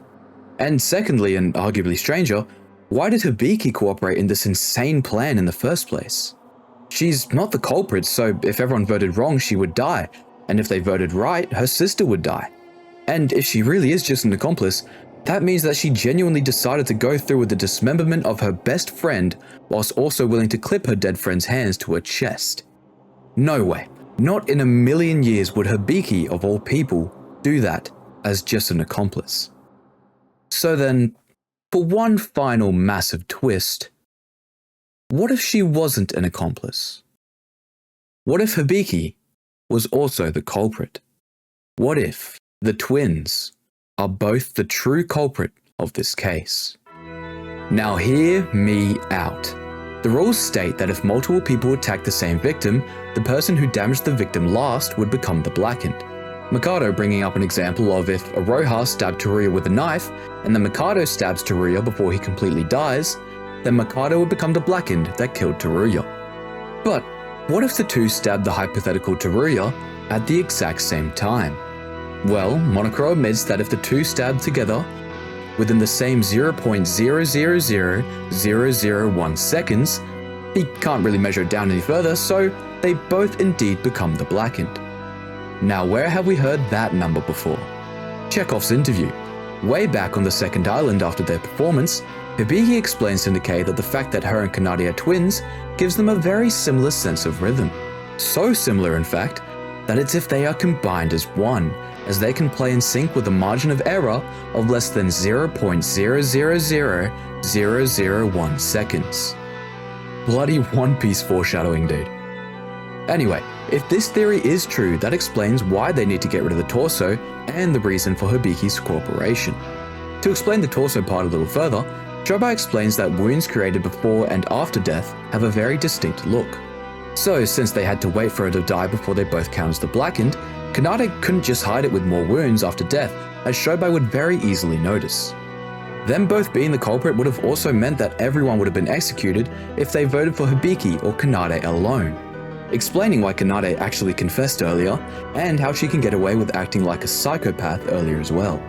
And secondly, and arguably stranger, why did Hibiki cooperate in this insane plan in the first place? She's not the culprit, so if everyone voted wrong, she would die, and if they voted right, her sister would die. And if she really is just an accomplice, that means that she genuinely decided to go through with the dismemberment of her best friend whilst also willing to clip her dead friend's hands to her chest. No way, not in a million years would Hibiki, of all people, do that as just an accomplice. So then, for one final massive twist, what if she wasn't an accomplice? What if Hibiki was also the culprit? What if the twins are both the true culprit of this case? Now hear me out. The rules state that if multiple people attack the same victim, the person who damaged the victim last would become the blackened. Mikado bringing up an example of if Aroha stabbed Teruya with a knife, and then Mikado stabs Teruya before he completely dies, then Mikado would become the blackened that killed Teruya. But what if the two stabbed the hypothetical Teruya at the exact same time? Well, Monokuro admits that if the two stabbed together within the same 0.0000001 seconds, he can't really measure it down any further, so they both indeed become the blackened. Now where have we heard that number before? Chekhov's interview. Way back on the second island after their performance, Hibiki explains to Nikkei that the fact that her and Kanade are twins gives them a very similar sense of rhythm. So similar, in fact, that it's if they are combined as one, as they can play in sync with a margin of error of less than 0.000001 seconds. Bloody One Piece foreshadowing, dude. Anyway, if this theory is true, that explains why they need to get rid of the torso and the reason for Hibiki's cooperation. To explain the torso part a little further, Shobai explains that wounds created before and after death have a very distinct look. So since they had to wait for her to die before they both count as the blackened, Kanade couldn't just hide it with more wounds after death, as Shobai would very easily notice. Them both being the culprit would have also meant that everyone would have been executed if they voted for Hibiki or Kanade alone, explaining why Kanade actually confessed earlier, and how she can get away with acting like a psychopath earlier as well.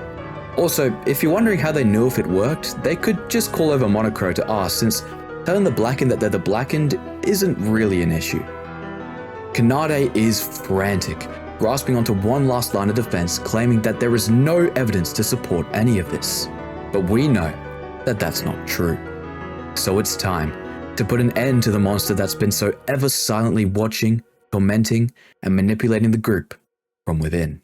Also, if you're wondering how they knew if it worked, they could just call over Monokuro to ask, since telling the blackened that they're the blackened isn't really an issue. Kanade is frantic, grasping onto one last line of defense, claiming that there is no evidence to support any of this. But we know that that's not true. So it's time to put an end to the monster that's been so ever silently watching, tormenting, and manipulating the group from within.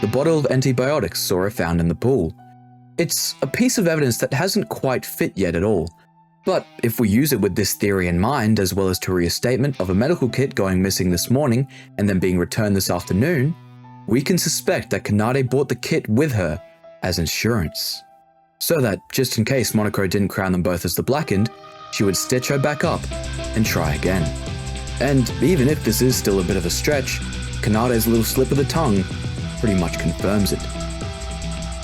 The bottle of antibiotics Sora found in the pool. It's a piece of evidence that hasn't quite fit yet at all. But if we use it with this theory in mind, as well as Teruya's statement of a medical kit going missing this morning and then being returned this afternoon, we can suspect that Kanade bought the kit with her as insurance. So that, just in case Monokuro didn't crown them both as the blackened, she would stitch her back up and try again. And even if this is still a bit of a stretch, Kanade's little slip of the tongue pretty much confirms it.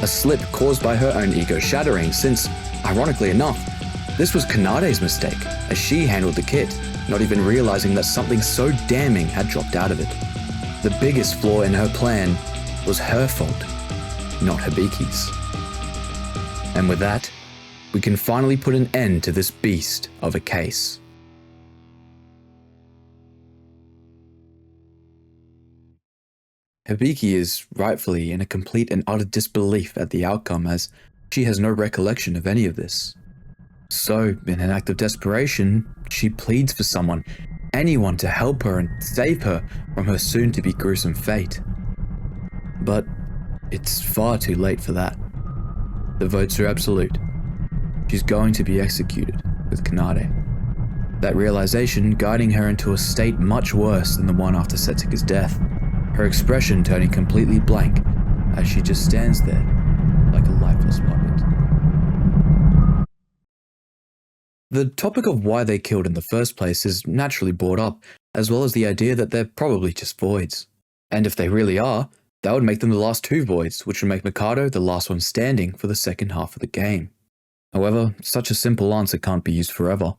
A slip caused by her own ego shattering since, ironically enough, this was Kanade's mistake as she handled the kit, not even realizing that something so damning had dropped out of it. The biggest flaw in her plan was her fault, not Hibiki's. And with that, we can finally put an end to this beast of a case. Hibiki is rightfully in a complete and utter disbelief at the outcome as she has no recollection of any of this. So, in an act of desperation, she pleads for someone, anyone to help her and save her from her soon-to-be gruesome fate. But it's far too late for that. The votes are absolute. She's going to be executed with Kanade. That realization guiding her into a state much worse than the one after Setsuka's death, her expression turning completely blank as she just stands there like a lifeless puppet. The topic of why they killed in the first place is naturally brought up, as well as the idea that they're probably just voids. And if they really are, that would make them the last two voids, which would make Mikado the last one standing for the second half of the game. However, such a simple answer can't be used forever,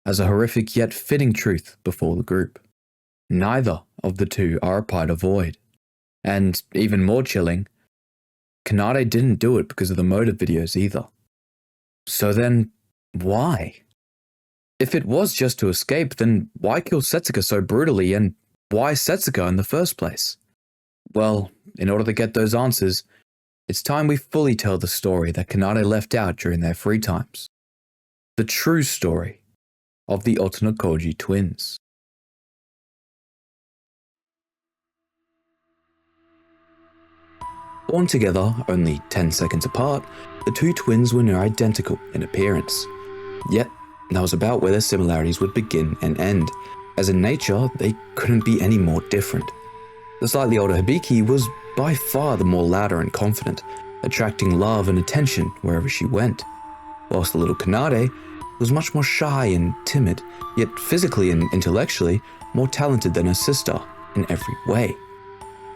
as a horrific yet fitting truth before the group. Neither of the two are a part of void. And even more chilling, Kanade didn't do it because of the motive videos either. So then, why? If it was just to escape, then why kill Setsuka so brutally, and why Setsuka in the first place? Well, in order to get those answers, it's time we fully tell the story that Kanade left out during their free times. The true story of the Otonokoji twins. Born together only 10 seconds apart, the two twins were near identical in appearance. Yet, that was about where their similarities would begin and end, as in nature, they couldn't be any more different. The slightly older Hibiki was by far the more louder and confident, attracting love and attention wherever she went, whilst the little Kanade was much more shy and timid, yet physically and intellectually more talented than her sister in every way.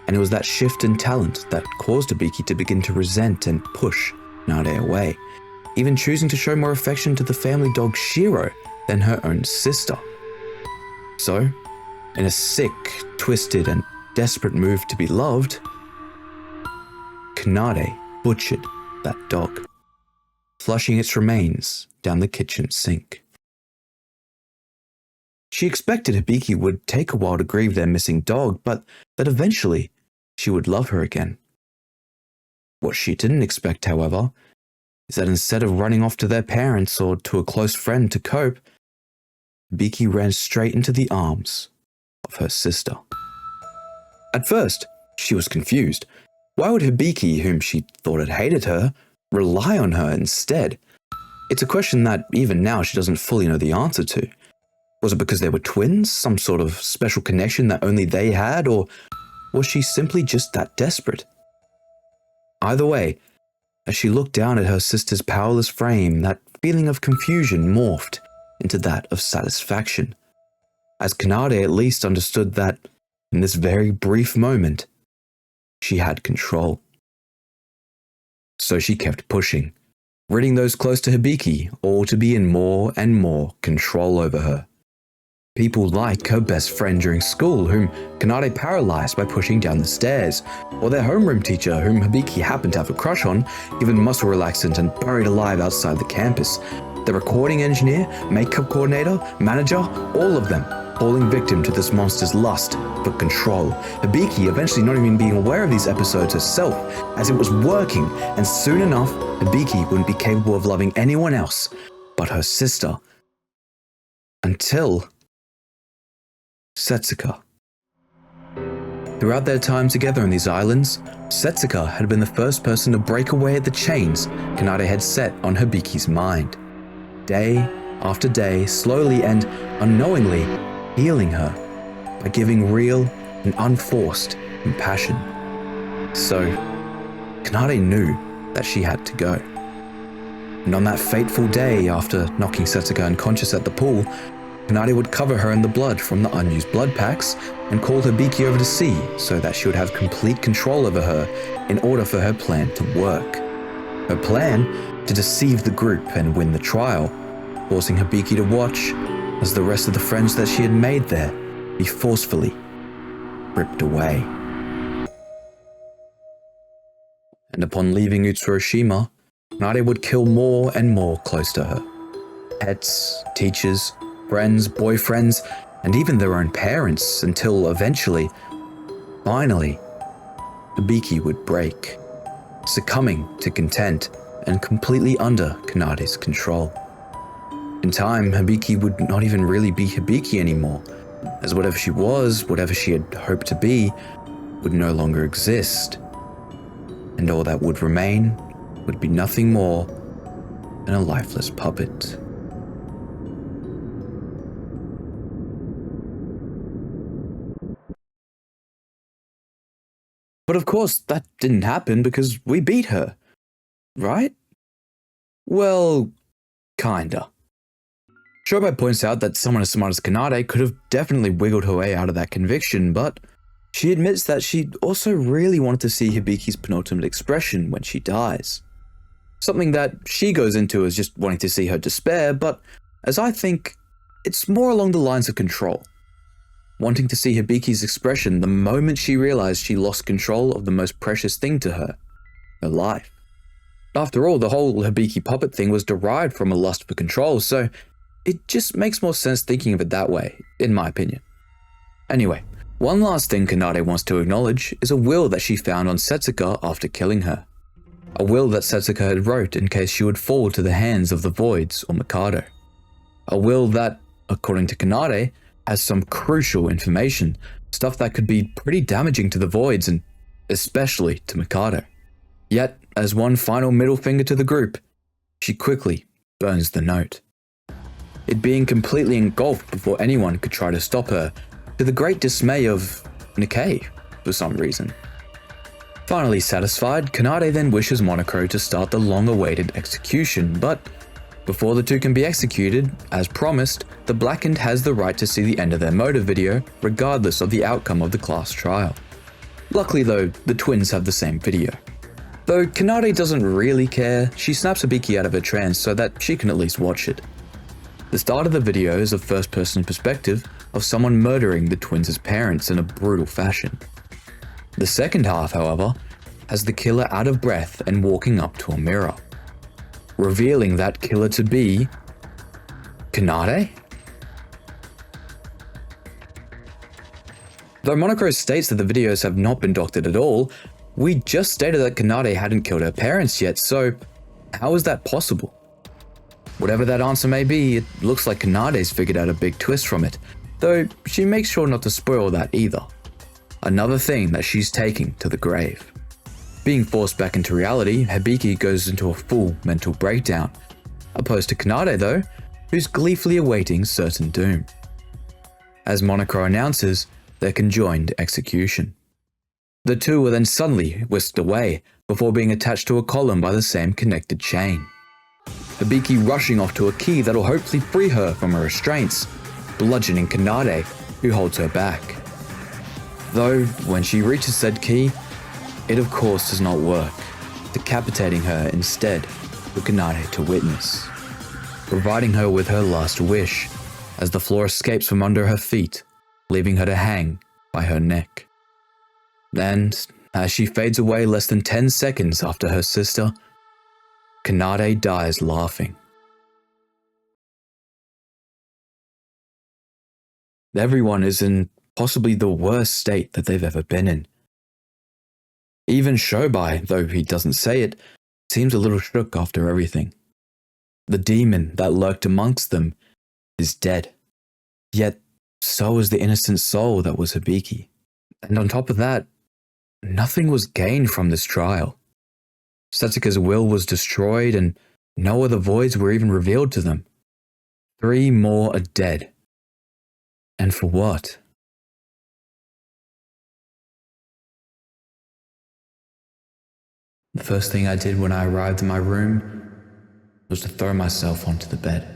And it was that shift in talent that caused Hibiki to begin to resent and push Kanade away, even choosing to show more affection to the family dog Shiro than her own sister. So, in a sick, twisted, and desperate move to be loved, Kanade butchered that dog, flushing its remains down the kitchen sink. She expected Hibiki would take a while to grieve their missing dog, but that eventually she would love her again. What she didn't expect, however, is that instead of running off to their parents or to a close friend to cope, Hibiki ran straight into the arms of her sister. At first, she was confused. Why would Hibiki, whom she thought had hated her, rely on her instead? It's a question that even now she doesn't fully know the answer to. Was it because they were twins, some sort of special connection that only they had, or was she simply just that desperate? Either way, as she looked down at her sister's powerless frame, that feeling of confusion morphed into that of satisfaction, as Kanade at least understood that, in this very brief moment, she had control. So she kept pushing, ridding those close to Hibiki all to be in more and more control over her. People like her best friend during school, whom Kanade paralyzed by pushing down the stairs, or their homeroom teacher, whom Hibiki happened to have a crush on, given muscle relaxant and buried alive outside the campus, the recording engineer, makeup coordinator, manager, all of them falling victim to this monster's lust for control. Hibiki eventually not even being aware of these episodes herself, as it was working, and soon enough, Hibiki wouldn't be capable of loving anyone else but her sister. Until Setsuka. Throughout their time together on these islands, Setsuka had been the first person to break away at the chains Kanade had set on Hibiki's mind. Day after day, slowly and unknowingly healing her by giving real and unforced compassion. So, Kanade knew that she had to go. And on that fateful day after knocking Setsuka unconscious at the pool, Kanade would cover her in the blood from the unused blood packs and call Hibiki over to see so that she would have complete control over her in order for her plan to work. Her plan to deceive the group and win the trial, forcing Hibiki to watch as the rest of the friends that she had made there be forcefully ripped away. And upon leaving Utsuroshima, Kanade would kill more and more close to her. Pets, teachers, friends, boyfriends, and even their own parents until eventually, finally, Hibiki would break, succumbing to content and completely under Kanade's control. In time, Hibiki would not even really be Hibiki anymore, as whatever she was, whatever she had hoped to be, would no longer exist. And all that would remain would be nothing more than a lifeless puppet. But of course, that didn't happen because we beat her, right? Well, kinda. Shobai points out that someone as smart as Kanade could have definitely wiggled her way out of that conviction, but she admits that she also really wanted to see Hibiki's penultimate expression when she dies. Something that she goes into as just wanting to see her despair, but as I think, it's more along the lines of control. Wanting to see Hibiki's expression the moment she realized she lost control of the most precious thing to her life. After all, the whole Hibiki puppet thing was derived from a lust for control, so it just makes more sense thinking of it that way, in my opinion. Anyway, one last thing Kanade wants to acknowledge is a will that she found on Setsuka after killing her. A will that Setsuka had wrote in case she would fall to the hands of the Voids or Mikado. A will that, according to Kanade, has some crucial information, stuff that could be pretty damaging to the Voids and especially to Mikado. Yet, as one final middle finger to the group, she quickly burns the note. It being completely engulfed before anyone could try to stop her, to the great dismay of Nikkei for some reason. Finally satisfied, Kanade then wishes Monokuro to start the long-awaited execution, but before the two can be executed, as promised, the Blackened has the right to see the end of their motive video, regardless of the outcome of the class trial. Luckily though, the twins have the same video. Though Kanade doesn't really care, she snaps Hibiki out of her trance so that she can at least watch it. The start of the video is a first-person perspective of someone murdering the twins' parents in a brutal fashion. The second half, however, has the killer out of breath and walking up to a mirror, revealing that killer to be Kanade? Though Monokuro states that the videos have not been doctored at all, we just stated that Kanade hadn't killed her parents yet, so how is that possible? Whatever that answer may be, it looks like Kanade's figured out a big twist from it, though she makes sure not to spoil that either. Another thing that she's taking to the grave. Being forced back into reality, Hibiki goes into a full mental breakdown, opposed to Kanade though, who's gleefully awaiting certain doom. As Monokuro announces their conjoined execution. The two are then suddenly whisked away before being attached to a column by the same connected chain. Hibiki rushing off to a key that'll hopefully free her from her restraints, bludgeoning Kanade, who holds her back. Though, when she reaches said key, it of course does not work, decapitating her instead for Kanade to witness, providing her with her last wish as the floor escapes from under her feet, leaving her to hang by her neck. And, as she fades away less than 10 seconds after her sister, Kanade dies laughing. Everyone is in possibly the worst state that they've ever been in. Even Shobai, though he doesn't say it, seems a little shook after everything. The demon that lurked amongst them is dead. Yet, so is the innocent soul that was Hibiki. And on top of that, nothing was gained from this trial. Setsuka's will was destroyed and no other voids were even revealed to them. 3 more are dead. And for what? The first thing I did when I arrived in my room was to throw myself onto the bed.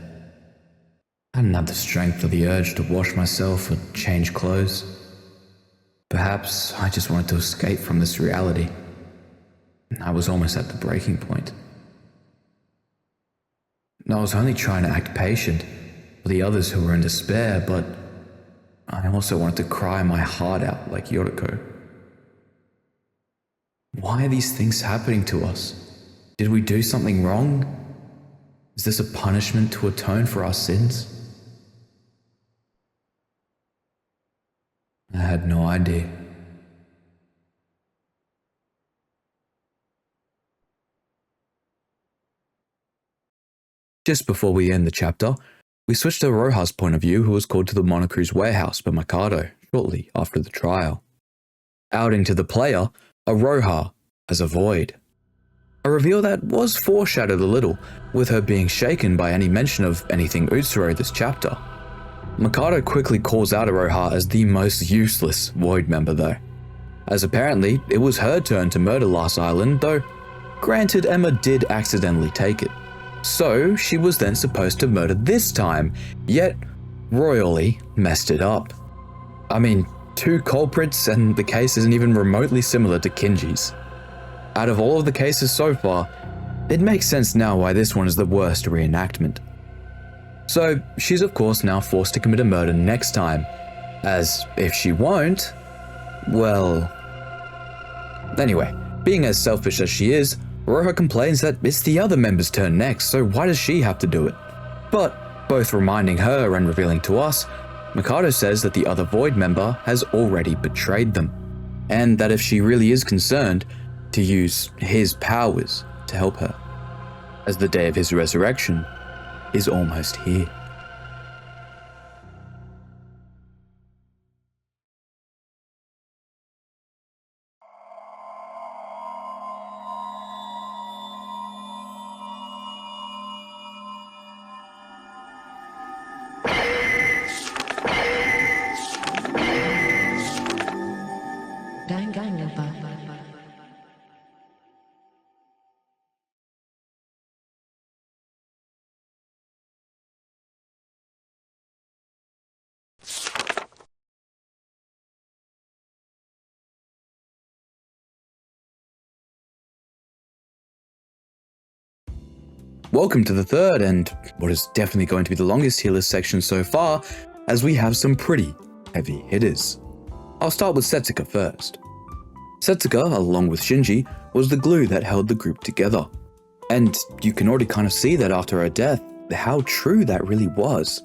I didn't have the strength or the urge to wash myself or change clothes. Perhaps I just wanted to escape from this reality. I was almost at the breaking point. I was only trying to act patient for the others who were in despair, but I also wanted to cry my heart out like Yoriko. Why are these things happening to us? Did we do something wrong? Is this a punishment to atone for our sins? I had no idea. Just before we end the chapter, we switch to Roha's point of view, who was called to the Monokru's warehouse by Mikado shortly after the trial. Outing to the player, a Roha as a void. A reveal that was foreshadowed a little, with her being shaken by any mention of anything Utsuro this chapter. Mikado quickly calls out Roha as the most useless void member though, as apparently it was her turn to murder last island, though granted Emma did accidentally take it. So she was then supposed to murder this time, yet royally messed it up. I mean, 2 culprits and the case isn't even remotely similar to Kinji's. Out of all of the cases so far, it makes sense now why this one is the worst reenactment. So she's of course now forced to commit a murder next time, as if she won't, well... Anyway, being as selfish as she is, Roha complains that it's the other member's turn next, so why does she have to do it? But, both reminding her and revealing to us, Mikado says that the other void member has already betrayed them, and that if she really is concerned, to use his powers to help her, as the day of his resurrection is almost here. Danganronpa. Welcome to the third and what is definitely going to be the longest tier list section so far, as we have some pretty heavy hitters. I'll start with Setsuka first. Setsuka, along with Shinji, was the glue that held the group together. And you can already kind of see that after her death, how true that really was.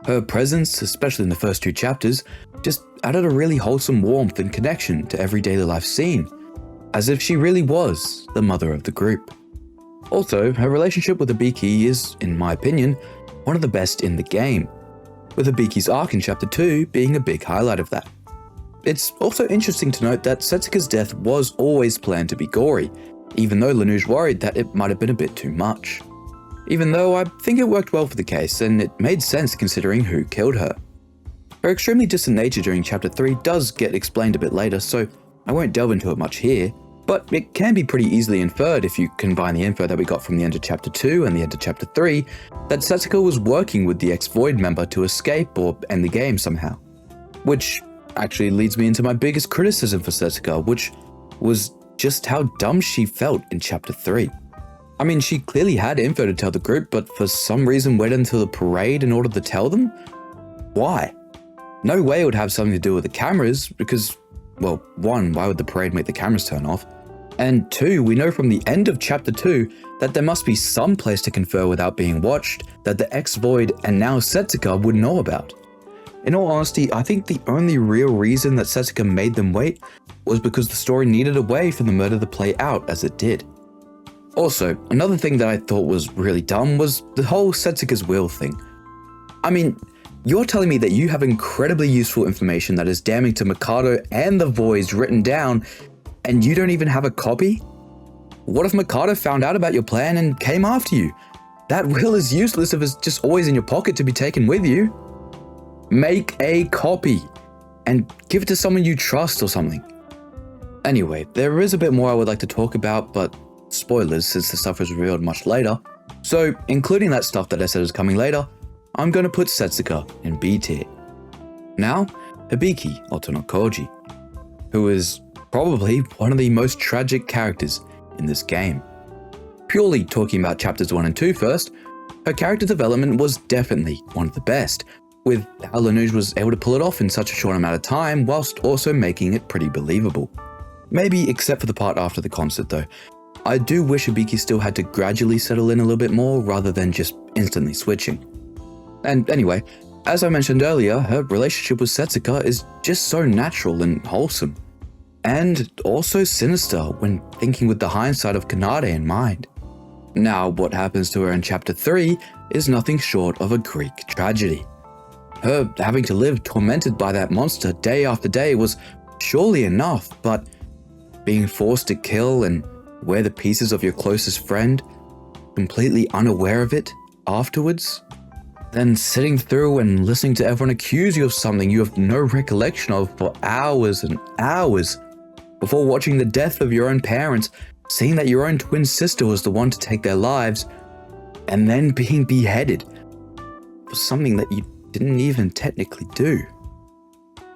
Her presence, especially in the first 2 chapters, just added a really wholesome warmth and connection to every daily life scene, as if she really was the mother of the group. Also, her relationship with Ibiki is, in my opinion, one of the best in the game, with Ibiki's arc in Chapter 2 being a big highlight of that. It's also interesting to note that Setsuka's death was always planned to be gory, even though LINUJ worried that it might have been a bit too much. Even though I think it worked well for the case, and it made sense considering who killed her. Her extremely distant nature during Chapter 3 does get explained a bit later, so I won't delve into it much here, but it can be pretty easily inferred if you combine the info that we got from the end of Chapter 2 and the end of Chapter 3, that Setsuka was working with the ex-Void member to escape or end the game somehow. Which actually leads me into my biggest criticism for Setsuka, which was just how dumb she felt in Chapter 3. I mean, she clearly had info to tell the group, but for some reason waited until the parade in order to tell them? Why? No way it would have something to do with the cameras, because, well, 1, why would the parade make the cameras turn off? And 2, we know from the end of Chapter 2 that there must be some place to confer without being watched that the ex-Void and now Setsuka would know about. In all honesty, I think the only real reason that Setsuka made them wait was because the story needed a way for the murder to play out as it did. Also, another thing that I thought was really dumb was the whole Setsuka's will thing. I mean, you're telling me that you have incredibly useful information that is damning to Mikado and the Voids written down, and you don't even have a copy? What if Mikado found out about your plan and came after you? That will is useless if it's just always in your pocket to be taken with you. Make a copy and give it to someone you trust or something. Anyway, there is a bit more I would like to talk about, but spoilers since the stuff was revealed much later. So, including that stuff that I said is coming later, I'm going to put Setsuka in B tier. Now, Hibiki Otonokoji, who is probably one of the most tragic characters in this game. Purely talking about chapters 1 and 2 first, her character development was definitely one of the best, with how LINUJ was able to pull it off in such a short amount of time whilst also making it pretty believable. Maybe except for the part after the concert though. I do wish Hibiki still had to gradually settle in a little bit more rather than just instantly switching. And anyway, as I mentioned earlier, her relationship with Setsuka is just so natural and wholesome. And also sinister when thinking with the hindsight of Kanade in mind. Now, what happens to her in chapter 3 is nothing short of a Greek tragedy. Her having to live tormented by that monster day after day was surely enough, but being forced to kill and wear the pieces of your closest friend, completely unaware of it afterwards, then sitting through and listening to everyone accuse you of something you have no recollection of for hours and hours, before watching the death of your own parents, seeing that your own twin sister was the one to take their lives, and then being beheaded for something that you didn't even technically do.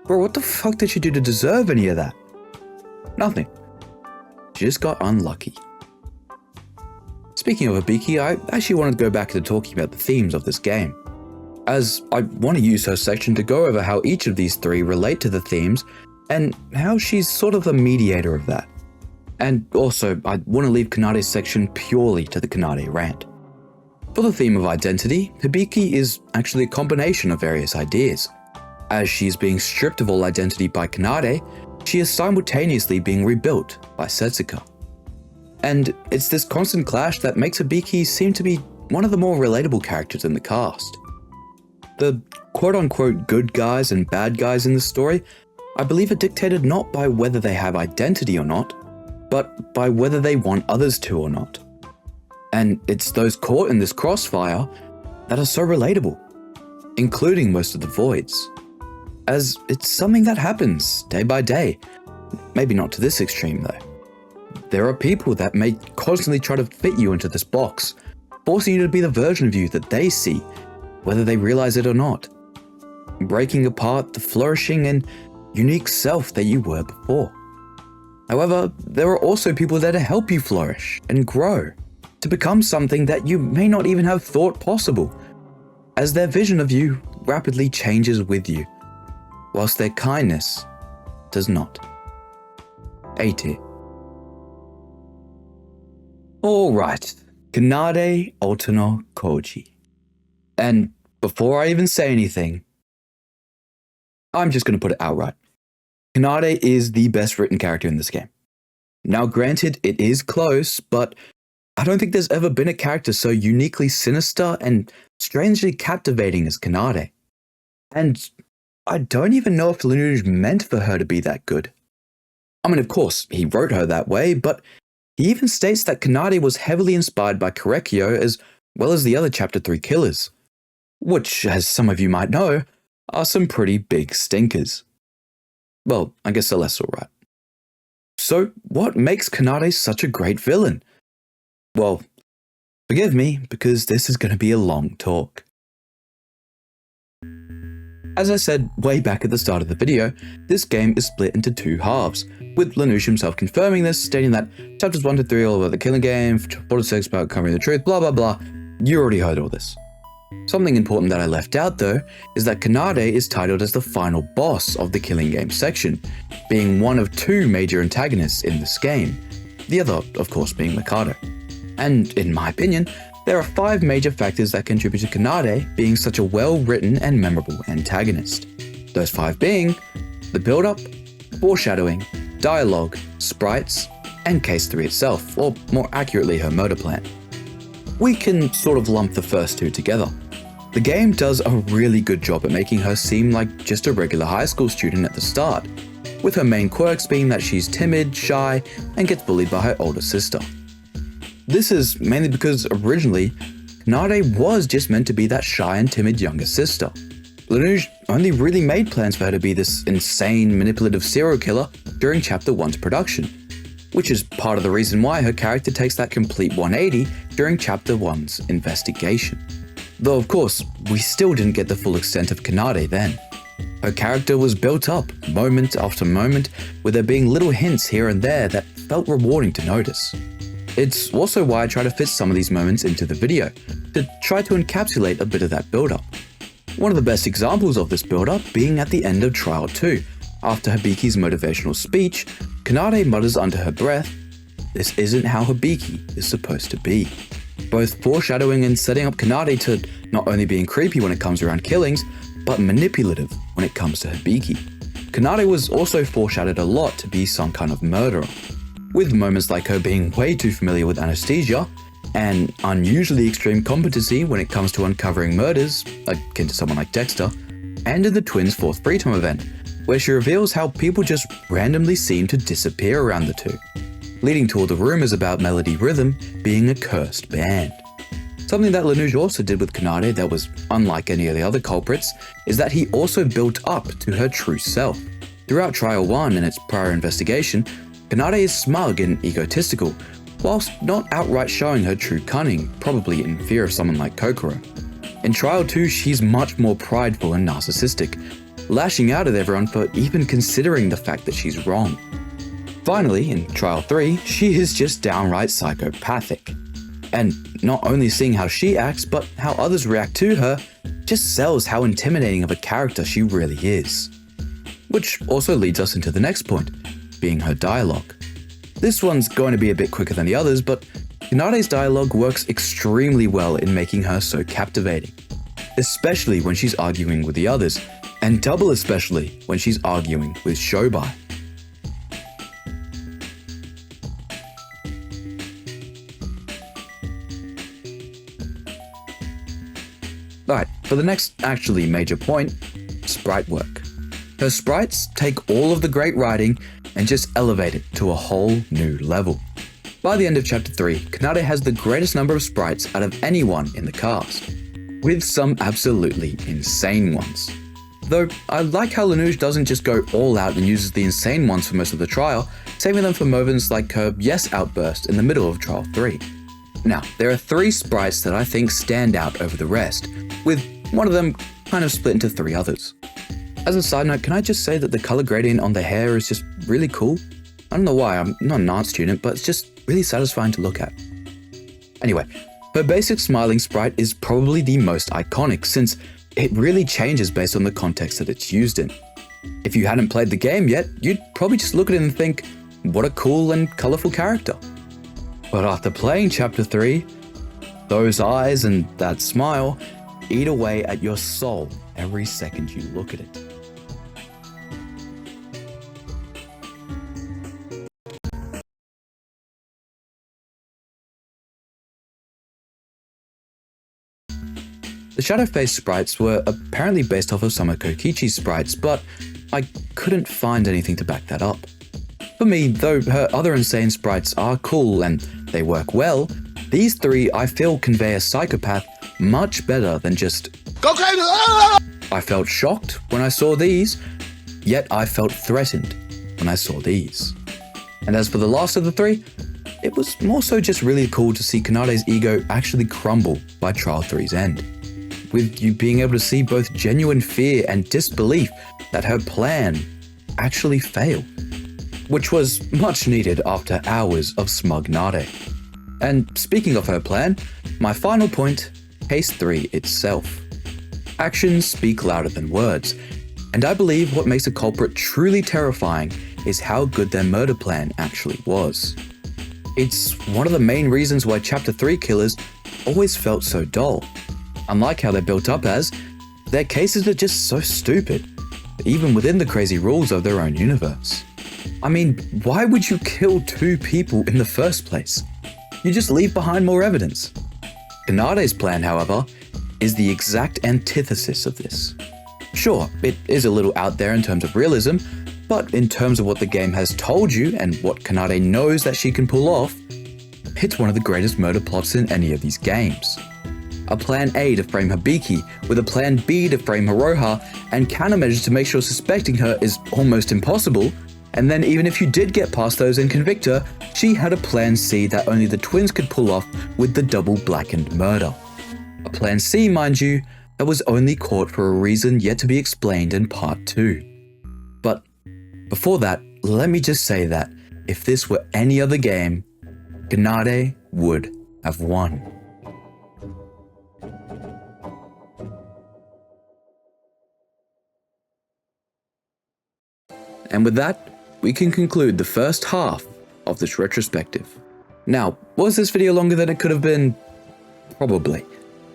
Bro, what the fuck did she do to deserve any of that? Nothing. She just got unlucky. Speaking of Hibiki, I actually wanted to go back to talking about the themes of this game, as I want to use her section to go over how each of these three relate to the themes and how she's sort of the mediator of that. And also, I want to leave Kanade's section purely to the Kanade rant. For the theme of identity, Hibiki is actually a combination of various ideas. As she's being stripped of all identity by Kanade, she is simultaneously being rebuilt by Setsuka. And it's this constant clash that makes Hibiki seem to be one of the more relatable characters in the cast. The quote-unquote good guys and bad guys in the story, I believe, are dictated not by whether they have identity or not, but by whether they want others to or not. And it's those caught in this crossfire that are so relatable, including most of the voids, as it's something that happens day by day. Maybe not to this extreme though. There are people that may constantly try to fit you into this box, forcing you to be the version of you that they see, whether they realize it or not, breaking apart the flourishing and unique self that you were before. However, there are also people there to help you flourish and grow, to become something that you may not even have thought possible, as their vision of you rapidly changes with you, whilst their kindness does not. A tier. Alright, Kanade Otonokoji. And before I even say anything, I'm just going to put it outright. Kanade is the best written character in this game. Now granted, it is close, but I don't think there's ever been a character so uniquely sinister and strangely captivating as Kanade. And I don't even know if LINUJ meant for her to be that good. I mean, of course, he wrote her that way, but he even states that Kanade was heavily inspired by Korekiyo as well as the other Chapter 3 killers, which, as some of you might know, are some pretty big stinkers. Well, I guess Celeste's alright. So, what makes Kanade such a great villain? Well, forgive me, because this is going to be a long talk. As I said way back at the start of the video, this game is split into two halves, with LINUJ himself confirming this, stating that chapters 1 to 3 are all about the killing game, 4 to 6 about covering the truth, blah blah blah. You already heard all this. Something important that I left out though, is that Kanade is titled as the final boss of the killing game section, being one of two major antagonists in this game, the other of course being Mikado. And in my opinion, there are 5 major factors that contribute to Kanade being such a well-written and memorable antagonist. Those 5 being the build-up, foreshadowing, dialogue, sprites, and Case 3 itself, or more accurately her murder plan. We can sort of lump the first 2 together. The game does a really good job at making her seem like just a regular high school student at the start, with her main quirks being that she's timid, shy, and gets bullied by her older sister. This is mainly because originally, Kanade was just meant to be that shy and timid younger sister. LINUJ only really made plans for her to be this insane, manipulative serial killer during Chapter 1's production, which is part of the reason why her character takes that complete 180 during Chapter 1's investigation. Though of course, we still didn't get the full extent of Kanade then. Her character was built up, moment after moment, with there being little hints here and there that felt rewarding to notice. It's also why I try to fit some of these moments into the video, to try to encapsulate a bit of that build-up. One of the best examples of this build-up being at the end of Trial 2. After Hibiki's motivational speech, Kanade mutters under her breath, "This isn't how Hibiki is supposed to be." Both foreshadowing and setting up Kanade to not only being creepy when it comes around killings, but manipulative when it comes to Hibiki. Kanade was also foreshadowed a lot to be some kind of murderer, with moments like her being way too familiar with anesthesia, and unusually extreme competency when it comes to uncovering murders, akin to someone like Dexter, and in the twins' fourth free time event, where she reveals how people just randomly seem to disappear around the two, leading to all the rumors about Melody Rhythm being a cursed band. Something that LINUJ also did with Kanade that was unlike any of the other culprits is that he also built up to her true self. Throughout Trial 1 and its prior investigation, Kanade is smug and egotistical, whilst not outright showing her true cunning, probably in fear of someone like Kokoro. In Trial 2, she's much more prideful and narcissistic, lashing out at everyone for even considering the fact that she's wrong. Finally, in Trial 3, she is just downright psychopathic. And not only seeing how she acts, but how others react to her, just sells how intimidating of a character she really is. Which also leads us into the next point, being her dialogue. This one's going to be a bit quicker than the others, but Kanade's dialogue works extremely well in making her so captivating, especially when she's arguing with the others, and double especially when she's arguing with Shobai. Alright, for the next actually major point, sprite work. Her sprites take all of the great writing and just elevate it to a whole new level. By the end of Chapter 3, Kanade has the greatest number of sprites out of anyone in the cast, with some absolutely insane ones. Though I like how LINUJ doesn't just go all out and uses the insane ones for most of the trial, saving them for moments like her yes outburst in the middle of Trial 3. Now, there are 3 sprites that I think stand out over the rest, with one of them kind of split into 3 others. As a side note, can I just say that the color gradient on the hair is just really cool? I don't know why, I'm not an art student, but it's just really satisfying to look at. Anyway, her basic smiling sprite is probably the most iconic since it really changes based on the context that it's used in. If you hadn't played the game yet, you'd probably just look at it and think, what a cool and colorful character. But after playing Chapter 3, those eyes and that smile eat away at your soul every second you look at it. The shadow face sprites were apparently based off of some of Kokichi's sprites, but I couldn't find anything to back that up. For me, though her other insane sprites are cool and they work well, these 3 I feel convey a psychopath much better than just "Go crazy!" I felt shocked when I saw these, yet I felt threatened when I saw these. And as for the last of the 3, it was more so just really cool to see Kanade's ego actually crumble by Trial 3's end, with you being able to see both genuine fear and disbelief that her plan actually failed, which was much needed after hours of smug Nade. And speaking of her plan, my final point, Case 3 itself. Actions speak louder than words, and I believe what makes a culprit truly terrifying is how good their murder plan actually was. It's one of the main reasons why Chapter 3 killers always felt so dull. Unlike how they're built up as, their cases are just so stupid, even within the crazy rules of their own universe. I mean, why would you kill 2 people in the first place? You just leave behind more evidence. Kanade's plan, however, is the exact antithesis of this. Sure, it is a little out there in terms of realism, but in terms of what the game has told you and what Kanade knows that she can pull off, it's one of the greatest murder plots in any of these games. A plan A to frame Hibiki, with a plan B to frame Hiroha, and countermeasures to make sure suspecting her is almost impossible, and then even if you did get past those and convict her, she had a plan C that only the twins could pull off with the double blackened murder. A Plan C, mind you, that was only caught for a reason yet to be explained in Part 2. But before that, let me just say that if this were any other game, Gennade would have won. And with that, we can conclude the first half of this retrospective. Now, was this video longer than it could have been? Probably.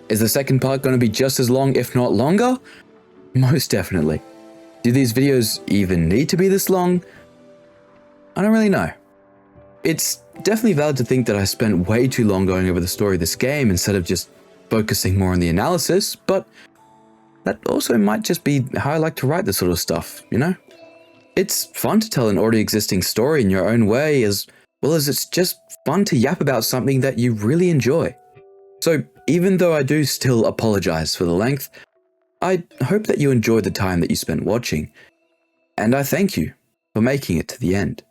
Is the second part going to be just as long, if not longer? Most definitely. Do these videos even need to be this long? I don't really know. It's definitely valid to think that I spent way too long going over the story of this game instead of just focusing more on the analysis, but that also might just be how I like to write this sort of stuff, you know? It's fun to tell an already existing story in your own way, as well as it's just fun to yap about something that you really enjoy. So even though I do still apologize for the length, I hope that you enjoyed the time that you spent watching, and I thank you for making it to the end.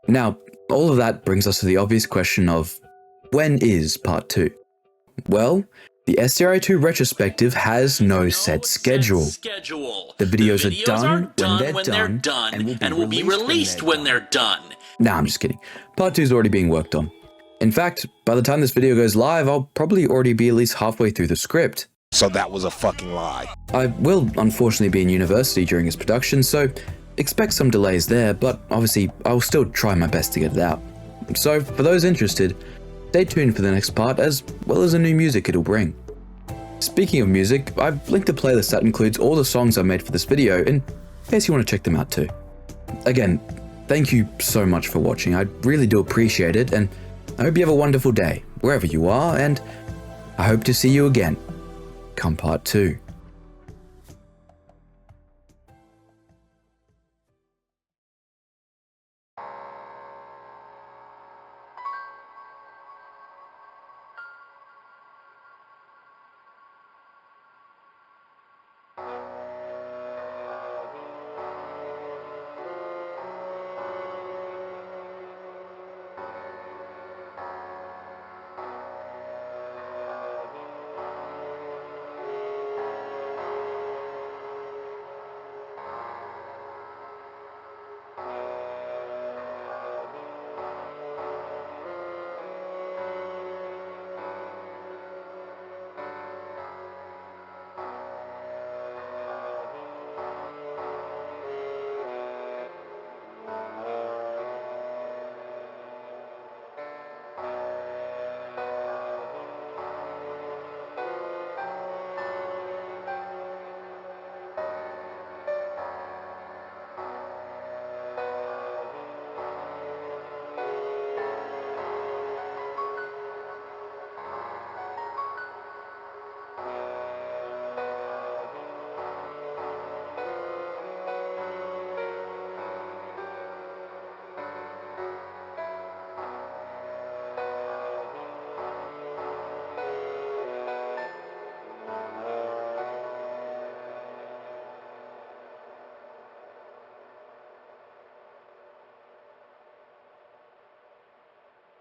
Now, all of that brings us to the obvious question of, when is Part 2? Well, the SDRA2 Retrospective has no set schedule. The videos are done when they're done, and will be released when they're done. Nah, I'm just kidding. Part 2 is already being worked on. In fact, by the time this video goes live, I'll probably already be at least halfway through the script. So that was a fucking lie. I will unfortunately be in university during its production, so expect some delays there, but obviously I'll still try my best to get it out. So for those interested, stay tuned for the next part, as well as the new music it'll bring. Speaking of music, I've linked a playlist that includes all the songs I made for this video in case you want to check them out too. Again, thank you so much for watching, I really do appreciate it, and I hope you have a wonderful day, wherever you are, and I hope to see you again, come Part 2.